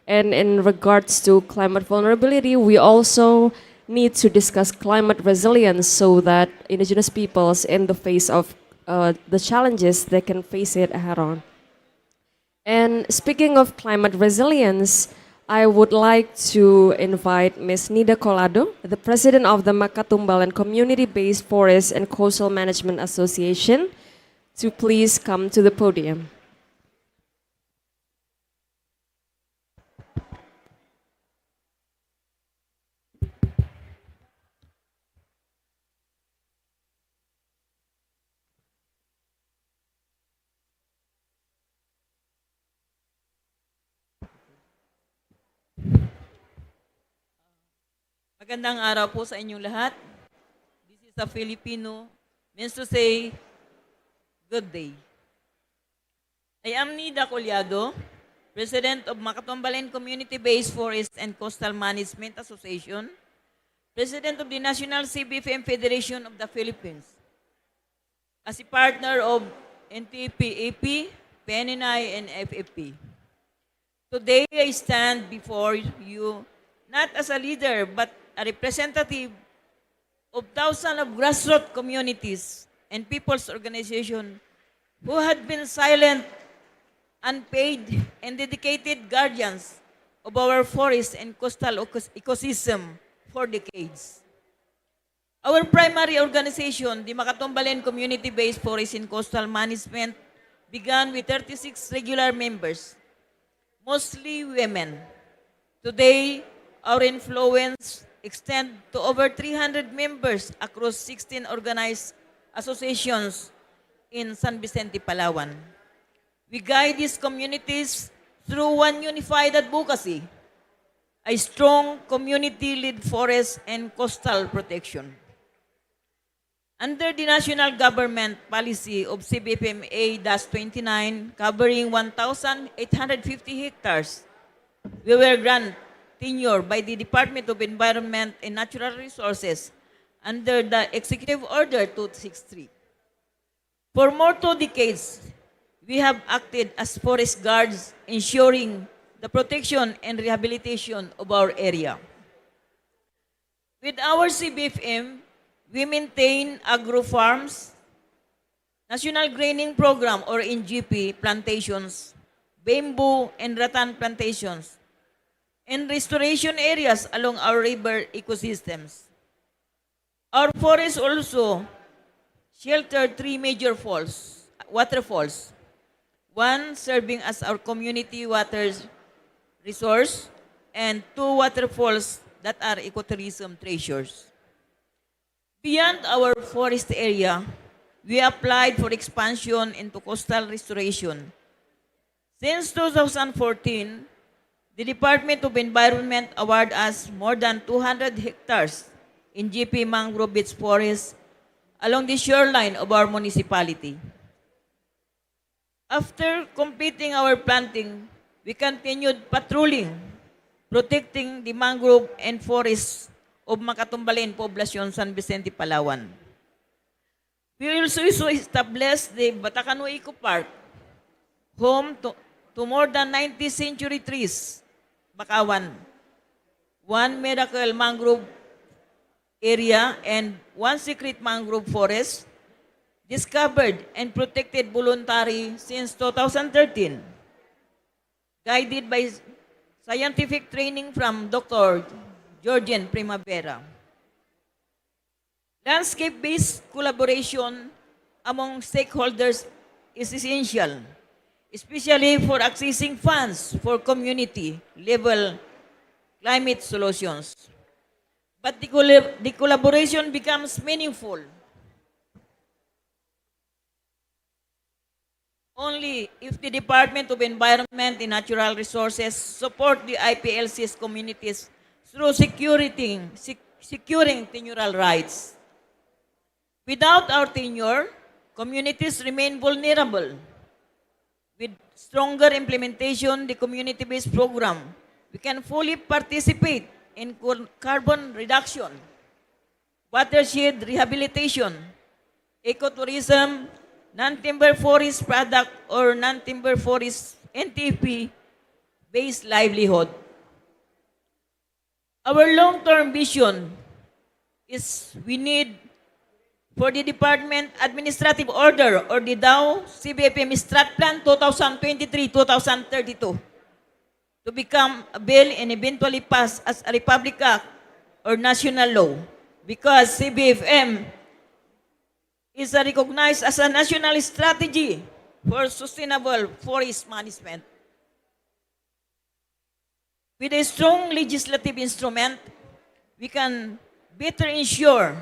And in regards to climate vulnerability, we also need to discuss climate resilience so that indigenous peoples, in the face of the challenges, they can face it head on. And speaking of climate resilience, I would like to invite Ms. Nida Colado, the president of the Makatumbalan Community-Based Forest and Coastal Management Association, to please come to the podium. Magandang araw po sa inyong lahat. This is a Filipino, means to say, good day. I am Nida Colyado, President of Macatombaleen Community-Based Forest and Coastal Management Association, President of the National CBFM Federation of the Philippines. As a partner of NTP-AP, PNNI, and FFP. Today, I stand before you not as a leader, but a representative of thousands of grassroots communities and people's organizations who had been silent, unpaid, and dedicated guardians of our forest and coastal ecosystem for decades. Our primary organization, the Macatombaleen Community-Based Forest and Coastal Management, began with 36 regular members, mostly women. Today, our influence extends to over 300 members across 16 organized associations in San Vicente, Palawan. We guide these communities through one unified advocacy, a strong community-led forest and coastal protection. Under the national government policy of CBFM A-29 covering 1,850 hectares, we were granted tenure by the Department of Environment and Natural Resources under the Executive Order 263. For more 2 decades, we have acted as forest guards, ensuring the protection and rehabilitation of our area. With our CBFM, we maintain agro farms, National Graining Program or NGP plantations, bamboo and rattan plantations, and restoration areas along our river ecosystems. Our forests also shelter 3 major waterfalls, one serving as our community water resource, and 2 waterfalls that are ecotourism treasures. Beyond our forest area, we applied for expansion into coastal restoration. Since 2014, the Department of Environment awarded us more than 200 hectares in GP mangrove beach forests along the shoreline of our municipality. After completing our planting, we continued patrolling, protecting the mangrove and forests of Macatombaleen Poblacion, San Vicente, Palawan. We also established the Batacano Eco Park, home to more than 90 century trees, Bakawan, 1 miracle mangrove area, and 1 secret mangrove forest, discovered and protected voluntary since 2013, guided by scientific training from Dr. Georgian Primavera. Landscape-based collaboration among stakeholders is essential, especially for accessing funds for community-level climate solutions. But the collaboration becomes meaningful only if the Department of Environment and Natural Resources support the IPLC's communities through securing tenure rights. Without our tenure, communities remain vulnerable. With stronger implementation, the community-based program, we can fully participate in carbon reduction, watershed rehabilitation, ecotourism, non-timber forest product or non-timber forest NTP-based livelihood. Our long-term vision is we need for the Department Administrative Order or the DAO CBFM Strat Plan 2023-2032 to become a bill and eventually pass as a Republic Act or national law because CBFM is recognized as a national strategy for sustainable forest management. With a strong legislative instrument, we can better ensure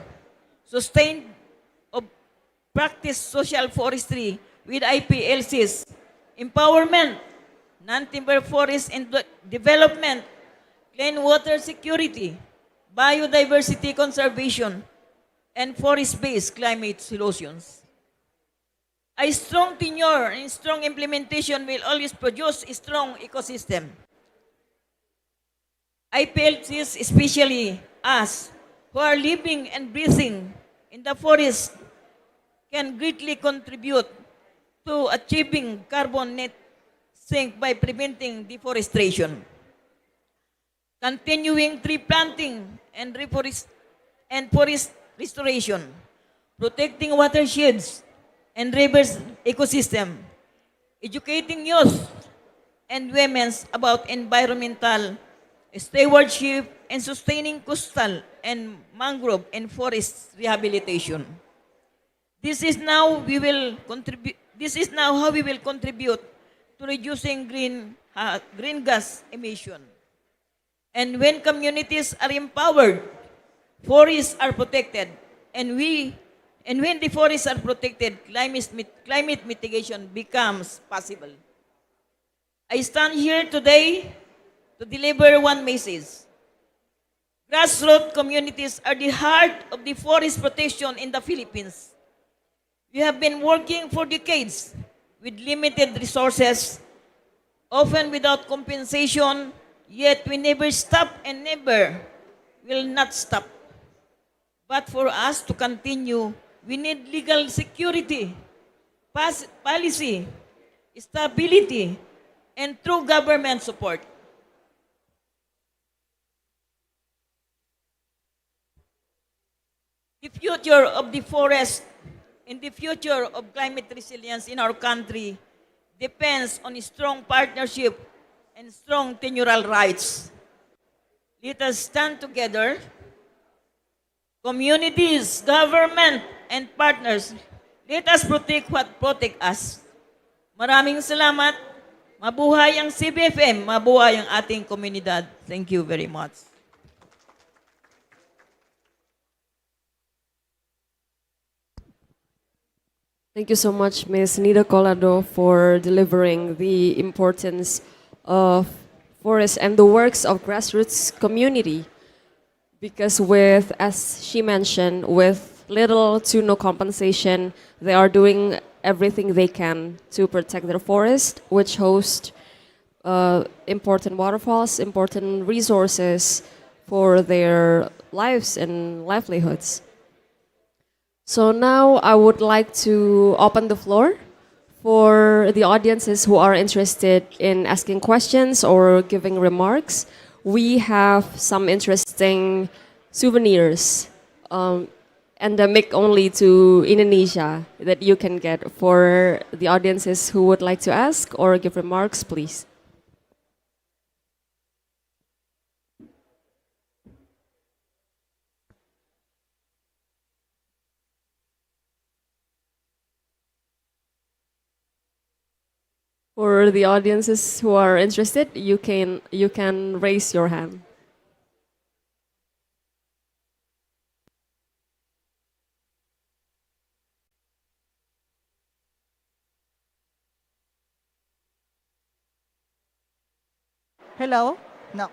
sustained practice social forestry with IPLCs, empowerment, non-timber forest and development, clean water security, biodiversity conservation, and forest-based climate solutions. A strong tenure and strong implementation will always produce a strong ecosystem. I felt this especially us who are living and breathing in the forest can greatly contribute to achieving carbon net sink by preventing deforestation, continuing tree planting and forest restoration, protecting watersheds and rivers ecosystem, educating youth and women about environmental stewardship and sustaining coastal and mangrove and forest rehabilitation. This is now how we will contribute to reducing green gas emission. And when communities are empowered, forests are protected, and when the forests are protected, climate mitigation becomes possible. I stand here today to deliver one message. Grassroots communities are the heart of the forest protection in the Philippines. We have been working for decades with limited resources, often without compensation, yet we never stop and never will not stop. But for us to continue, we need legal security, policy, stability, and true government support. The future of the forest and the future of climate resilience in our country depends on a strong partnership and strong tenural rights. Let us stand together, communities, government, and partners. Let us protect what protect us. Maraming salamat. Mabuhay ang CBFM, mabuhay ang ating komunidad. Thank you very much. Thank you so much, Ms. Nida Colado, for delivering the importance of forest and the works of grassroots community. Because as she mentioned, with little to no compensation, they are doing everything they can to protect their forest, which host important waterfalls, important resources for their lives and livelihoods. So now I would like to open the floor for the audiences who are interested in asking questions or giving remarks. We have some interesting souvenirs endemic only to Indonesia that you can get for the audiences who would like to ask or give remarks, please. For the audiences who are interested, you can raise your hand. Hello? No.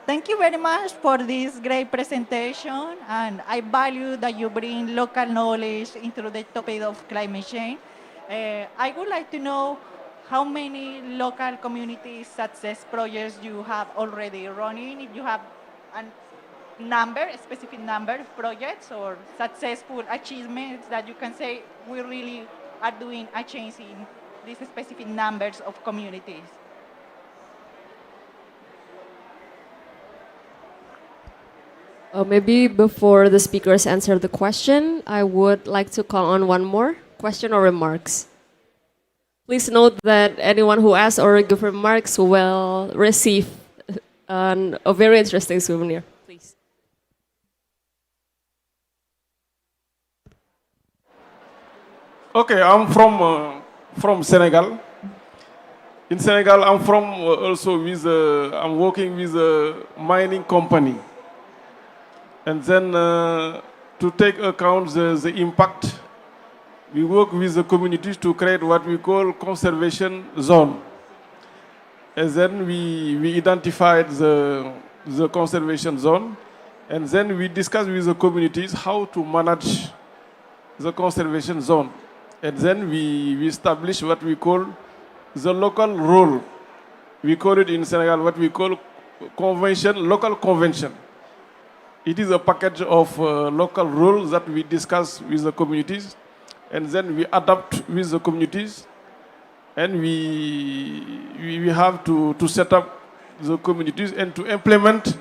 Thank you very much for this great presentation, and I value that you bring local knowledge into the topic of climate change. I would like to know how many local community success projects you have already running, if you have a specific number of projects or successful achievements that you can say we really are doing a change in these specific numbers of communities. Maybe before the speakers answer the question, I would like to call on one more question or remarks. Please note that anyone who asks or give remarks will receive a very interesting souvenir. Please. Okay, I'm from Senegal. In Senegal, I'm also I'm working with a mining company. And then to take account the impact, we work with the communities to create what we call conservation zone. And then we identified the conservation zone, and then we discuss with the communities how to manage the conservation zone. And then we establish what we call the local role. We call it in Senegal what we call convention, local convention. It is a package of local rules that we discuss with the communities, and then we adapt with the communities, and we have to set up the communities and to implement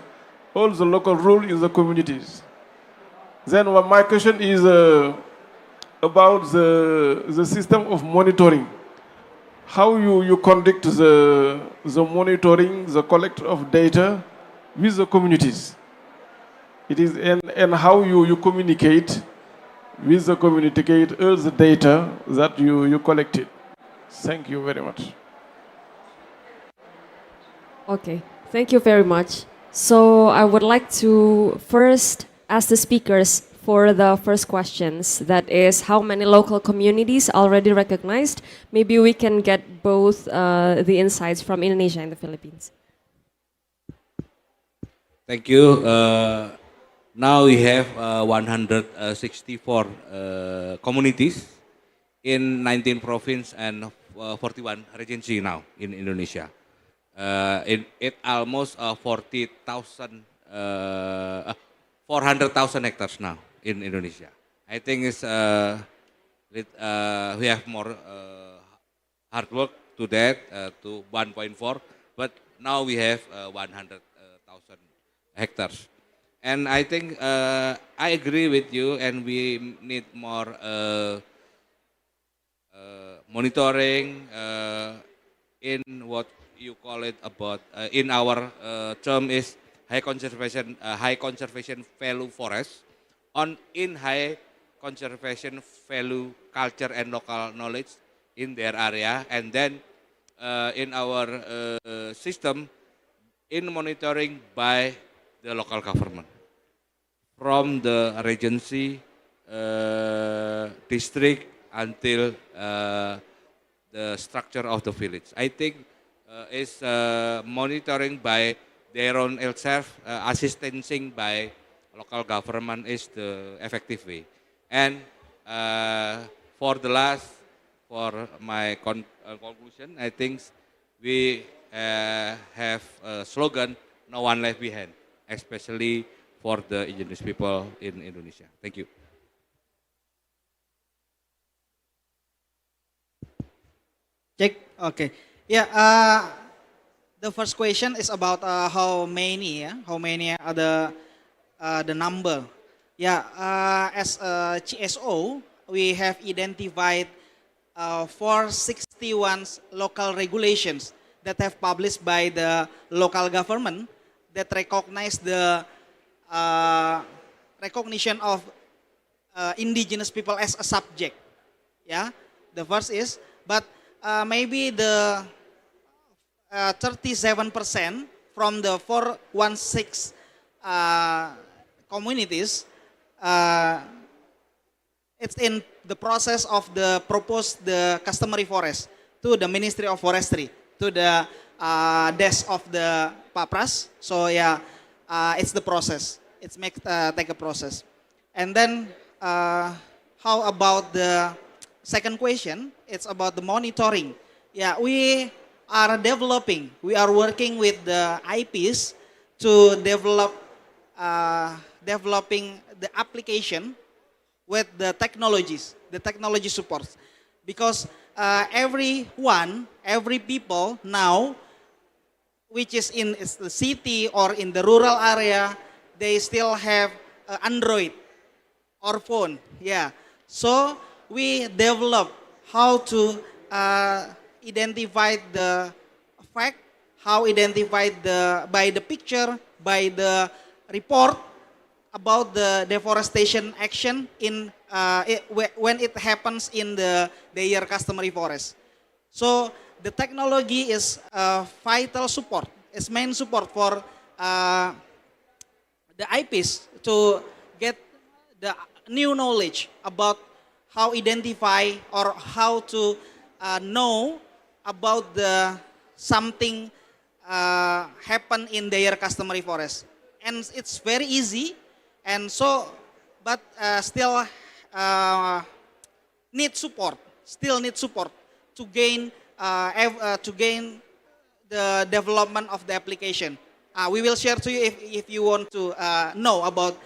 all the local rules in the communities. Then my question is about the system of monitoring. How you conduct the monitoring, the collection of data with the communities. It is and how you communicate with the communicate all the data that you collected. Thank you very much. Okay, thank you very much. So I would like to first ask the speakers for the first questions. That is, how many local communities already recognized? Maybe we can get both the insights from Indonesia and the Philippines. Thank you. Now we have 164 communities in 19 provinces and 41 regency now in Indonesia. It almost 400,000 hectares now in Indonesia. I think it's we have more hard work to that to 1.4, but now we have 100,000 hectares. And I think I agree with you, and we need more monitoring in what you call it about in our term is high conservation value forest in high conservation value culture and local knowledge in their area, and then in our system in monitoring by the local government from the regency, district until the structure of the village. I think is monitoring by their own self, assistancing by local government is the effective way. And for my conclusion, I think we have a slogan, no one left behind, especially for the indigenous people in Indonesia. Thank you. Check. Okay. Yeah. The first question is about how many. How many are the number? Yeah. As GSO, we have identified 461 local regulations that have published by the local government that recognize the recognition of indigenous people as a subject. Yeah, the first is, but maybe the 37% from the 416 communities, it's in the process of the customary forest to the Ministry of Forestry, to the desk of the Papras. So yeah, it's the process. It's take a process. And then how about the second question? It's about the monitoring. Yeah, we are developing. We are working with the IPs to developing the application with the technologies, the technology supports, because every people now, which is in the city or in the rural area, they still have Android or phone. Yeah, so we develop how to identify the fact, how identify by the picture, by the report about the deforestation action in when it happens in their customary forest. So the technology is vital support, is main support for the IPs to get the new knowledge about how identify or how to know about the something happen in their customary forest. And it's very easy, and so, but still need support, to gain to gain the development of the application. We will share to you if you want to know about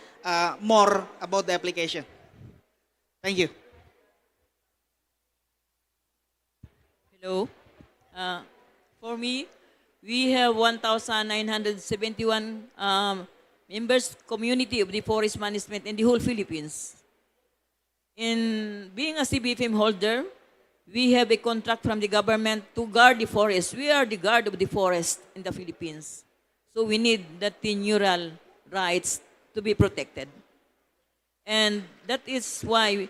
more about the application. Thank you. Hello. For me, we have 1,971 members community of the forest management in the whole Philippines. In being a CBFM holder, we have a contract from the government to guard the forest. We are the guard of the forest in the Philippines. So we need that tenural rights to be protected. And that is why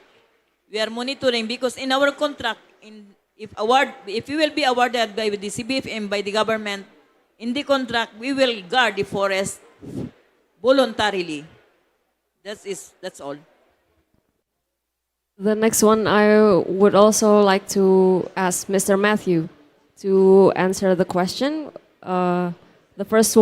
we are monitoring, because in our contract, if we will be awarded by the CBFM, by the government, in the contract, we will guard the forest voluntarily. That's all. The next one, I would also like to ask Mr. Matthew to answer the question. The first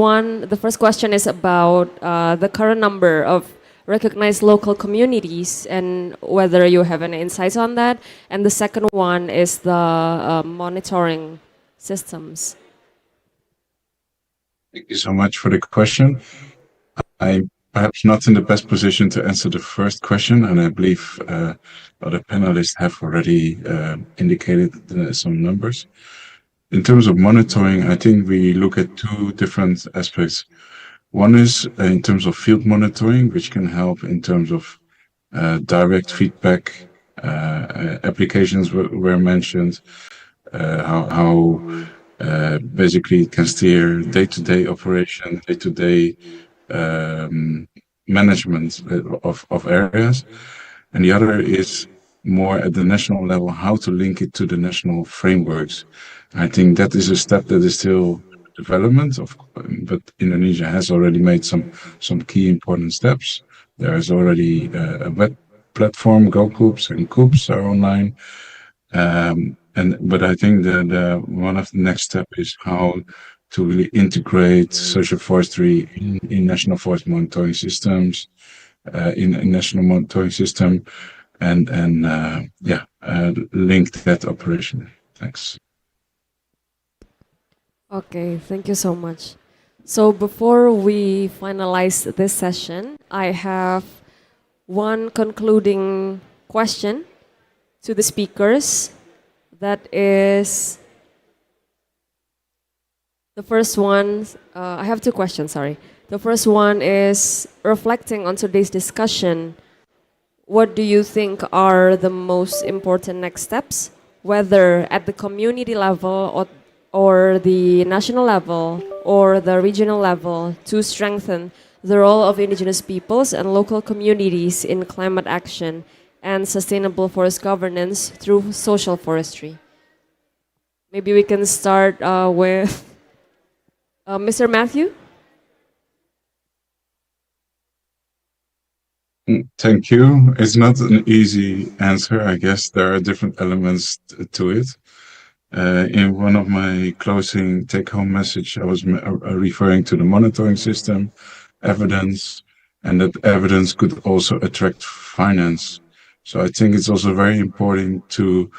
question is about the current number of recognized local communities and whether you have any insights on that. And the second one is the monitoring systems. Thank you so much for the question. I'm perhaps not in the best position to answer the first question, and I believe other panelists have already indicated some numbers. In terms of monitoring, I think we look at two different aspects. One is in terms of field monitoring, which can help in terms of direct feedback. Applications were mentioned, how basically it can steer day-to-day operation, day-to-day management of areas. And the other is more at the national level, how to link it to the national frameworks. I think that is a step that is still development, but Indonesia has already made some key important steps. There is already a web platform, GoCoops and Coops are online. But I think that one of the next steps is how to really integrate social forestry in national forest monitoring systems, in national monitoring system, and link that operation. Thanks. Okay, thank you so much. So before we finalize this session, I have one concluding question to the speakers. That is the first one. I have two questions, sorry. The first one is reflecting on today's discussion. What do you think are the most important next steps, whether at the community level or the national level or the regional level, to strengthen the role of indigenous peoples and local communities in climate action and sustainable forest governance through social forestry? Maybe we can start with Mr. Matthew. Thank you. It's not an easy answer. I guess there are different elements to it. In one of my closing take-home message, I was referring to the monitoring system, evidence, and that evidence could also attract finance. So I think it's also very important to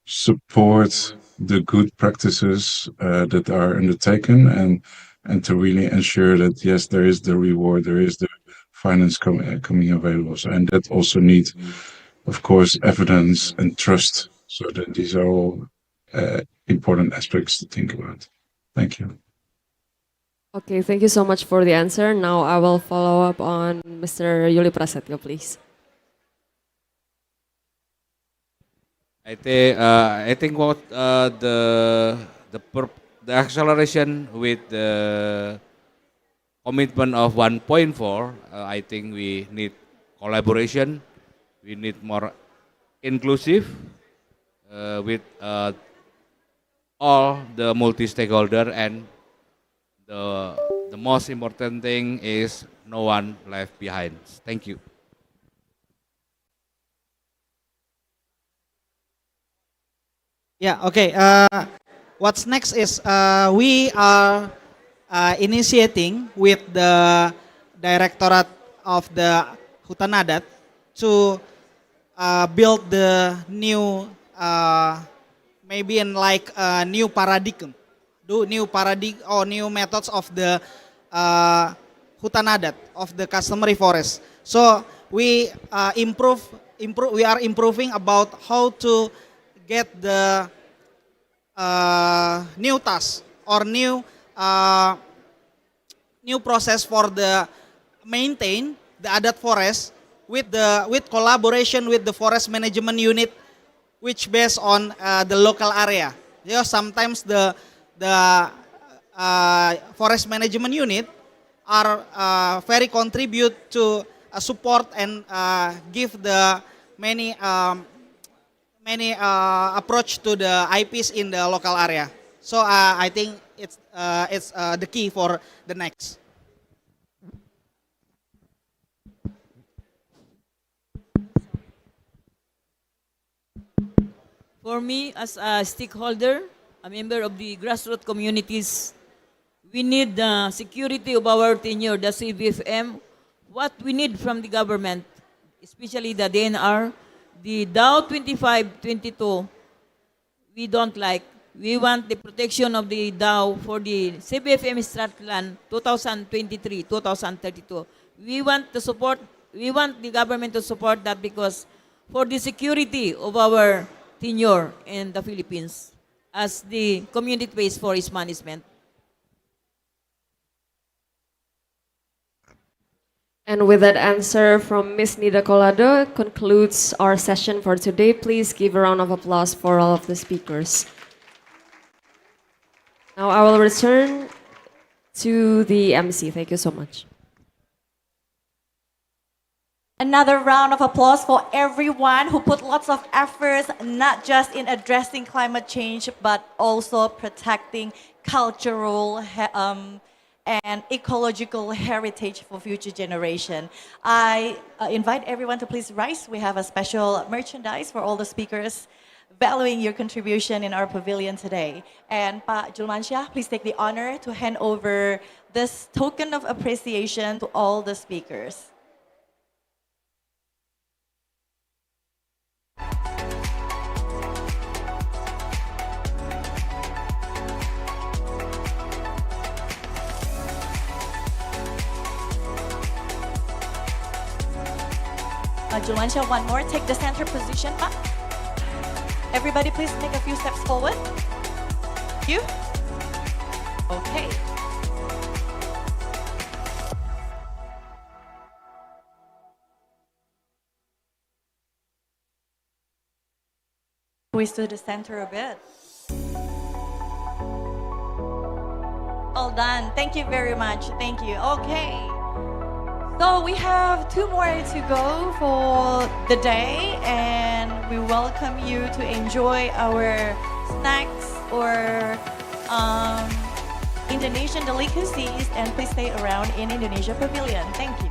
support the good practices that are undertaken and to really ensure that, yes, there is the reward, there is the finance coming available. So, and that also needs, of course, evidence and trust. So that these are all important aspects to think about. Thank you. Okay, thank you so much for the answer. Now I will follow up on Mr. Yuli Prasetyo, please. I think what the acceleration with the commitment of 1.4, I think we need collaboration. We need more inclusive with all the multi-stakeholder, and the most important thing is no one left behind. Thank you. Yeah, okay. What's next is we are initiating with the Directorate of the Hutan Adat to build the new, maybe in like a new paradigm, or new methods of the Hutan Adat, of the customary forest. So we we are improving about how to get the new task or new process for the maintain the adat forest with collaboration with the forest management unit, which based on the local area. You know, sometimes the forest management unit are very contribute to support and give the many approach to the IPs in the local area. So I think it's the key for the next. For me, as a stakeholder, a member of the grassroots communities, we need the security of our tenure, the CBFM. What we need from the government, especially the DNR, the DAO 2522, we don't like. We want the protection of the DAO for the CBFM strat plan 2023-2032. We want the government to support that because for the security of our tenure in the Philippines as the community-based forest management. And with that answer from Ms. Nida Colado concludes our session for today. Please give a round of applause for all of the speakers. Now I will return to the MC. Thank you so much. Another round of applause for everyone who put lots of efforts, not just in addressing climate change, but also protecting cultural and ecological heritage for future generation. I invite everyone to please rise. We have a special merchandise for all the speakers, valuing your contribution in our pavilion today. And Pak Julmansyah, please take the honor to hand over this token of appreciation to all the speakers. Julmansyah, one more. Take the center position, Pak. Everybody please make a few steps forward. Thank you. Okay. Twist to the center a bit. All done. Thank you very much. Thank you. Okay. So we have 2 more to go for the day, and we welcome you to enjoy our snacks or Indonesian delicacies, and please stay around in Indonesia Pavilion. Thank you.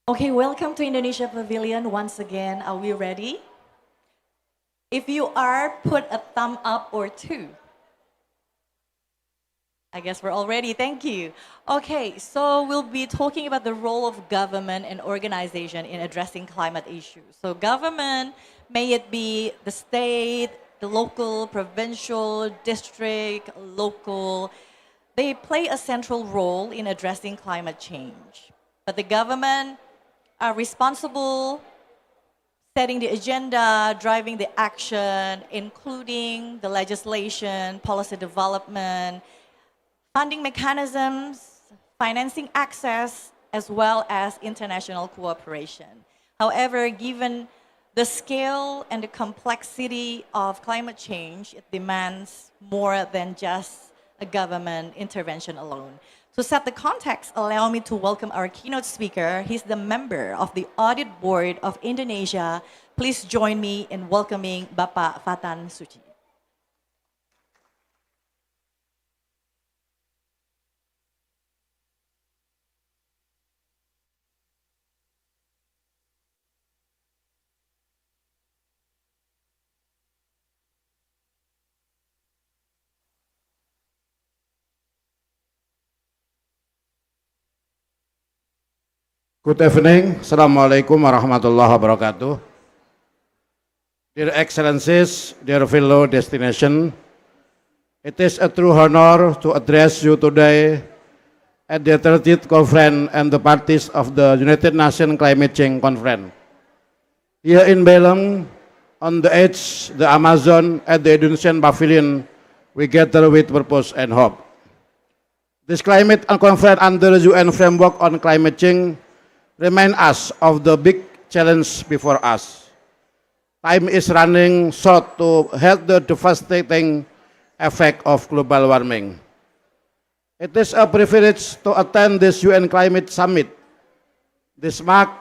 Okay, welcome to Indonesia Pavilion once again. Are we ready? If you are, put a thumb up or two. I guess we're all ready. Thank you. Okay, so we'll be talking about the role of government and organization in addressing climate issues. So government, may it be the state, the local, provincial, district, local, they play a central role in addressing climate change. But the government are responsible setting the agenda, driving the action, including the legislation, policy development, funding mechanisms, financing access, as well as international cooperation. However, given the scale and the complexity of climate change, it demands more than just a government intervention alone. To set the context, allow me to welcome our keynote speaker. He's the member of the Audit Board of Indonesia. Please join me in welcoming Bapak Fatan Suci. Good evening. Assalamualaikum warahmatullahi wabarakatuh. Dear Excellencies, dear fellow destination, it is a true honor to address you today at the 30th conference and the parties of the United Nations Climate Change Conference. Here in Belem, on the edge, the Amazon, at the Indonesian Pavilion, we gather with purpose and hope. This climate conference under the UN framework on climate change remind us of the big challenge before us. Time is running short to help the devastating effect of global warming. It is a privilege to attend this UN Climate Summit. This marks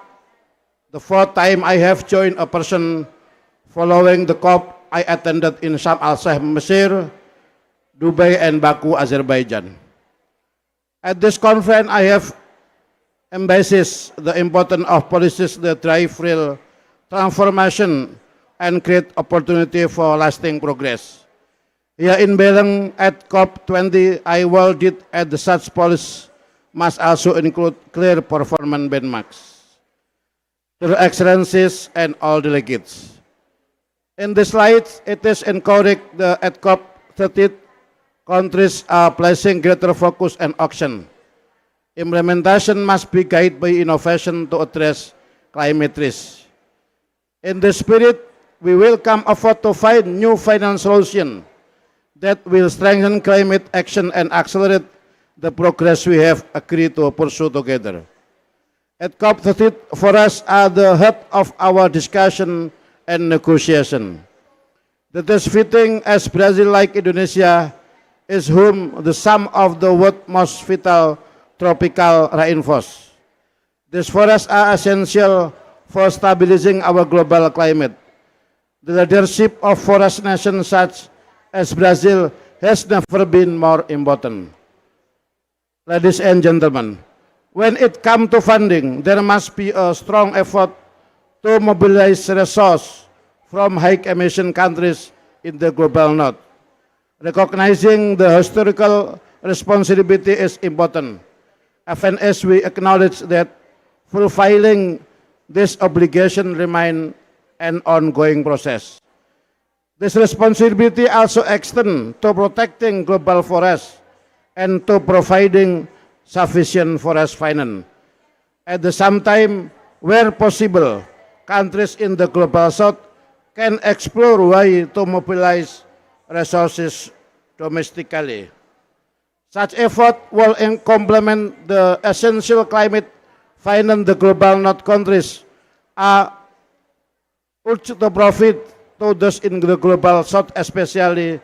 the fourth time I have joined a person following the COP I attended in Sharm el-Sheikh, Mesir, Dubai, and Baku, Azerbaijan. At this conference, I have emphasized the importance of policies that drive real transformation and create opportunity for lasting progress. Here in Belem at COP20, I welded at the such policies must also include clear performance benchmarks. Your Excellencies and all delegates. In this light, it is encouraged that at COP30, countries are placing greater focus and action. Implementation must be guided by innovation to address climate risk. In this spirit, we will come effort to find new financial solutions that will strengthen climate action and accelerate the progress we have agreed to pursue together. At COP30, for us are the heart of our discussion and negotiation. That is fitting as Brazil, like Indonesia, is home the sum of the world's most vital tropical rainforests. These forests are essential for stabilizing our global climate. The leadership of forest nations such as Brazil has never been more important. Ladies and gentlemen, when it comes to funding, there must be a strong effort to mobilize resources from high-emission countries in the global north. Recognizing the historical responsibility is important. Even as we acknowledge that fulfilling this obligation remains an ongoing process. This responsibility also extends to protecting global forests and to providing sufficient forest finance. At the same time, where possible, countries in the global south can explore ways to mobilize resources domestically. Such effort will complement the essential climate finance the global north countries are urged to profit to those in the global south, especially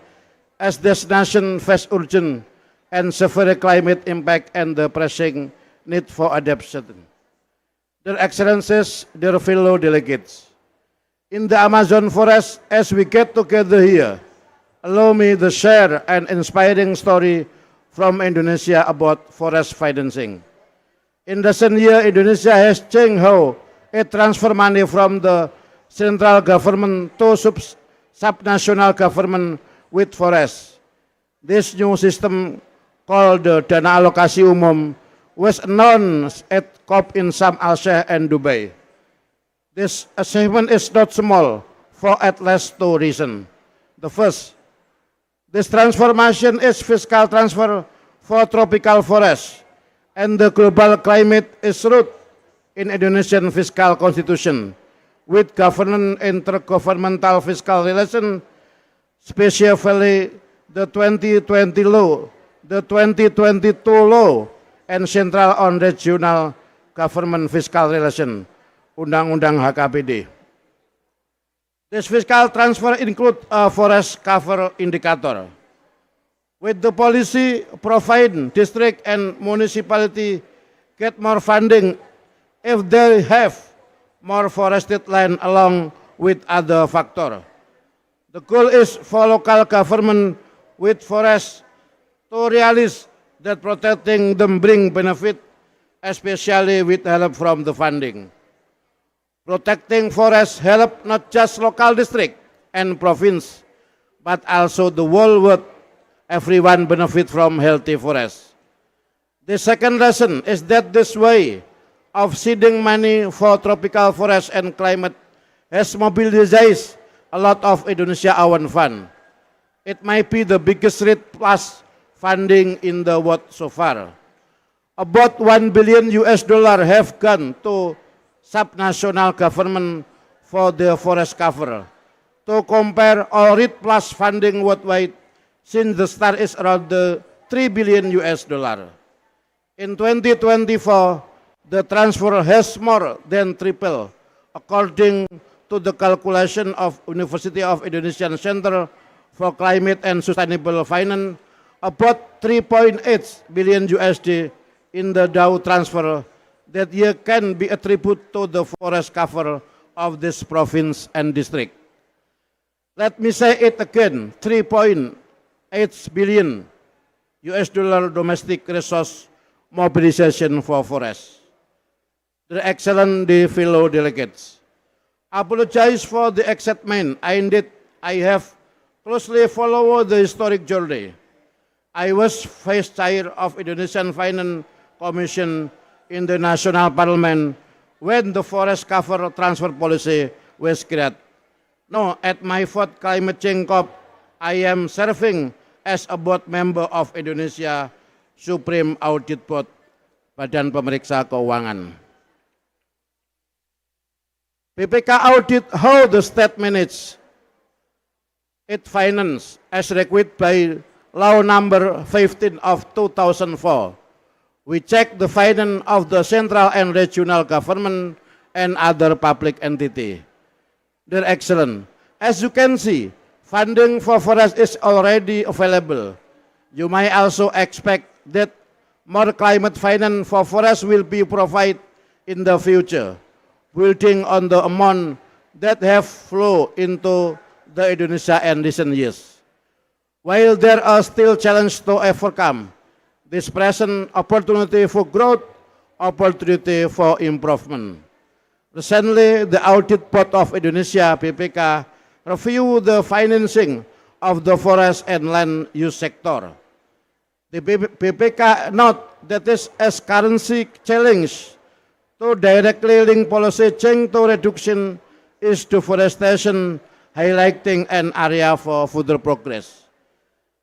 as this nation face urgent and severe climate impact and the pressing need for adaptation. Dear Excellencies, dear fellow delegates, in the Amazon forest, as we get together here, allow me to share an inspiring story from Indonesia about forest financing. In recent year, Indonesia has changed how it transfer money from the central government to subnational government with forests. This new system, called the Dana Alokasi Umum, was announced at COP in Sharm el-Sheikh and Dubai. This achievement is not small for at least two reasons. The first, this transformation is fiscal transfer for tropical forests, and the global climate is rooted in Indonesian fiscal constitution, with intergovernmental fiscal relation, specifically the 2020 law, the 2022 law, and central on regional government fiscal relation, Undang-Undang HKPD. This fiscal transfer include a forest cover indicator. With the policy providing district and municipality get more funding if they have more forested land along with other factors. The goal is for local government with forests to realize that protecting them bring benefit, especially with help from the funding. Protecting forests help not just local district and province, but also the whole world. Everyone benefit from healthy forests. The second lesson is that this way of seeding money for tropical forests and climate has mobilized a lot of Indonesia own fund. It might be the biggest REIT plus funding in the world so far. About $1 billion have gone to subnational government for the forest cover. To compare, all REIT plus funding worldwide since the start is around the $3 billion. In 2024, the transfer has more than tripled, according to the calculation of University of Indonesian Center for Climate and Sustainable Finance, about $3.8 billion in the Dow transfer that year can be attributed to the forest cover of this province and district. Let me say it again, $3.8 billion domestic resource mobilization for forests. The excellent fellow delegates, apologize for the excitement. I have closely followed the historic journey. I was vice chair of Indonesian Finance Commission in the National Parliament when the forest cover transfer policy was created. Now, at my fourth climate change COP, I am serving as a board member of Indonesia Supreme Audit Board, Badan Pemeriksa Keuangan. BPK audit how the state manage its finance as required by Law Number 15 of 2004. We check the finance of the central and regional government and other public entity. They're excellent. As you can see, funding for forest is already available. You might also expect that more climate finance for forest will be provided in the future, building on the amount that have flowed into the Indonesia in recent years. While there are still challenges to overcome, this present opportunity for growth, opportunity for improvement. Recently, the Audit Board of Indonesia, BPK, reviewed the financing of the forest and land use sector. The BPK note that this as currency challenge to directly link policy change to reduction is deforestation, highlighting an area for further progress.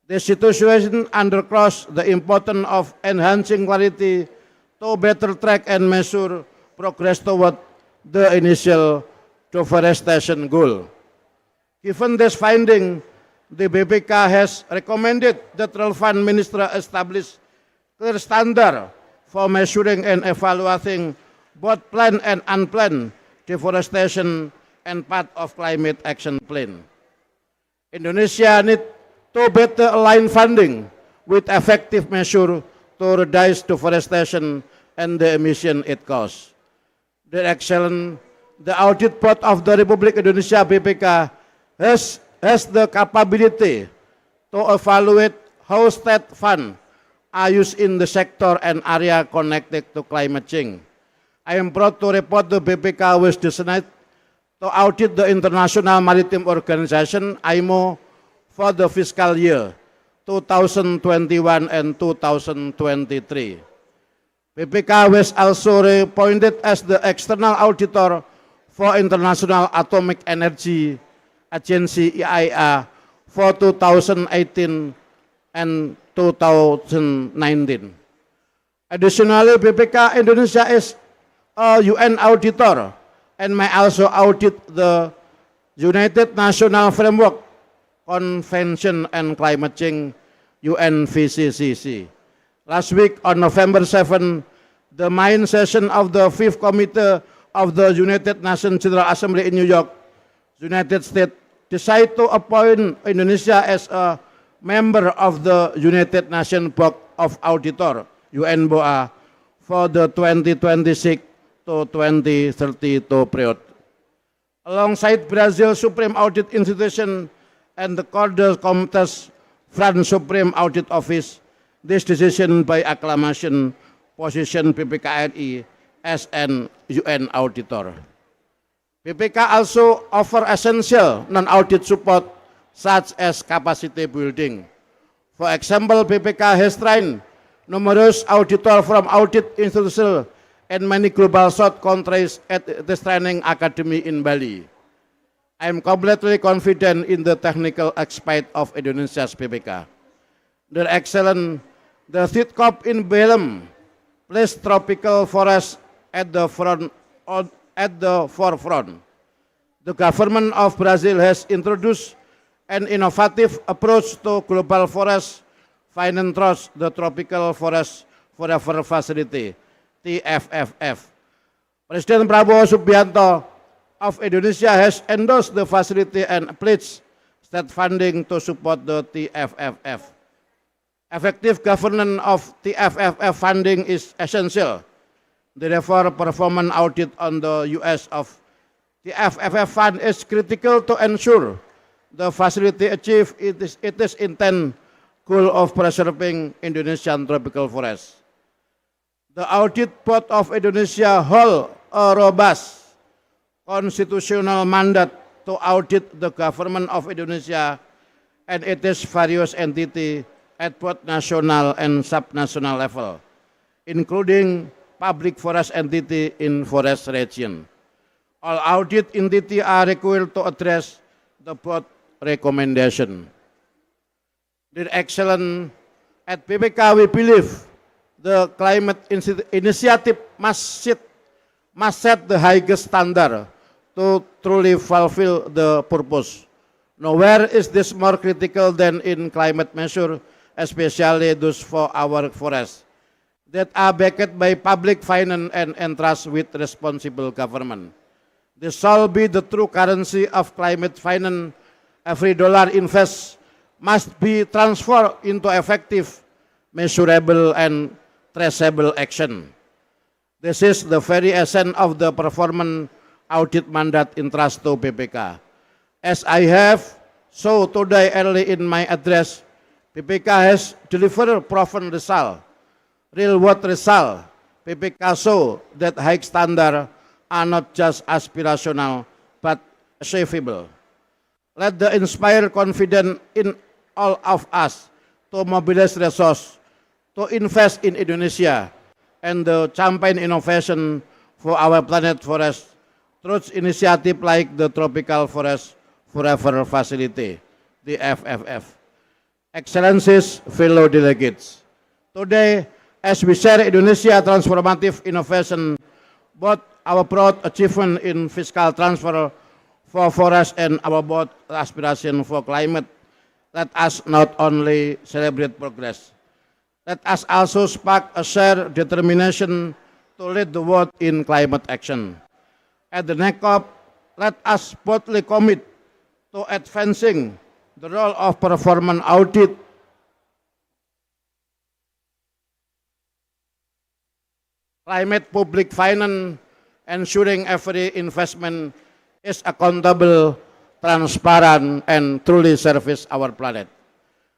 The situation underscores the importance of enhancing clarity to better track and measure progress toward the initial deforestation goal. Given this finding, the BPK has recommended that relevant ministry establish clear standard for measuring and evaluating both planned and unplanned deforestation and part of climate action plan. Indonesia needs to better align funding with effective measure to reduce deforestation and the emission it causes. The excellent, the Audit Board of the Republic Indonesia BPK has the capability to evaluate how state fund are used in the sector and area connected to climate change. I am proud to report the BPK was designed to audit the International Maritime Organization, IMO, for the fiscal year 2021 and 2023. BPK was also appointed as the external auditor for International Atomic Energy Agency (IAEA) for 2018 and 2019. Additionally, BPK Indonesia is a UN auditor and may also audit the United Nations Framework Convention on Climate Change (UNFCCC). Last week on November 7, the main session of the Fifth Committee of the United Nations General Assembly in New York, United States, decided to appoint Indonesia as a member of the United Nations Board of Auditor (UNBOA) for the 2026 to 2032 period. Alongside Brazil Supreme Audit Institution and the Corte Comtes France Supreme Audit Office, this decision by acclamation position BPKRI as an UN auditor. BPK also offer essential non-audit support such as capacity building. For example, BPK has trained numerous auditors from audit institutions and many global South countries at this training academy in Bali. I am completely confident in the technical aspect of Indonesia's BPK. Their excellent, the third COP in Belem placed tropical forest at the forefront. The government of Brazil has introduced an innovative approach to global forest finance through the Tropical Forest Forever Facility, TFFF. President Prabowo Subianto of Indonesia has endorsed the facility and pledged state funding to support the TFFF. Effective governance of TFFF funding is essential. Therefore, performance audit on the use of TFFF fund is critical to ensure the facility achieves its intent goal of preserving Indonesian tropical forests. The Audit Board of Indonesia holds a robust constitutional mandate to audit the government of Indonesia and its various entities at both national and subnational level, including public forest entity in forest region. All audit entities are required to address the board recommendation. Dear Excellent, at BPK we believe the climate initiative must set the highest standard to truly fulfill the purpose. Nowhere is this more critical than in climate measure, especially those for our forests that are backed by public finance and entrusted with responsible government. This shall be the true currency of climate finance. Every dollar invested must be transferred into effective, measurable, and traceable action. This is the very essence of the performance audit mandate entrusted to BPK. As I have shown today early in my address, BPK has delivered proven result, real world result. BPK show that high standards are not just aspirational but achievable. Let the inspire confidence in all of us to mobilize resources to invest in Indonesia and the champion innovation for our planet forest through initiative like the Tropical Forest Forever Facility, the FFF. Excellencies, fellow delegates, today as we share Indonesia transformative innovation, both our broad achievement in fiscal transfer for forest and our broad aspiration for climate, let us not only celebrate progress, let us also spark a shared determination to lead the world in climate action. At the next COP, let us boldly commit to advancing the role of performance audit, climate public finance, ensuring every investment is accountable, transparent, and truly service our planet.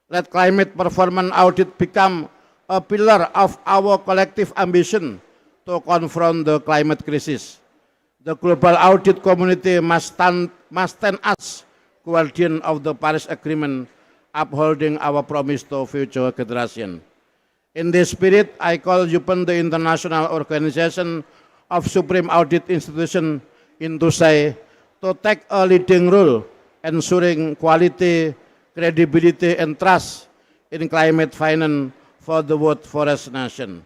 Let climate performance audit become a pillar of our collective ambition to confront the climate crisis. The global audit community must stand as guardian of the Paris Agreement, upholding our promise to future generations. In this spirit, I call upon the International Organization of Supreme Audit Institutions in Dubai to take a leading role, ensuring quality, credibility, and trust in climate finance for the world forest nation.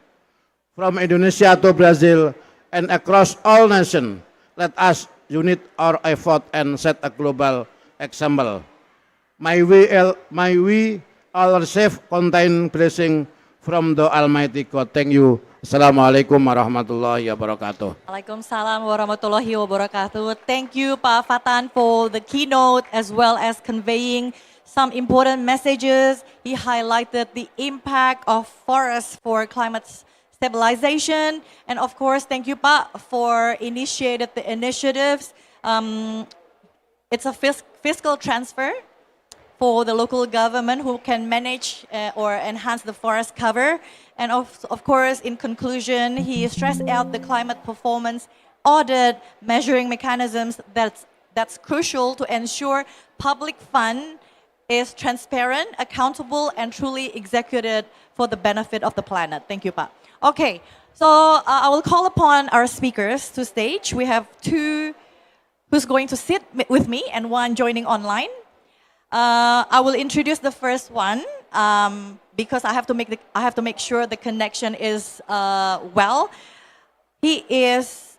From Indonesia to Brazil and across all nations, let us unite our effort and set a global example. May we all receive contain blessing from the Almighty God. Thank you. Assalamualaikum warahmatullahi wabarakatuh. Waalaikumsalam warahmatullahi wabarakatuh. Thank you, Pak Fatan, for the keynote as well as conveying some important messages. He highlighted the impact of forests for climate stabilization. And of course, thank you, Pak, for initiated the initiatives. It's a fiscal transfer for the local government who can manage or enhance the forest cover. And of course, in conclusion, he stressed out the climate performance audit measuring mechanisms that's crucial to ensure public fund is transparent, accountable, and truly executed for the benefit of the planet. Thank you, Pa. Okay, so I will call upon our speakers to stage. We have two who's going to sit with me and one joining online. I will introduce the first one because I have to make sure the connection is well. She is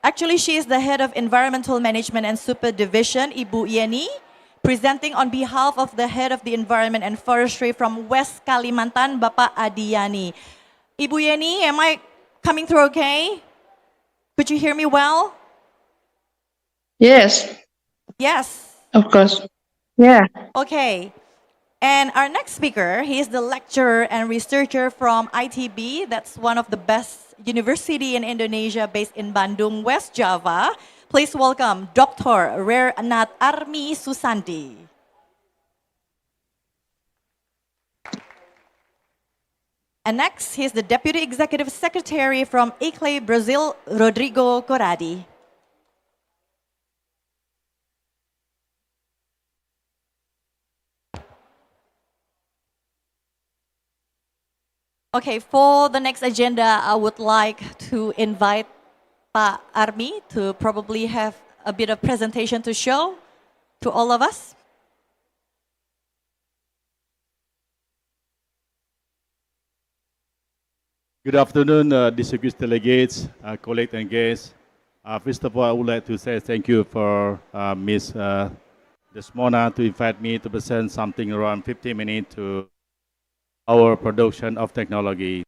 the head of environmental management and supervision, Ibu Yeni, presenting on behalf of the head of the environment and forestry from West Kalimantan, Bapak Adiyani. Ibu Yeni, am I coming through okay? Could you hear me well? Yes. Yes. Of course. Yeah. Okay. And our next speaker, he is the lecturer and researcher from ITB. That's one of the best university in Indonesia based in Bandung, West Java. Please welcome Dr. Renat Armi Susanti. And next, he's the Deputy Executive Secretary from ICLEI Brazil, Rodrigo Corradi. Okay, for the next agenda, I would like to invite Pak Armi to probably have a bit of presentation to show to all of us. Good afternoon, distinguished delegates, colleagues and guests. First of all, I would like to say thank you for Ms. Desmona to invite me to present something around 15 minutes to our production of technology.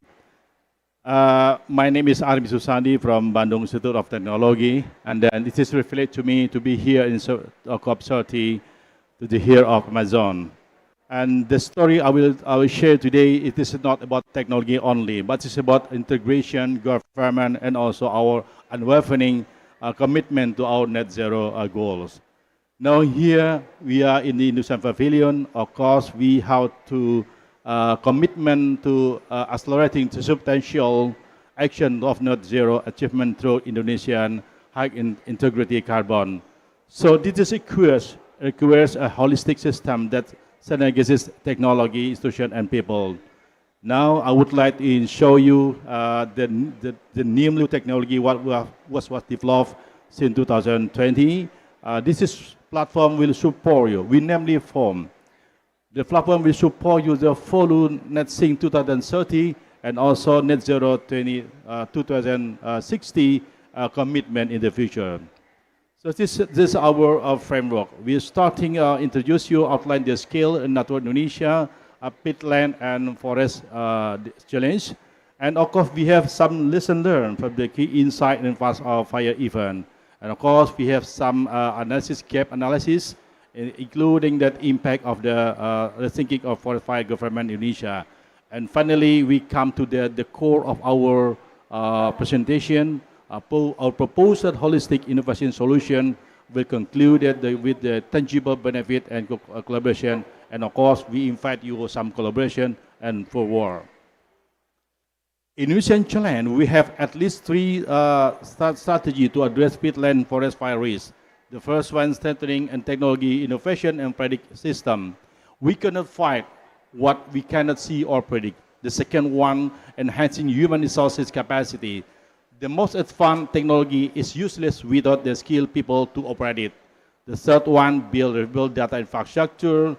My name is Armi Susandi from Bandung Institute of Technology, and then it is reflected to me to be here in COP30 to the Year of Amazon. And the story I will share today, it is not about technology only, but it's about integration, government, and also our unwavering commitment to our net zero goals. Now here we are in the Indonesian Pavilion. Of course, we have to commitment to accelerating the substantial action of net zero achievement through Indonesian high integrity carbon. So this requires a holistic system that synergizes technology, institution, and people. Now I would like to show you the new technology what was developed since 2020. This platform will support you. We namely form. The platform will support you the follow net sync 2030 and also net zero 2060 commitment in the future. So this is our framework. We are starting introduce you, outline the scale in Natura Indonesia, peatland and forest challenge. And of course, we have some lesson learned from the key insight in past fire event. And of course, we have some gap analysis, including that impact of the thinking of forest fire government in Indonesia. And finally, we come to the core of our presentation. Our proposed holistic innovation solution will conclude with the tangible benefit and collaboration. And of course, we invite you some collaboration and forward. In Indonesian challenge, we have at least three strategies to address peatland forest fire risk. The first one, strengthening and technology innovation and predict system. We cannot fight what we cannot see or predict. The second one, enhancing human resources capacity. The most advanced technology is useless without the skilled people to operate it. The third one, build data infrastructure.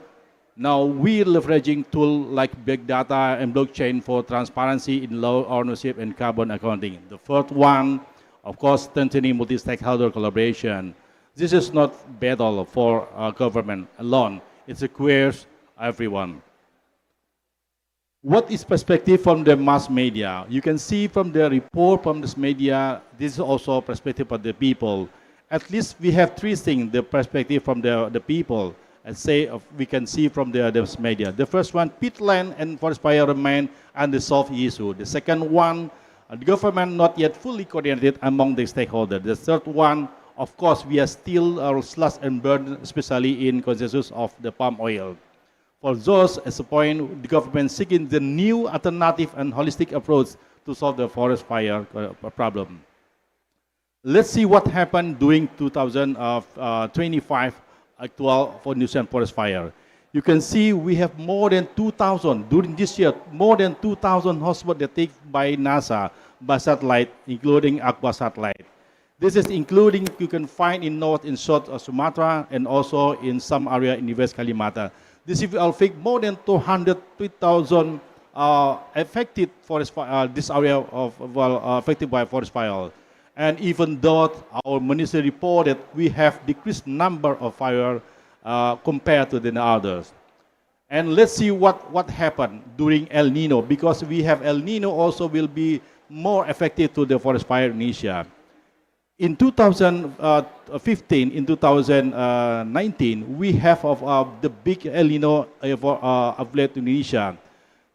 Now we're leveraging tools like big data and blockchain for transparency in low ownership and carbon accounting. The fourth one, of course, strengthening multi-stakeholder collaboration. This is not battle for government alone. It requires everyone. What is perspective from the mass media? You can see from the report from this media, this is also perspective of the people. At least we have three things, the perspective from the people, and say we can see from the media. The first one, peatland and forest fire remain unresolved issue. The second one, the government not yet fully coordinated among the stakeholders. The third one, of course, we are still slash and burn, especially in consensus of the palm oil. For those, as a point, the government seeking the new alternative and holistic approach to solve the forest fire problem. Let's see what happened during 2025 actual for Indonesian forest fire. You can see we have more than 2,000, during this year, more than 2,000 hotspots detected by NASA by satellite, including Aqua satellite. This is including, you can find in North and South Sumatra and also in some area in West Kalimantan. This is more than 203,000 affected forest fire, this area of affected by forest fire. And even though our ministry reported we have decreased number of fire compared to the others. And let's see what happened during El Nino, because we have El Nino also will be more effective to the forest fire in Asia. In 2015, in 2019, we have the big El Nino of Lake Indonesia.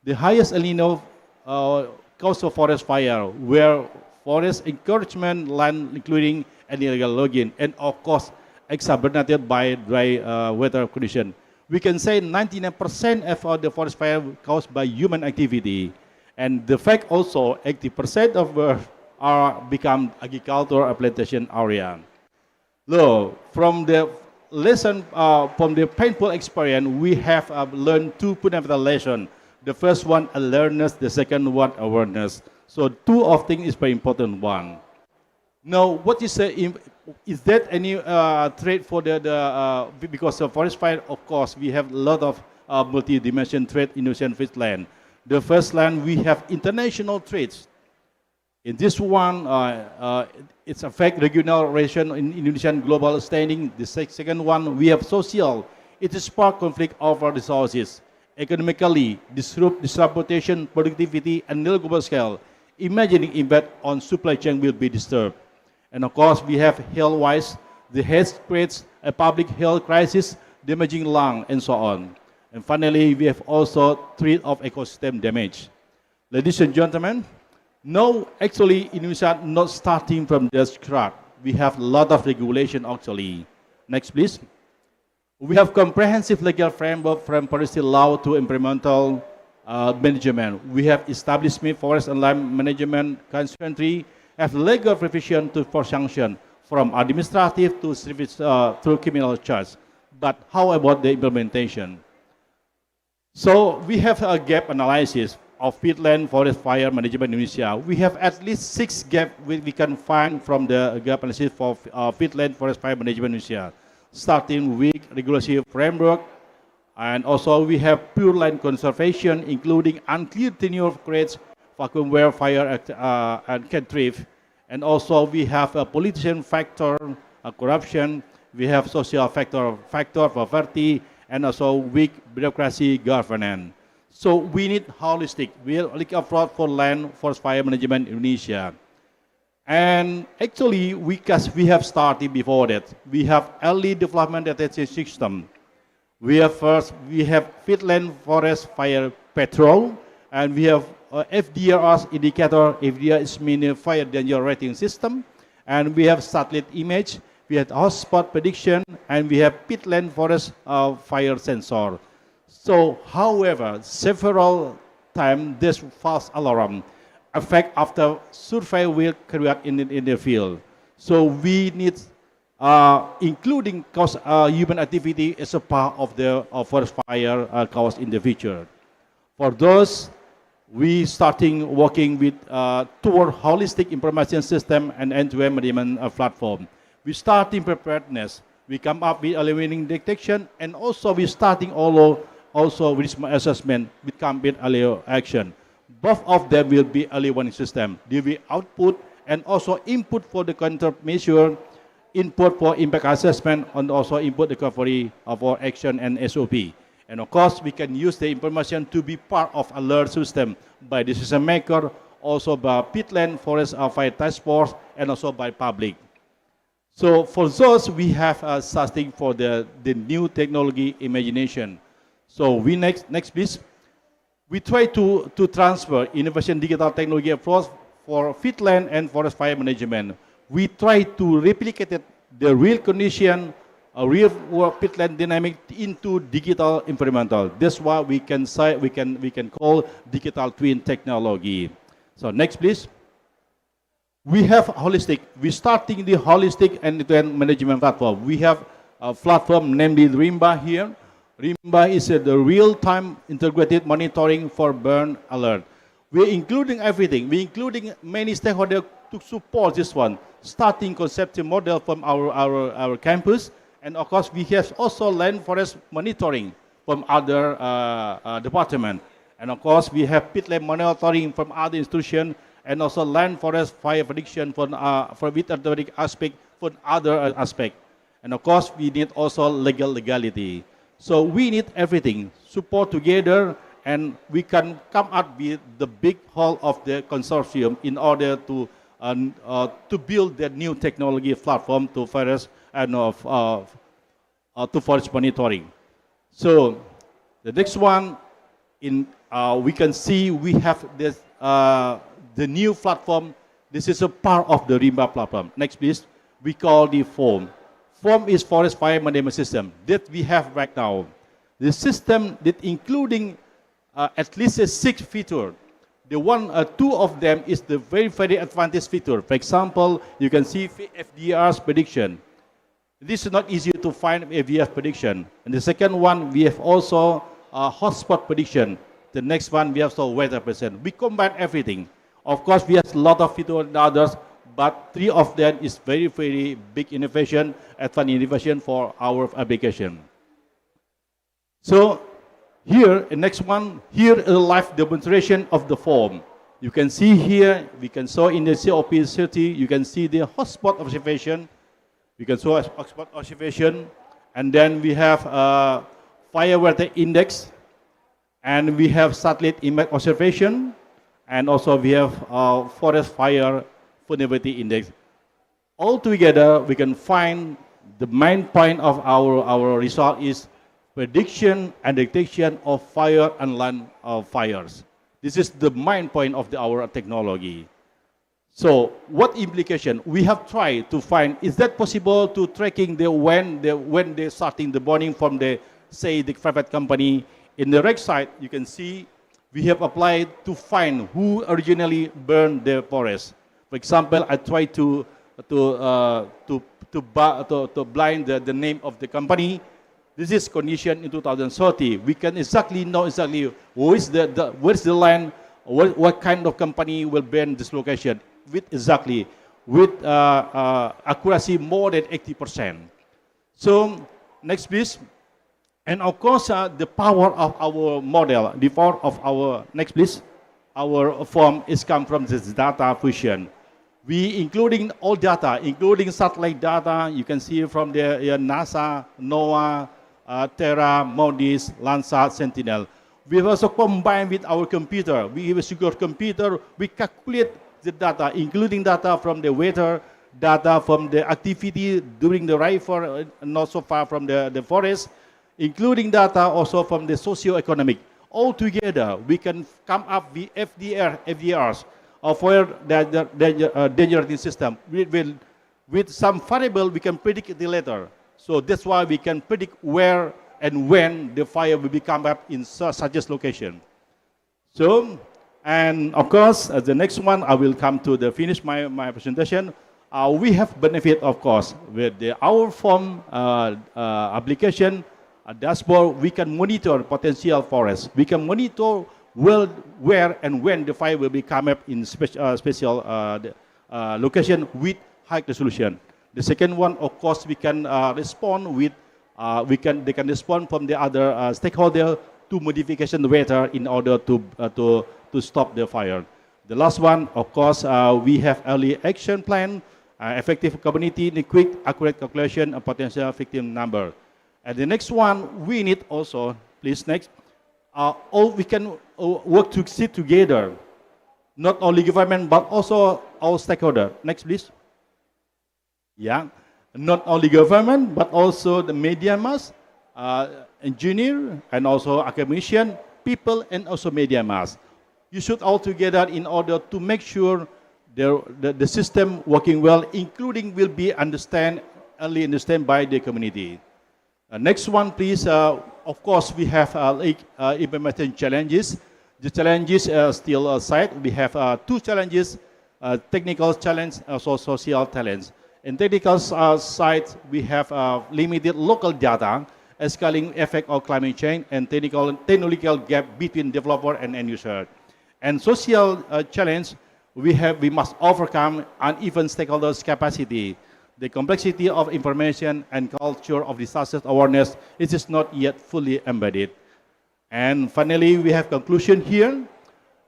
The highest El Nino cause of forest fire, where forest encouragement land, including illegal logging, and of course, exacerbated by dry weather condition. We can say 99% of the forest fire caused by human activity. And the fact also, 80% of are become agricultural plantation area. Look, from the lesson, from the painful experience, we have learned two fundamental lessons. The first one, awareness. The second one, awareness. So two of things is very important one. Now, what is that any threat for because of forest fire? Of course, we have a lot of multi-dimensional threat in Indonesian land. The first land, we have international threats. In this one, it's affect regional relation in Indonesian global standing. The second one, we have social. It is spark conflict over resources. Economically, disruption, productivity, and global scale. Imagining impact on supply chain will be disturbed. And of course, we have health-wise, the health threats, a public health crisis, damaging lung, and so on. And finally, we have also threat of ecosystem damage. Ladies and gentlemen, no, actually, Indonesia not starting from the scratch. We have a lot of regulation actually. Next, please. We have comprehensive legal framework from forestry law to environmental management. We have established forest and land management country, have legal provision for sanction from administrative to through criminal charge. But how about the implementation? So we have a gap analysis of peatland forest fire management in Indonesia. We have at least 6 gaps we can find from the gap analysis for peatland forest fire management in Indonesia, starting with regulatory framework, and also we have pure land conservation, including unclear tenure of crates, vacuum where fire and can thrive, and also we have a politician factor, corruption, we have social factor, poverty, and also weak bureaucracy governance. So we need holistic, approach for land forest fire management in Indonesia. And actually, we have started before that. We have early development detection system. We have peatland forest fire patrol, and we have FDR's indicator. FDR is mean fire danger rating system, and we have satellite image. We have hotspot prediction, and we have peatland forest fire sensor. So, however, several times this false alarm, effect after survey will carry out in the field. So we need including cause human activity as a part of the forest fire cause in the future. For those, we starting working with toward holistic information system and end-to-end management platform. We starting preparedness. We come up with early warning detection, and also we starting also risk assessment with campaign early action. Both of them will be early warning system. There will be output and also input for the countermeasure, input for impact assessment, and also input recovery of our action and SOP. And of course, we can use the information to be part of alert system by decision maker, also by peatland forest fire task force, and also by public. So for those, we have something for the new technology imagination. So we next please. We try to transfer innovation digital technology approach for peatland and forest fire management. We try to replicate the real condition, a real world peatland dynamic into digital environmental. That's what we can say, we can call digital twin technology. So next please. We have holistic, we're starting the holistic end-to-end management platform. We have a platform named RIMBA here. RIMBA is the real-time integrated monitoring for burn alert. We're including everything. We're including many stakeholders to support this one, starting conceptual model from our campus. And of course, we have also land forest monitoring from other departments. And of course, we have peatland monitoring from other institutions, and also land forest fire prediction for with automatic aspect for other aspect. And of course, we need also legality. So we need everything, support together, and we can come up with the big whole of the consortium in order to build the new technology platform to forest and to forest monitoring. So the next one, we can see we have this the new platform. This is a part of the RIMBA platform. Next, please. We call the FOAM. FOAM is Forest Fire Management System that we have right now. The system that including at least 6 features. The two of them is the very advanced feature. For example, you can see FDR's prediction. This is not easy to find FDR prediction. And the second one, we have also hotspot prediction. The next one, we have also weather prediction. We combine everything. Of course, we have a lot of features and others, but 3 of them is very big innovation, advanced innovation for our application. So here, the next one, here is a live demonstration of the FOAM. You can see here, we can show in the COP30, you can see the hotspot observation. We can show hotspot observation, and then we have fire weather index, and we have satellite image observation, and also we have forest fire vulnerability index. All together, we can find the main point of our result is prediction and detection of fire and land fires. This is the main point of our technology. So what implication? We have tried to find, is that possible to tracking when they're starting the burning from the private company. In the right side, you can see we have applied to find who originally burned the forest. For example, I tried to blind the name of the company. This is condition in 2030. We can know exactly where's the land, what kind of company will burn this location with accuracy more than 80%. So next please. And of course, the power of our model, the power of our, next please, our form is come from this data fusion. We including all data, including satellite data, you can see from the NASA, NOAA, Terra, MODIS, Landsat, Sentinel. We have also combined with our computer. We have a secure computer, we calculate the data, including data from the weather, data from the activity during the rainfall, not so far from the forest, including data also from the socio-economic. All together, we can come up with FDRs for the danger system. With some variable, we can predict the later. So that's why we can predict where and when the fire will become up in such a location. So And of course, the next one, I will come to the finish my presentation. We have benefit, of course, with our form application dashboard. We can monitor potential forests. We can monitor where and when the fire will be come up in special location with high resolution. The second one, of course, we can respond with they can respond from the other stakeholder to modification weather in order to stop the fire. The last one, of course, we have early action plan, effective community, and quick, accurate calculation of potential victim number. And the next one, we need also, please next, all we can work to sit together, not only government, but also all stakeholder. Next, please. Yeah, not only government, but also the media mass, engineer, and also academician, people, and also media mass. You should all together in order to make sure the system working well, including will be early understand by the community. Next one, please. Of course, we have implementation challenges. The challenges are still aside. We have two challenges, technical challenge, also social challenge. In technical side, we have limited local data, scaling effect of climate change, and technological gap between developer and end user. And social challenge, we must overcome uneven stakeholders' capacity. The complexity of information and culture of disaster awareness is not yet fully embedded. And finally, we have conclusion here.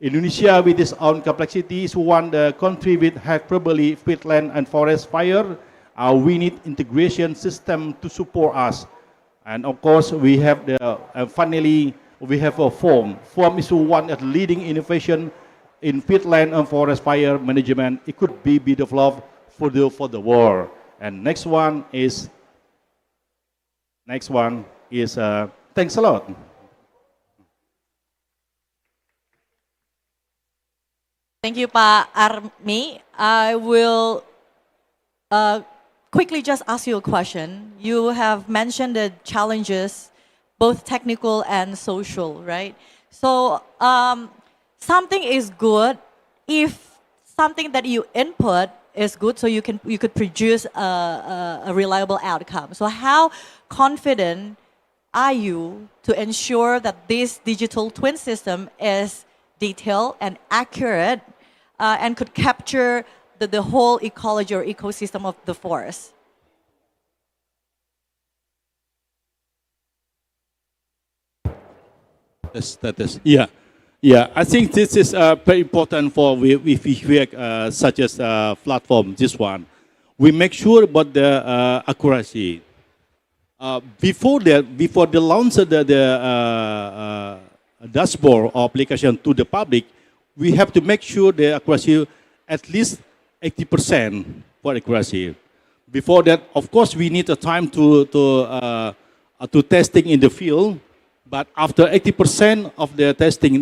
Indonesia, with its own complexity, is one country with hyperbole, peatland, and forest fire. We need integration system to support us. And of course, we have finally, we have a FORM. FORM is one of the leading innovation in peatland and forest fire management. It could be developed for the world. And next one is, thanks a lot. Thank you, Pak Army. I will quickly just ask you a question. You have mentioned the challenges, both technical and social, right? So something is good if something that you input is good, so you could produce a reliable outcome. So how confident are you to ensure that this digital twin system is detailed and accurate and could capture the whole ecology or ecosystem of the forest? Yeah. I think this is very important for we such as platform. This one, we make sure about the accuracy. Before the launch of the dashboard or application to the public, we have to make sure the accuracy at least 80% for accuracy. Before that, of course, we need a time to testing in the field. But after 80% of the testing,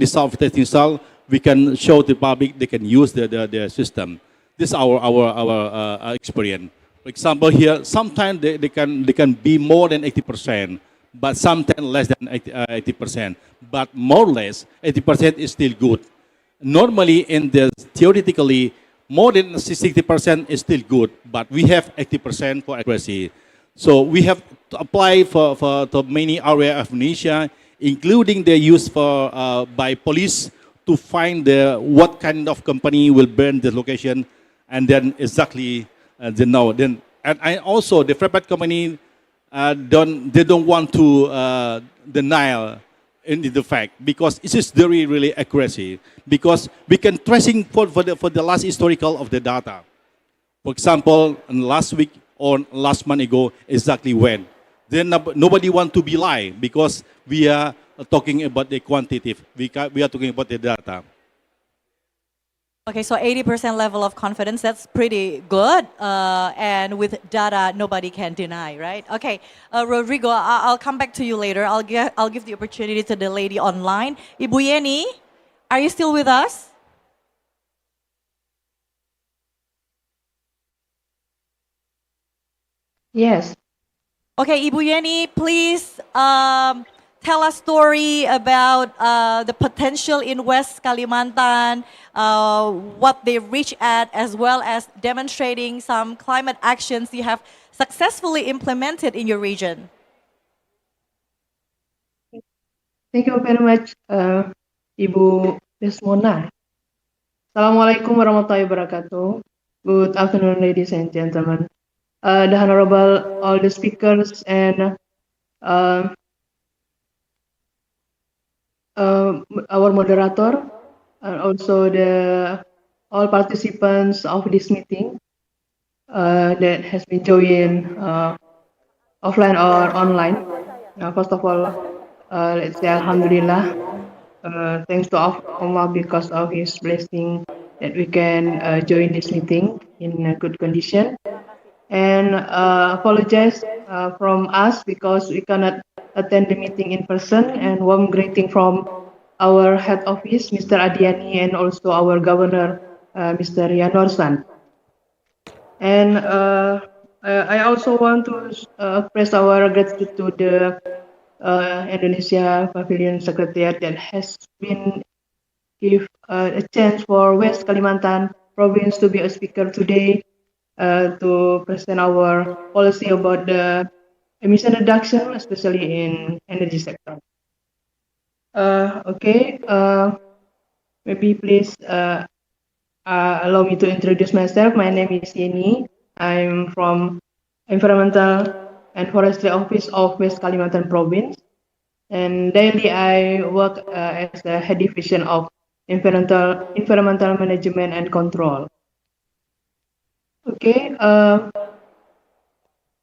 we can show the public they can use the system. This is our experience. For example, here sometimes they can be more than 80%, but sometimes less than 80%. But more or less 80% is still good. Normally, theoretically, more than 60% is still good, but we have 80% for accuracy. So we have to apply for many areas of Indonesia, including the use by police to find what kind of company will burn the location, and then exactly and also the private company don't want to deny the fact, because it is really accuracy, because we can tracing for the last historical of the data. For example, last week or last month ago, exactly when. Then nobody want to be lie, because we are talking about the quantitative. We are talking about the data. Okay, so 80% level of confidence, that's pretty good. And with data, nobody can deny, right? Okay, Rodrigo, I'll come back to you later. I'll give the opportunity to the lady online. Ibu Yeni, are you still with us? Yes. Okay, Ibu Yeni, please tell a story about the potential in West Kalimantan, what they reach at, as well as demonstrating some climate actions you have successfully implemented in your region? Thank you very much, Ibu Desmona. Assalamualaikum warahmatullahi wabarakatuh. Good afternoon, ladies and gentlemen. The honorable all the speakers and our moderator, and also the all participants of this meeting that has been joined offline or online. First of all, let's say Alhamdulillah. Thanks to Allah because of His blessing that we can join this meeting in a good condition. And apologize from us because we cannot attend the meeting in person. And warm greeting from our head office, Mr. Adiani, and also our governor, Mr. Yanorsan. And I also want to express our gratitude to the Indonesia Pavilion Secretariat that has been give a chance for West Kalimantan province to be a speaker today to present our policy about the emission reduction, especially in energy sector. Okay, maybe please allow me to introduce myself. My name is Yeni. I'm from Environmental and Forestry Office of West Kalimantan Province. And daily I work as the head division of environmental management and control. Okay,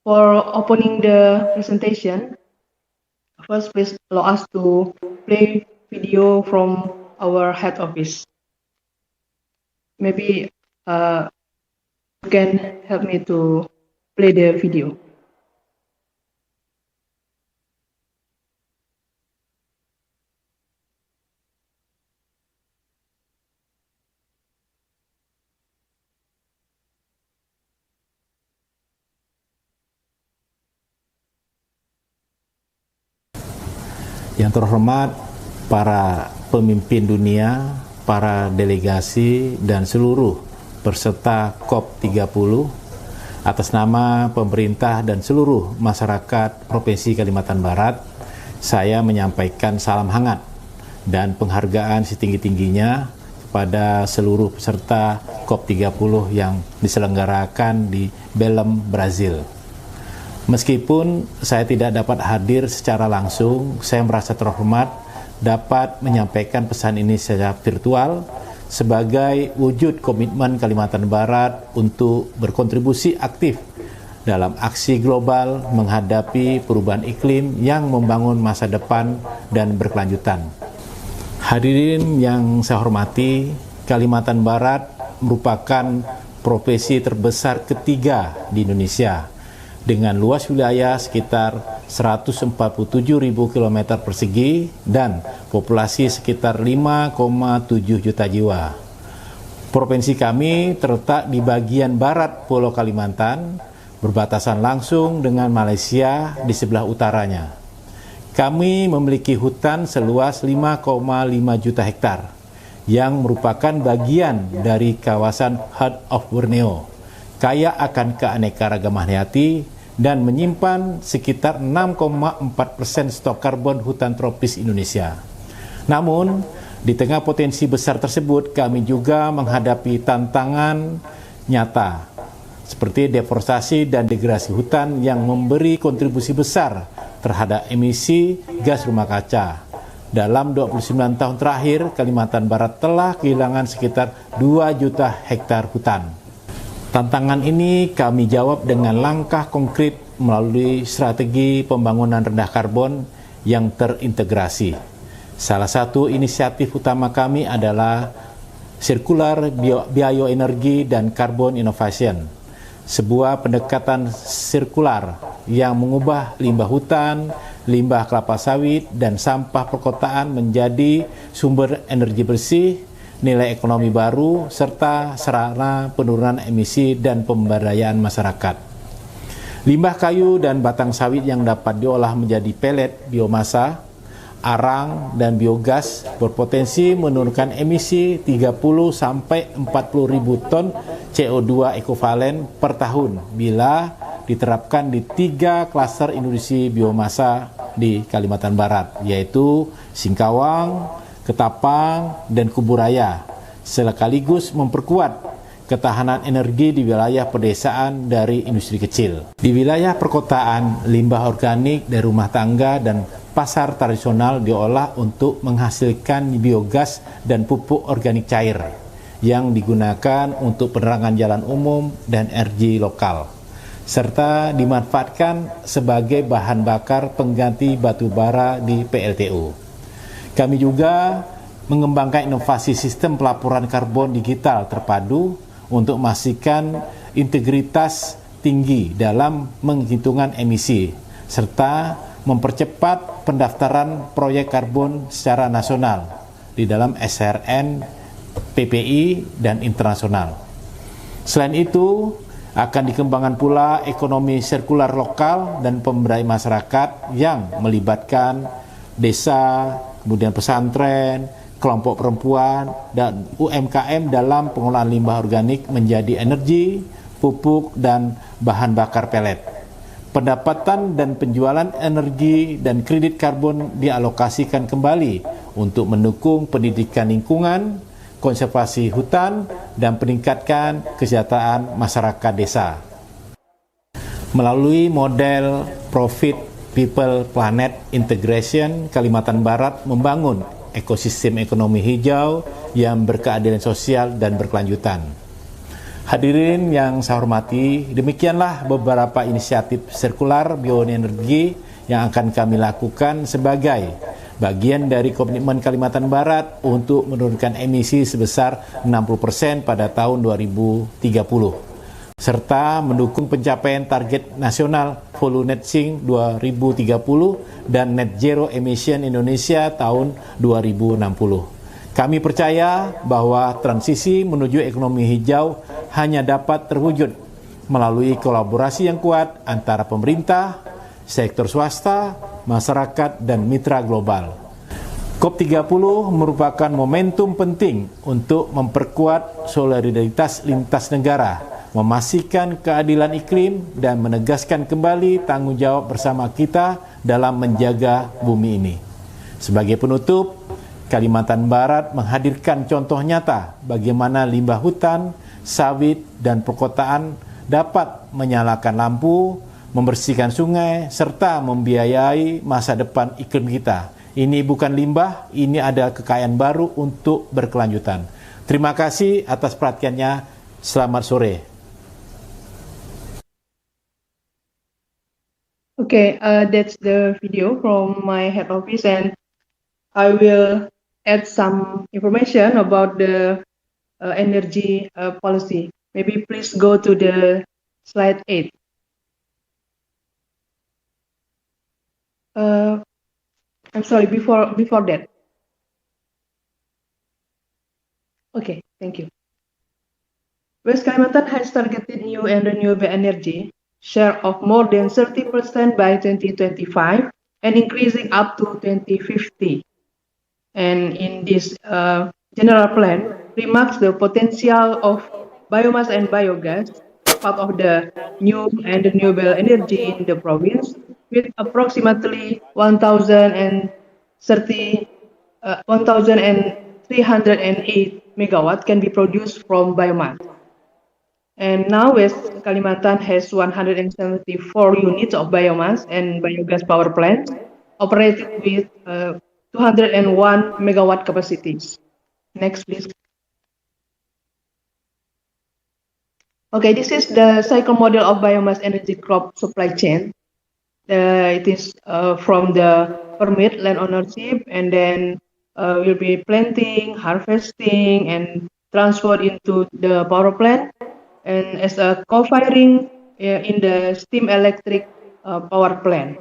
for opening the presentation, first please allow us to play video from our head office. Maybe you can help me to play the video. Yang terhormat para pemimpin dunia, para delegasi dan seluruh peserta COP30, atas nama pemerintah dan seluruh masyarakat Provinsi Kalimantan Barat, saya menyampaikan salam hangat dan penghargaan setinggi-tingginya kepada seluruh peserta COP30 yang diselenggarakan di Belem, Brasil. Meskipun saya tidak dapat hadir secara langsung, saya merasa terhormat dapat menyampaikan pesan ini secara virtual sebagai wujud komitmen Kalimantan Barat untuk berkontribusi aktif dalam aksi global menghadapi perubahan iklim yang membangun masa depan dan berkelanjutan. Hadirin yang saya hormati, Kalimantan Barat merupakan provinsi terbesar ketiga di Indonesia dengan luas wilayah sekitar 147.000 km persegi dan populasi sekitar 5,7 juta jiwa. Provinsi kami terletak di bagian barat Pulau Kalimantan, berbatasan langsung dengan Malaysia di sebelah utaranya. Kami memiliki hutan seluas 5,5 juta hektar yang merupakan bagian dari kawasan Heart of Borneo, kaya akan keanekaragaman hayati dan menyimpan sekitar 6,4% stok karbon hutan tropis Indonesia. Namun, di tengah potensi besar tersebut, kami juga menghadapi tantangan nyata seperti deforestasi dan degradasi hutan yang memberi kontribusi besar terhadap emisi gas rumah kaca. Dalam 29 tahun terakhir, Kalimantan Barat telah kehilangan sekitar 2 juta hektar hutan. Tantangan ini kami jawab dengan langkah konkret melalui strategi pembangunan rendah karbon yang terintegrasi. Salah satu inisiatif utama kami adalah Circular Bioenergy dan Carbon Innovation, sebuah pendekatan sirkular yang mengubah limbah hutan, limbah kelapa sawit, dan sampah perkotaan menjadi sumber energi bersih, nilai ekonomi baru, serta sarana penurunan emisi dan pemberdayaan masyarakat. Limbah kayu dan batang sawit yang dapat diolah menjadi pelet biomasa arang, dan biogas berpotensi menurunkan emisi 30 sampai 40 ribu ton CO2 ekivalen per tahun bila diterapkan di 3 klaster industri biomasa di Kalimantan Barat, yaitu Singkawang, Ketapang, dan Kuburaya, sekaligus memperkuat ketahanan energi di wilayah pedesaan dari industri kecil. Di wilayah perkotaan, limbah organik dari rumah tangga dan pasar tradisional diolah untuk menghasilkan biogas dan pupuk organik cair yang digunakan untuk penerangan jalan umum dan energi lokal, serta dimanfaatkan sebagai bahan bakar pengganti batu bara di PLTU. Kami juga mengembangkan inovasi sistem pelaporan karbon digital terpadu untuk memastikan integritas tinggi dalam penghitungan emisi, serta mempercepat pendaftaran proyek karbon secara nasional di dalam SRN, PPI, dan internasional. Selain itu, akan dikembangkan pula ekonomi sirkular lokal dan pemberdayaan masyarakat yang melibatkan desa, kemudian pesantren, kelompok perempuan, dan UMKM dalam pengolahan limbah organik menjadi energi, pupuk, dan bahan bakar pelet. Pendapatan dan penjualan energi dan kredit karbon dialokasikan kembali untuk mendukung pendidikan lingkungan, konservasi hutan, dan meningkatkan kesejahteraan masyarakat desa. Melalui model Profit People Planet Integration, Kalimantan Barat membangun ekosistem ekonomi hijau yang berkeadilan sosial dan berkelanjutan. Hadirin yang saya hormati, demikianlah beberapa inisiatif sirkular bioenergi yang akan kami lakukan sebagai bagian dari komitmen Kalimantan Barat untuk menurunkan emisi sebesar 60% pada tahun 2030. Serta mendukung pencapaian target nasional full net sink 2030 dan net zero emission Indonesia tahun 2060. Kami percaya bahwa transisi menuju ekonomi hijau hanya dapat terwujud melalui kolaborasi yang kuat antara pemerintah, sektor swasta, masyarakat, dan mitra global. COP30 merupakan momentum penting untuk memperkuat solidaritas lintas negara, memastikan keadilan iklim, dan menegaskan kembali tanggung jawab bersama kita dalam menjaga bumi ini. Sebagai penutup, Kalimantan Barat menghadirkan contoh nyata bagaimana limbah hutan, sawit, dan perkotaan dapat menyalakan lampu, membersihkan sungai, serta membiayai masa depan iklim kita. Ini bukan limbah, ini adalah kekayaan baru untuk berkelanjutan. Terima kasih atas perhatiannya. Selamat sore. Okay, that's the video from my head office, and I will add some information about the energy policy. Maybe please go to the slide 8. I'm sorry, before that. Okay, thank you. West Kalimantan has targeted new and renewable energy share of more than 30% by 2025 and increasing up to 2050. And in this general plan, remarks the potential of biomass and biogas, part of the new and renewable energy in the province, with approximately 1,308 megawatt can be produced from biomass. And now West Kalimantan has 174 units of biomass and biogas power plants operated with 201 megawatt capacities. Next, please. Okay, this is the cycle model of biomass energy crop supply chain. It is from the permit land ownership, and then will be planting, harvesting, and transferred into the power plant, and as a co-firing in the steam electric power plant.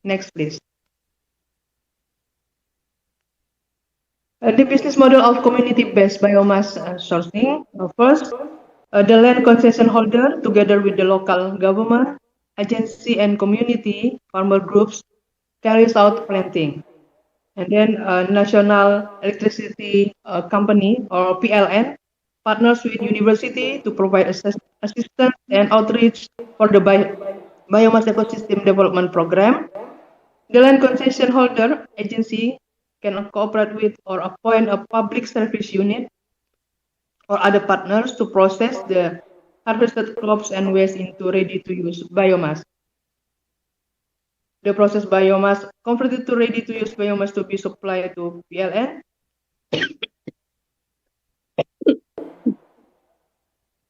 Next, please. The business model of community-based biomass sourcing. First, the land concession holder, together with the local government, agency, and community farmer groups, carries out planting. And then National Electricity Company or PLN partners with university to provide assistance and outreach for the biomass ecosystem development program. The land concession holder agency can cooperate with or appoint a public service unit or other partners to process the harvested crops and waste into ready-to-use biomass. The processed biomass converted to ready-to-use biomass to be supplied to PLN.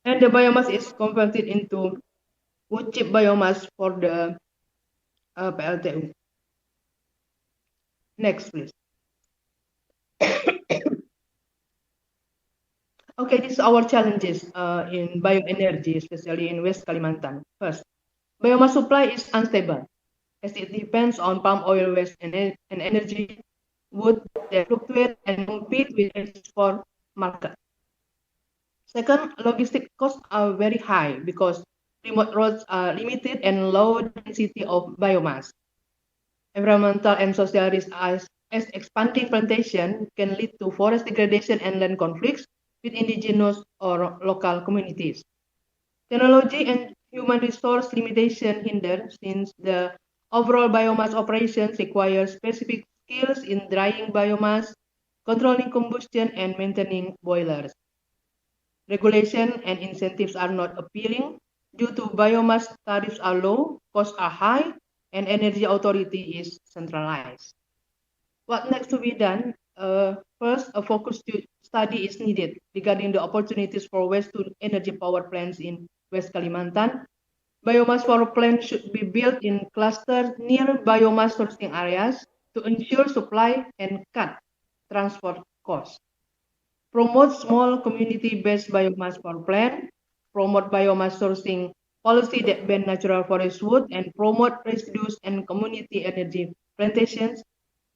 And the biomass is converted into wood chip biomass for the PLTU. Next, please. Okay, these are our challenges in bioenergy, especially in West Kalimantan. First, biomass supply is unstable, as it depends on palm oil waste and energy wood that fluctuate and compete with export market. Second, logistic costs are very high because remote roads are limited and low density of biomass. Environmental and social risks as expanding plantation can lead to forest degradation and land conflicts with indigenous or local communities. Technology and human resource limitation hinder since the overall biomass operations require specific skills in drying biomass, controlling combustion, and maintaining boilers. Regulation and incentives are not appealing due to biomass tariffs are low, costs are high, and energy authority is centralized. What next to be done? First, a focused study is needed regarding the opportunities for waste-to-energy power plants in West Kalimantan. Biomass power plants should be built in clusters near biomass sourcing areas to ensure supply and cut transport costs. Promote small community-based biomass power plant. Promote biomass sourcing policy that ban natural forest wood and promote residues and community energy plantations.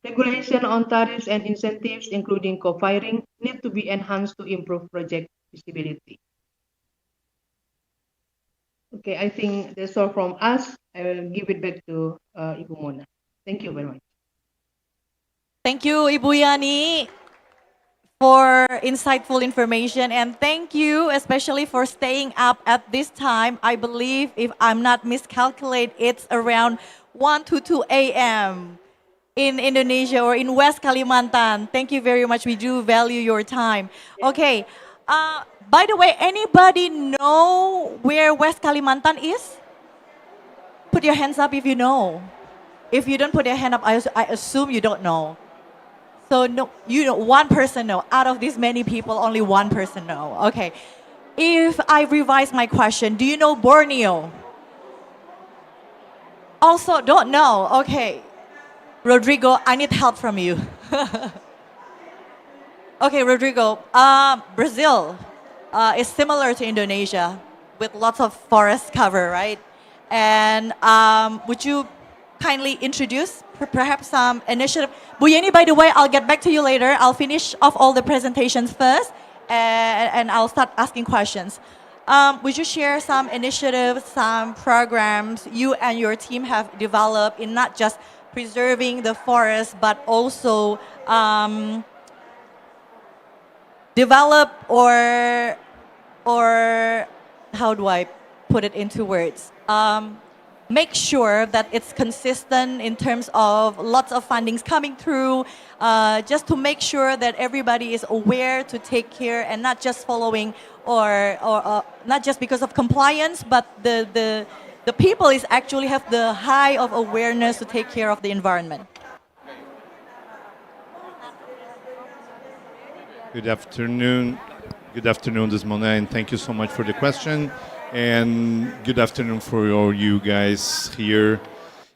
Regulation on tariffs and incentives, including co-firing, need to be enhanced to improve project visibility. Okay, I think that's all from us. I will give it back to Ibu Mona. Thank you very much. Thank you, Ibu Yani, for insightful information, and thank you especially for staying up at this time. I believe, if I'm not miscalculate, it's around 1 to 2 a.m. in Indonesia or in West Kalimantan. Thank you very much. We do value your time. Okay. By the way, anybody know where West Kalimantan is? Put your hands up if you know. If you don't put your hand up, I assume you don't know. So no, you know, one person know. Out of these many people, only one person know. Okay. If I revise my question, do you know Borneo? Also don't know. Okay. Rodrigo, I need help from you. Okay, Rodrigo. Brazil is similar to Indonesia with lots of forest cover, right? And would you kindly introduce perhaps some initiative? Bu Yeni, by the way, I'll get back to you later. I'll finish off all the presentations first, and I'll start asking questions. Would you share some initiatives, some programs you and your team have developed in not just preserving the forest, but also develop or how do I put it into words? Make sure that it's consistent in terms of lots of fundings coming through, just to make sure that everybody is aware to take care and not just following or not just because of compliance, but the people is actually have the high of awareness to take care of the environment. Good afternoon. Good afternoon, Desmona, and thank you so much for the question. And good afternoon for all you guys here.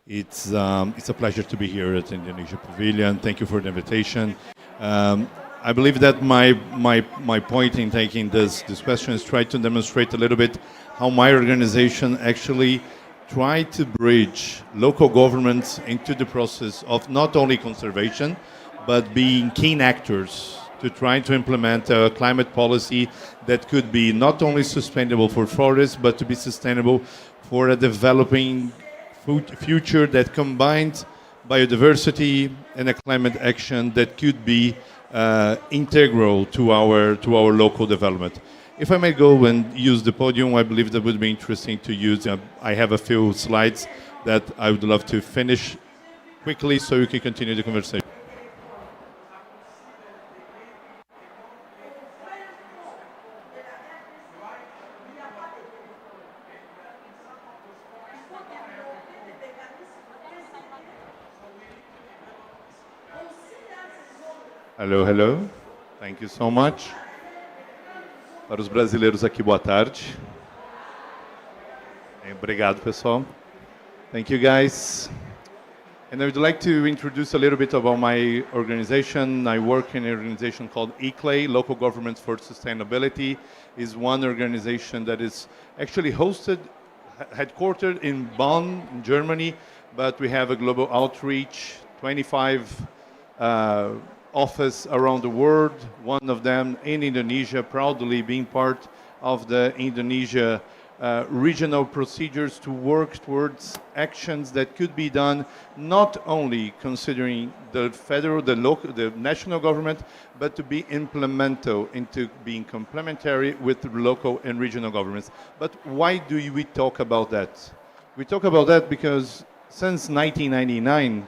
It's a pleasure to be here at Indonesia Pavilion. Thank you for the invitation. I believe that my point in taking this question is try to demonstrate a little bit how my organization actually tried to bridge local governments into the process of not only conservation, but being keen actors to try to implement a climate policy that could be not only sustainable for forests, but to be sustainable for a developing future that combines biodiversity, and a climate action that could be integral to our local development. If I may go and use the podium, I believe that would be interesting to use. I have a few slides that I would love to finish quickly so you can continue the conversation. Hello, hello. Thank you so much. Para os brasileiros aqui, boa tarde. Obrigado, pessoal. Thank you, guys. And I would like to introduce a little bit about my organization. I work in an organization called ECLAY, Local Governments for Sustainability. Is one organization that is actually headquartered in Bonn, in Germany, but we have a global outreach, 25 offices around the world, one of them in Indonesia, proudly being part of the Indonesia regional procedures to work towards actions that could be done not only considering the federal, the local, the national government, but to be implemented into being complementary with the local and regional governments. But why do we talk about that? We talk about that because since 1999,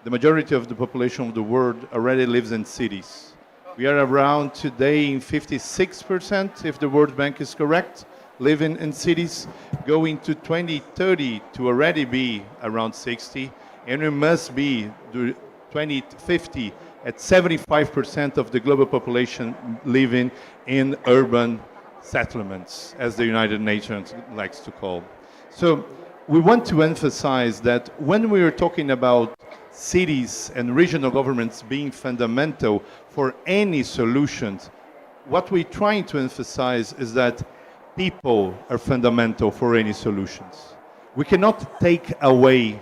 the majority of the population of the world already lives in cities. We are around today in 56%, if the World Bank is correct, living in cities, going to 2030 to already be around 60, and we must be 2050 at 75% of the global population living in urban settlements, as the United Nations likes to call. So we want to emphasize that when we are talking about cities and regional governments being fundamental for any solutions, what we're trying to emphasize is that people are fundamental for any solutions. We cannot take away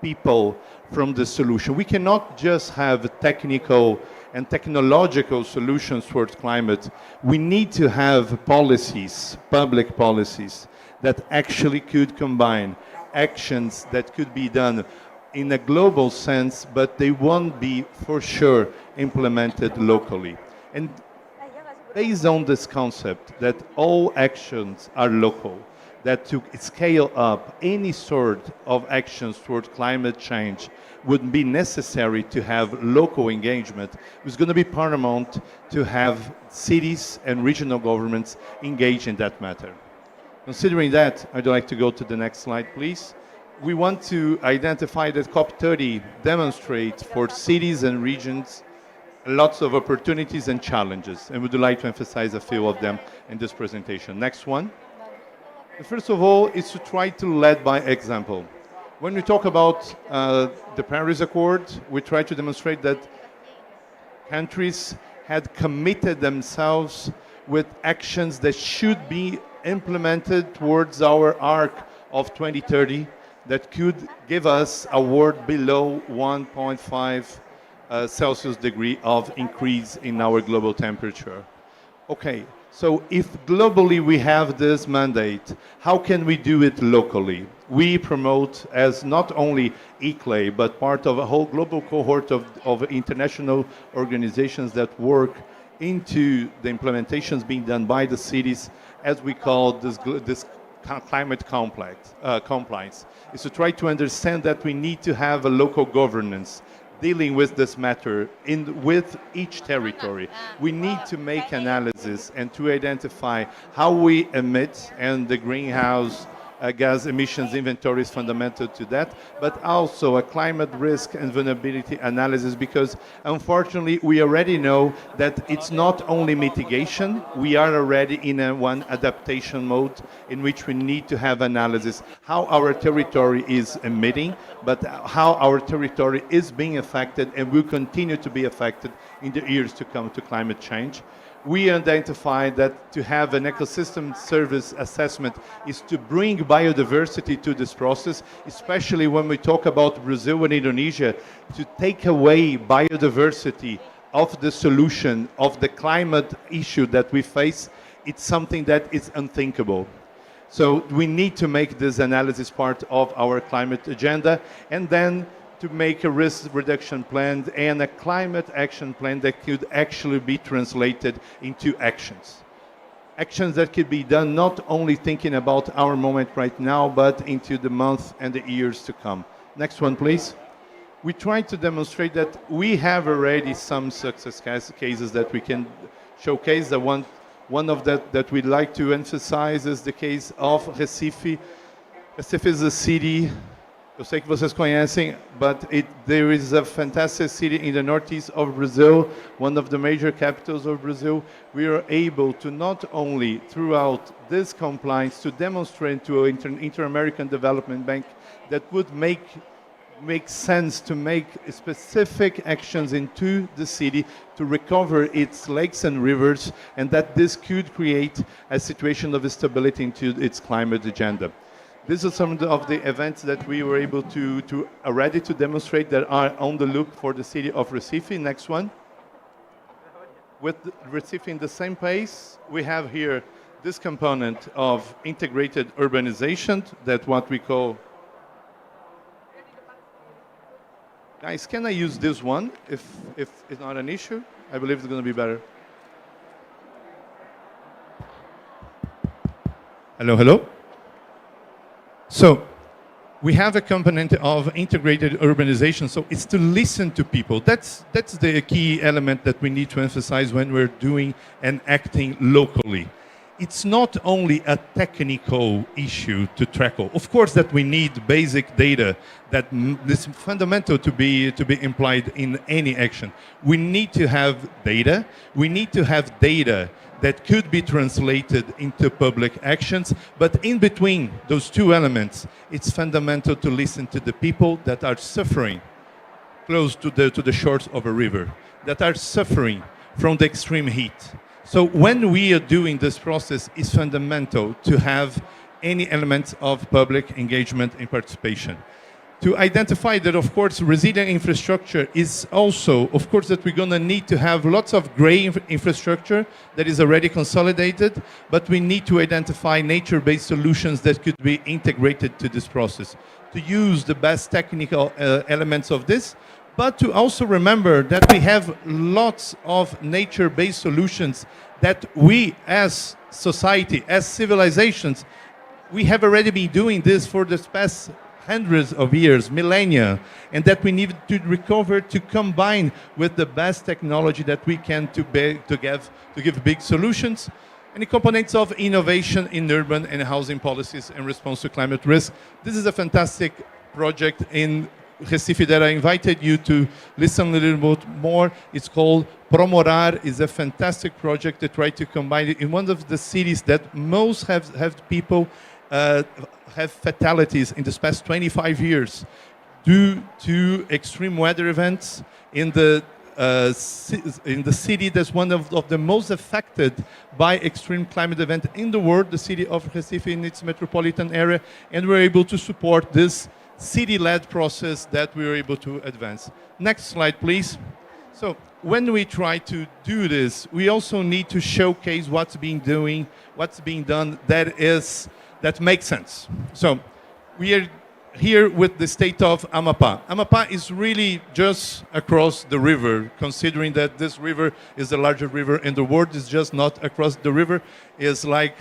people from the solution. We cannot just have technical and technological solutions towards climate. We need to have policies, public policies, that actually could combine actions that could be done in a global sense, but they won't be for sure implemented locally. And based on this concept that all actions are local, that to scale up any sort of actions towards climate change would be necessary to have local engagement, it was going to be paramount to have cities and regional governments engage in that matter. Considering that, I'd like to go to the next slide, please. We want to identify that COP30 demonstrates for cities and regions lots of opportunities and challenges, and we'd like to emphasize a few of them in this presentation. Next one. First of all, is to try to lead by example. When we talk about the Paris Accord, we try to demonstrate that countries had committed themselves with actions that should be implemented towards our arc of 2030 that could give us a world below 1.5 Celsius degree of increase in our global temperature. Okay, so if globally we have this mandate, how can we do it locally? We promote as not only ECLAY, but part of a whole global cohort of international organizations that work into the implementations being done by the cities, as we call this climate compliance, is to try to understand that we need to have a local governance dealing with this matter with each territory. We need to make analysis and to identify how we emit, and the greenhouse gas emissions inventory is fundamental to that, but also a climate risk and vulnerability analysis, because unfortunately we already know that it's not only mitigation, we are already in one adaptation mode in which we need to have analysis how our territory is emitting, but how our territory is being affected and will continue to be affected in the years to come to climate change. We identified that to have an ecosystem service assessment is to bring biodiversity to this process, especially when we talk about Brazil and Indonesia. To take away biodiversity of the solution of the climate issue that we face, it's something that is unthinkable. So we need to make this analysis part of our climate agenda, and then to make a risk reduction plan and a climate action plan that could actually be translated into actions. Actions that could be done not only thinking about our moment right now, but into the months and the years to come. Next one, please. We tried to demonstrate that we have already some success cases that we can showcase. The one of that we'd like to emphasize is the case of Recife. Recife is a city, eu sei que vocês conhecem, but there is a fantastic city in the northeast of Brazil, one of the major capitals of Brazil. We are able to not only, throughout this compliance, to demonstrate to an Inter-American Development Bank that would make sense to make specific actions into the city to recover its lakes and rivers, and that this could create a situation of stability into its climate agenda. These are some of the events that we were able to already to demonstrate that are on the look for the city of Recife. Next one. With Recife in the same pace, we have here this component of integrated urbanization, that what we call... Guys, can I use this one if it's not an issue? I believe it's going to be better. Hello, hello. So we have a component of integrated urbanization, so it's to listen to people. That's the key element that we need to emphasize when we're doing and acting locally. It's not only a technical issue to tackle. Of course that we need basic data that is fundamental to be implied in any action. We need to have data. We need to have data that could be translated into public actions, but in between those two elements, it's fundamental to listen to the people that are suffering close to the shores of a river, that are suffering from the extreme heat. So when we are doing this process, it's fundamental to have any elements of public engagement and participation. To identify that, of course, resilient infrastructure is also, of course, that we're going to need to have lots of gray infrastructure that is already consolidated, but we need to identify nature-based solutions that could be integrated to this process, to use the best technical elements of this, but to also remember that we have lots of nature-based solutions that we as society, as civilizations, we have already been doing this for the past hundreds of years, millennia, and that we need to recover to combine with the best technology that we can to give big solutions. And the components of innovation in urban and housing policies in response to climate risk. This is a fantastic project in Recife that I invited you to listen a little bit more. It's called Promorar. It's a fantastic project to try to combine it in one of the cities that most have people have fatalities in the past 25 years due to extreme weather events in the city that's one of the most affected by extreme climate event in the world, the city of Recife in its metropolitan area, and we're able to support this city-led process that we were able to advance. Next slide, please. So when we try to do this, we also need to showcase what's being done that makes sense. So we are here with the state of Amapá. Amapá is really just across the river, considering that this river is the largest river in the world. It's just not across the river. It's like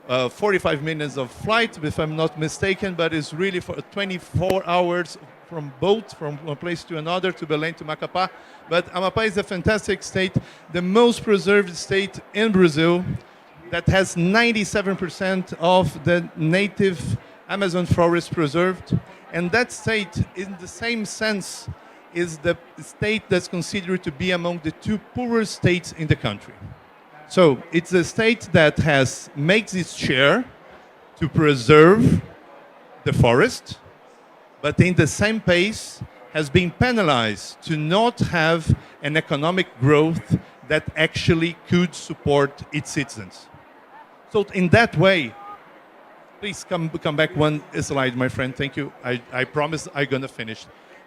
45 minutes of flight, if I'm not mistaken, but it's really for 24 hours from boat, from one place to another, to Belem, to Macapá. But Amapá is a fantastic state, the most preserved state in Brazil, that has 97% of the native Amazon forest preserved. And that state, in the same sense, is the state that's considered to be among the two poorest states in the country. So it's a state that makes its share to preserve the forest, but in the same pace has been penalized to not have an economic growth that actually could support its citizens. So in that way, please come back one slide, my friend. Thank you. I promise I'm going to finish.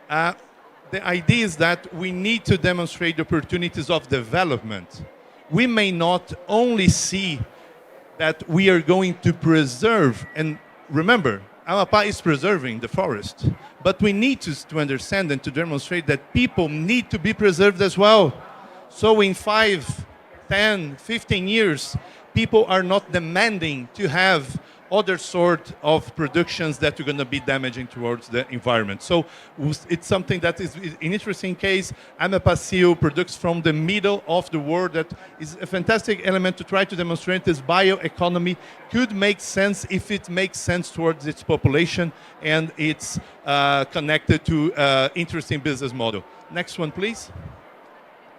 The idea is that we need to demonstrate the opportunities of development. We may not only see that we are going to preserve, and remember, Amapá is preserving the forest, But we need to understand and to demonstrate that people need to be preserved as well. So in 5, 10, 15 years, people are not demanding to have other sort of productions that are going to be damaging towards the environment. So it's something that is an interesting case. Amapacil products from the middle of the world that is a fantastic element to try to demonstrate this bioeconomy could make sense if it makes sense towards its population and it's connected to interesting business model. Next one, please.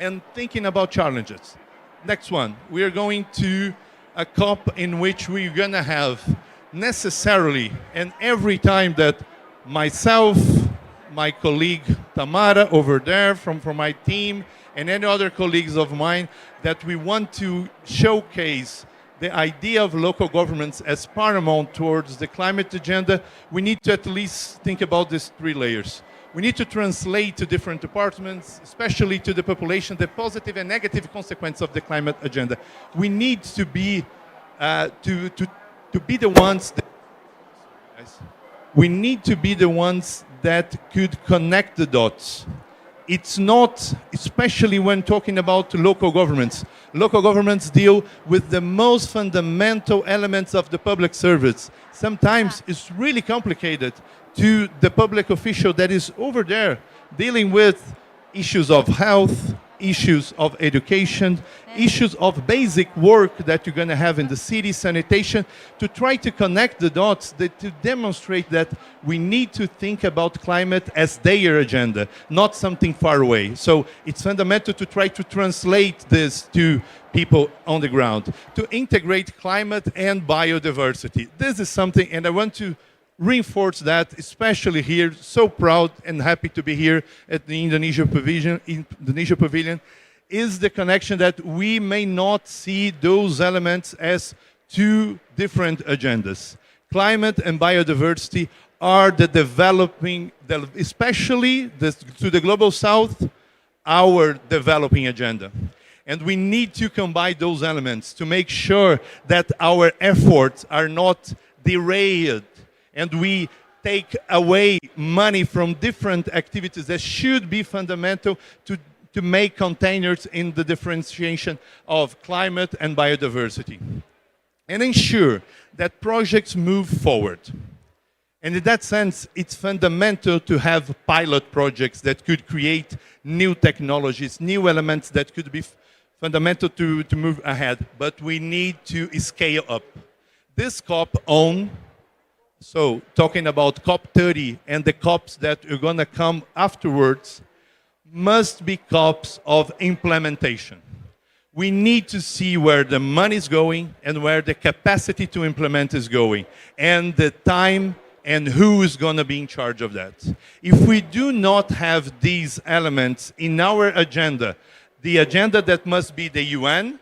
And thinking about challenges. Next one, we are going to a COP in which we're going to have necessarily, and every time that myself, my colleague Tamara over there from my team, and any other colleagues of mine, that we want to showcase the idea of local governments as paramount towards the climate agenda, we need to at least think about these 3 layers. We need to translate to different departments, especially to the population, the positive and negative consequences of the climate agenda. We need to be be the ones that, we need to be the ones that could connect the dots. It's not, especially when talking about local governments. Local governments deal with the most fundamental elements of the public service. Sometimes it's really complicated to the public official that is over there dealing with issues of health, issues of education, issues of basic work that you're going to have in the city, sanitation, to try to connect the dots, to demonstrate that we need to think about climate as their agenda, not something far away. So it's fundamental to try to translate this to people on the ground, to integrate climate and biodiversity. This is something, and I want to reinforce that, especially here, so proud and happy to be here at the Indonesia Pavilion, is the connection that we may not see those elements as 2 different agendas. Climate and biodiversity are the developing, especially to the Global South, our developing agenda. And we need to combine those elements to make sure that our efforts are not derailed and we take away money from different activities that should be fundamental to make containers in the differentiation of climate and biodiversity. And ensure that projects move forward. And in that sense, it's fundamental to have pilot projects that could create new technologies, new elements that could be fundamental to move ahead. But we need to scale up. This COP so talking about COP30 and the COPs that are going to come afterwards must be COPs of implementation. We need to see where the money is going and where the capacity to implement is going, and the time and who is going to be in charge of that. If we do not have these elements in our agenda, the agenda that must be the UN,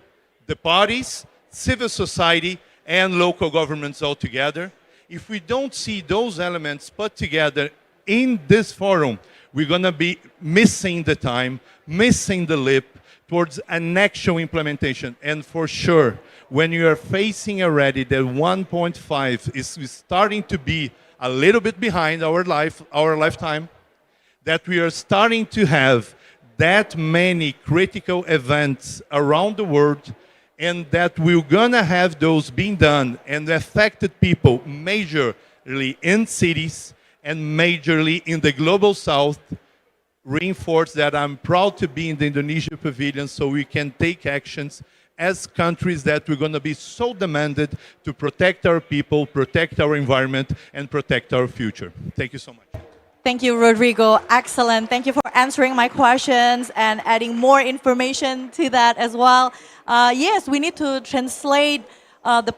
the parties, civil society, and local governments all together, if we don't see those elements put together in this forum, we're going to be missing the time, missing the leap towards an actual implementation. And for sure, when you are facing already that 1.5 is starting to be a little bit behind our lifetime, that we are starting to have that many critical events around the world, and that we're going to have those being done and affected people majorly in cities and majorly in the Global South, reinforce that I'm proud to be in the Indonesia Pavilion so we can take actions as countries that we're going to be so demanded to protect our people, protect our environment, and protect our future. Thank you so much. Thank you, Rodrigo. Excellent. Thank you for answering my questions and adding more information to that as well. Yes, we need to translate the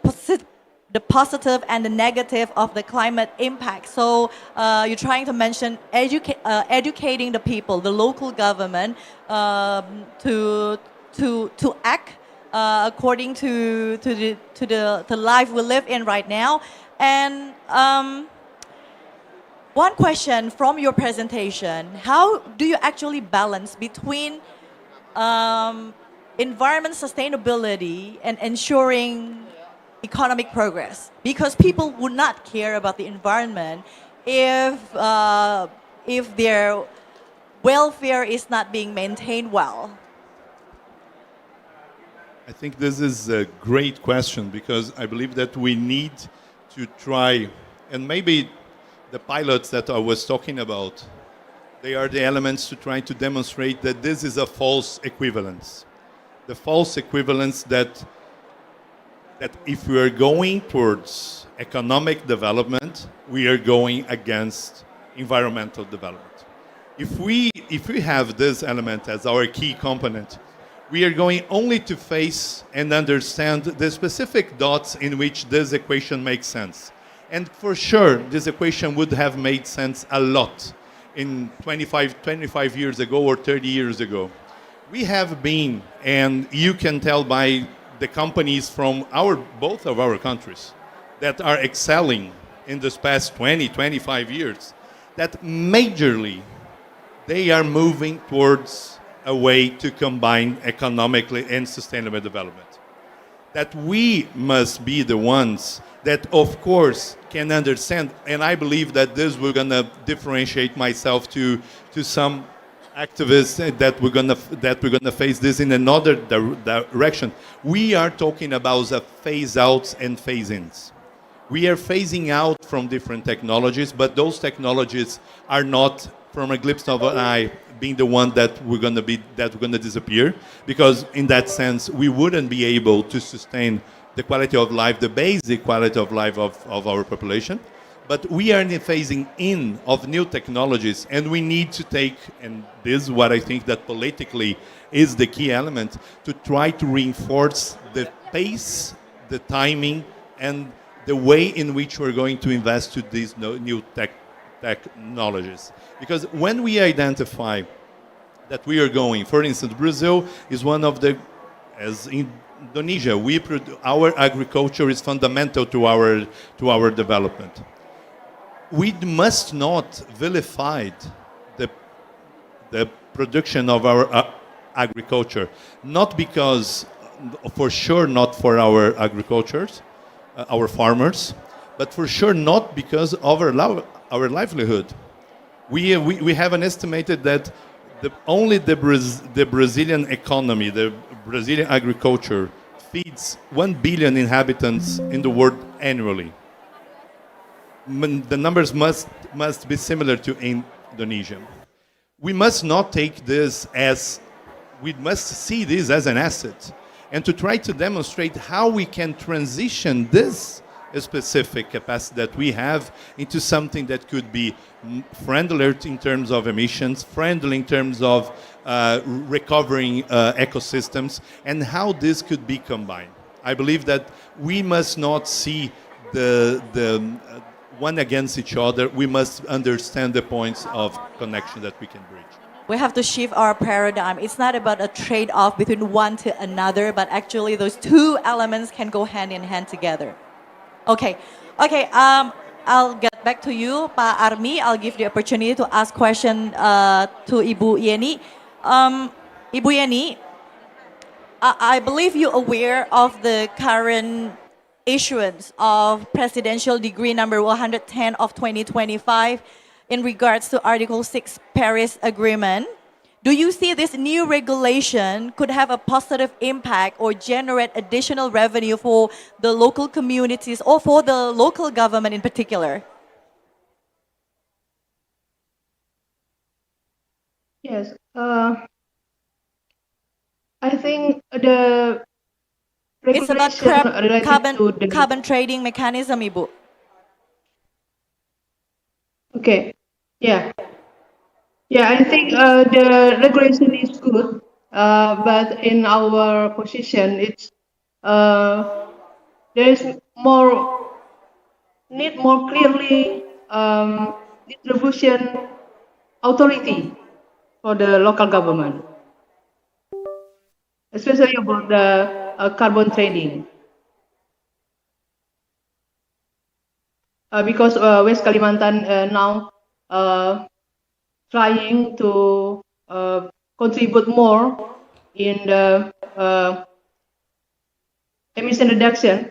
positive and the negative of the climate impact. So you're trying to mention educating the people, the local government, to act according to the life we live in right now. And one question from your presentation: how do you actually balance between environment sustainability and ensuring economic progress? Because people would not care about the environment if their welfare is not being maintained well? I think this is a great question because I believe that we need to try, and maybe the pilots that I was talking about, they are the elements to try to demonstrate that this is a false equivalence. The false equivalence that if we are going towards economic development, we are going against environmental development. If we have this element as our key component, we are going only to face and understand the specific dots in which this equation makes sense. And for sure, this equation would have made sense a lot in 25 years ago or 30 years ago. We have been, and you can tell by the companies from both of our countries that are excelling in this past 25 years, that majorly they are moving towards a way to combine economically and sustainable development. That we must be the ones that, of course, can understand, and I believe that this we're going to differentiate myself to some activists that we're gonna face this in another direction. We are talking about the phase outs and phase ins. We are phasing out from different technologies, but those technologies are not, from a glimpse of an eye, being the one that we're gonna disappear, because in that sense we wouldn't be able to sustain the quality of life, the basic quality of life of our population. But we are in the phasing in of new technologies, and we need to take, and this is what I think that politically is the key element, to try to reinforce the pace, the timing, and the way in which we're going to invest to these new technologies. Because when we identify that we are going, for instance, Brazil is one of the, as in Indonesia, our agriculture is fundamental to our development. We must not vilify the production of our agriculture, not because, for sure, not for our agricultures, our farmers, but for sure not because of our livelihood. We have an estimated that only the Brazilian economy, the Brazilian agriculture, feeds 1 billion inhabitants in the world annually. The numbers must be similar to Indonesia. We must not take this we must see this as an asset, and to try to demonstrate how we can transition this specific capacity that we have into something that could be friendlier in terms of emissions, friendly in terms of recovering ecosystems, and how this could be combined. I believe that we must not see the one against each other. We must understand the points of connection that we can bridge. We have to shift our paradigm. It's not about a trade-off between one to another, but actually those two elements can go hand in hand together. Okay. I'll get back to you, Pak Army. I'll give the opportunity to ask question to Ibu Yeni. Ibu Yeni, I believe you're aware of the current issuance of Presidential Decree number 110 of 2025 in regards to Article 6 Paris Agreement. Do you see this new regulation could have a positive impact or generate additional revenue for the local communities or for the local government in particular? Yes. I think the It's about regulation related to the carbon trading mechanism, Ibu. Okay. Yeah. Yeah, I think the regulation is good, but in our position, it's there is need more clearly distribution authority for the local government, especially about the carbon trading. Because West Kalimantan now trying to contribute more in the emission reduction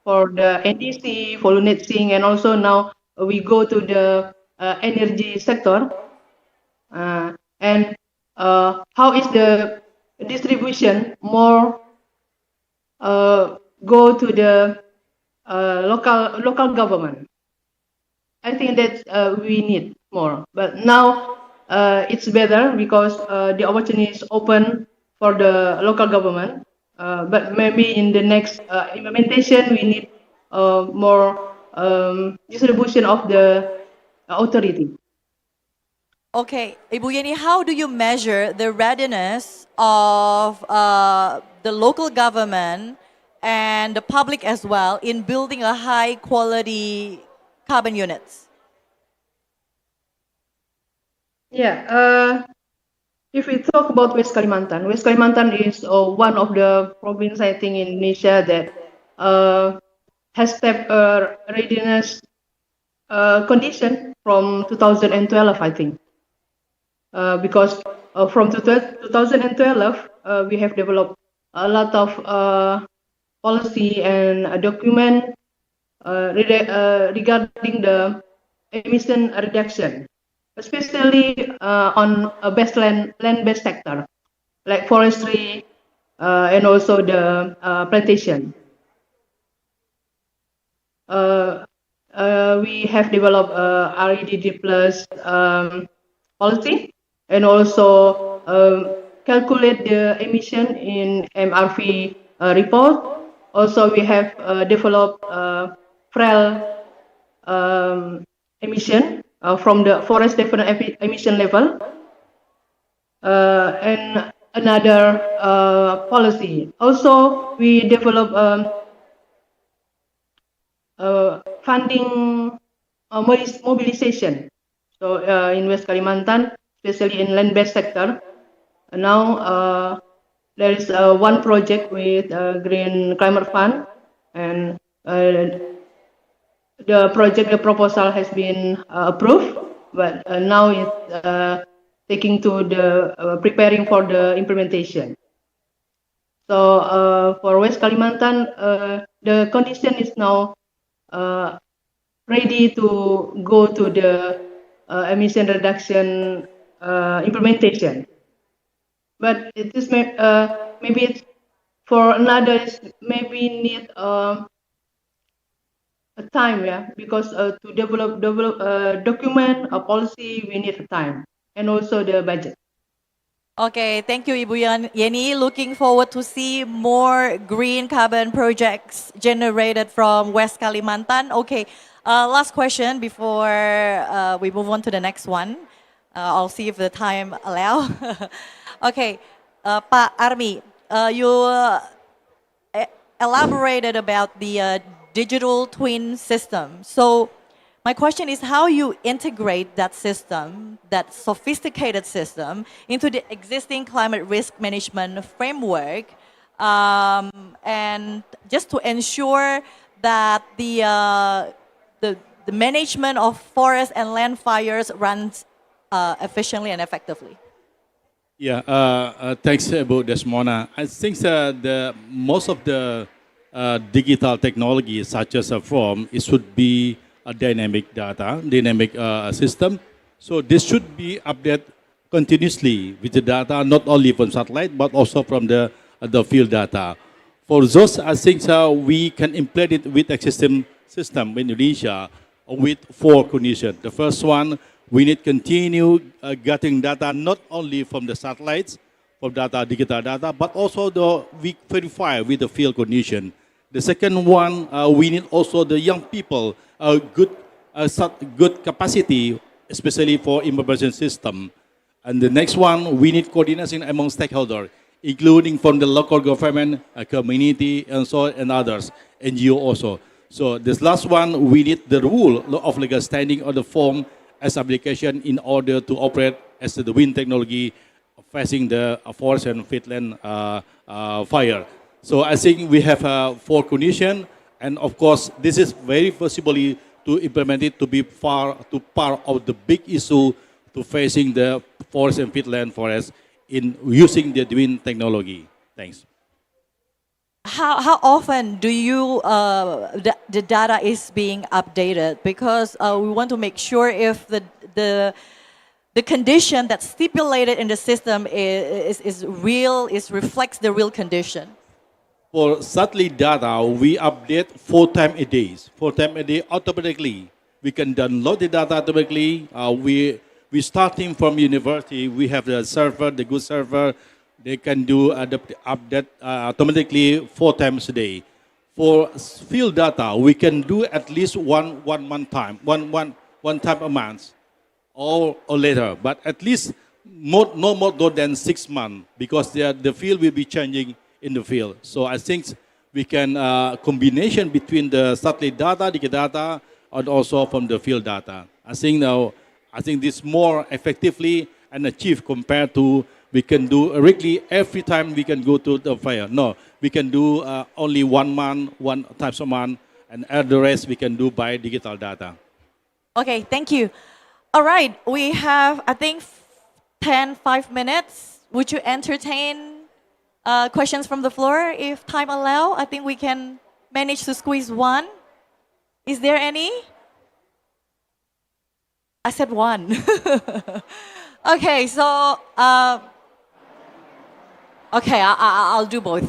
for the NDC, for net sink, and also now we go to the energy sector, and how is the distribution more go to the local government. I think that we need more, but now it's better because the opportunity is open for the local government. But maybe in the next implementation, we need more distribution of the authority. Okay, Ibu Yeni, how do you measure the readiness of the local government and the public as well in building a high quality carbon units? Yeah, if we talk about West Kalimantan is one of the province I think in Indonesia that has step readiness condition from 2012, I think. Because from 2012, we have developed a lot of policy and a document regarding the emission reduction, especially on a land-based sector, like forestry and also the plantation. We have developed REDD plus policy and also calculate the emission in MRV report. Also, we have developed FREL emission from the forest definite emission level and another policy. Also, we develop funding mobilization. So in West Kalimantan, especially in land-based sector, now there is one project with Green Climate Fund, and the proposal has been approved, but now it's taking to the preparing for the implementation. So for West Kalimantan, the condition is now ready to go to the emission reduction implementation. But it is maybe it's for another maybe need a time, yeah, because to develop document a policy we need time and also the budget. Okay, thank you, Ibu Yeni. Looking forward to see more green carbon projects generated from West Kalimantan. Okay, last question before we move on to the next one. I'll see if the time allow. Okay, Pak Army, you elaborated about the digital twin system. So my question is how you integrate that system, that sophisticated system, into the existing climate risk management framework, and just to ensure that the management of forest and land fires runs efficiently and effectively. Yeah, thanks, Bu Desmona. I think most of the digital technology, such as a form, it should be a dynamic system. So this should be updated continuously with the data, not only from satellite, but also from the field data. For those, I think we can implement it with existing system in Indonesia with 4 conditions. The first one, we need continue getting data not only from the satellites, from digital data, but also we verify with the field condition. The second one, we need also the young people, good capacity, especially for emergency system. And the next one, we need coordination among stakeholders, including from the local government, community, and others, NGO also. So this last one, we need the rule of legal standing of the form as application in order to operate as the wind technology facing the forest and wetland fire. So I think we have 4 conditions, and of course, this is very possibly to implement it to be part of the big issue to facing the forest and wetland forest in using the wind technology. Thanks. how often do you the data is being updated? Because we want to make sure if the condition that's stipulated in the system is real, reflects the real condition. For satellite data, we update 4 times a day. 4 times a day automatically. We can download the data automatically. We starting from university. We have the server, the good server. They can do update automatically 4 times a day. For field data, we can do at least one month time, one time a month, or later. But at least no more than 6 months, because the field will be changing in the field. So I think we can combination between the satellite data, the data, and also from the field data. I think this more effectively and achieve compared to we can do directly every time we can go to the fire. No, we can do only 1 month, one times a month, and the rest we can do by digital data. Okay, thank you. All right, we have, I think, 5 minutes. Would you entertain questions from the floor if time allow? I think we can manage to squeeze one. Is there any? I said one. Okay, so, okay, I'll do both.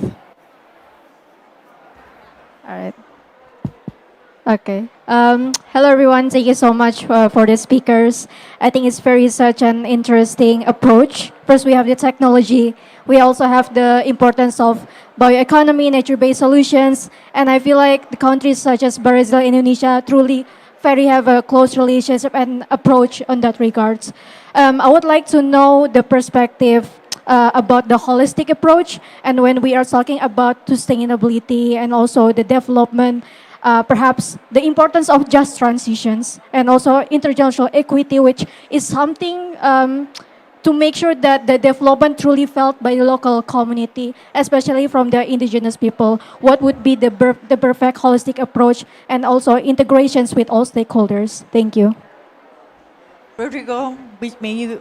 All right. Okay. Hello, everyone. Thank you so much for the speakers. I think it's such an interesting approach. First, we have the technology. We also have the importance of bioeconomy, nature-based solutions, and I feel like the countries such as Brazil, Indonesia, truly have a close relationship and approach on that regards. I would like to know the perspective about the holistic approach, and when we are talking about sustainability and also the development, perhaps the importance of just transitions and also intergenerational equity, which is something to make sure that the development truly felt by the local community, especially from the indigenous people. What would be the perfect holistic approach and also integrations with all stakeholders? Thank you. Rodrigo, may you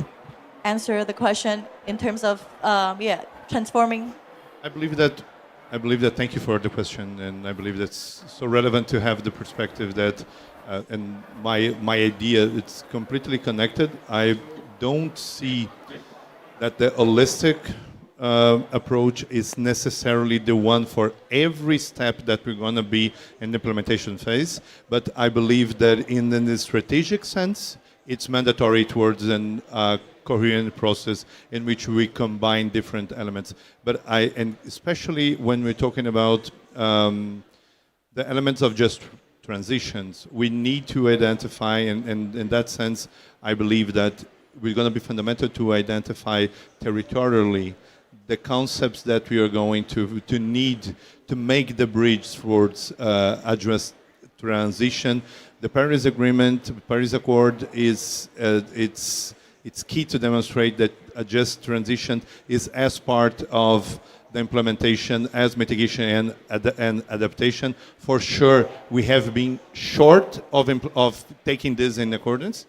answer the question in terms of transforming? I believe that. Thank you for the question, and I believe that's so relevant to have the perspective that, and my idea, it's completely connected. I don't see that the holistic approach is necessarily the one for every step that we're going to be in the implementation phase, but I believe that in the strategic sense, it's mandatory towards an coherent process in which we combine different elements. But and especially when we're talking about the elements of just transitions, we need to identify, and in that sense, I believe that we're going to be fundamental to identify territorially the concepts that we are going to need to make the bridge towards address transition. The Paris Agreement, the Paris Accord is it's key to demonstrate that a just transition is as part of the implementation as mitigation and adaptation. For sure, we have been short of taking this in accordance.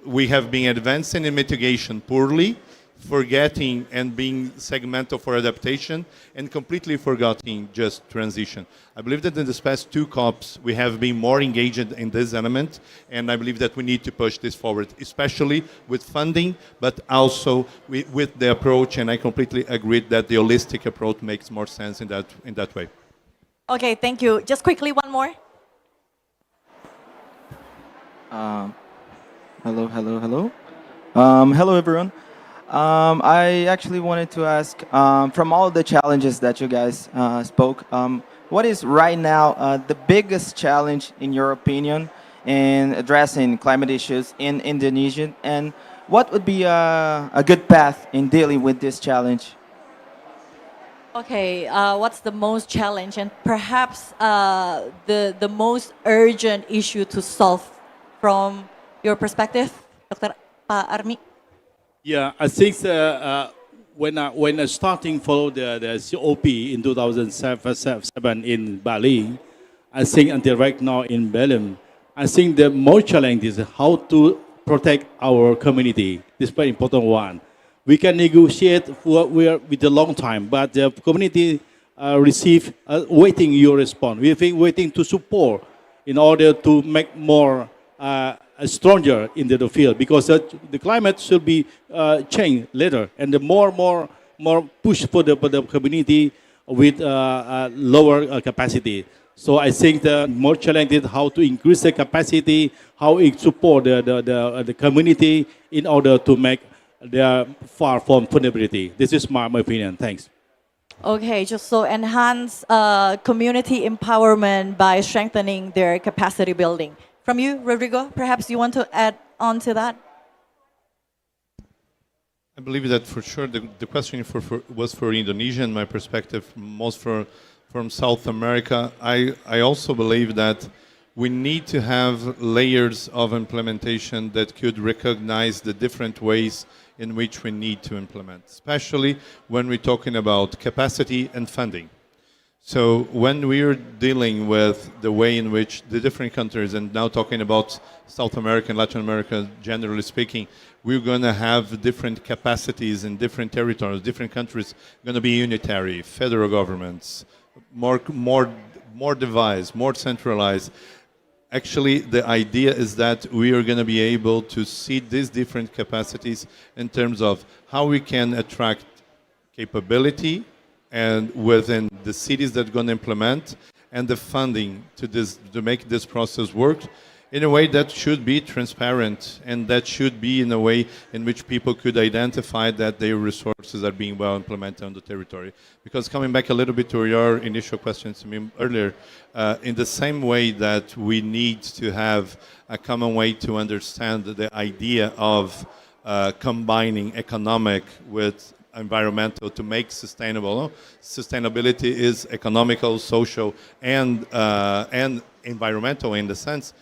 We have been advancing in mitigation poorly, forgetting and being segmental for adaptation, and completely forgetting just transition. I believe that in the past 2 COPs, we have been more engaged in this element, and I believe that we need to push this forward, especially with funding, but also with the approach, and I completely agree that the holistic approach makes more sense in that way. Okay, thank you. Just quickly, one more. Hello, everyone. I actually wanted to ask, from all the challenges that you guys spoke, what is right now the biggest challenge, in your opinion, in addressing climate issues in Indonesia, and what would be a good path in dealing with this challenge? Okay, what's the most challenge and perhaps the most urgent issue to solve from your perspective, Dr. Army? Yeah, I think when I starting follow the COP in 2007 in Bali, I think until right now in Belem, I think the more challenge is how to protect our community. This is very important one. We can negotiate with a long time, but the community receive, waiting your response. We are waiting to support in order to make more stronger in the field, because the climate should be changed later, and the more push for the community with lower capacity. So I think the more challenge is how to increase the capacity, how it support the community in order to make their far from vulnerability. This is my opinion. Thanks. Okay, just so enhance community empowerment by strengthening their capacity building. From you, Rodrigo, perhaps you want to add on to that? I believe that for sure the question was for Indonesia, in my perspective, most from South America. I also believe that we need to have layers of implementation that could recognize the different ways in which we need to implement, especially when we're talking about capacity and funding. So when we are dealing with the way in which the different countries, and now talking about South America and Latin America, generally speaking, we're going to have different capacities in different territories, different countries going to be unitary, federal governments, more devised, more centralized. Actually, the idea is that we are going to be able to see these different capacities in terms of how we can attract capability and within the cities that are going to implement, and the funding to make this process work in a way that should be transparent, and that should be in a way in which people could identify that their resources are being well implemented on the territory. Because coming back a little bit to your initial questions to me earlier, in the same way that we need to have a common way to understand the idea of combining economic with environmental to make sustainable. Sustainability is economical, social, and environmental in the sense.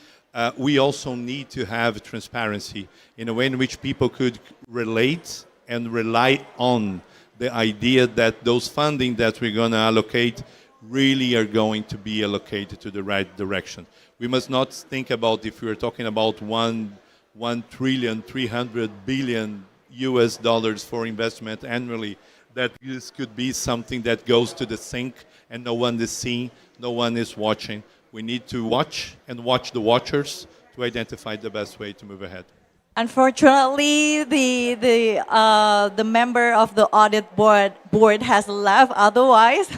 We also need to have transparency in a way in which people could relate and rely on the idea that those funding that we're going to allocate really are going to be allocated to the right direction. We must not think about, if we're talking about 1,300,000,000,000 US dollars for investment annually, that this could be something that goes to the sink and no one is seeing, no one is watching. We need to watch and watch the watchers to identify the best way to move ahead. Unfortunately, the member of the audit board has left. Otherwise,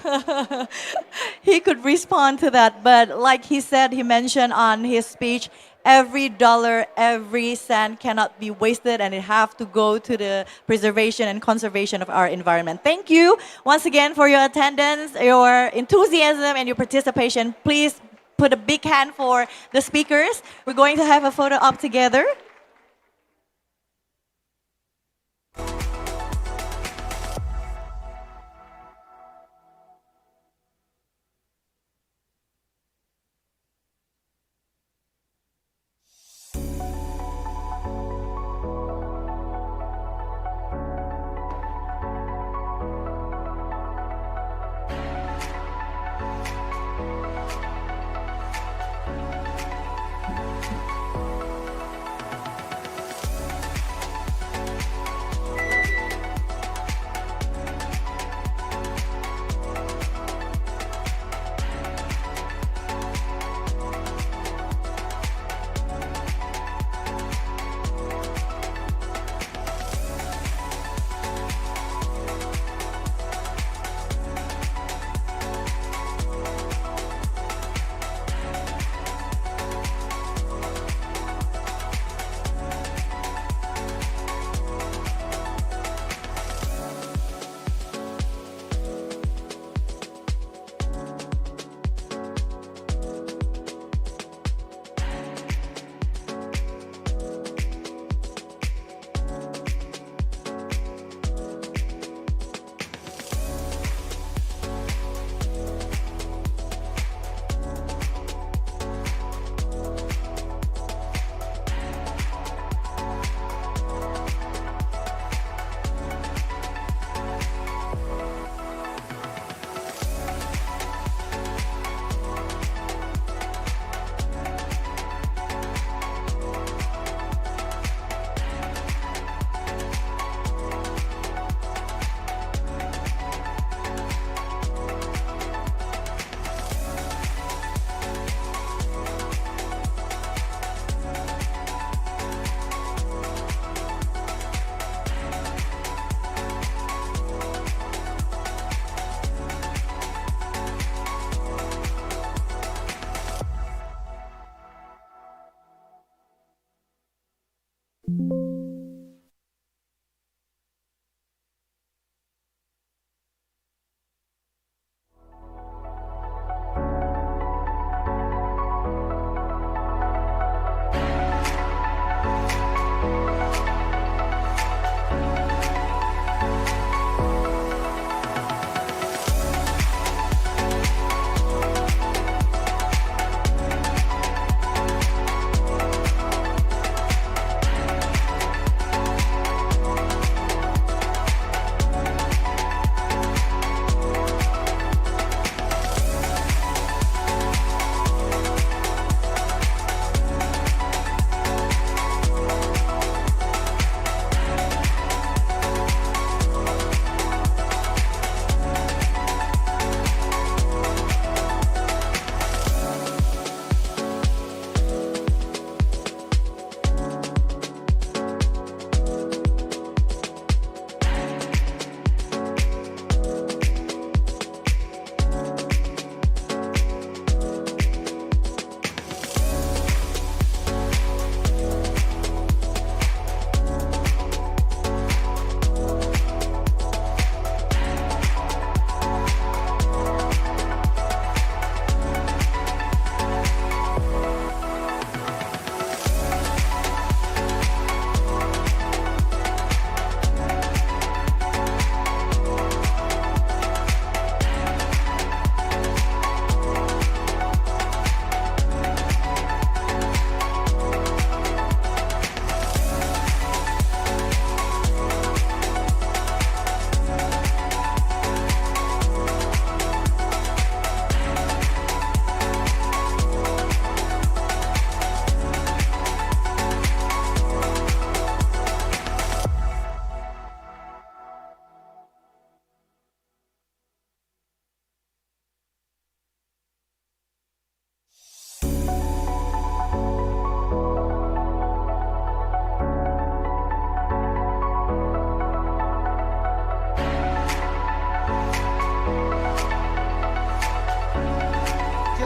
he could respond to that. But like he said, he mentioned on his speech, every dollar, every cent cannot be wasted, and it have to go to the preservation and conservation of our environment. Thank you once again for your attendance, your enthusiasm, and your participation. Please put a big hand for the speakers. We're going to have a photo op together.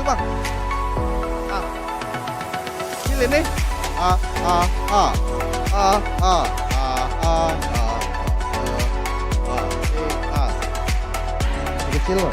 bang. Kecil ini. Kecil loh.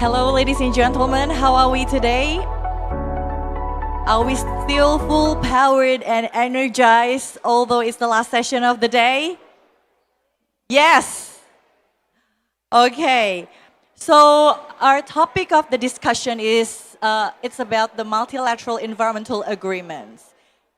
Hello, ladies and gentlemen. How are we today? Are we still full powered and energized, although it's the last session of the day? Yes. Okay. So our topic of the discussion is it's about the multilateral environmental agreements.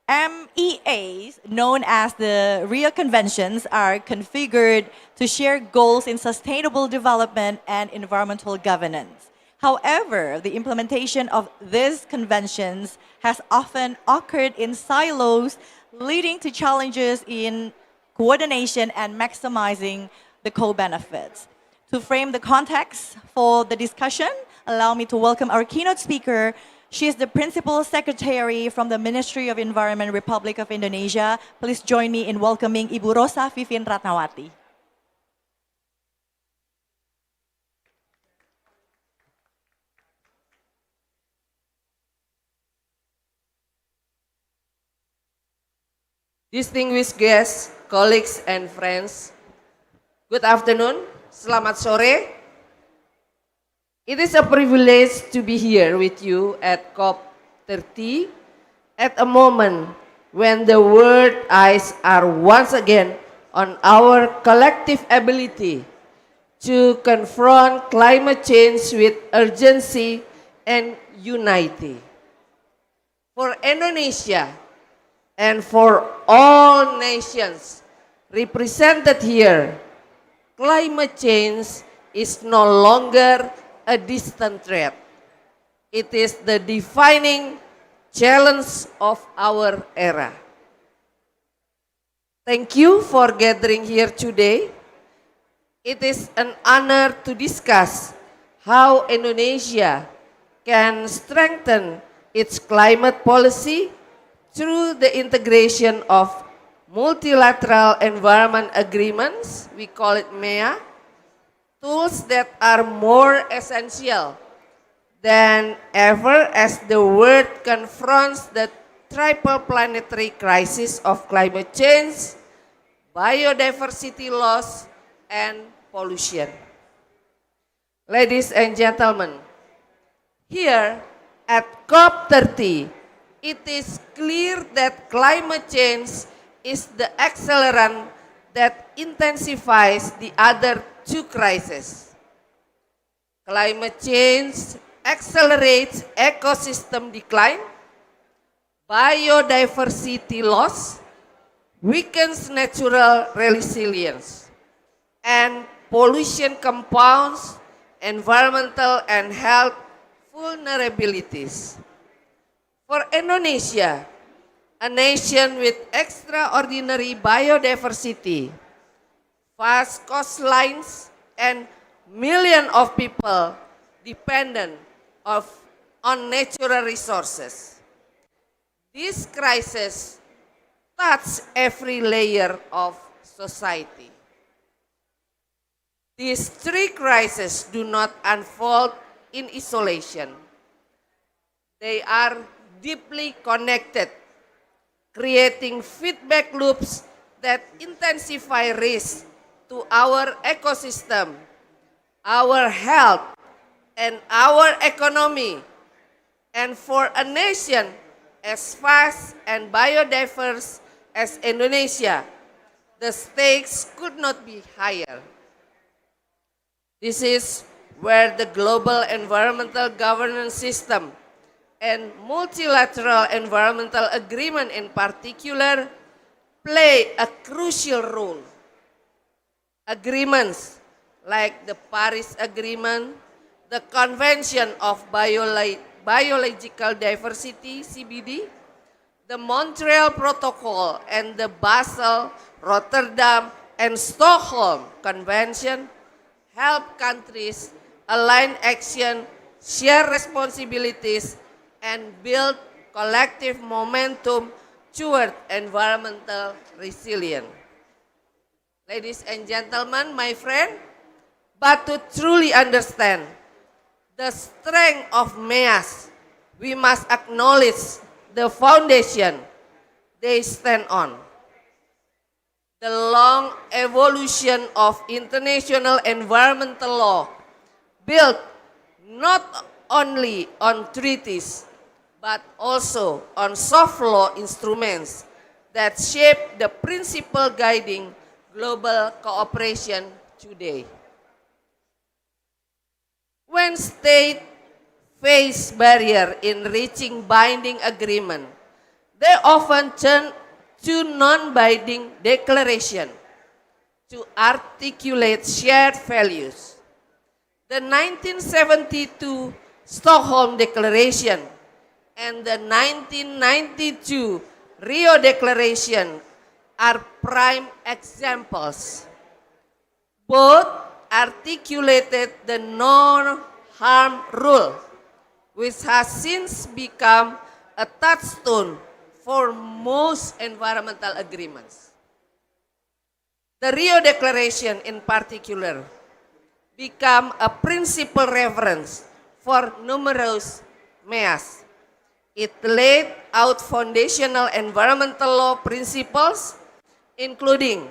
MEAs, known as the Rio Conventions, are configured to share goals in sustainable development and environmental governance. However, the implementation of these conventions has often occurred in silos, leading to challenges in coordination and maximizing the co-benefits. To frame the context for the discussion, allow me to welcome our keynote speaker. She is the Principal Secretary from the Ministry of Environment, Republic of Indonesia. Please join me in welcoming Ibu Rosa Vivien Ratnawati. Distinguished guests, colleagues, and friends, good afternoon, selamat sore. It is a privilege to be here with you at COP30 at a moment when the world eyes are once again on our collective ability to confront climate change with urgency and unity. For Indonesia and for all nations represented here, climate change is no longer a distant threat. It is the defining challenge of our era. Thank you for gathering here today. It is an honor to discuss how Indonesia can strengthen its climate policy through the integration of multilateral environment agreements, we call it MEA, tools that are more essential than ever as the world confronts the triple planetary crisis of climate change, biodiversity loss, and pollution. Ladies and gentlemen, here at COP30, it is clear that climate change is the accelerant that intensifies the other two crises. Climate change accelerates ecosystem decline, biodiversity loss, weakens natural resilience, and pollution compounds environmental and health vulnerabilities. For Indonesia, a nation with extraordinary biodiversity, vast coastlines, and millions of people dependent on natural resources. This crisis touches every layer of society. These three crises do not unfold in isolation. They are deeply connected, creating feedback loops that intensify risk to our ecosystem, our health, and our economy. And for a nation as vast and biodiverse as Indonesia, the stakes could not be higher. This is where the global environmental governance system and multilateral environmental agreement in particular play a crucial role. Agreements like the Paris Agreement, the Convention of Biological Diversity, CBD, the Montreal Protocol, and the Basel, Rotterdam, and Stockholm Convention help countries align action, share responsibilities, and build collective momentum toward environmental resilience. Ladies and gentlemen, my friend, but to truly understand the strength of MEAS, we must acknowledge the foundation they stand on. The long evolution of international environmental law built not only on treaties, but also on soft law instruments that shape the principle guiding global cooperation today. When states face barrier in reaching binding agreement, they often turn to non-binding declaration to articulate shared values. The 1972 Stockholm Declaration and the 1992 Rio Declaration are prime examples. Both articulated the non-harm rule, which has since become a touchstone for most environmental agreements. The Rio Declaration in particular became a principal reference for numerous MEAs. It laid out foundational environmental law principles, including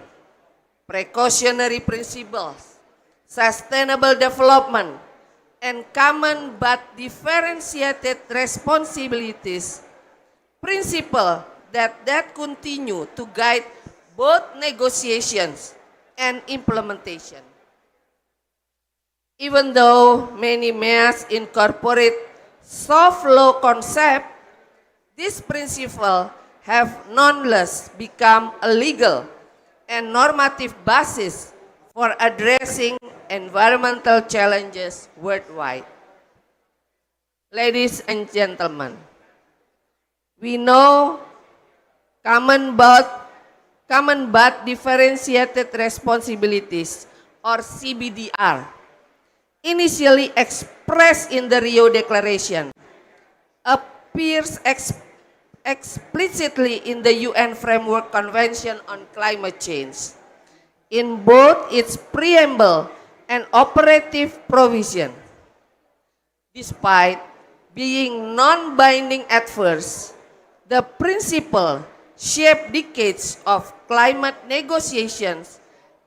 precautionary principles, sustainable development, and common but differentiated responsibilities, principles that continue to guide both negotiations and implementation. Even though many MEAs incorporate soft law concept, these principles have nonetheless become a legal and normative basis for addressing environmental challenges worldwide. Ladies and gentlemen, we know common but differentiated responsibilities, or CBDR, initially expressed in the Rio Declaration, appears explicitly in the UN Framework Convention on Climate Change, in both its preamble and operative provision. Despite being non-binding at first, the principle shaped decades of climate negotiations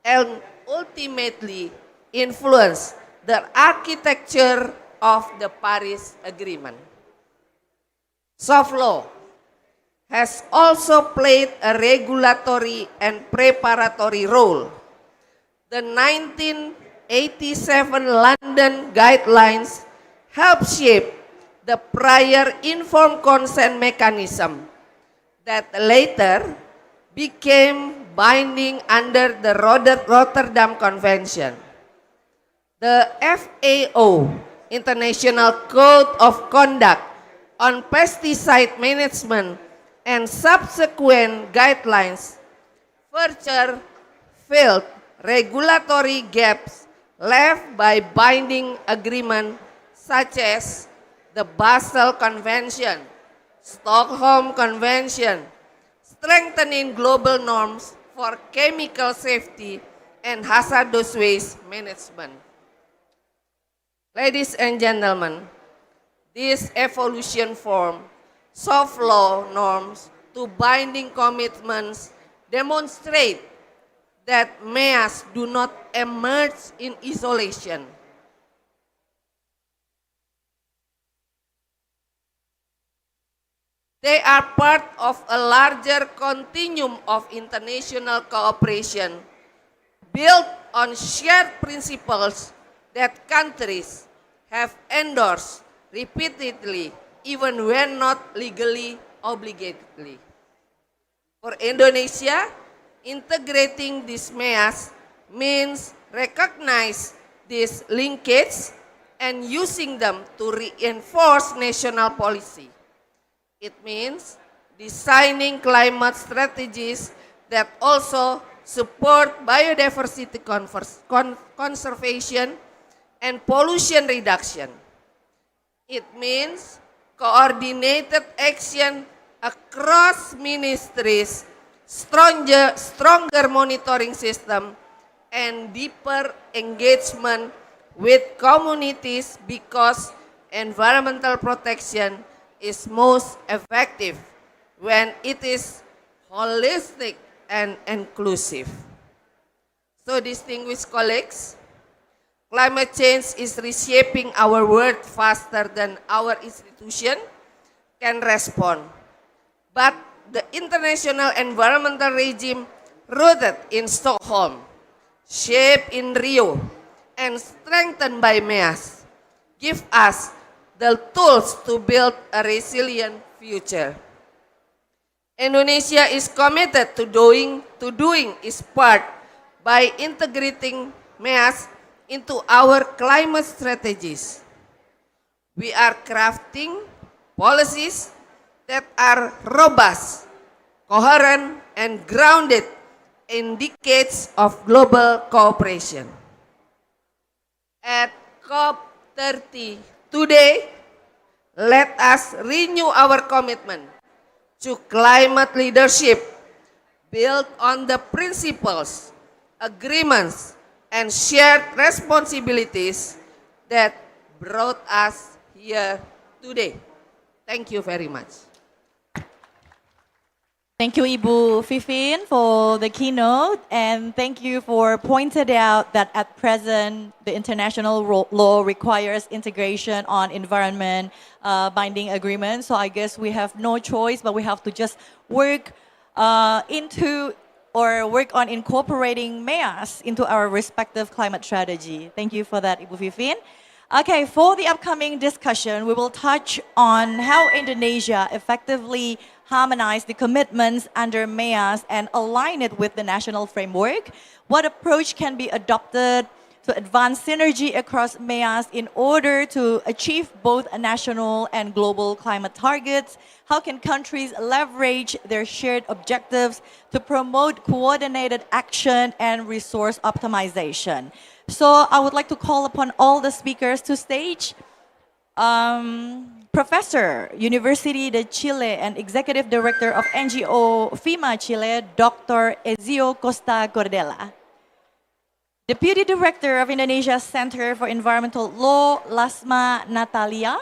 and ultimately influenced the architecture of the Paris Agreement. Soft law has also played a regulatory and preparatory role. The 1987 London Guidelines helped shape the prior informed consent mechanism that later became binding under the Rotterdam Convention. The FAO, International Code of Conduct on Pesticide Management, and subsequent guidelines further filled regulatory gaps left by binding agreements such as the Basel Convention, Stockholm Convention, strengthening global norms for chemical safety and hazardous waste management. Ladies and gentlemen, this evolution from soft law norms to binding commitments demonstrate that MEAs do not emerge in isolation. They are part of a larger continuum of international cooperation built on shared principles that countries have endorsed repeatedly even when not legally obligated. For Indonesia, integrating these MEAs means recognize this linkage and using them to reinforce national policy. It means designing climate strategies that also support biodiversity conservation and pollution reduction. It means coordinated action across ministries, stronger monitoring system, and deeper engagement with communities because environmental protection is most effective when it is holistic and inclusive. So distinguished colleagues, Climate change is reshaping our world faster than our institution can respond. But the international environmental regime rooted in Stockholm, shaped in Rio, and strengthened by MEAS, give us the tools to build a resilient future. Indonesia is committed to doing its part by integrating MEAS into our climate strategies. We are crafting policies that are robust, coherent, and grounded in decades of global cooperation. At COP30 today, let us renew our commitment to climate leadership built on the principles, agreements, and shared responsibilities that brought us here today. Thank you very much. Thank you, Ibu Fifin, for the keynote, and thank you for pointed out that at present the international law requires integration on environment binding agreements. So I guess we have no choice, but we have to just work work on incorporating MEAS into our respective climate strategy. Thank you for that, Ibu Fifin. Okay, for the upcoming discussion, we will touch on how Indonesia effectively harmonize the commitments under MEAS and align it with the national framework. What approach can be adopted to advance synergy across MEAS in order to achieve both national and global climate targets? How can countries leverage their shared objectives to promote coordinated action and resource optimization? So I would like to call upon all the speakers to stage. Professor, University de Chile and Executive Director of NGO FIMA Chile, Dr. Ezio Costa Cordela. Deputy Director of Indonesia Center for Environmental Law, Lasma Natalia.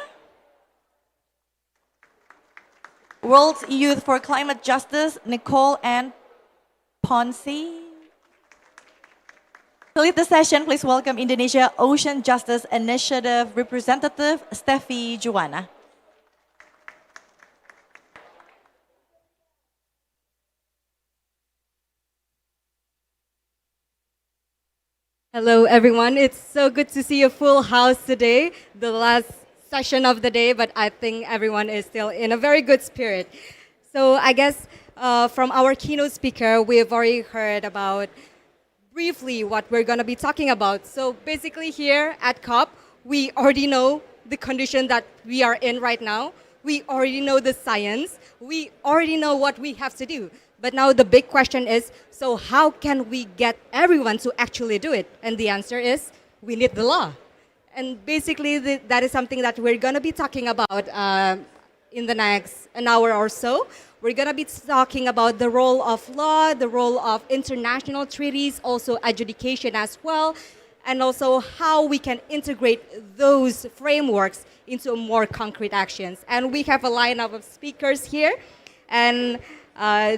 World Youth for Climate Justice, Nicole Ann Ponce. To lead the session, please welcome Indonesia Ocean Justice Initiative Representative Steffi Juwana. Hello, everyone. It's so good to see a full house today, the last session of the day, but I think everyone is still in a very good spirit. So I guess from our keynote speaker, we have already heard about briefly what we're going to be talking about. So basically here at COP, we already know the condition that we are in right now. We already know the science. We already know what we have to do. But now the big question is, so how can we get everyone to actually do it? And the answer is, we need the law. And basically, that is something that we're going to be talking about in the next an hour or so. We're going to be talking about the role of law, the role of international treaties, also adjudication as well, and also how we can integrate those frameworks into more concrete actions. And we have a lineup of speakers here. And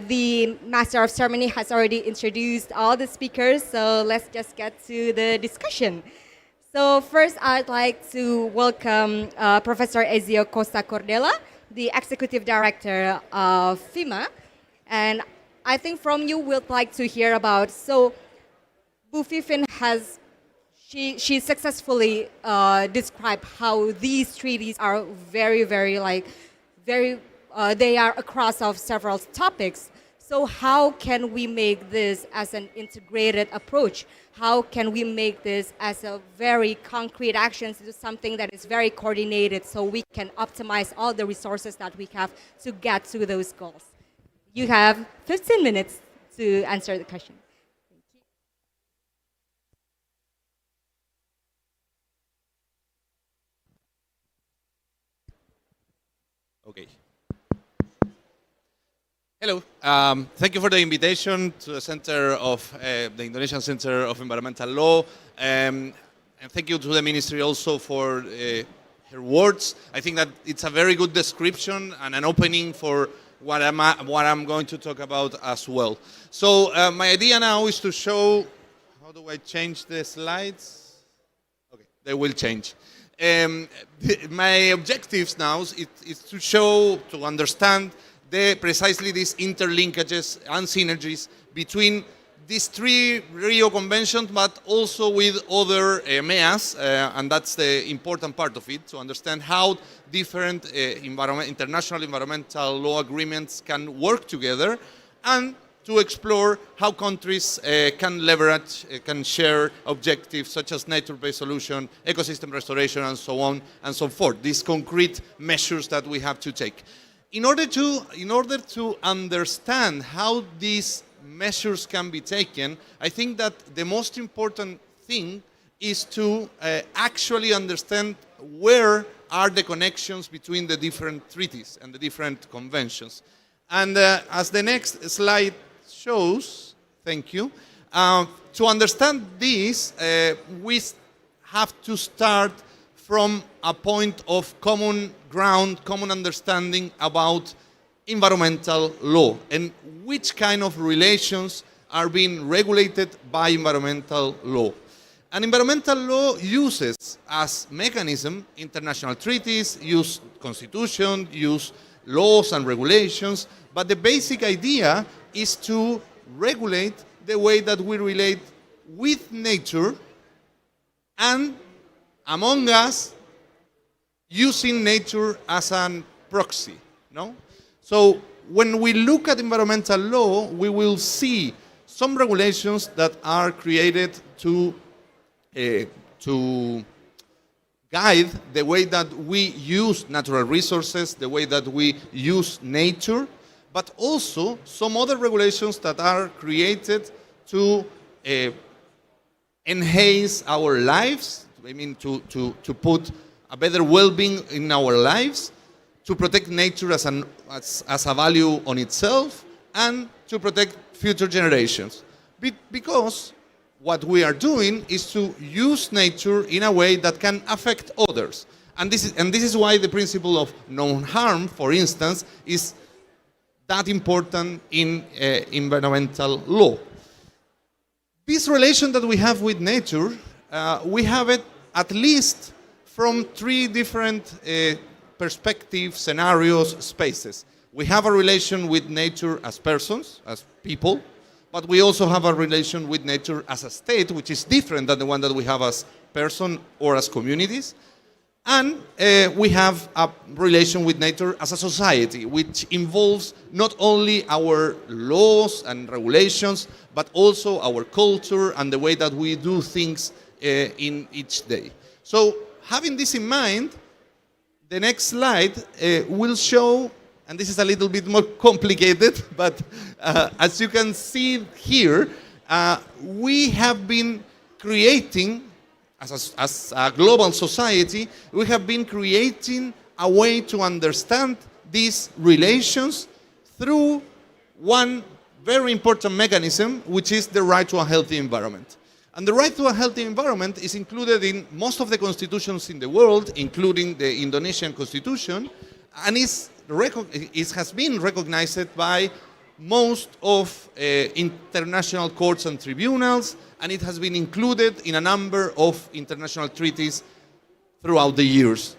the Master of Ceremony has already introduced all the speakers, so let's just get to the discussion. So first, I'd like to welcome Professor Ezio Costa Cordela, the Executive Director of FIMA. And I think from you, we'd like to hear about, so Bu Fifin has, she successfully described how these treaties are very, they are across of several topics. So how can we make this as an integrated approach? How can we make this as a very concrete action to something that is very coordinated so we can optimize all the resources that we have to get to those goals? You have 15 minutes to answer the question. Okay. Hello. Thank you for the invitation to the Center of the Indonesian Center of Environmental Law, and thank you to the Ministry also for her words. I think that it's a very good description and an opening for what I'm going to talk about as well. So my idea now is to show, how do I change the slides? they will change. My objectives now is to show, to understand precisely these interlinkages and synergies between these three Rio conventions, but also with other MEAs, and that's the important part of it, to understand how different international environmental law agreements can work together, and to explore how countries can leverage, can share objectives such as nature-based solution, ecosystem restoration, and so on and so forth. These concrete measures that we have to take. In order to understand how these measures can be taken, I think that the most important thing is to actually understand where are the connections between the different treaties and the different conventions. And as the next slide shows, thank you, to understand this, we have to start from a point of common ground, common understanding about environmental law and which kind of relations are being regulated by environmental law. And environmental law uses as mechanism international treaties, use constitution, use laws and regulations, but the basic idea is to regulate the way that we relate with nature and among us using nature as a proxy, no? So when we look at environmental law, we will see some regulations that are created to guide the way that we use natural resources, the way that we use nature, but also some other regulations that are created to enhance our lives, I mean to put a better well-being in our lives, to protect nature as a value on itself, and to protect future generations. Because what we are doing is to use nature in a way that can affect others. And this is why the principle of non-harm, for instance, is that important in environmental law. This relation that we have with nature, we have it at least from three different perspectives, scenarios, spaces. We have a relation with nature as persons, as people, but we also have a relation with nature as a state, which is different than the one that we have as person or as communities. And we have a relation with nature as a society, which involves not only our laws and regulations, but also our culture and the way that we do things in each day. So having this in mind, the next slide will show, and this is a little bit more complicated, but as you can see here, we have been creating, as a global society, we have been creating a way to understand these relations through one very important mechanism, which is the right to a healthy environment. And the right to a healthy environment is included in most of the constitutions in the world, including the Indonesian constitution, and it has been recognized by most of international courts and tribunals, and it has been included in a number of international treaties throughout the years.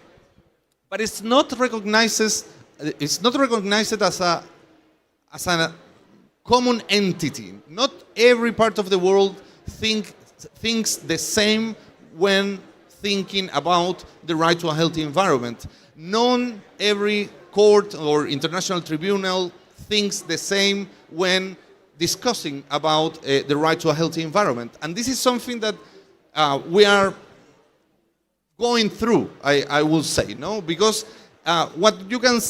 But it's not recognized as a common entity. Not every part of the world thinks the same when thinking about the right to a healthy environment. Not every court or international tribunal thinks the same when discussing about the right to a healthy environment. And this is something that we are going through, I will say, no? Because what you can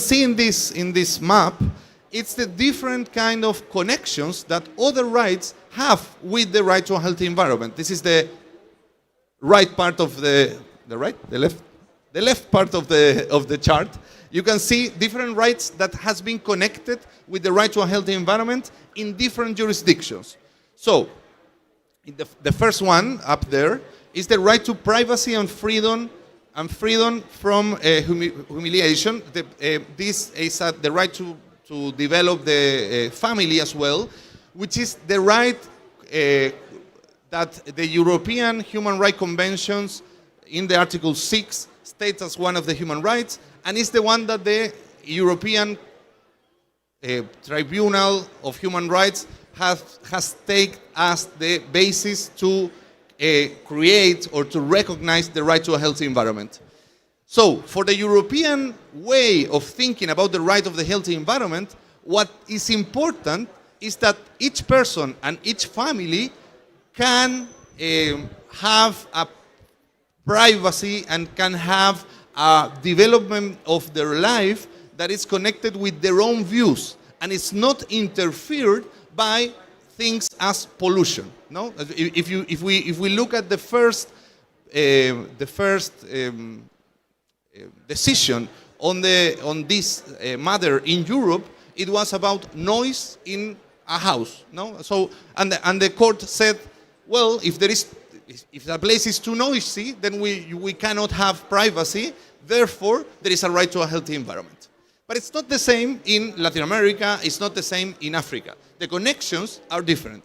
see in this map, it's the different kind of connections that other rights have with the right to a healthy environment. This is the right part of the left part of the chart. You can see different rights that has been connected with the right to a healthy environment in different jurisdictions. So, the first one up there is the right to privacy and freedom from humiliation. This is the right to develop the family as well, which is the right that that the European Human Rights Conventions in the Article 6 states as one of the human rights, and is the one that the European Tribunal of Human Rights has taken as the basis to create or to recognize the right to a healthy environment. So, for the European way of thinking about the right of the healthy environment, what is important is that each person and each family can have a privacy and can have a development of their life that is connected with their own views and is not interfered by things as pollution. No, if we look at the first decision on this matter in Europe, it was about noise in a house. No, so and the court said, well, if the place is too noisy, then we cannot have privacy. Therefore, there is a right to a healthy environment. But it's not the same in Latin America. It's not the same in Africa. The connections are different.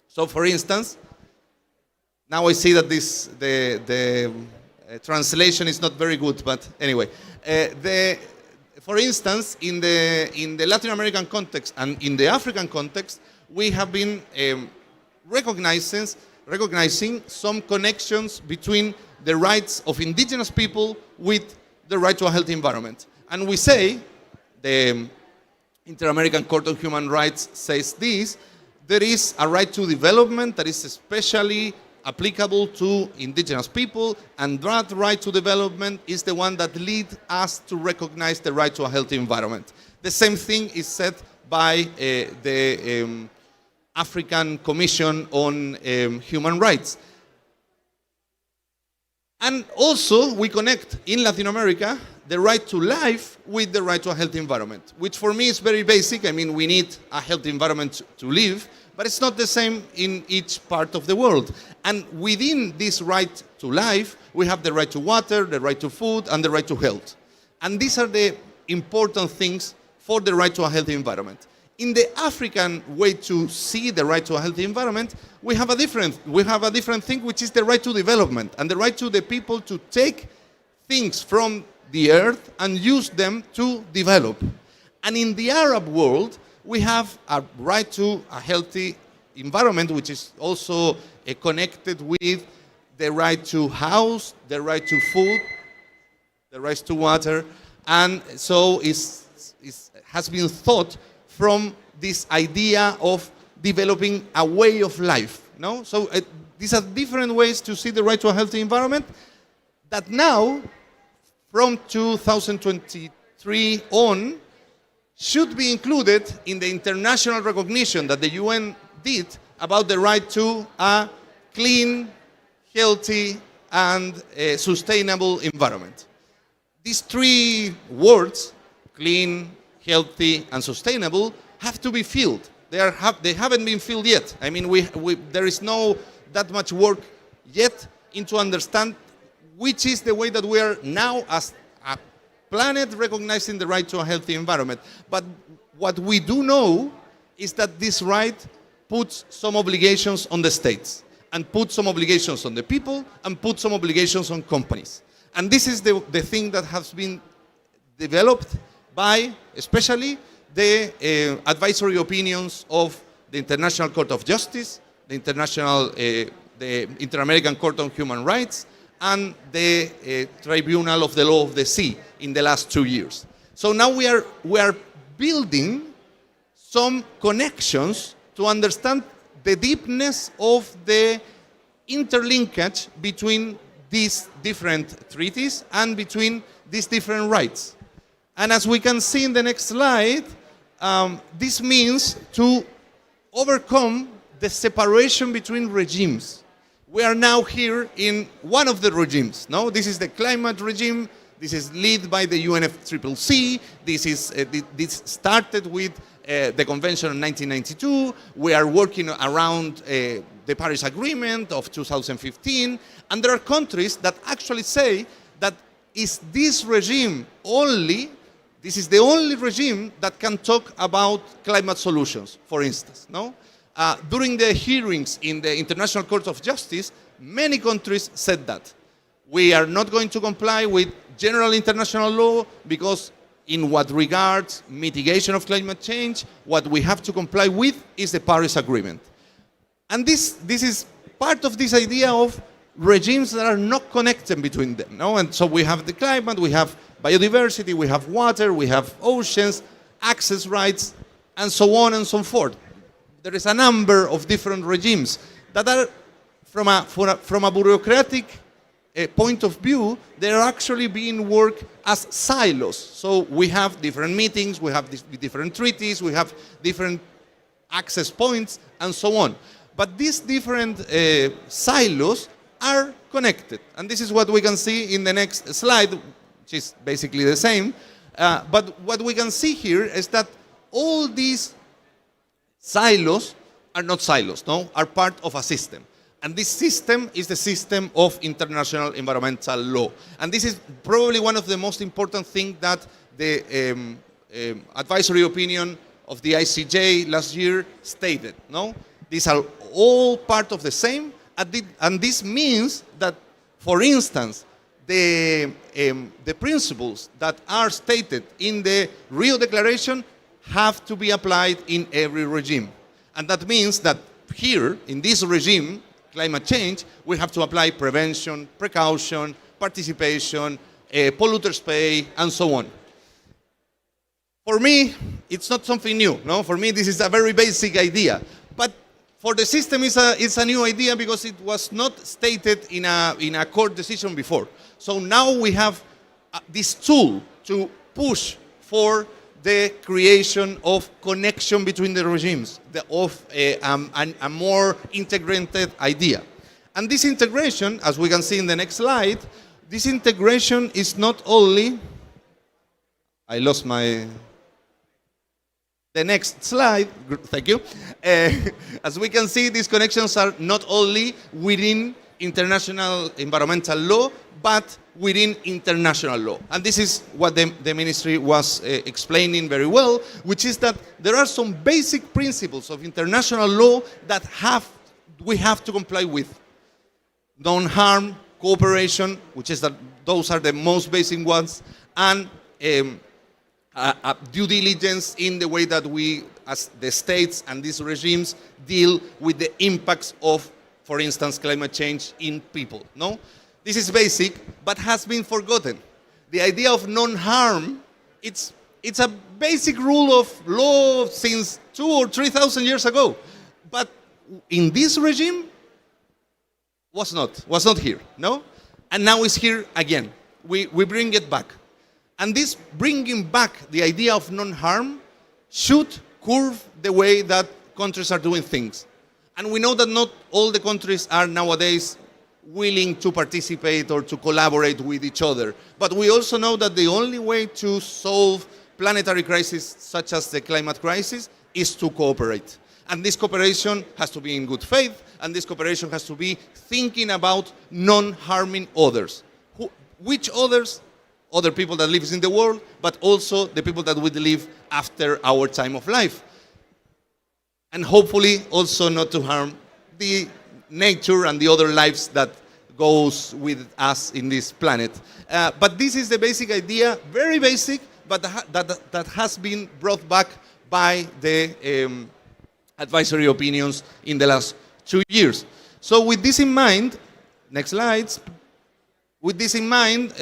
So, for instance, now I see that the translation is not very good, but anyway, for instance, in the Latin American context and in the African context, we have been recognizing some connections between the rights of indigenous people with the right to a healthy environment. And we say, the Inter-American Court of Human Rights says this, there is a right to development that is especially applicable to indigenous people, and that right to development is the one that leads us to recognize the right to a healthy environment. The same thing is said by the African Commission on Human Rights. And also, we connect in Latin America the right to life with the right to a healthy environment, which for me is very basic. I mean, we need a healthy environment to live, but it's not the same in each part of the world. And within this right to life, we have the right to water, the right to food, and the right to health. And these are the important things for the right to a healthy environment. In the African way to see the right to a healthy environment, we have a different thing, which is the right to development and the right to the people to take things from the earth and use them to develop. And in the Arab world, we have a right to a healthy environment, which is also connected with the right to house, the right to food, the right to water, and so has been thought from this idea of developing a way of life. No? So these are different ways to see the right to a healthy environment that now, from 2023 on, should be included in the international recognition that the UN did about the right to a clean, healthy, and sustainable environment. These three words, clean, healthy, and sustainable, have to be filled. They haven't been filled yet. I mean, there is no that much work yet into understand which is the way that we are now as a planet recognizing the right to a healthy environment. But what we do know is that this right puts some obligations on the states, and puts some obligations on the people, and puts some obligations on companies. And this is the thing that has been developed by especially the advisory opinions of the International Court of Justice, the Inter-American Court on Human Rights, and the Tribunal of the Law of the Sea in the last 2 years. So now we are building some connections to understand the deepness of the interlinkage between these different treaties and between these different rights. And as we can see in the next slide, this means to overcome the separation between regimes. We are now here in one of the regimes. No, this is the climate regime. This is led by the UNFCCC. This started with the convention in 1992. We are working around the Paris Agreement of 2015. And there are countries that actually say that is this regime only. This is the only regime that can talk about climate solutions, for instance. No. During the hearings in the International Court of Justice, many countries said that. We are not going to comply with general international law because in what regards mitigation of climate change, what we have to comply with is the Paris Agreement. And this is part of this idea of regimes that are not connected between them. No? And so we have the climate, we have biodiversity, we have water, we have oceans, access rights, and so on and so forth. There is a number of different regimes that are, from a bureaucratic point of view, they're actually being worked as silos. So we have different meetings, we have different treaties, we have different access points, and so on. But these different silos are connected. And this is what we can see in the next slide, which is basically the same. But what we can see here is that all these silos are not silos, no? Are part of a system. And this system is the system of international environmental law. And this is probably one of the most important things that the advisory opinion of the ICJ last year stated, no? These are all part of the same, and this means that, for instance, the principles that are stated in the Rio Declaration have to be applied in every regime. And that means that here, in this regime, climate change, we have to apply prevention, precaution, participation, polluters pay, and so on. For me, it's not something new. No, for me, this is a very basic idea. But for the system, it's a new idea because it was not stated in a court decision before. So now we have this tool to push for the creation of connection between the regimes, of a more integrated idea. And this integration, as we can see in the next slide, this integration is not only, I lost my, the next slide, thank you. As we can see, these connections are not only within international environmental law, but within international law. And this is what the ministry was explaining very well, which is that there are some basic principles of international law that we have to comply with. Non-harm, cooperation, which is that those are the most basic ones, and due diligence in the way that we, as the states and these regimes, deal with the impacts of, for instance, climate change in people. No? This is basic, but has been forgotten. The idea of non-harm, it's a basic rule of law since 2,000 or 3,000 years ago. But in this regime, was not here, no? And now it's here again. We bring it back. And this bringing back the idea of non-harm should curve the way that countries are doing things. And we know that not all the countries are nowadays willing to participate or to collaborate with each other. But we also know that the only way to solve planetary crises such as the climate crisis is to cooperate. And this cooperation has to be in good faith, and this cooperation has to be thinking about non-harming others. Which others? Other people that live in the world, but also the people that will live after our time of life. And hopefully also not to harm the nature and the other lives that goes with us in this planet. But this is the basic idea, very basic, but that has been brought back by the advisory opinions in the last 2 years. So with this in mind, next slides, with this in mind,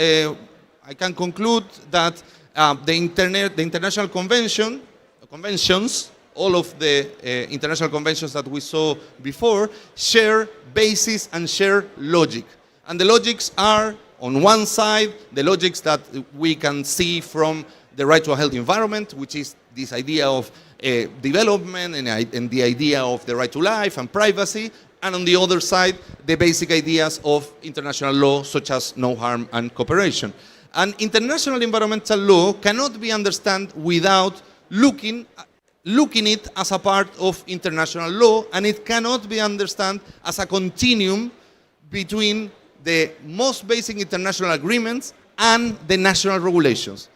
I can conclude that the international conventions, all of the international conventions that we saw before, share basis and share logic. And the logics are, on one side, the logics that we can see from the right to a healthy environment, which is this idea of development and the idea of the right to life and privacy. And on the other side, the basic ideas of international law, such as no harm and cooperation. And international environmental law cannot be understood without looking it as a part of international law, and it cannot be understood as a continuum between the most basic international agreements and the national regulations.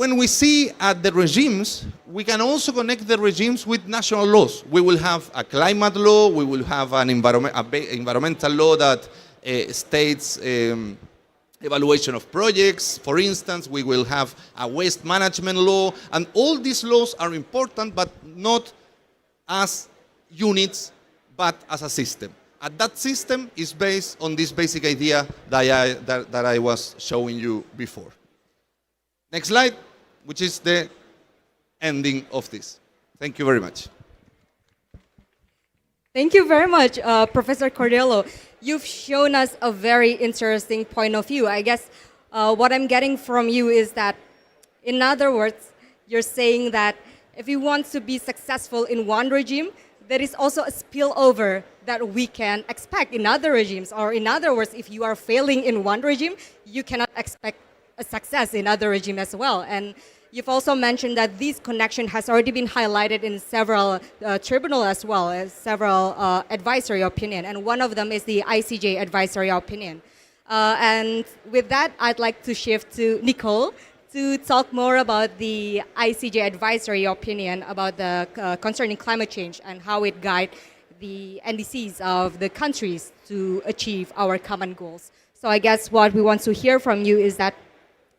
when we see at the regimes, we can also connect the regimes with national laws. We will have a climate law, we will have an environmental law that states evaluation of projects. For instance, we will have a waste management law, and all these laws are important, but not as units, but as a system. And that system is based on this basic idea that I was showing you before. Next slide, which is the ending of this. Thank you very much. Thank you very much, Professor Cordello. You've shown us a very interesting point of view. I guess what I'm getting from you is that, in other words, you're saying that if we want to be successful in one regime, there is also a spillover that we can expect in other regimes. Or in other words, if you are failing in one regime, you cannot expect a success in other regime as well. And you've also mentioned that this connection has already been highlighted in several tribunals as well as several advisory opinion. And one of them is the ICJ advisory opinion. And with that, I'd like to shift to Nicole to talk more about the ICJ advisory opinion about the concerning climate change and how it guides the NDCs of the countries to achieve our common goals. So I guess what we want to hear from you is that,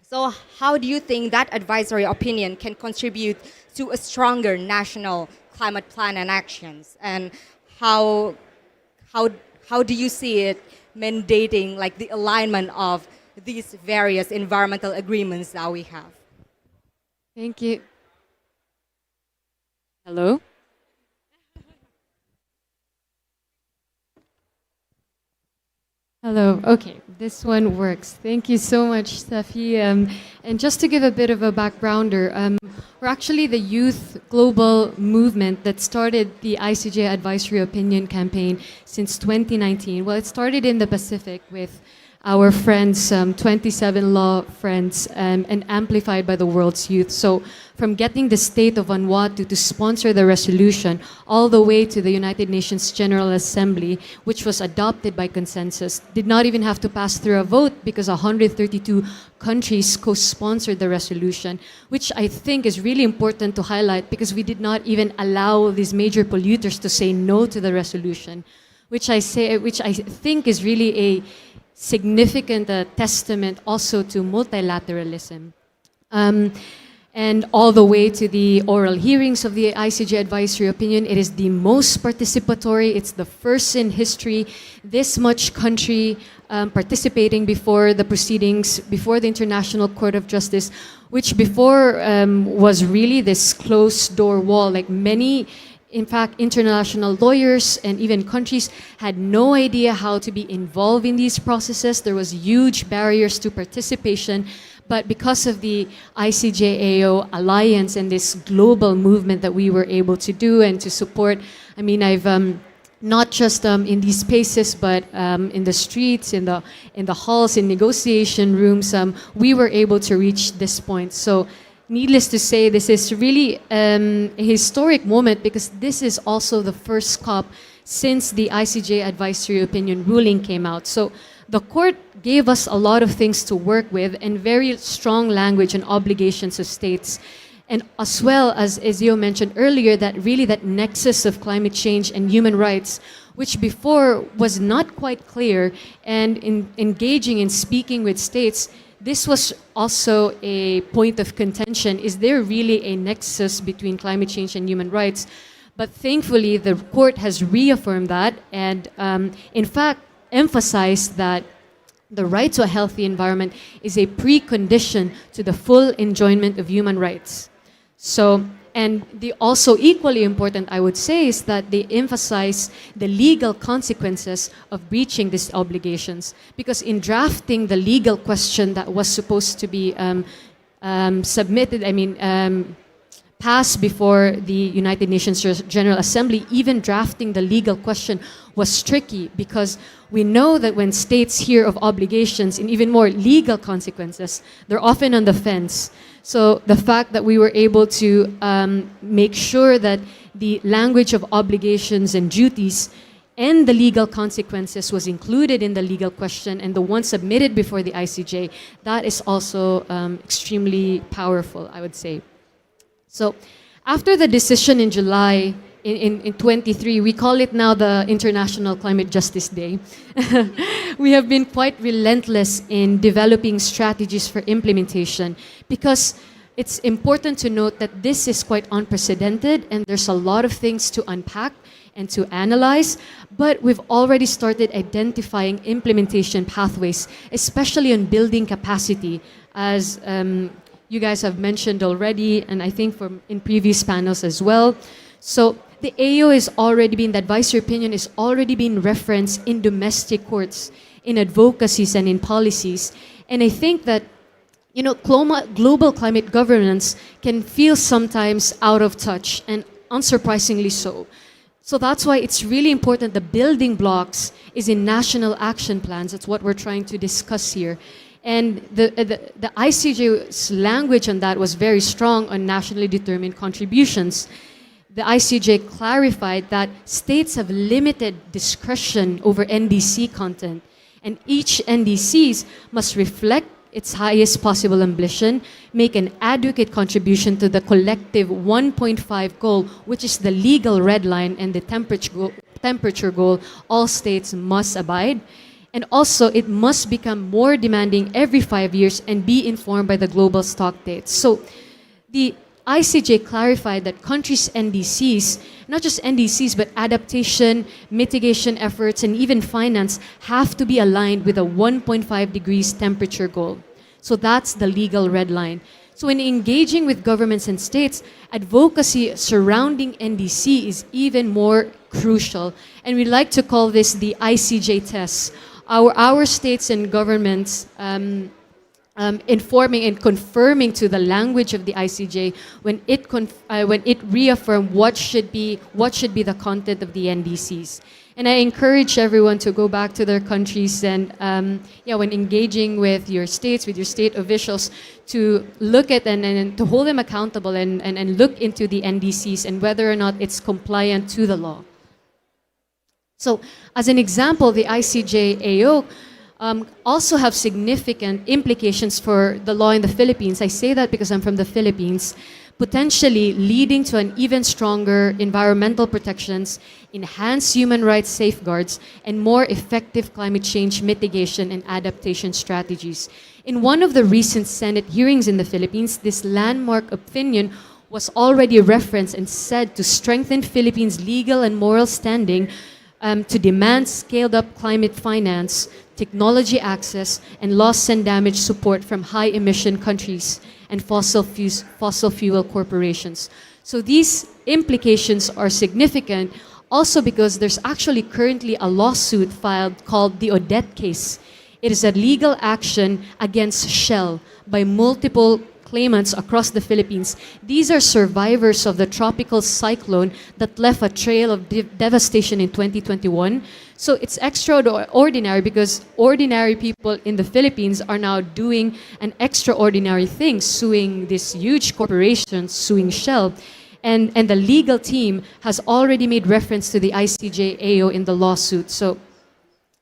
so how do you think that advisory opinion can contribute to a stronger national climate plan and actions? And how do you see it mandating like the alignment of these various environmental agreements that we have? Thank you. Hello? Hello. Okay, this one works. Thank you so much, Steffi. And just to give a bit of a backgrounder, we're actually the youth global movement that started the ICJ Advisory Opinion campaign since 2019. Well, it started in the Pacific with our friends, 27 law friends, and amplified by the world's youth. So from getting the state of Vanuatu to sponsor the resolution all the way to the United Nations General Assembly, which was adopted by consensus, did not even have to pass through a vote because 132 countries co-sponsored the resolution, which I think is really important to highlight because we did not even allow these major polluters to say no to the resolution, which I think is really a significant testament also to multilateralism. And all the way to the oral hearings of the ICJ advisory opinion, it is the most participatory. It's the first in history, this much country participating before the proceedings, before the International Court of Justice, which before was really this closed door wall. Like many, in fact, international lawyers and even countries had no idea how to be involved in these processes. There was huge barriers to participation. But because of the ICJAO alliance and this global movement that we were able to do and to support, I mean, I've not just in these spaces, but in the streets, in the halls, in negotiation rooms, we were able to reach this point. So needless to say, this is really a historic moment because this is also the first COP since the ICJ advisory opinion ruling came out. So the court gave us a lot of things to work with and very strong language and obligations of states. And as well as Ezio mentioned earlier, that really that nexus of climate change and human rights, which before was not quite clear, and in engaging and speaking with states, this was also a point of contention. Is there really a nexus between climate change and human rights? But thankfully, the court has reaffirmed that and in fact, emphasized that the right to a healthy environment is a precondition to the full enjoyment of human rights. So, and the also equally important, I would say, is that they emphasize the legal consequences of breaching these obligations. Because in drafting the legal question that was supposed to be submitted, passed before the United Nations General Assembly, even drafting the legal question was tricky because we know that when states hear of obligations and even more legal consequences, they're often on the fence. So the fact that we were able to make sure that the language of obligations and duties and the legal consequences was included in the legal question and the one submitted before the ICJ, that is also extremely powerful, I would say. So after the decision in July in 23, we call it now the International Climate Justice Day. We have been quite relentless in developing strategies for implementation because it's important to note that this is quite unprecedented and there's a lot of things to unpack and to analyze, but we've already started identifying implementation pathways, especially on building capacity, as you guys have mentioned already, and I think from in previous panels as well. So the AO is already being, the advisory opinion is already being referenced in domestic courts, in advocacies and in policies. And I think that, you know, global climate governance can feel sometimes out of touch, and unsurprisingly so. So that's why it's really important the building blocks is in national action plans. That's what we're trying to discuss here. And the ICJ's language on that was very strong on nationally determined contributions. The ICJ clarified that states have limited discretion over NDC content, and each NDCs must reflect its highest possible ambition, make an adequate contribution to the collective 1.5 goal, which is the legal red line and the temperature goal all states must abide. And also, it must become more demanding every 5 years and be informed by the global stock dates. So the ICJ clarified that countries' NDCs, not just NDCs, but adaptation, mitigation efforts, and even finance have to be aligned with a 1.5 degrees temperature goal. So that's the legal red line. So in engaging with governments and states, advocacy surrounding NDC is even more crucial. And we like to call this the ICJ test. Our states and governments informing and confirming to the language of the ICJ when it reaffirmed what should be the content of the NDCs. And I encourage everyone to go back to their countries and when engaging with your states, with your state officials, to look at and to hold them accountable and look into the NDCs and whether or not it's compliant to the law. So as an example, the ICJ AO also have significant implications for the law in the Philippines. I say that because I'm from the Philippines, potentially leading to an even stronger environmental protections, enhanced human rights safeguards, and more effective climate change mitigation and adaptation strategies. In one of the recent Senate hearings in the Philippines, this landmark opinion was already referenced and said to strengthen Philippines' legal and moral standing to demand scaled-up climate finance, technology access, and loss and damage support from high-emission countries and fossil fuel corporations. So these implications are significant also because there's actually currently a lawsuit filed called the Odette case. It is a legal action against Shell by multiple claimants across the Philippines. These are survivors of the tropical cyclone that left a trail of devastation in 2021. So it's extraordinary because ordinary people in the Philippines are now doing an extraordinary thing, suing these huge corporations, suing Shell. And the legal team has already made reference to the ICJ AO in the lawsuit. So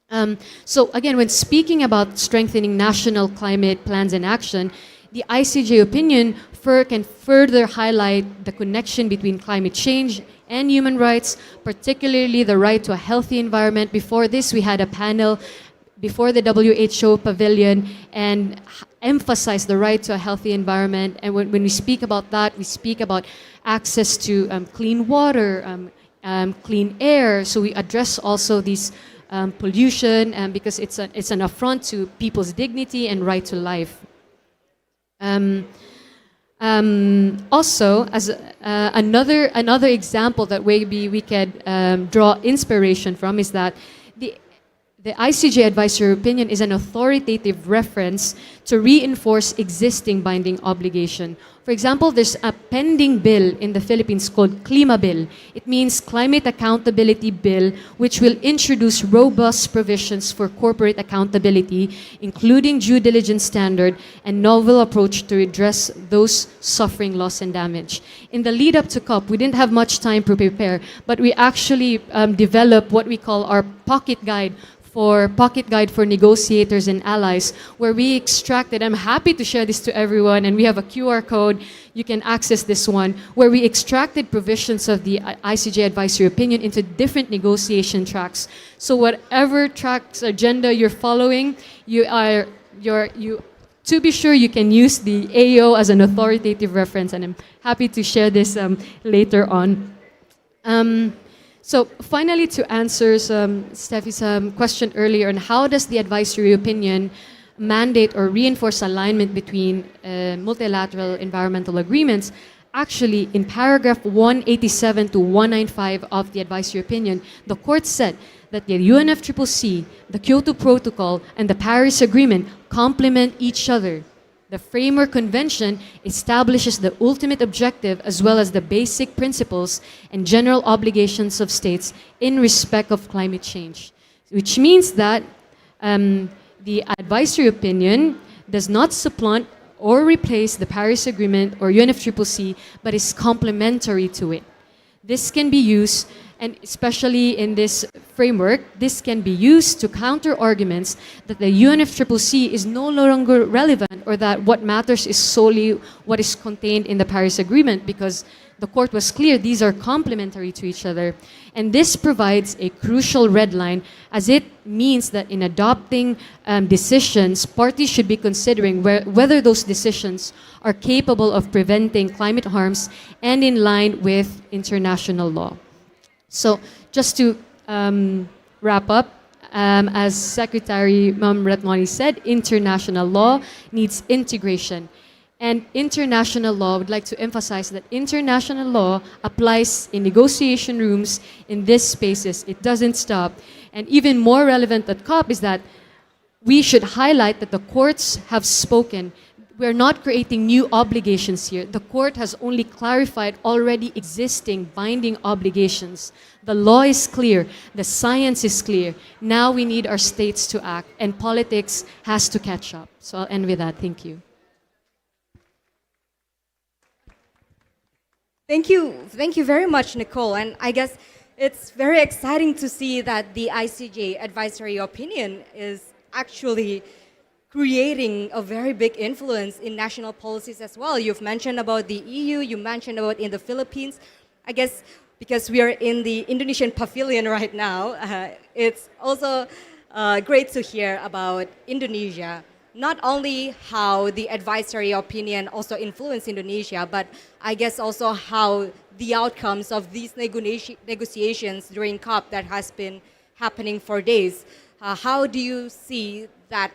again, when speaking about strengthening national climate plans and action, the ICJ opinion can further highlight the connection between climate change and human rights, particularly the right to a healthy environment. Before this, we had a panel before the WHO pavilion and emphasized the right to a healthy environment. And when we speak about that, we speak about access to clean water, clean air. So we address also these pollution because it's an affront to people's dignity and right to life. Also, as another example that maybe we could draw inspiration from is that the ICJ advisory opinion is an authoritative reference to reinforce existing binding obligation. For example, there's a pending bill in the Philippines called Klima Bill. It means Climate Accountability Bill, which will introduce robust provisions for corporate accountability, including due diligence standard and novel approach to address those suffering loss and damage. In the lead up to COP, we didn't have much time to prepare, but we actually developed what we call our pocket guide for negotiators and allies, where we extracted, I'm happy to share this to everyone, and we have a QR code, you can access this one, where we extracted provisions of the ICJ advisory opinion into different negotiation tracks. So whatever tracks agenda you're following, to be sure you can use the AO as an authoritative reference, and I'm happy to share this later on. So finally, to answer Steffi's question earlier on how does the advisory opinion mandate or reinforce alignment between multilateral environmental agreements, actually in paragraph 187 to 195 of the advisory opinion, the court said that the UNFCCC, the Kyoto Protocol, and the Paris Agreement complement each other. The Framework Convention establishes the ultimate objective as well as the basic principles and general obligations of states in respect of climate change, which means that the advisory opinion does not supplant or replace the Paris Agreement or UNFCCC, but is complementary to it. This can be used, and especially in this framework, this can be used to counter arguments that the UNFCCC is no longer relevant or that what matters is solely what is contained in the Paris Agreement, because the court was clear these are complementary to each other. And this provides a crucial red line, as it means that in adopting decisions, parties should be considering whether those decisions are capable of preventing climate harms and in line with international law. So just to wrap up, as Secretary Ratnawala said, international law needs integration. And international law, I would like to emphasize that international law applies in negotiation rooms in these spaces. It doesn't stop. And even more relevant at COP is that we should highlight that the courts have spoken. We're not creating new obligations here. The court has only clarified already existing binding obligations. The law is clear. The science is clear. Now we need our states to act, and politics has to catch up. So I'll end with that. Thank you. Thank you very much, Nicole. And I guess it's very exciting to see that the ICJ advisory opinion is actually creating a very big influence in national policies as well. You've mentioned about the EU, you mentioned about in the Philippines. I guess because we are in the Indonesian pavilion right now, it's also great to hear about Indonesia. Not only how the advisory opinion also influenced Indonesia, but I guess also how the outcomes of these negotiations during COP that has been happening for days. How do you see that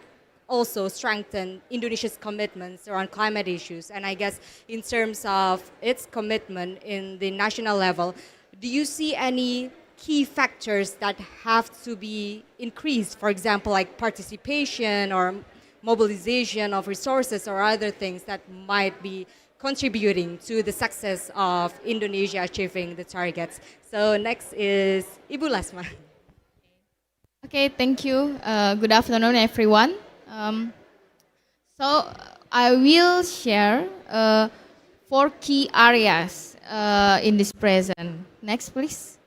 also strengthen Indonesia's commitments around climate issues? And I guess in terms of its commitment in the national level, do you see any key factors that have to be increased? For example, like participation or mobilization of resources or other things that might be contributing to the success of Indonesia achieving the targets. So next is Ibu Lasma. Okay, thank you. Good afternoon, everyone. So I will share 4 key areas in this present. Next, please.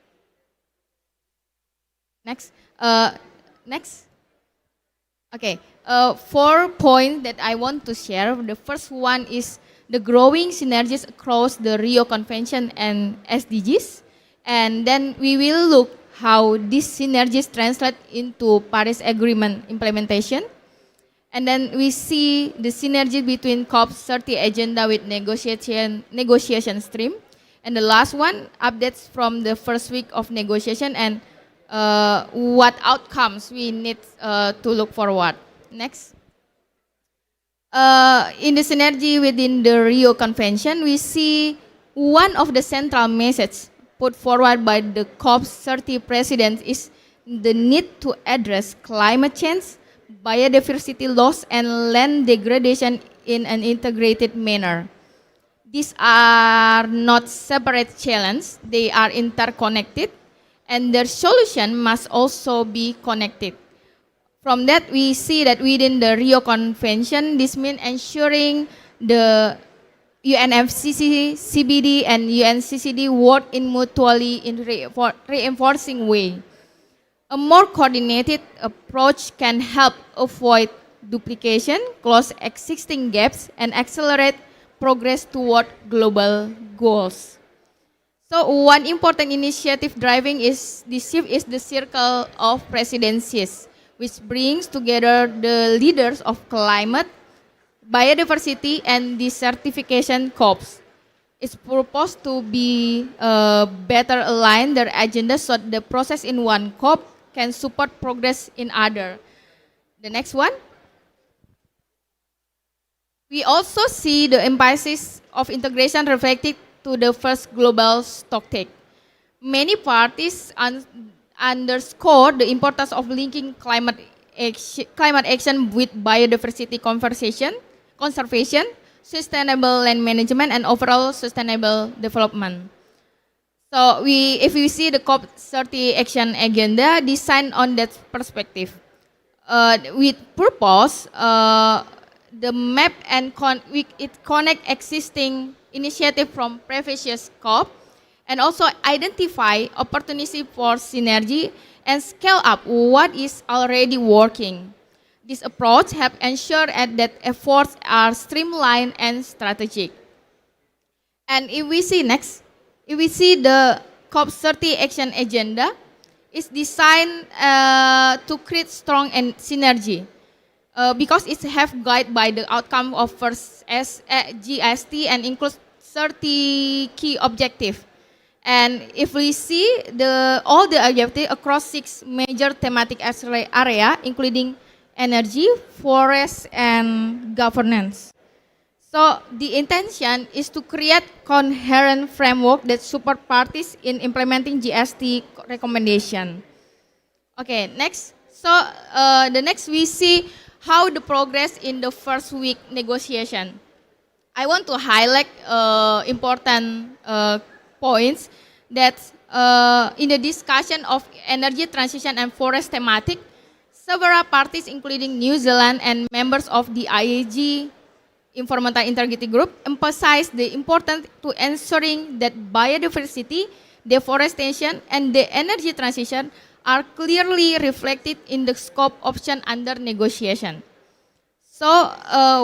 Next. Next. Okay, 4 points that I want to share. The first one is the growing synergies across the Rio Convention and SDGs. And then we will look how these synergies translate into Paris Agreement implementation. And then we see the synergy between COP30 agenda with negotiation stream. And the last one, updates from the first week of negotiation and what outcomes we need to look forward. Next. In the synergy within the Rio Convention, we see one of the central messages put forward by the COP30 president is the need to address climate change, biodiversity loss, and land degradation in an integrated manner. These are not separate challenges, they are interconnected, and their solution must also be connected. From that, we see that within the Rio Convention, this means ensuring the UNFCCC, CBD, and UNCCD work in mutually in reinforcing way. A more coordinated approach can help avoid duplication, close existing gaps, and accelerate progress toward global goals. So one important initiative driving is this shift is the Circle of Presidencies, which brings together the leaders of climate, biodiversity, and desertification COPs. It's proposed to be better align their agenda so the process in one COP can support progress in other. The next one. We also see the emphasis of integration reflected to the first global stocktake. Many parties underscore the importance of linking climate action with biodiversity conservation, sustainable land management, and overall sustainable development. So if we see the COP30 action agenda designed on that perspective, with purpose, the map and it connect existing initiative from previous COP and also identify opportunity for synergy and scale up what is already working. This approach help ensure that efforts are streamlined and strategic. And if we see next, if we see the COP30 action agenda is designed to create strong and synergy because it's have guided by the outcome of first GST and includes 30 key objectives. And if we see all the objectives across 6 major thematic area, including energy, forest, and governance. So the intention is to create coherent framework that support parties in implementing GST recommendation. Okay, next. So the next we see how the progress in the first week negotiation. I want to highlight important points that in the discussion of energy transition and forest thematic, several parties including New Zealand and members of the IAG Environmental Integrity Group emphasize the importance to ensuring that biodiversity, deforestation, and the energy transition are clearly reflected in the scope option under negotiation. So I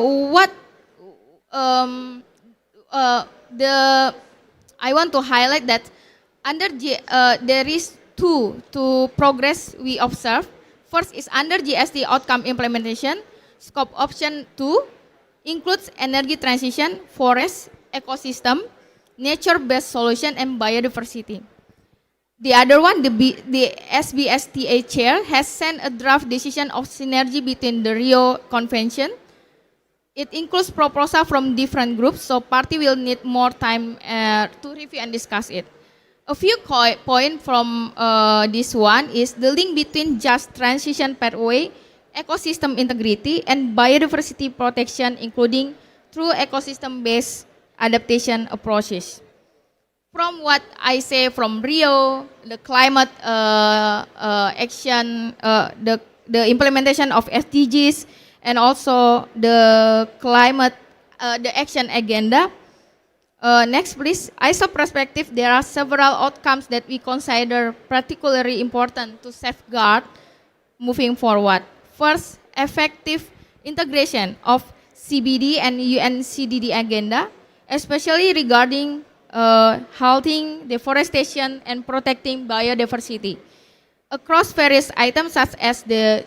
want to highlight that under there is two progress we observe. First is under GST outcome implementation, scope option 2 includes energy transition, forest, ecosystem, nature-based solution, and biodiversity. The other one, the SBSTA chair has sent a draft decision of synergy between the Rio Convention. It includes proposal from different groups, so party will need more time to review and discuss it. A few points from this one is the link between just transition pathway, ecosystem integrity, and biodiversity protection, including through ecosystem-based adaptation approaches. From what I say from Rio, the climate action, the implementation of SDGs, and also the climate, the action agenda. Next, please. ISO perspective, there are several outcomes that we consider particularly important to safeguard moving forward. First, effective integration of CBD and UNCDD agenda, especially regarding halting deforestation and protecting biodiversity across various items such as the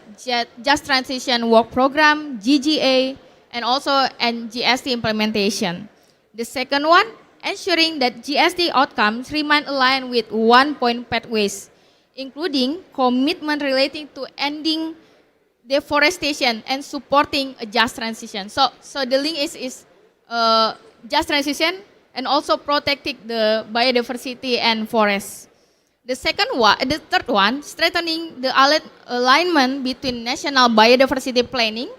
Just Transition Work Program, GGA, and also GST implementation. The second one, ensuring that GST outcomes remain aligned with 1-point pathways, including commitment relating to ending deforestation and supporting a just transition. So the link is just transition and also protecting the biodiversity and forests. The third one, strengthening the alignment between national biodiversity planning,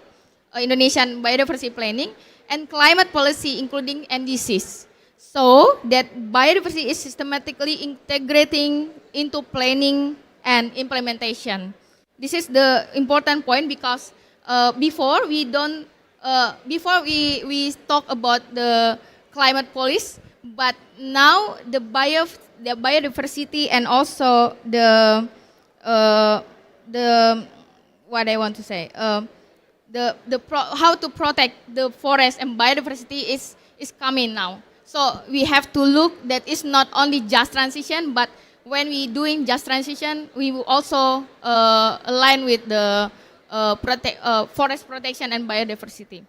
Indonesian biodiversity planning, and climate policy, including NDCs, so that biodiversity is systematically integrating into planning and implementation. This is the important point because before we don't, before we talk about the climate policy, but now the biodiversity and also the what I want to say, how to protect the forest and biodiversity is coming now. So we have to look that it's not only just transition, but when we doing just transition, we will also align with the forest protection and biodiversity.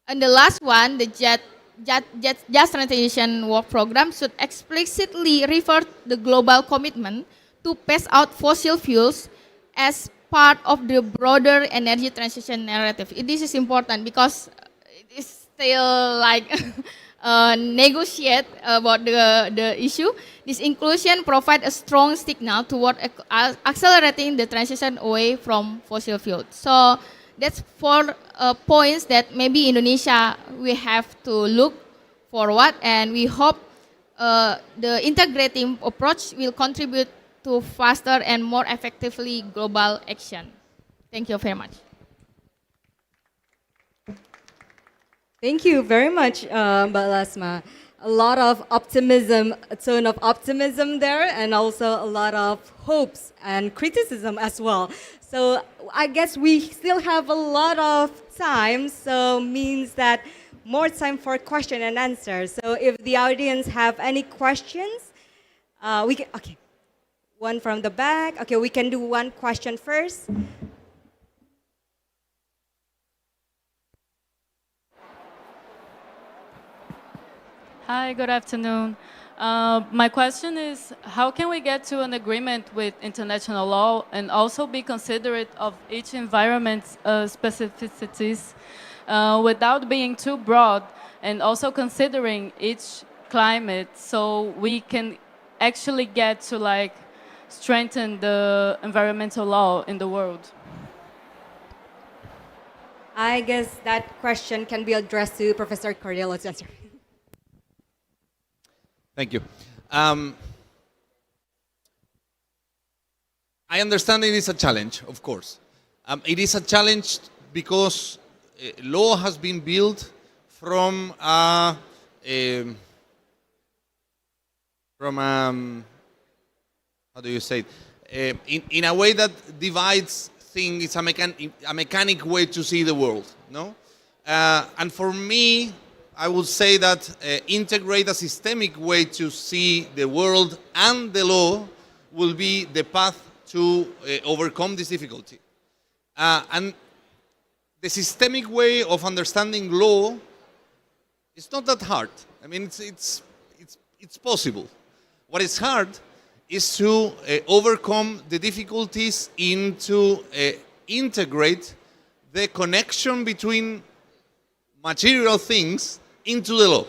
And the last one, the Just Transition Work Program should explicitly refer the global commitment to phase out fossil fuels as part of the broader energy transition narrative. This is important because it is still like negotiate about the issue. This inclusion provides a strong signal toward accelerating the transition away from fossil fuels. So that's 4 points that maybe Indonesia we have to look forward, and we hope the integrating approach will contribute to faster and more effectively global action. Thank you very much. Thank you very much, Mbak Lasma. A lot of optimism, a tone of optimism there, and also a lot of hopes and criticism as well. So I guess we still have a lot of time, so means that more time for question and answer. So if the audience have any questions, we can, okay, one from the back. Okay, we can do one question first. Hi, good afternoon. My question is, how can we get to an agreement with international law and also be considerate of each environment's specificities without being too broad, and also considering each climate, so we can actually get to like strengthen the environmental law in the world? I guess that question can be addressed to Professor Cordero to answer. Thank you. I understand it is a challenge, of course. It is a challenge because law has been built from how do you say it? In a way that divides things. It's a mechanic way to see the world, no? And for me, I would say that integrate a systemic way to see the world and the law will be the path to overcome this difficulty. And the systemic way of understanding law is not that hard. I mean, it's possible. What is hard is to overcome the difficulties into integrate the connection between material things into the law,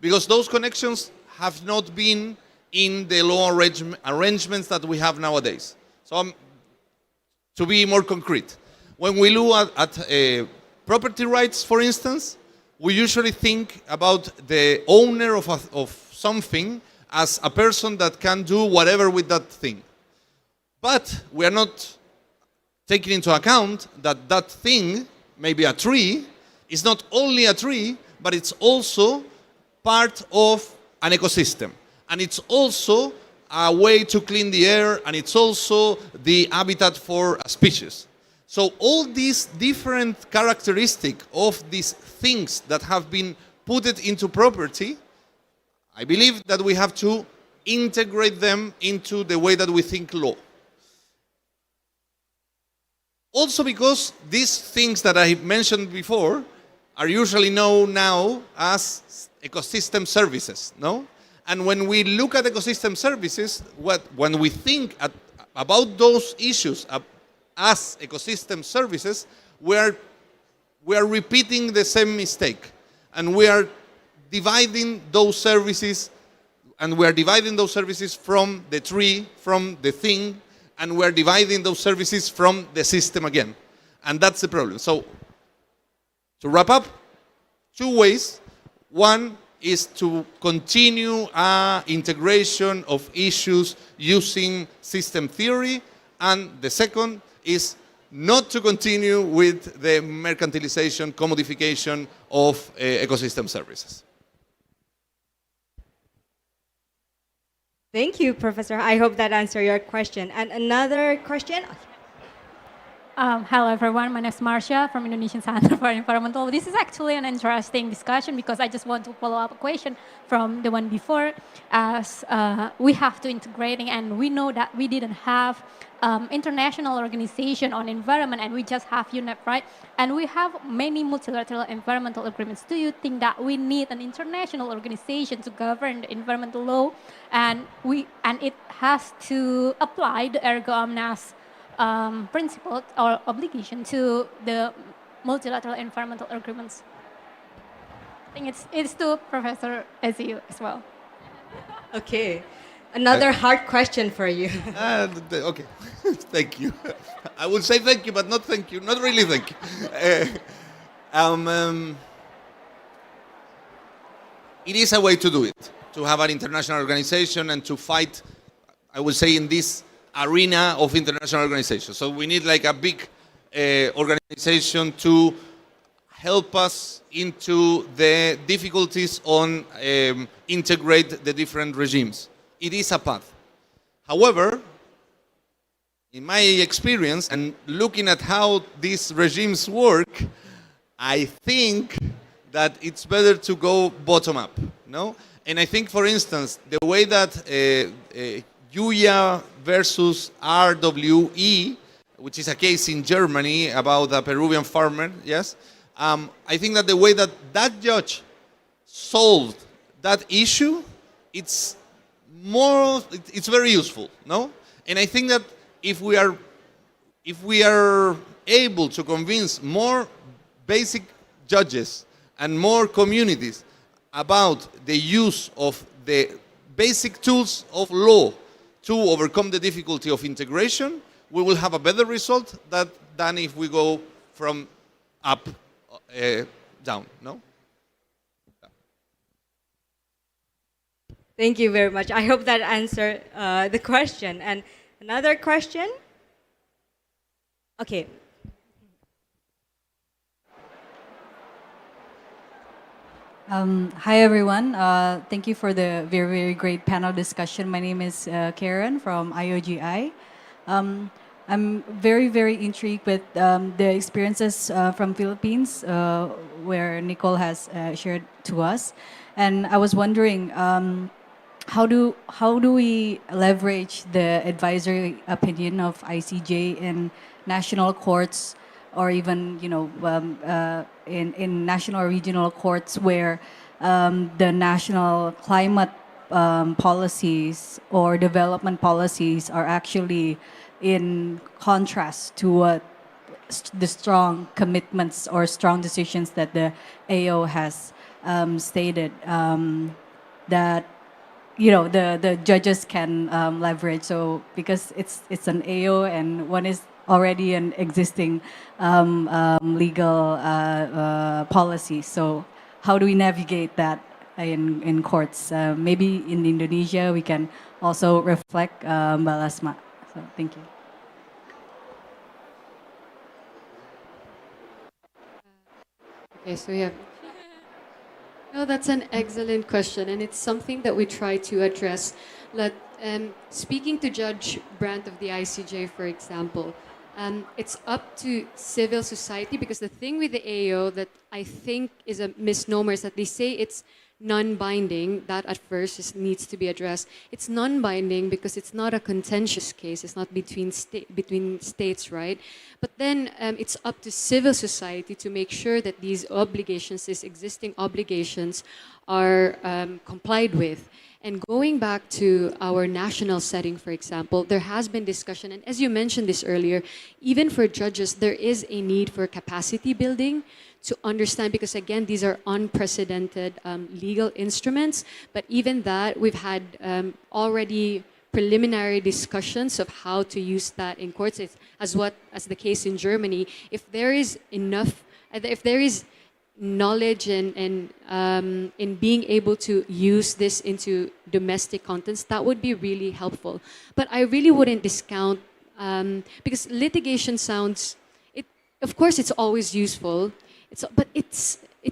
because those connections have not been in the law arrangements that we have nowadays. So to be more concrete, when we look at property rights, for instance, we usually think about the owner of something as a person that can do whatever with that thing. But we are not taking into account that that thing, maybe a tree, is not only a tree, but it's also part of an ecosystem. And it's also a way to clean the air, and it's also the habitat for a species. So all these different characteristics of these things that have been put into property, I believe that we have to integrate them into the way that we think law. Also because these things that I mentioned before are usually known now as ecosystem services, no? And when we look at ecosystem services, when we think about those issues as ecosystem services, we are repeating the same mistake, and we are dividing those services and we're dividing those services from the tree, from the thing, and we're dividing those services from the system again. And that's the problem. So, to wrap up, two ways. One is to continue integration of issues using system theory, and the second is not to continue with the mercantilization, commodification of ecosystem services. Thank you, Professor. I hope that answered your question. And another question? Hello everyone, my name is Marcia from Indonesian Center for Environmental. This is actually an interesting discussion because I just want to follow up a question from the one before. As we have to integrating, and we know that we didn't have international organization on environment, and we just have UNEP, right? And we have many multilateral environmental agreements. Do you think that we need an international organization to govern the environmental law, and it has to apply the ergo omnes principle or obligation to the multilateral environmental agreements? I think it's to Professor Ezio as well. Okay. Another hard question for you. Okay, thank you. I would say thank you, but not thank you. Not really thank you. It is a way to do it, to have an international organization and to fight, I would say, in this arena of international organizations. So we need like a big organization to help us into the difficulties on integrate the different regimes. It is a path. However, in my experience and looking at how these regimes work, I think that it's better to go bottom up, no? And I think, for instance, the way that Yuya versus RWE, which is a case in Germany about a Peruvian farmer, yes? I think that the way that that judge solved that issue, it's very useful, no? And I think that if we are able to convince more basic judges and more communities about the use of the basic tools of law to overcome the difficulty of integration, we will have a better result than if we go from up down, no? Thank you very much. I hope that answered the question. And another question? Okay. Hi everyone. Thank you for the very, very great panel discussion. My name is Karen from IOGI. I'm very, very intrigued with the experiences from Philippines where Nicole has shared to us. And I was wondering, how do we leverage the advisory opinion of ICJ in national courts, or even in national or regional courts where the national climate policies or development policies are actually in contrast to what the strong commitments or strong decisions that the AO has stated that the judges can leverage. So because it's an AO and one is already an existing legal policy. So how do we navigate that in courts? Maybe in Indonesia we can also reflect Mbak Lasma. So thank you. Okay, so yeah. No, that's an excellent question, and it's something that we try to address. Speaking to Judge Brandt of the ICJ, for example, it's up to civil society, because the thing with the AO that I think is a misnomer is that they say it's non-binding. That at first needs to be addressed. It's non-binding because it's not a contentious case. It's not between states, right? But then it's up to civil society to make sure that these obligations, these existing obligations, are complied with. And going back to our national setting, for example, there has been discussion, and as you mentioned this earlier, even for judges, there is a need for capacity building to understand, because again, these are unprecedented legal instruments, but even that, we've had already preliminary discussions of how to use that in courts, as the case in Germany. If there is enough, if there is knowledge and in being able to use this into domestic contents, that would be really helpful. But I really wouldn't discount, because litigation sounds, of course it's always useful, but it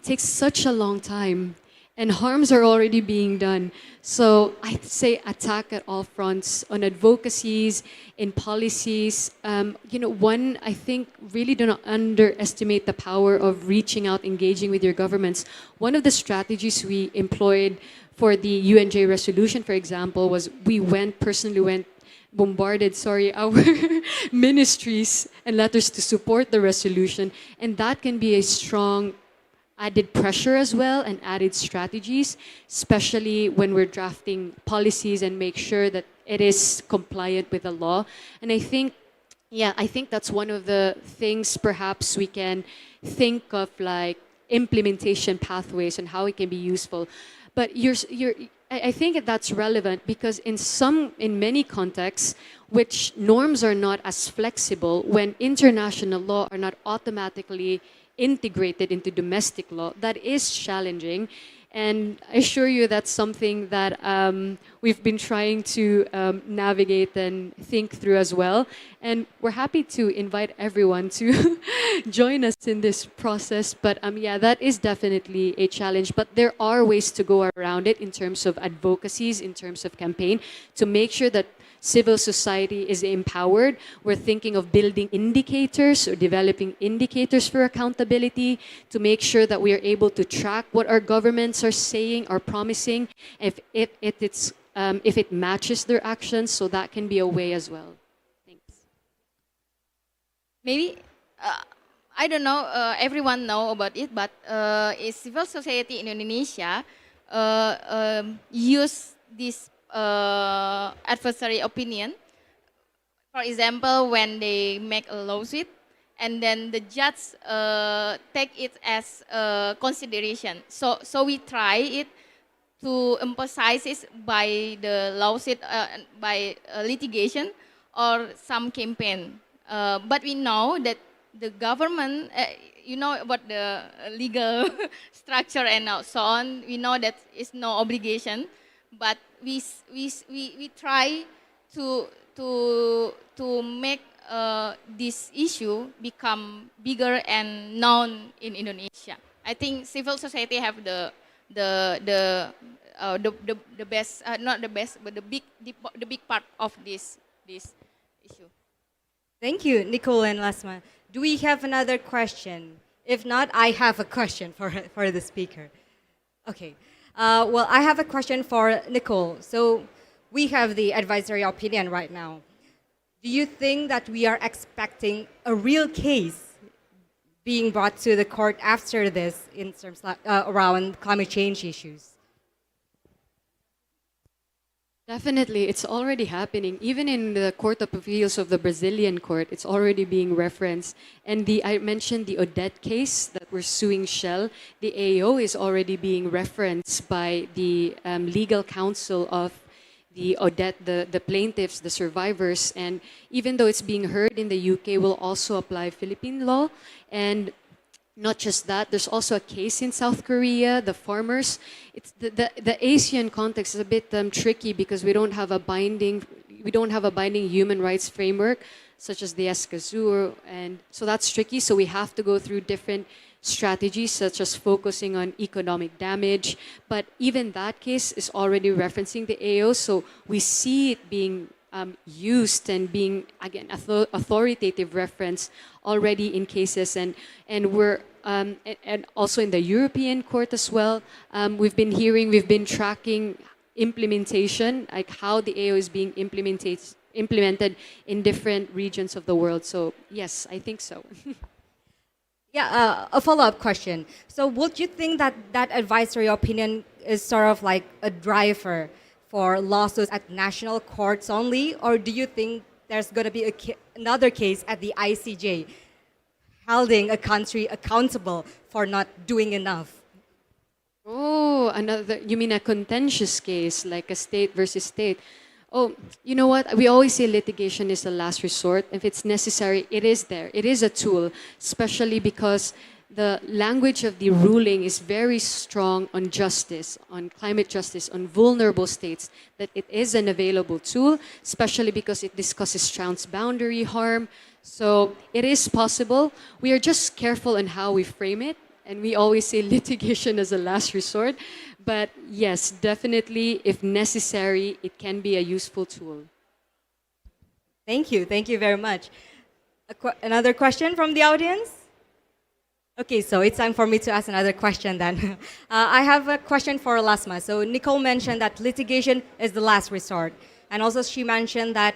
takes such a long time, and harms are already being done. So I'd say attack at all fronts, on advocacies, in policies. One, I think, really do not underestimate the power of reaching out, engaging with your governments. One of the strategies we employed for the UNJ resolution, for example, was we bombarded our ministries and letters to support the resolution. And that can be a strong added pressure as well, and added strategies, especially when we're drafting policies and make sure that it is compliant with the law. And I think that's one of the things perhaps we can think of, like implementation pathways and how it can be useful. But I think that's relevant because in many contexts, which norms are not as flexible, when international law are not automatically integrated into domestic law, that is challenging. And I assure you that's something that we've been trying to navigate and think through as well. And we're happy to invite everyone to join us in this process. But that is definitely a challenge. But there are ways to go around it in terms of advocacies, in terms of campaign, to make sure that civil society is empowered. We're thinking of building indicators or developing indicators for accountability to make sure that we are able to track what our governments are saying, are promising, if it matches their actions. So that can be a way as well. Thanks. Maybe, I don't know, everyone know about it, but civil society in Indonesia use this adversary opinion. For example, when they make a lawsuit, and then the judge take it as consideration. So we try it to emphasize it by the lawsuit, by litigation or some campaign. But we know that the government, you know about the legal structure and so on. We know that it's no obligation, but we try to make this issue become bigger and known in Indonesia. I think civil society have the best, not the best, but the big part of this issue. Thank you, Nicole and Lasma. Do we have another question? If not, I have a question for the speaker. Okay. Well, I have a question for Nicole. So we have the advisory opinion right now. Do you think that we are expecting a real case being brought to the court after this in terms around climate change issues? Definitely, it's already happening. Even in the Court of Appeals of the Brazilian court, it's already being referenced. And I mentioned the Odette case that we're suing Shell. The AO is already being referenced by the legal counsel of the Odette, the plaintiffs, the survivors. And even though it's being heard in the UK, will also apply Philippine law. And not just that, there's also a case in South Korea, the farmers. It's the Asian context is a bit tricky because we don't have a binding human rights framework such as the ESCAZUR, and so that's tricky. So we have to go through different strategies such as focusing on economic damage. But even that case is already referencing the AO, so we see it being used and being, again, authoritative reference already in cases, and we're and also in the European court as well. We've been tracking implementation, like how the AO is being implemented in different regions of the world. So yes, I think so. Yeah, a follow-up question. So would you think that that advisory opinion is sort of like a driver for lawsuits at national courts only, or do you think there's going to be another case at the ICJ holding a country accountable for not doing enough? Oh, you mean a contentious case, like a state versus state? Oh, you know what? We always say litigation is the last resort. If it's necessary, it is there. It is a tool, especially because the language of the ruling is very strong on justice, on climate justice, on vulnerable states, that it is an available tool, especially because it discusses transboundary harm. So it is possible. We are just careful on how we frame it. And we always say litigation as a last resort. But yes, definitely, if necessary, it can be a useful tool. Thank you. Thank you very much. Another question from the audience? Okay, so it's time for me to ask another question then. I have a question for Lasma. So Nicole mentioned that litigation is the last resort. And also she mentioned that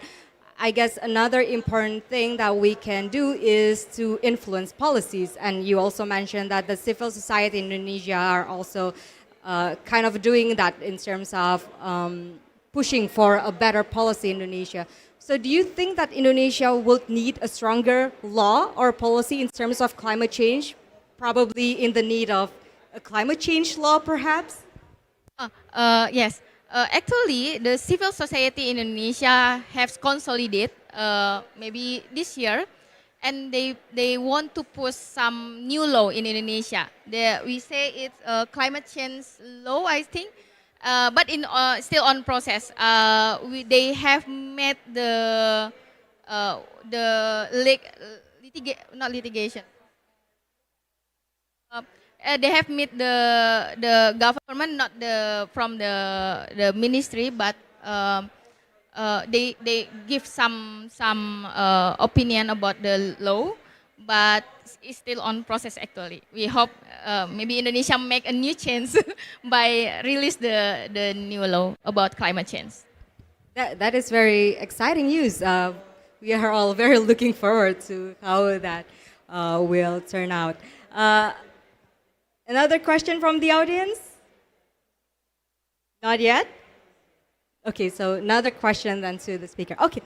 I guess another important thing that we can do is to influence policies. And you also mentioned that the civil society in Indonesia are also kind of doing that in terms of pushing for a better policy in Indonesia. So do you think that Indonesia will need a stronger law or policy in terms of climate change? Probably in the need of a climate change law, perhaps? Yes. Actually, the civil society in Indonesia has consolidated maybe this year, and they want to push some new law in Indonesia. We say it's a climate change law, I think, but still on process. They have made not litigation. They have met the government, not from the ministry, but they give some opinion about the law, but it's still on process actually. We hope maybe Indonesia make a new change by release the new law about climate change. That is very exciting news. We are all very looking forward to how that will turn out. Another question from the audience? Not yet? Okay, so another question then to the speaker. Okay.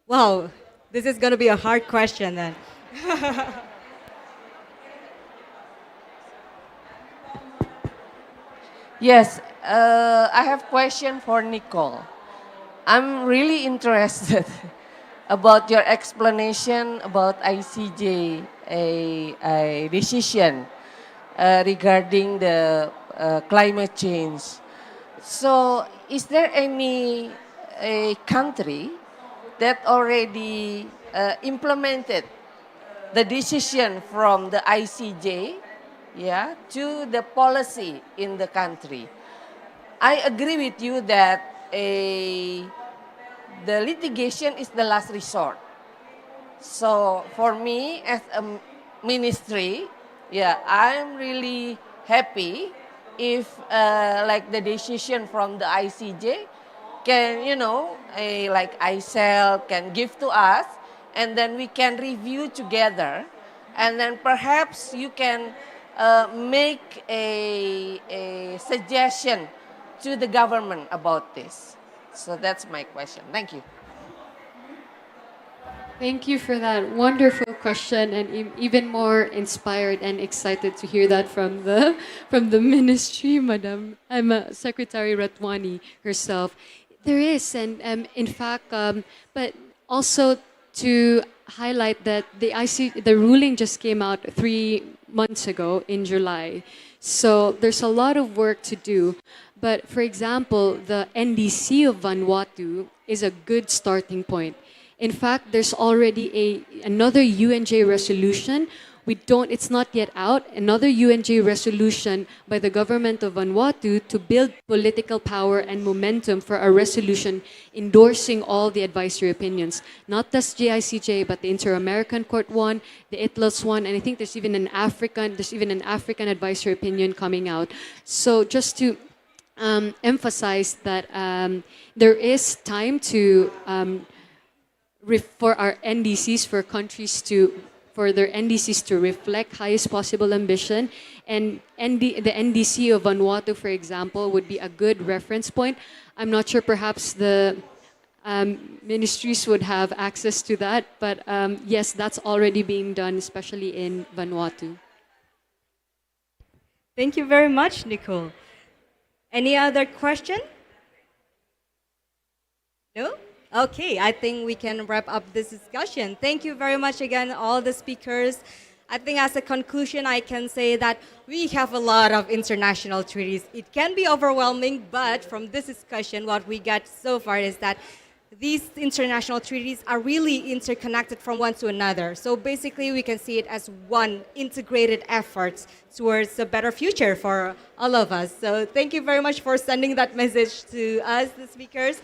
Wow, this is going to be a hard question then. Yes, I have question for Nicole. I'm really interested about your explanation about ICJ, a decision regarding the climate change. So is there any country that already implemented the decision from the ICJ, yeah, to the policy in the country? I agree with you that the litigation is the last resort. So for me as a ministry, yeah, I'm really happy if like the decision from the ICJ can, like ICEL can give to us, and then we can review together, and then perhaps you can make a suggestion to the government about this. So that's my question. Thank you. Thank you for that wonderful question, and even more inspired and excited to hear that from the ministry, Madam Secretary Ratwani herself. There is, and in fact, but also to highlight that the ruling just came out 3 months ago in July. So there's a lot of work to do. But for example, the NDC of Vanuatu is a good starting point. In fact, there's already another UNJ resolution. It's not yet out. Another UNJ resolution by the government of Vanuatu to build political power and momentum for a resolution endorsing all the advisory opinions. Not just JICJ, but the Inter-American Court one, the ITLOS one, and I think there's even an African advisory opinion coming out. So just to emphasize that there is time to for our NDCs, for countries to for their NDCs to reflect highest possible ambition. And the NDC of Vanuatu, for example, would be a good reference point. I'm not sure perhaps the ministries would have access to that, but yes, that's already being done, especially in Vanuatu. Thank you very much, Nicole. Any other question? No? Okay, I think we can wrap up this discussion. Thank you very much again, all the speakers. I think as a conclusion, I can say that we have a lot of international treaties. It can be overwhelming, but from this discussion, what we got so far is that these international treaties are really interconnected from one to another. So basically, we can see it as one integrated effort towards a better future for all of us. So thank you very much for sending that message to us, the speakers.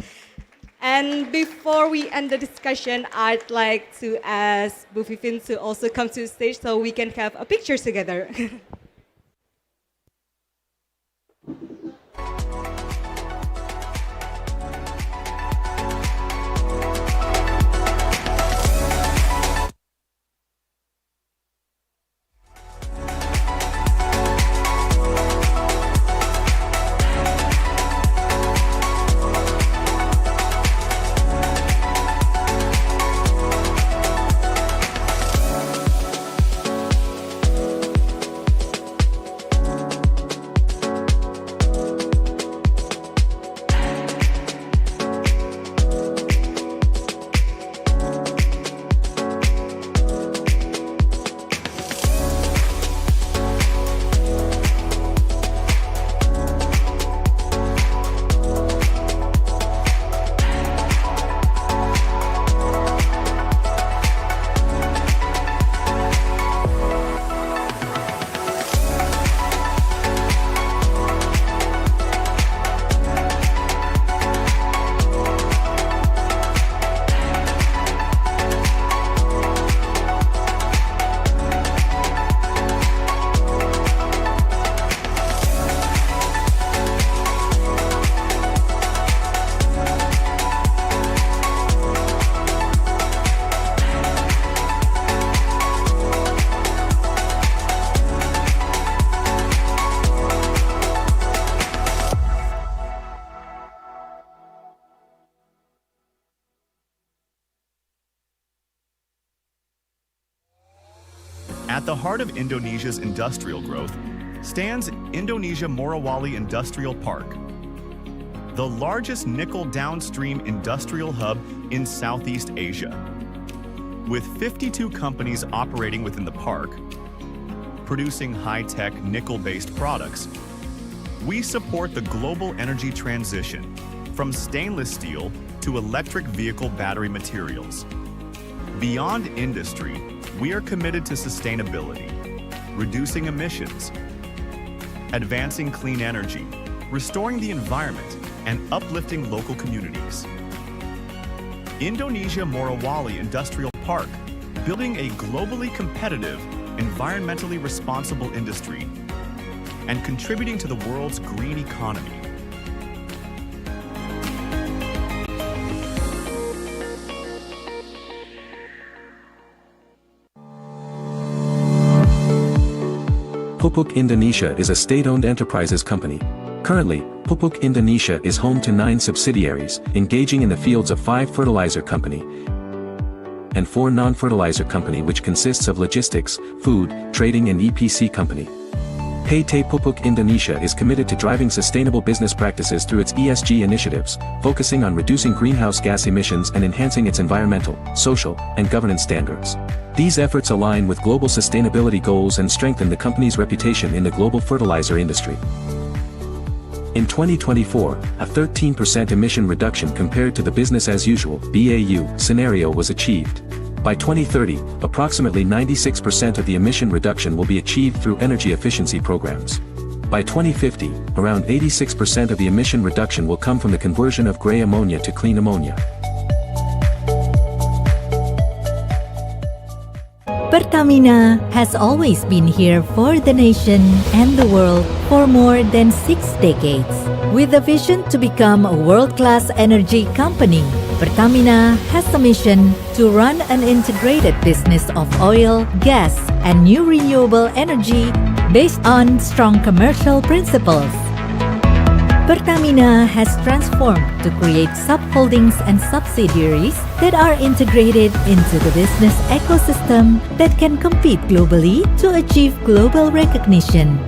And before we end the discussion, I'd like to ask Bu Vivin to also come to the stage so we can have a picture together. At the heart of Indonesia's industrial growth stands Indonesia Morowali Industrial Park, the largest nickel downstream industrial hub in Southeast Asia. With 52 companies operating within the park, producing high-tech nickel-based products, we support the global energy transition from stainless steel to electric vehicle battery materials. Beyond industry, we are committed to sustainability, reducing emissions, advancing clean energy, restoring the environment, and uplifting local communities. Indonesia Morowali Industrial Park, building a globally competitive, environmentally responsible industry, and contributing to the world's green economy. Pupuk Indonesia is a state-owned enterprises company. Currently, Pupuk Indonesia is home to 9 subsidiaries, engaging in the fields of 5 fertilizer company and 4 non-fertilizer company, which consists of logistics, food, trading and EPC company. PT Pupuk Indonesia is committed to driving sustainable business practices through its ESG initiatives, focusing on reducing greenhouse gas emissions and enhancing its environmental, social, and governance standards. These efforts align with global sustainability goals and strengthen the company's reputation in the global fertilizer industry. In 2024, a 13% emission reduction compared to the business as usual (BAU) scenario was achieved. By 2030, approximately 96% of the emission reduction will be achieved through energy efficiency programs. By 2050, around 86% of the emission reduction will come from the conversion of gray ammonia to clean ammonia. Pertamina has always been here for the nation and the world for more than 6 decades. With a vision to become a world-class energy company, Pertamina has a mission to run an integrated business of oil, gas, and new renewable energy based on strong commercial principles. Pertamina has transformed to create subholdings and subsidiaries that are integrated into the business ecosystem that can compete globally to achieve global recognition.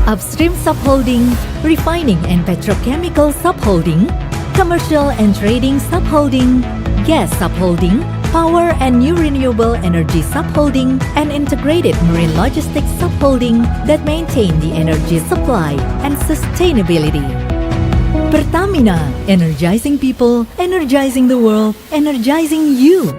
Upstream subholding, refining and petrochemical subholding, commercial and trading subholding, gas subholding, power and new renewable energy subholding, and integrated marine logistics subholding that maintain the energy supply and sustainability. Pertamina, energizing people, energizing the world, energizing you.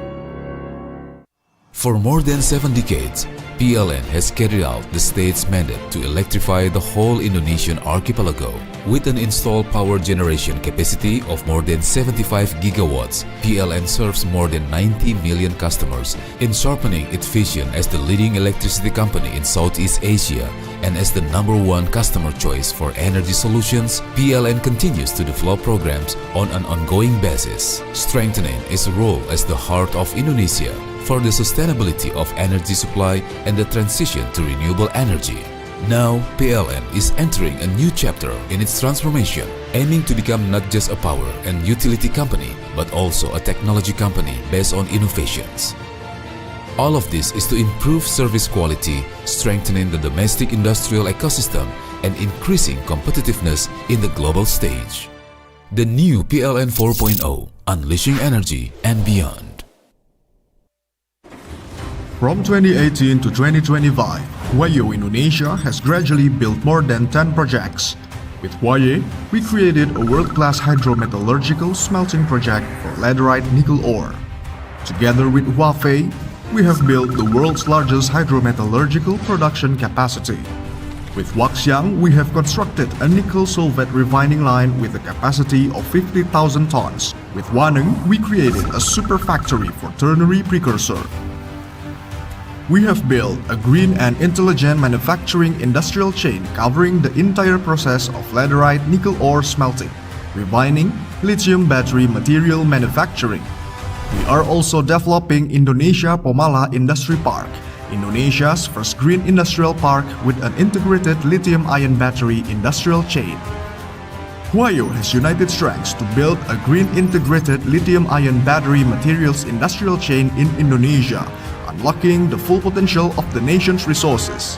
For more than 7 decades, PLN has carried out the state's mandate to electrify the whole Indonesian archipelago. With an installed power generation capacity of more than 75 gigawatts, PLN serves more than 90 million customers in sharpening its vision as the leading electricity company in Southeast Asia. And as the #1 customer choice for energy solutions, PLN continues to develop programs on an ongoing basis, strengthening its role as the heart of Indonesia for the sustainability of energy supply and the transition to renewable energy. Now, PLN is entering a new chapter in its transformation, aiming to become not just a power and utility company, but also a technology company based on innovations. All of this is to improve service quality, strengthening the domestic industrial ecosystem, and increasing competitiveness in the global stage. The new PLN 4.0, unleashing energy and beyond. From 2018 to 2025, Huayo Indonesia has gradually built more than 10 projects. With Huaye, we created a world-class hydrometallurgical smelting project for laterite nickel ore. Together with Huafei, we have built the world's largest hydrometallurgical production capacity. With Waxiang, we have constructed a nickel sulfate refining line with a capacity of 50,000 tons. With Waneng, we created a super factory for ternary precursor. We have built a green and intelligent manufacturing industrial chain covering the entire process of laterite nickel ore smelting, refining, lithium battery material manufacturing. We are also developing Indonesia Pomala Industry Park, Indonesia's first green industrial park with an integrated lithium-ion battery industrial chain. Huayo has united strengths to build a green integrated lithium-ion battery materials industrial chain in Indonesia, unlocking the full potential of the nation's resources.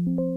you.